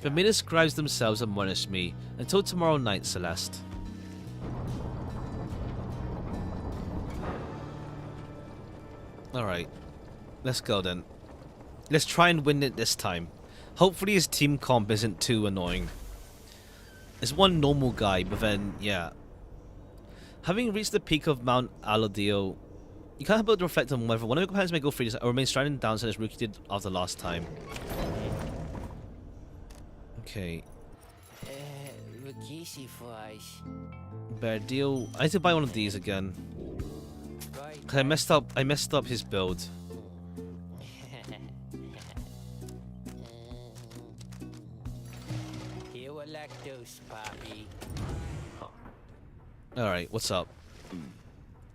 The many scribes themselves admonish me until tomorrow night, Celeste. Alright, let's go then. Let's try and win it this time. Hopefully his team comp isn't too annoying. It's one normal guy, but then, yeah. Having reached the peak of Mount Alodeo, you can't help but reflect on whether one of your companions may go free or remain stranded downside as Rookie did after last time. Okay. Bear deal. I need to buy one of these again. Cause I messed up his build. Alright, what's up?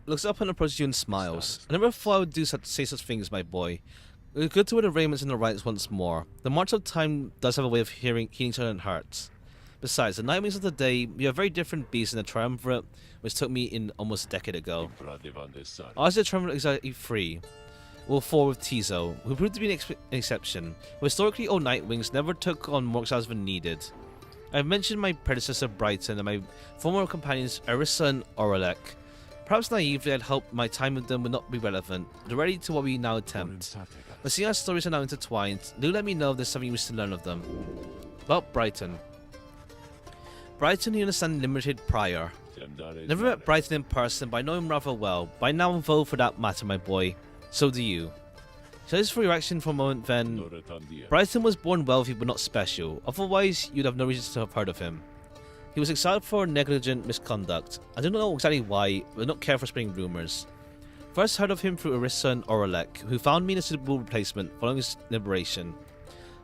Looks up and approaches you and smiles. I never thought I would say such things, my boy. It's good to wear the raiments and the rights once more. The march of time does have a way of healing certain hurts. Besides, the night wings of the day, you're a very different beast than the triumvirate which took me in almost a decade ago. Ours is a triumvirate exactly free. Well, four with Tizo, who proved to be an exception. Historically, old Nightwings never took on more exiles than needed. I've mentioned my predecessor Brighton and my former companions Arissa and Oralek. Perhaps naively I'd hoped my time with them would not be relevant, directly to what we now attempt. But seeing our stories are now intertwined, do let me know if there's something you wish to learn of them. About Brighton. Brighton, you understand, limited Pyre. Never met Brighton in person, but I know him rather well. By now, though, for that matter, my boy. So do you. Just for your action for a moment, then. Brighton was born wealthy but not special. Otherwise, you'd have no reason to have heard of him. He was exiled for negligent misconduct. I don't know exactly why, but I don't care for spreading rumors. First heard of him through Arissa and Oralek, who found me in a suitable replacement following his liberation.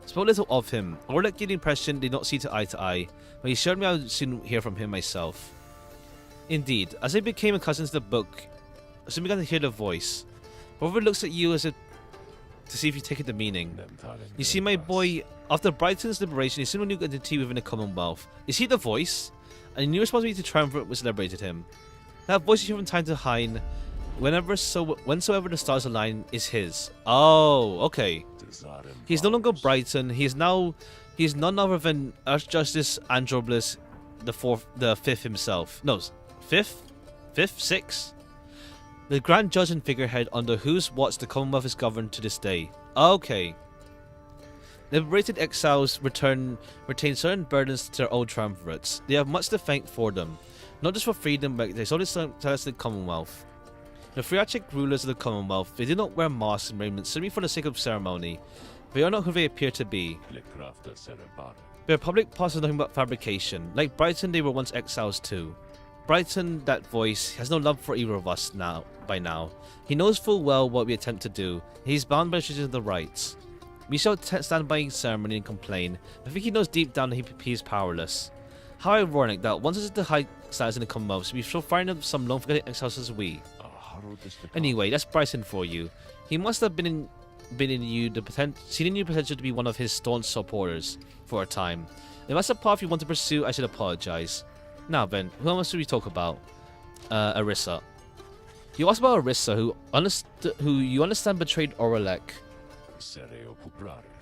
Spoke little of him. Oralek gave the impression they did not see eye to eye, but he assured me I would soon hear from him myself. Indeed, as I became accustomed to the book, I soon began to hear the voice. Whoever looks at you as if to see if you take it the meaning. You see, my boy, after Brighton's liberation, he soon a new identity within the Commonwealth. Is he the voice? And a new responsibility to triumvirate was liberated him. That voice you hear from time to time, whensoever the stars align, is his. Oh, okay. He's no longer Brighton. He is none other than Archjustice Androblus the fifth himself. No, fifth, sixth. The Grand Judge and figurehead under whose watch the Commonwealth is governed to this day. Okay. Liberated exiles retain certain burdens to their old triumvirates. They have much to thank for them, not just for freedom, but they solely tell us the Commonwealth. The Phreatic rulers of the Commonwealth, they do not wear masks and raiment simply for the sake of ceremony. They are not who they appear to be. Their public past is nothing but fabrication. Like Brighton, they were once exiles too. Brighton, that voice, has no love for either of us by now. He knows full well what we attempt to do. He is bound by the traditions of the rights. We shall stand by ceremony and complain, but I think he knows deep down that he is powerless. How ironic that once as the high status in the Commonwealth, we shall find some long-forgotten exiles as we. Anyway, that's Brighton for you. He must have seen in you the potential to be one of his staunch supporters for a time. If that's a path you want to pursue, I should apologize. Now then, who else do we talk about? Arissa. You asked about Arissa, who you understand betrayed Oralek.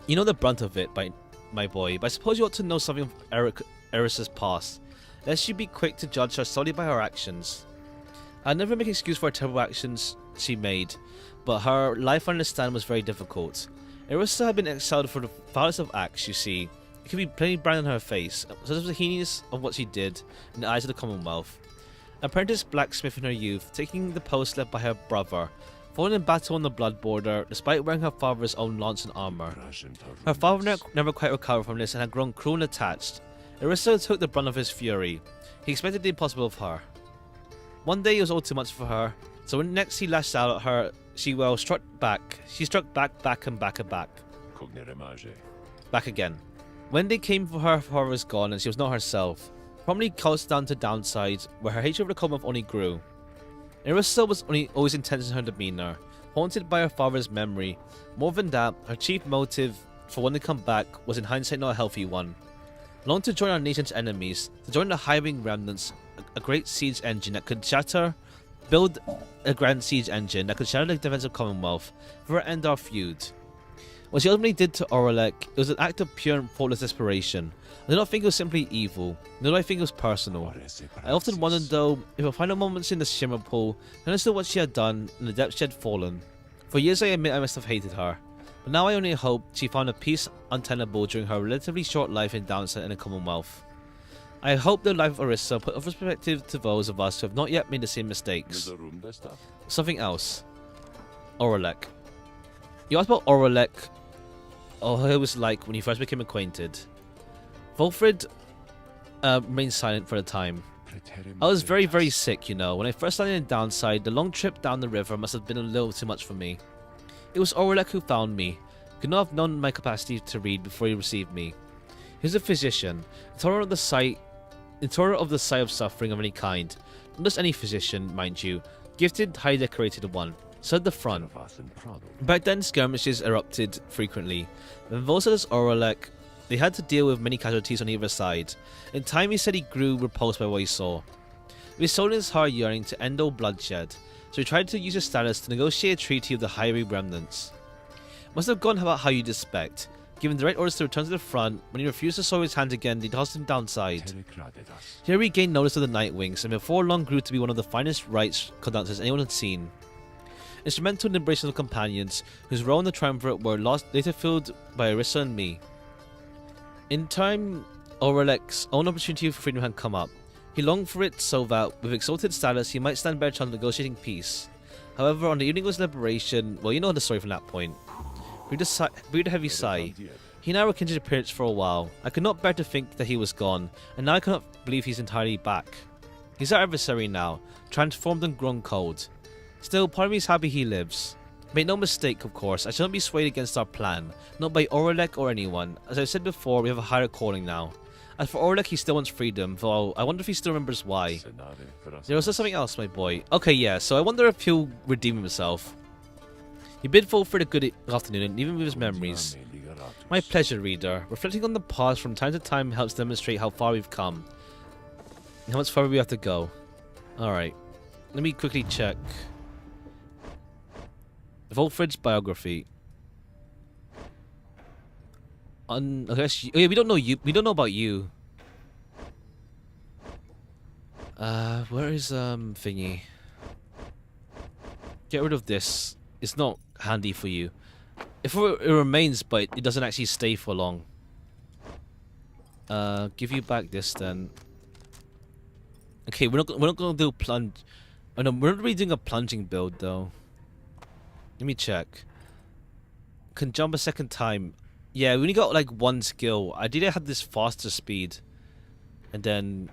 You know the brunt of it, my boy, but I suppose you ought to know something of Arissa's past, lest you be quick to judge her solely by her actions. I'll never make excuse for her terrible actions she made, but her life I understand was very difficult. Arissa had been exiled for the foulest of acts, you see. It could be plainly brand on her face, such as the heinous of what she did in the eyes of the Commonwealth. An apprentice blacksmith in her youth, taking the post left by her brother, falling in battle on the blood border, despite wearing her father's own lance and armor. Her father never quite recovered from this and had grown cruel and attached. Arissa took the brunt of his fury. He expected the impossible of her. One day it was all too much for her, so when next he lashed out at her, she struck back. She struck back and back. Back again. When they came for her father was gone and she was not herself, promptly caused down to downside, where her hatred of the Commonwealth only grew. Arissa was always intense in her demeanor, haunted by her father's memory. More than that, her chief motive for when they come back was in hindsight not a healthy one. Long to join our nation's enemies, to join the High-Wing Remnants, a great siege engine that could shatter, build a grand siege engine that could shatter the defensive Commonwealth, for end our feud. What she ultimately did to Oralek, it was an act of pure and faultless desperation. I do not think it was simply evil, nor do I think it was personal. I often wondered though, if her final moments in the Shimmer Pool, I understood what she had done and the depths she had fallen. For years I admit I must have hated her, but now I only hope she found a peace untenable during her relatively short life in Downside and the Commonwealth. I hope the life of Orisa put of perspective to those of us who have not yet made the same mistakes. Something else. Oralek. You asked about Oralek, or how it was like when you first became acquainted. Volfrid remained silent for a time. I was very, very sick, you know. When I first landed in Downside, the long trip down the river must have been a little too much for me. It was Oralek who found me. He could not have known my capacity to read before he received me. He was a physician, intolerant of the sight of suffering of any kind. Not just any physician, mind you. Gifted, highly decorated one. So at the front. Back then, skirmishes erupted frequently. When Volsa's Oralek, they had to deal with many casualties on either side. In time, he said he grew repulsed by what he saw. He sold his heart yearning to end all bloodshed, so he tried to use his status to negotiate a treaty with the High-Wing Remnants. Must have gone about how you'd expect. Given direct orders to return to the front, when he refused to show his hand again, they tossed him downside. Here he gained notice of the Nightwings, and before long grew to be one of the finest rites conductors anyone had seen. Instrumental in the liberation of companions, whose role in the triumvirate were later filled by Orisa and me. In time, Oralek's own opportunity for freedom had come up. He longed for it so that, with exalted status, he might stand better chance of negotiating peace. However, on the evening of his liberation, well, you know the story from that point. Breathed a heavy sigh. He now rekindled his appearance for a while. I could not bear to think that he was gone, and now I cannot believe he's entirely back. He's our adversary now, transformed and grown cold. Still, part of me is happy he lives. Make no mistake, of course, I shall not be swayed against our plan, not by Oralek or anyone. As I've said before, we have a higher calling now. As for Oralek, he still wants freedom, though I wonder if he still remembers why. There was something else, my boy. Okay, yeah, so I wonder if he'll redeem himself. He bid Volfrid a good afternoon, and even with his memories. My pleasure, reader. Reflecting on the past from time to time helps demonstrate how far we've come, and how much further we have to go. Alright, let me quickly check. Volfrid's biography. Okay, we don't know you. We don't know about you. Where is thingy? Get rid of this. It's not handy for you. If it remains, but it doesn't actually stay for long. Give you back this then. Okay, we're not gonna do plunge. Oh no, we're not really doing a plunging build though. Let me check. Can jump a second time. Yeah, we only got like one skill. Ideally I had this faster speed. And then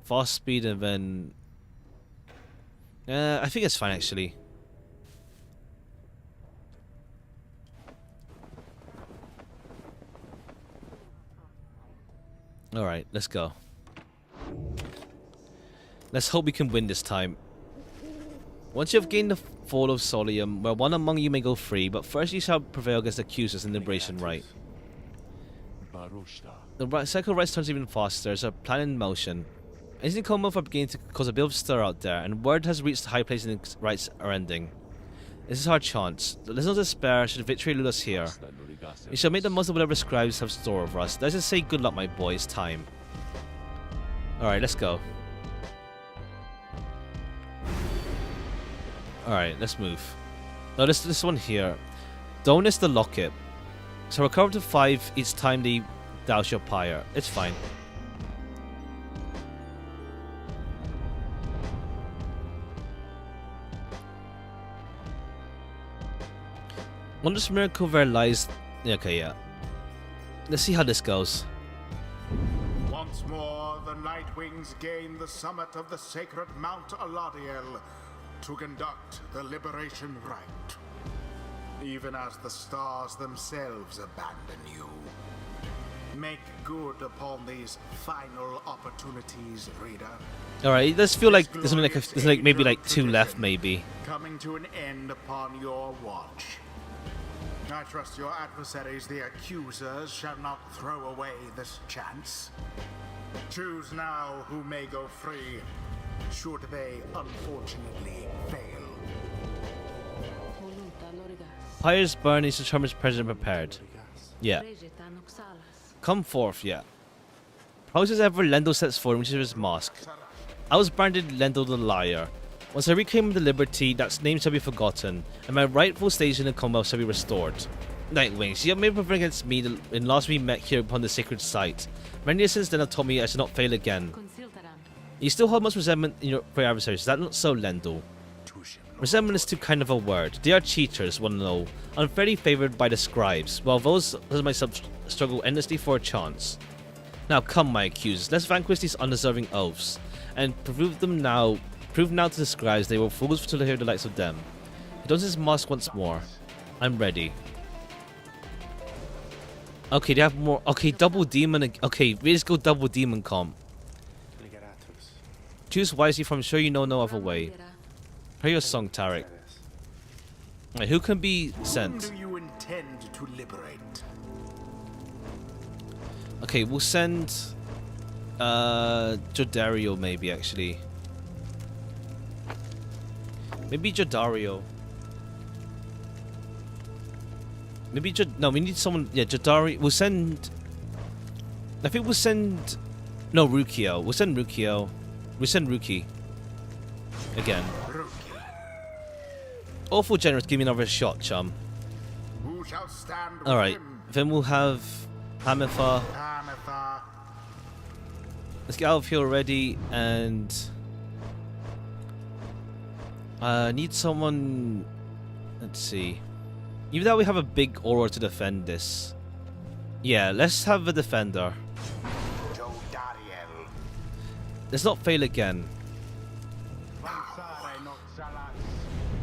fast speed and then I think it's fine actually. Alright, let's go. Let's hope we can win this time. Once you have gained the fall of Solium, where one among you may go free, but first you shall prevail against the accusers in the liberation rite. The cycle rites turns even faster, there's a plan in motion. Anything Commonwealth are beginning to cause a bit of stir out there, and word has reached the high place and the rites are ending. This is our chance. There's no despair should victory elude us here. We shall make the most of whatever scribes have store for us. Let's just say good luck, my boy, it's time. Alright, let's go. Alright, let's move. Now this one here. Donus the locket. So recover to 5 each time they douse your pyre. It's fine. Wondrous miracle where lies. Okay, yeah. Let's see how this goes. Once more, the Nightwings gain the summit of the sacred Mount Aladiel to conduct the liberation rite, even as the stars themselves abandon you. Make good upon these final opportunities, reader. Alright, it does feel like there's only like there's like maybe like 2 left, maybe. Coming to an end upon your watch. I trust your adversaries, the accusers, shall not throw away this chance. Choose now who may go free, should they unfortunately fail. Pyre's burn is determines president prepared. Yeah. Come forth, yeah. Proud as ever, Lendo sets forward, which is his mask. I was branded Lendo the Liar. Once I reclaim the liberty, that name shall be forgotten, and my rightful station in the Commonwealth shall be restored. Nightwings, you have made a preference against me in last we met here upon the sacred site. Many years since then have told me I should not fail again. You still hold much resentment in for your adversaries, is that not so, Lendo? Resentment is too kind of a word. They are cheaters, one and all, unfairly favoured by the scribes, while those as myself struggle endlessly for a chance. Now come, my accusers, let's vanquish these undeserving oafs, and prove now to the scribes they were fools to hear the likes of them. He dons his mask once more. I'm ready. Okay, they have more. Okay, double demon. Okay, we just go double demon comp. Choose wisely, for I'm sure you know no other way. Play your song, Tarek. Right, who can be sent? Whom do you intend to liberate? Okay, we'll send Jodario maybe actually. Maybe Jodario. Maybe no, we need someone. Yeah, Jodario. We'll send. I think we'll send. No, Rukio. We'll send Rukio. We'll send Ruki. Again. Awful generous. Give me another shot, chum. Who shall stand with All right. him? Then we'll have Hamitha. Let's get out of here already, and need someone. Let's see. Even though we have a big aura to defend this, yeah, let's have a defender. Let's not fail again.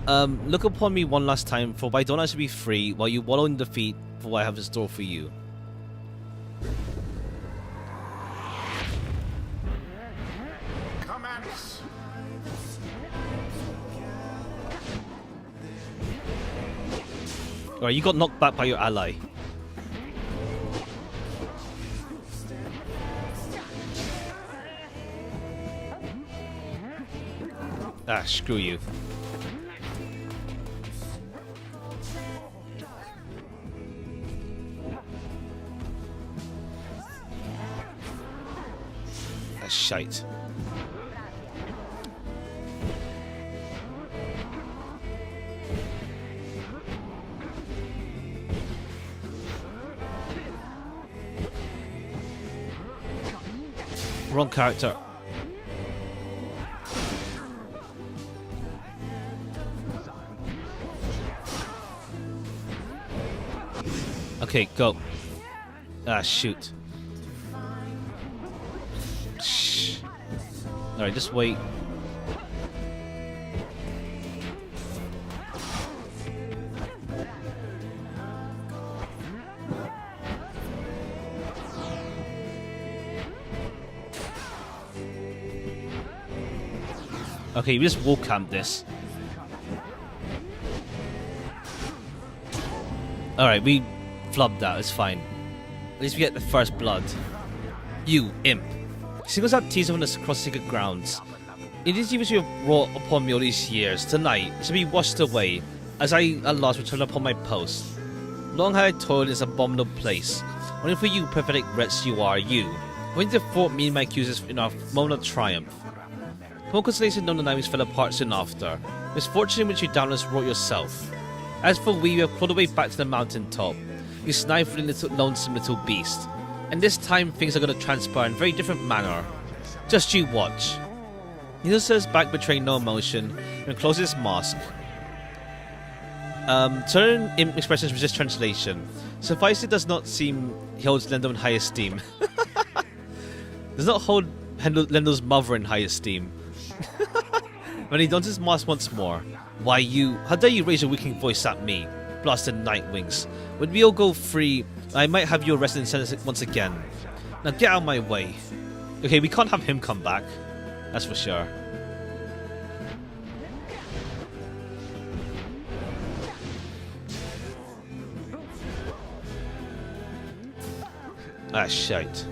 Look upon me one last time, for I don't have to be free while you wallow in defeat for what I have in store for you. Commence. Alright, you got knocked back by your ally. Ah, screw you. That's shite. Wrong character. Okay, go. Ah, shoot. Shh. Alright, just wait. Okay, we just wall camp this. Alright, we flubbed that, it's fine. At least we get the first blood. You, imp. Singles out tears on us across sacred grounds. It is even you have wrought upon me all these years. Tonight, it shall be washed away, as I at last return upon my post. Long have I toiled in this abominable place. Only for you, pathetic wretch you are, you. When to thwart me and my accusers in our moment of triumph. Poor consolation known the Nightwings fell apart soon after. Misfortune which you doubtless wrought yourself. As for we have crawled away back to the mountain top. You snifling little lonesome little beast. And this time things are going to transpire in a very different manner. Just you watch. He says back betraying no emotion and closes his mask. Certain imp expressions resist translation. Suffice it does not seem he holds Lendo in high esteem. Does not hold Lendo's mother in high esteem. When he dons his mask once more. Why you, how dare you raise your weakening voice at me, blasted Nightwings. When we all go free, I might have you arrested and sentenced once again. Now get out of my way. Okay, we can't have him come back. That's for sure. Ah, shite.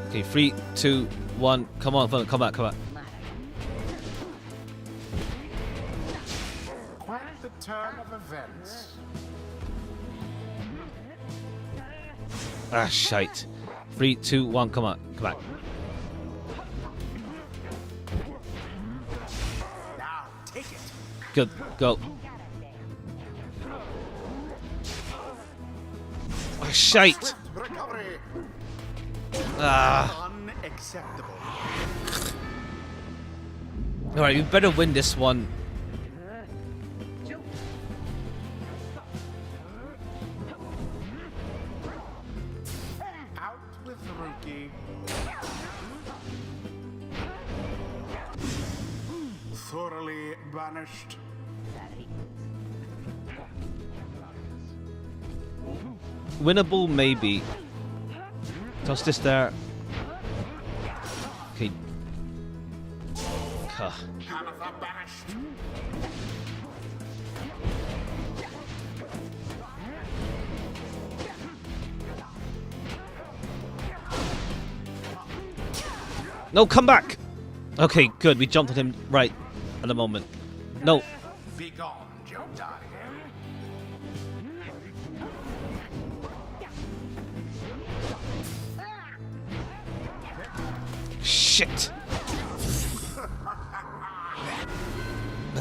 Okay, 3, 2, 1. Come on, come back, come back. Quite the turn of events. Ah, shite. 3, 2, 1. Come on, come back. Now, take it. Good, go. Ah, shite. Swift recovery. Ah. Unacceptable. Alright, we better win this one. Out with the rookie. Thoroughly banished. Winnable, maybe. Toss this there. Okay. Hanafa banished. No, come back! Okay, good. We jumped on him right at the moment. No. Be gone, Jotari. Shit.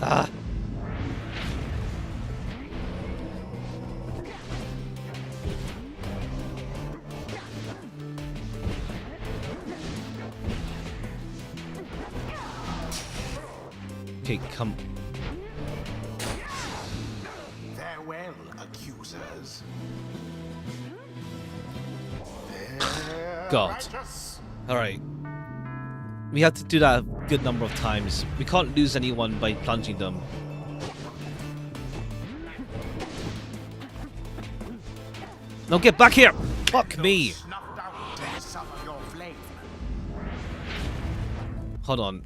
Ah. Okay, come. Farewell, accusers. God. Righteous. Alright. We have to do that a good number of times. We can't lose anyone by plunging them. No, get back here! Fuck me! Snuffed out some of your flame. Hold on.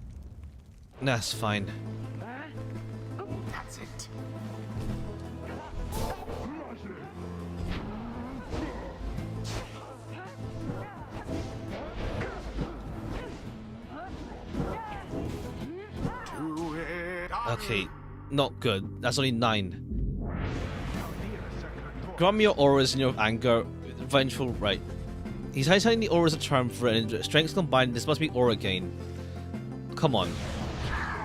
That's fine. That's it. Do it. Okay, not good. That's only 9. Grant me your auras and your anger. Vengeful, right. He's hiding the aura as a term for it, and strengths combined. This must be aura gain. Come on.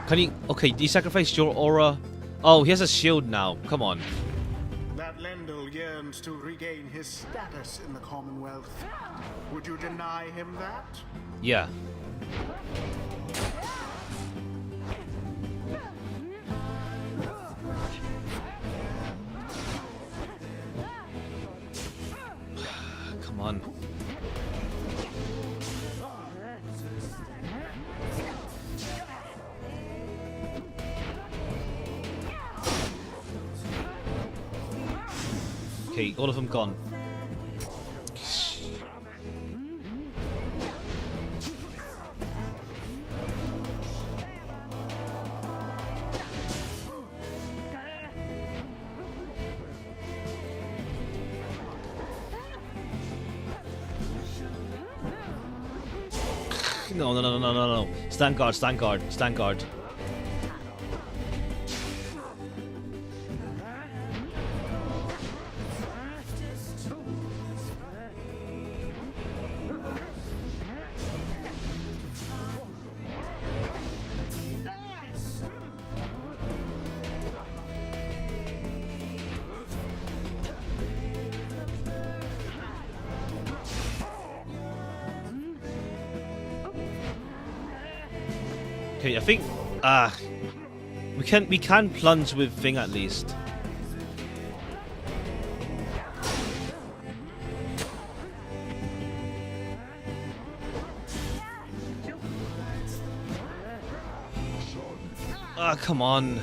Can you... Okay, do you sacrifice your aura? Oh, he has a shield now. Come on. That Lendl yearns to regain his status in the Commonwealth. Would you deny him that? Yeah. Come on. Okay, all of them gone. No, no, no, no, no, no. Stand guard, stand guard, stand guard. Okay, I think we can plunge with thing at least. Ah, come on.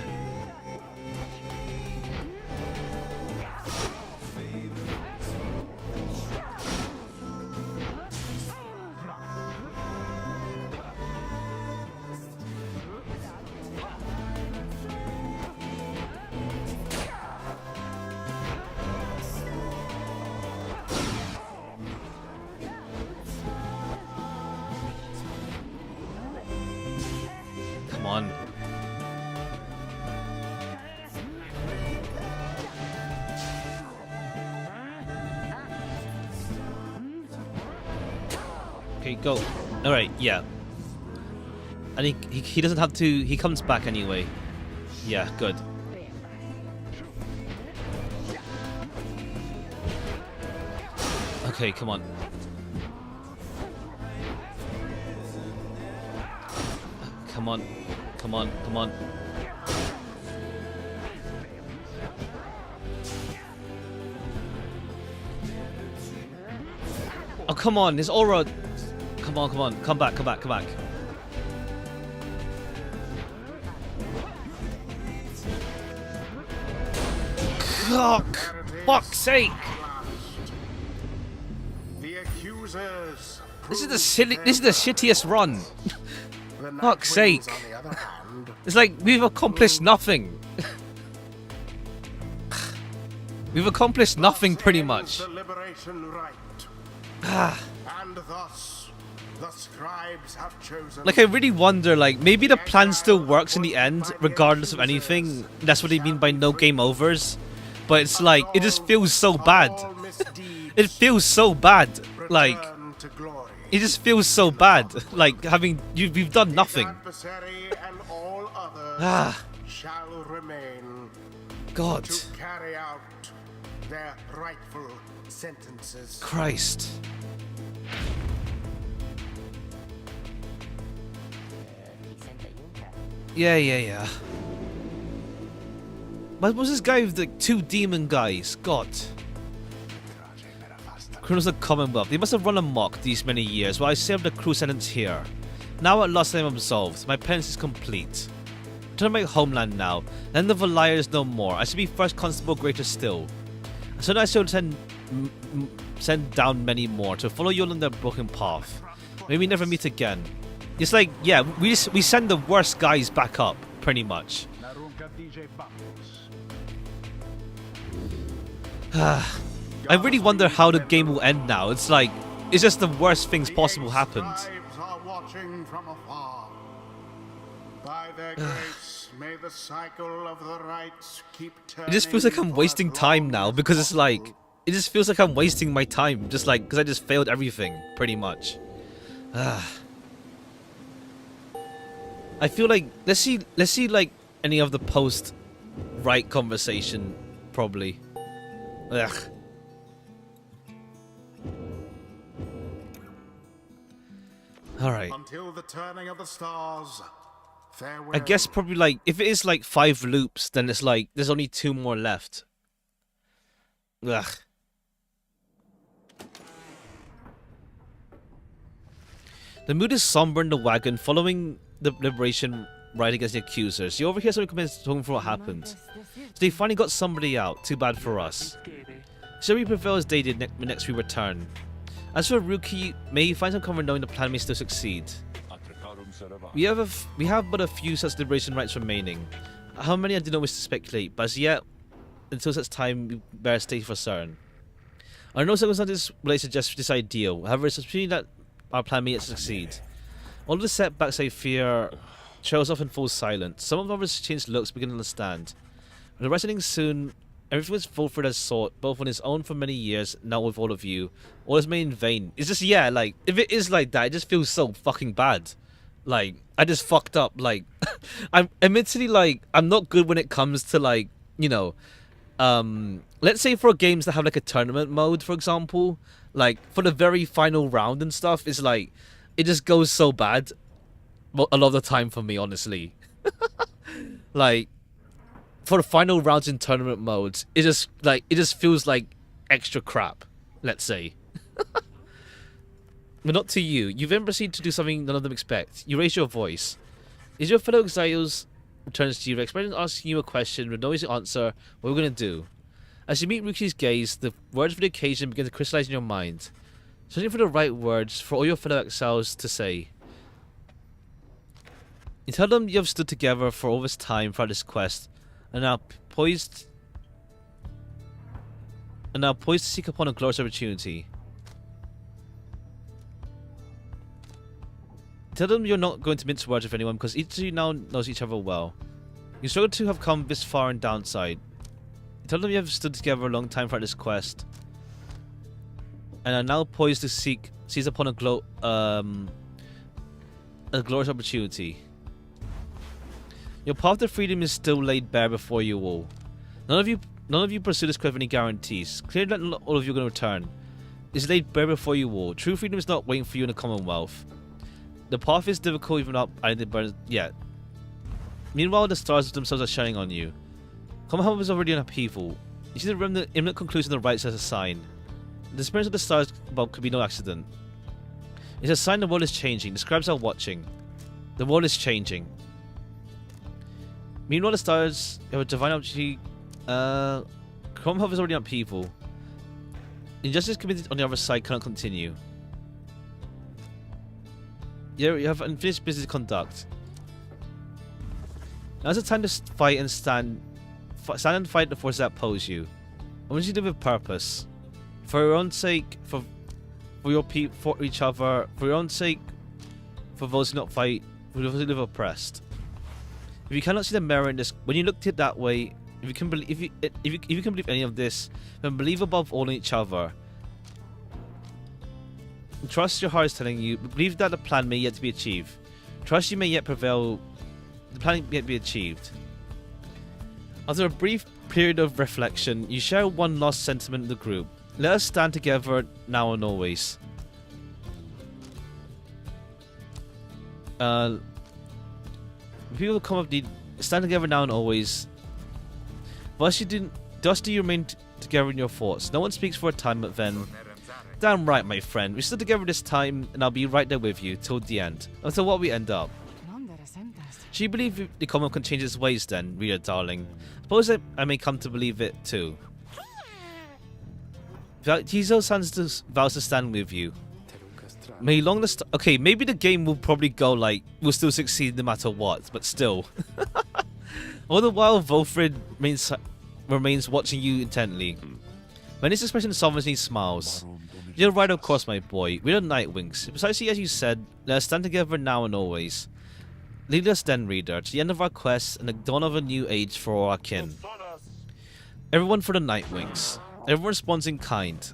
on. Okay, go. Alright, yeah. And he doesn't have to... He comes back anyway. Yeah, good. Okay, come on. Come on. Come on, come on. Oh, come on, his aura... Come on, come on. Come back, come back, come back. Oh, fuck's sake! The accusers. This is the shittiest run. Fuck's sake! It's like we've accomplished nothing. We've accomplished nothing pretty much. The liberation right. And thus the scribes have chosen. Like I really wonder, like maybe the plan still works in the end, regardless of anything. That's what they mean by no game overs. But it's like it just feels so bad. It feels so bad. Like it just feels so bad. Like we've done nothing. Shall remain God. to carry out their rightful sentences. Christ. Yeah. What was this guy with the two demon guys? God. Criminals of the Commonwealth. They must have run amok these many years while I served a cruel sentence here. Now at last I am absolved. My penance is complete. Return to my homeland now. Land of the liars no more. I shall be first constable greater still. So I shall send down many more to follow you along their broken path. May we never meet again. It's like, yeah, we send the worst guys back up, pretty much. I really wonder how the game will end now. It's like, it's just the worst things possible happened. Are watching from afar. By their grace, may the cycle of the rights keep turning. It just feels like I'm wasting time now because it's like, it just feels like I'm wasting my time, just like because I just failed everything, pretty much. I feel like let's see like any of the post-right conversation, probably. Ugh. All right. Until the turning of the stars. Farewell. I guess probably like if it is like 5 loops, then it's like there's only 2 more left. Ugh. The mood is somber in the wagon following the liberation ride against the accusers. You overhear some comments talking for what happened. So they finally got somebody out. Too bad for us. Shall we prevail as they did next we return? As for Ruki, may he find some comfort knowing the plan may still succeed. We have but a few such liberation rights remaining. How many I do not wish to speculate, but as yet, until such time, we better state for certain. I know circumstances will suggest this ideal. However, it's a that our plan may yet succeed. All of the setbacks I fear trails off in full silence. Some of us changed looks begin to understand. With the rest ending soon, everything was Fulford has sought, both on his own for many years, now with all of you. All is made in vain. It's just, yeah, like, if it is like that, it just feels so fucking bad. Like, I just fucked up. Like, I'm admittedly, like, I'm not good when it comes to, like, you know, let's say for games that have, like, a tournament mode, for example, like, for the very final round and stuff, it's like, it just goes so bad a lot of the time for me, honestly. Like, for the final rounds in tournament modes, it just feels like extra crap, let's say. But not to you. You then proceed to do something none of them expect. You raise your voice. Is your fellow exiles returns to you, expecting asking you a question with no easy answer? What are we going to do? As you meet Ruki's gaze, the words for the occasion begin to crystallize in your mind. Searching for the right words for all your fellow exiles to say. You tell them you have stood together for all this time throughout this quest, and now poised to seek upon a glorious opportunity. Tell them you're not going to mince words with anyone because each of you now knows each other well. You struggle to have come this far in downside. Tell them you have stood together a long time throughout this quest, and are now poised to seize upon a glorious opportunity. Your path to freedom is still laid bare before you all. None of you pursue this quest with any guarantees. Clearly, that not all of you are going to return. It's laid bare before you all. True freedom is not waiting for you in the Commonwealth. The path is difficult even up and it burns yet. Meanwhile, the stars themselves are shining on you. Commonwealth is already on upheaval. You see the imminent conclusion of the rites as a sign. The disappearance of the stars above could be no accident. It's a sign the world is changing. The scribes are watching. The world is changing. Meanwhile, the stars have a divine opportunity. Commonwealth is already on upheaval. Injustice committed on the other side cannot continue. You have unfinished business to conduct. Now's the time to fight and stand and fight the forces that oppose you. I want you to live with purpose. For your own sake, for each other, for your own sake, for those who not fight, for those who live oppressed. If you cannot see the merit in this, when you look at it that way, if you can believe any of this, then believe above all in each other. Trust your heart is telling you. Believe that the plan may yet be achieved. Trust you may yet prevail. The plan may yet be achieved. After a brief period of reflection, you share one last sentiment in the group. Let us stand together now and always. People come up need stand together now and always. Thus do you remain together in your thoughts. No one speaks for a time, but then. Damn right, my friend. We stood together this time, and I'll be right there with you till the end. Until what we end up. Do you believe the Commonwealth can change its ways then, Reader darling? Suppose I may come to believe it too. Tizo vows to stand with you. May long the okay, maybe the game will probably go like, will still succeed no matter what, but still. All the while, Volfrid remains watching you intently. When his expression sovereignty smiles. You're right, of course, my boy. We're the Nightwings. Precisely as you said, let us stand together now and always. Lead us then, Reader, to the end of our quest and the dawn of a new age for our kin. Everyone for the Nightwings. Everyone responds in kind.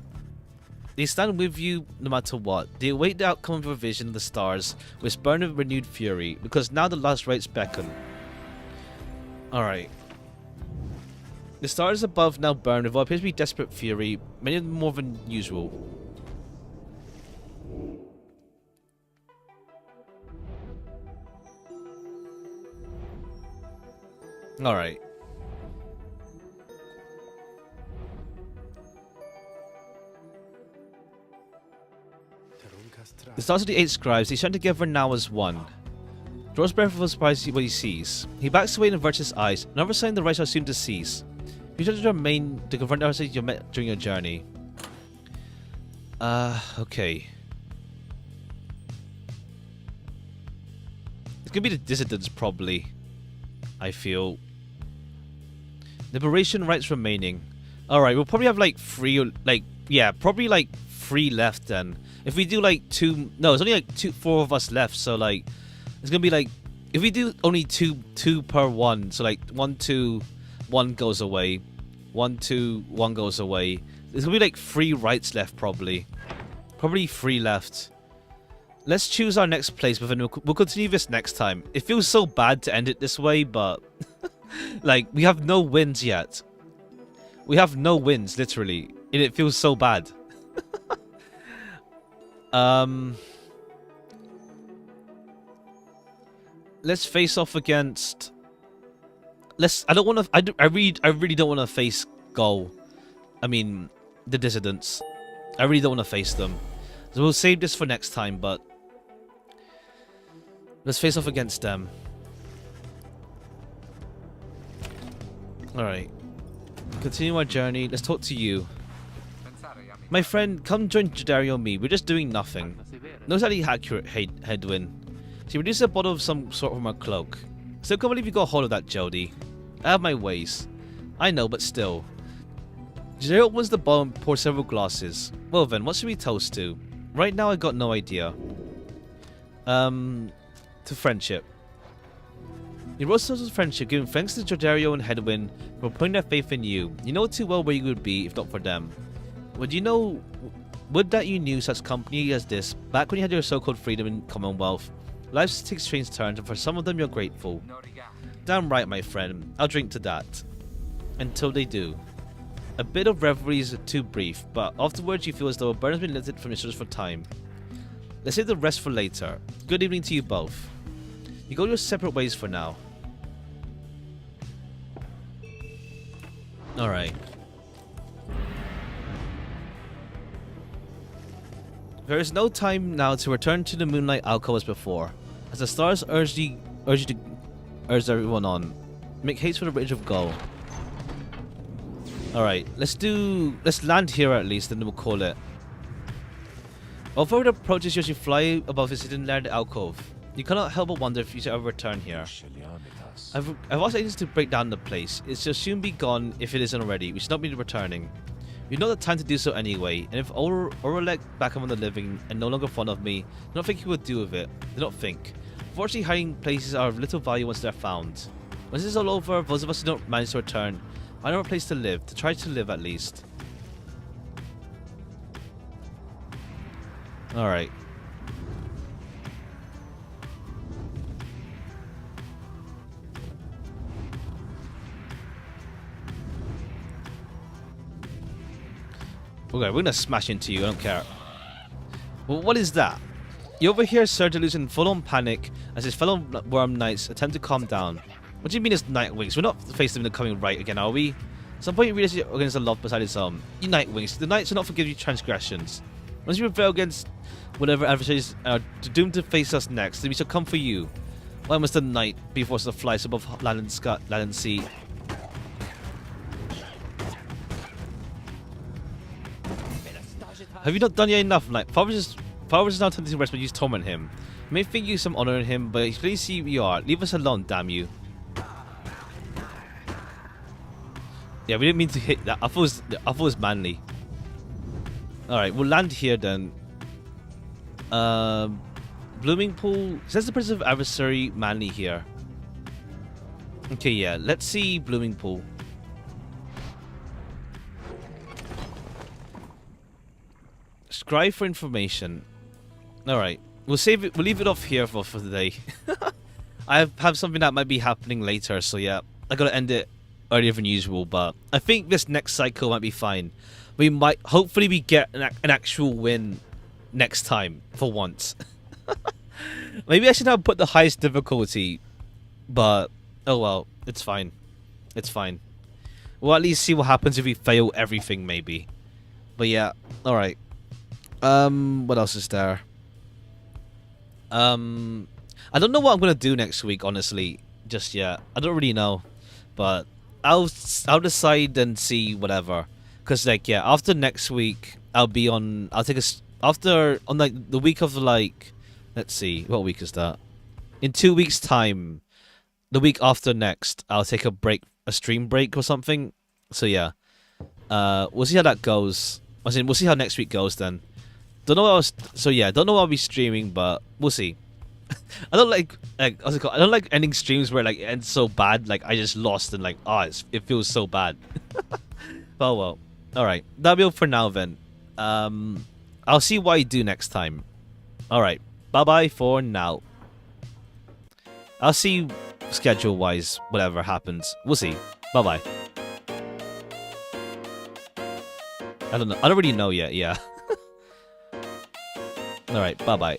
They stand with you no matter what. They await the outcome of a vision of the stars, which burn with renewed fury, because now the last rites beckon. Alright. The stars above now burn with what appears to be desperate fury, many of them more than usual. Alright. The stars of the 8 scribes, they shine together now as one. Draws breath of surprise at what he sees. He backs away and averts his eyes. Another sign the rites are soon to cease. You try to remain to confront the adversity you met during your journey. Okay. It's gonna be the dissidents, probably. I feel. Liberation rites remaining. Alright, we'll probably have like 3 probably like 3 left then. If we do like 2, no, it's only like 4 of us left, so like it's gonna be like, if we do only two per one, so like 1, 2, 1 goes away, 1, 2, 1 goes away. There's gonna be like 3 rights left, probably 3 left. Let's choose our next place, but then we'll continue this next time. It feels so bad to end it this way, but like we have no wins yet. We have no wins, literally, and it feels so bad. Let's face off against. I don't want to. I really don't want to face Gol. I mean, the dissidents. I really don't want to face them. So we'll save this for next time. But let's face off against them. All right. Continue our journey. Let's talk to you. My friend, come join Jadari and me. We're just doing nothing. No exactly accurate, Headwind. She reduces a bottle of some sort from her cloak. Still can't believe you got a hold of that, Jody. I have my ways. I know, but still. Jadari opens the bottle and pours several glasses. Well then, what should we toast to? Right now I got no idea. To friendship. You wrote songs of friendship, giving thanks to Jordario and Headwind for putting their faith in you. You know too well where you would be if not for them. Would that you knew such company as this, back when you had your so-called freedom in Commonwealth. Life takes strange turns, and for some of them you're grateful. Damn right, my friend. I'll drink to that. Until they do. A bit of revelry is too brief, but afterwards you feel as though a burden has been lifted from your shoulders for time. Let's save the rest for later. Good evening to you both. You go your separate ways for now. Alright. There is no time now to return to the Moonlight Alcove as before. As the stars urge everyone on. Make haste for the Bridge of Gull. Alright, let's land here at least, and then we'll call it. Although it approaches you as you fly above this hidden layered alcove, you cannot help but wonder if you shall ever return here. I've asked agents to break down the place. It shall soon be gone if it isn't already. We should not be returning. You've not the time to do so anyway, and if Orelek back among the living and no longer fond of me, do not think he would do with it. Do not think. Fortunately, hiding places are of little value once they're found. Once this is all over, those of us who don't manage to return, find a place to live, to try to live at least. Alright. Okay, we're gonna smash into you, I don't care. Well, what is that? You overhear Sir Deleuze in full-on panic as his fellow worm knights attempt to calm down. What do you mean it's Nightwings? We're not facing them coming right again, are we? At some point you realize you're against the lot beside its arm. You Nightwings, the knights will not forgive you transgressions. Once you prevail against whatever adversaries are doomed to face us next, then we shall come for you. Why must the night be forced to fly so above land and sea? Have you not done yet enough, Knight? Father is now tempted to rest, but you torment him. You may think you some honor in him, but please see who you are. Leave us alone, damn you. Yeah, we didn't mean to hit that. I thought it was manly. Alright, we'll land here then. Blooming Pool. Says the Prince of Adversary manly here. Okay, yeah. Let's see Blooming Pool. Scribe for information. Alright. We'll save it. We'll leave it off here for the day. I have something that might be happening later, so yeah. I gotta end it earlier than usual, but I think this next cycle might be fine. We might, hopefully we get an actual win next time, for once. Maybe I should have put the highest difficulty, but oh well, it's fine. It's fine. We'll at least see what happens if we fail everything, maybe. But yeah, alright. What else is there? I don't know what I'm gonna do next week, honestly, just yet. I don't really know, but I'll decide and see whatever. Cause like yeah, after next week I'll be on. I'll take after on like the week of like, let's see, what week is that? In 2 weeks' time, the week after next, I'll take a break, a stream break or something. So yeah, we'll see how that goes. We'll see how next week goes then. Don't know what don't know what I'll be streaming, but we'll see. I don't like what's it called? I don't like ending streams where like it ends so bad, like I just lost and like it feels so bad. Oh well. Alright, that'll be all for now then. I'll see what I do next time. Alright, bye bye for now. I'll see schedule wise, whatever happens. We'll see. Bye bye. I don't know. I don't really know yet, yeah. Alright, bye bye.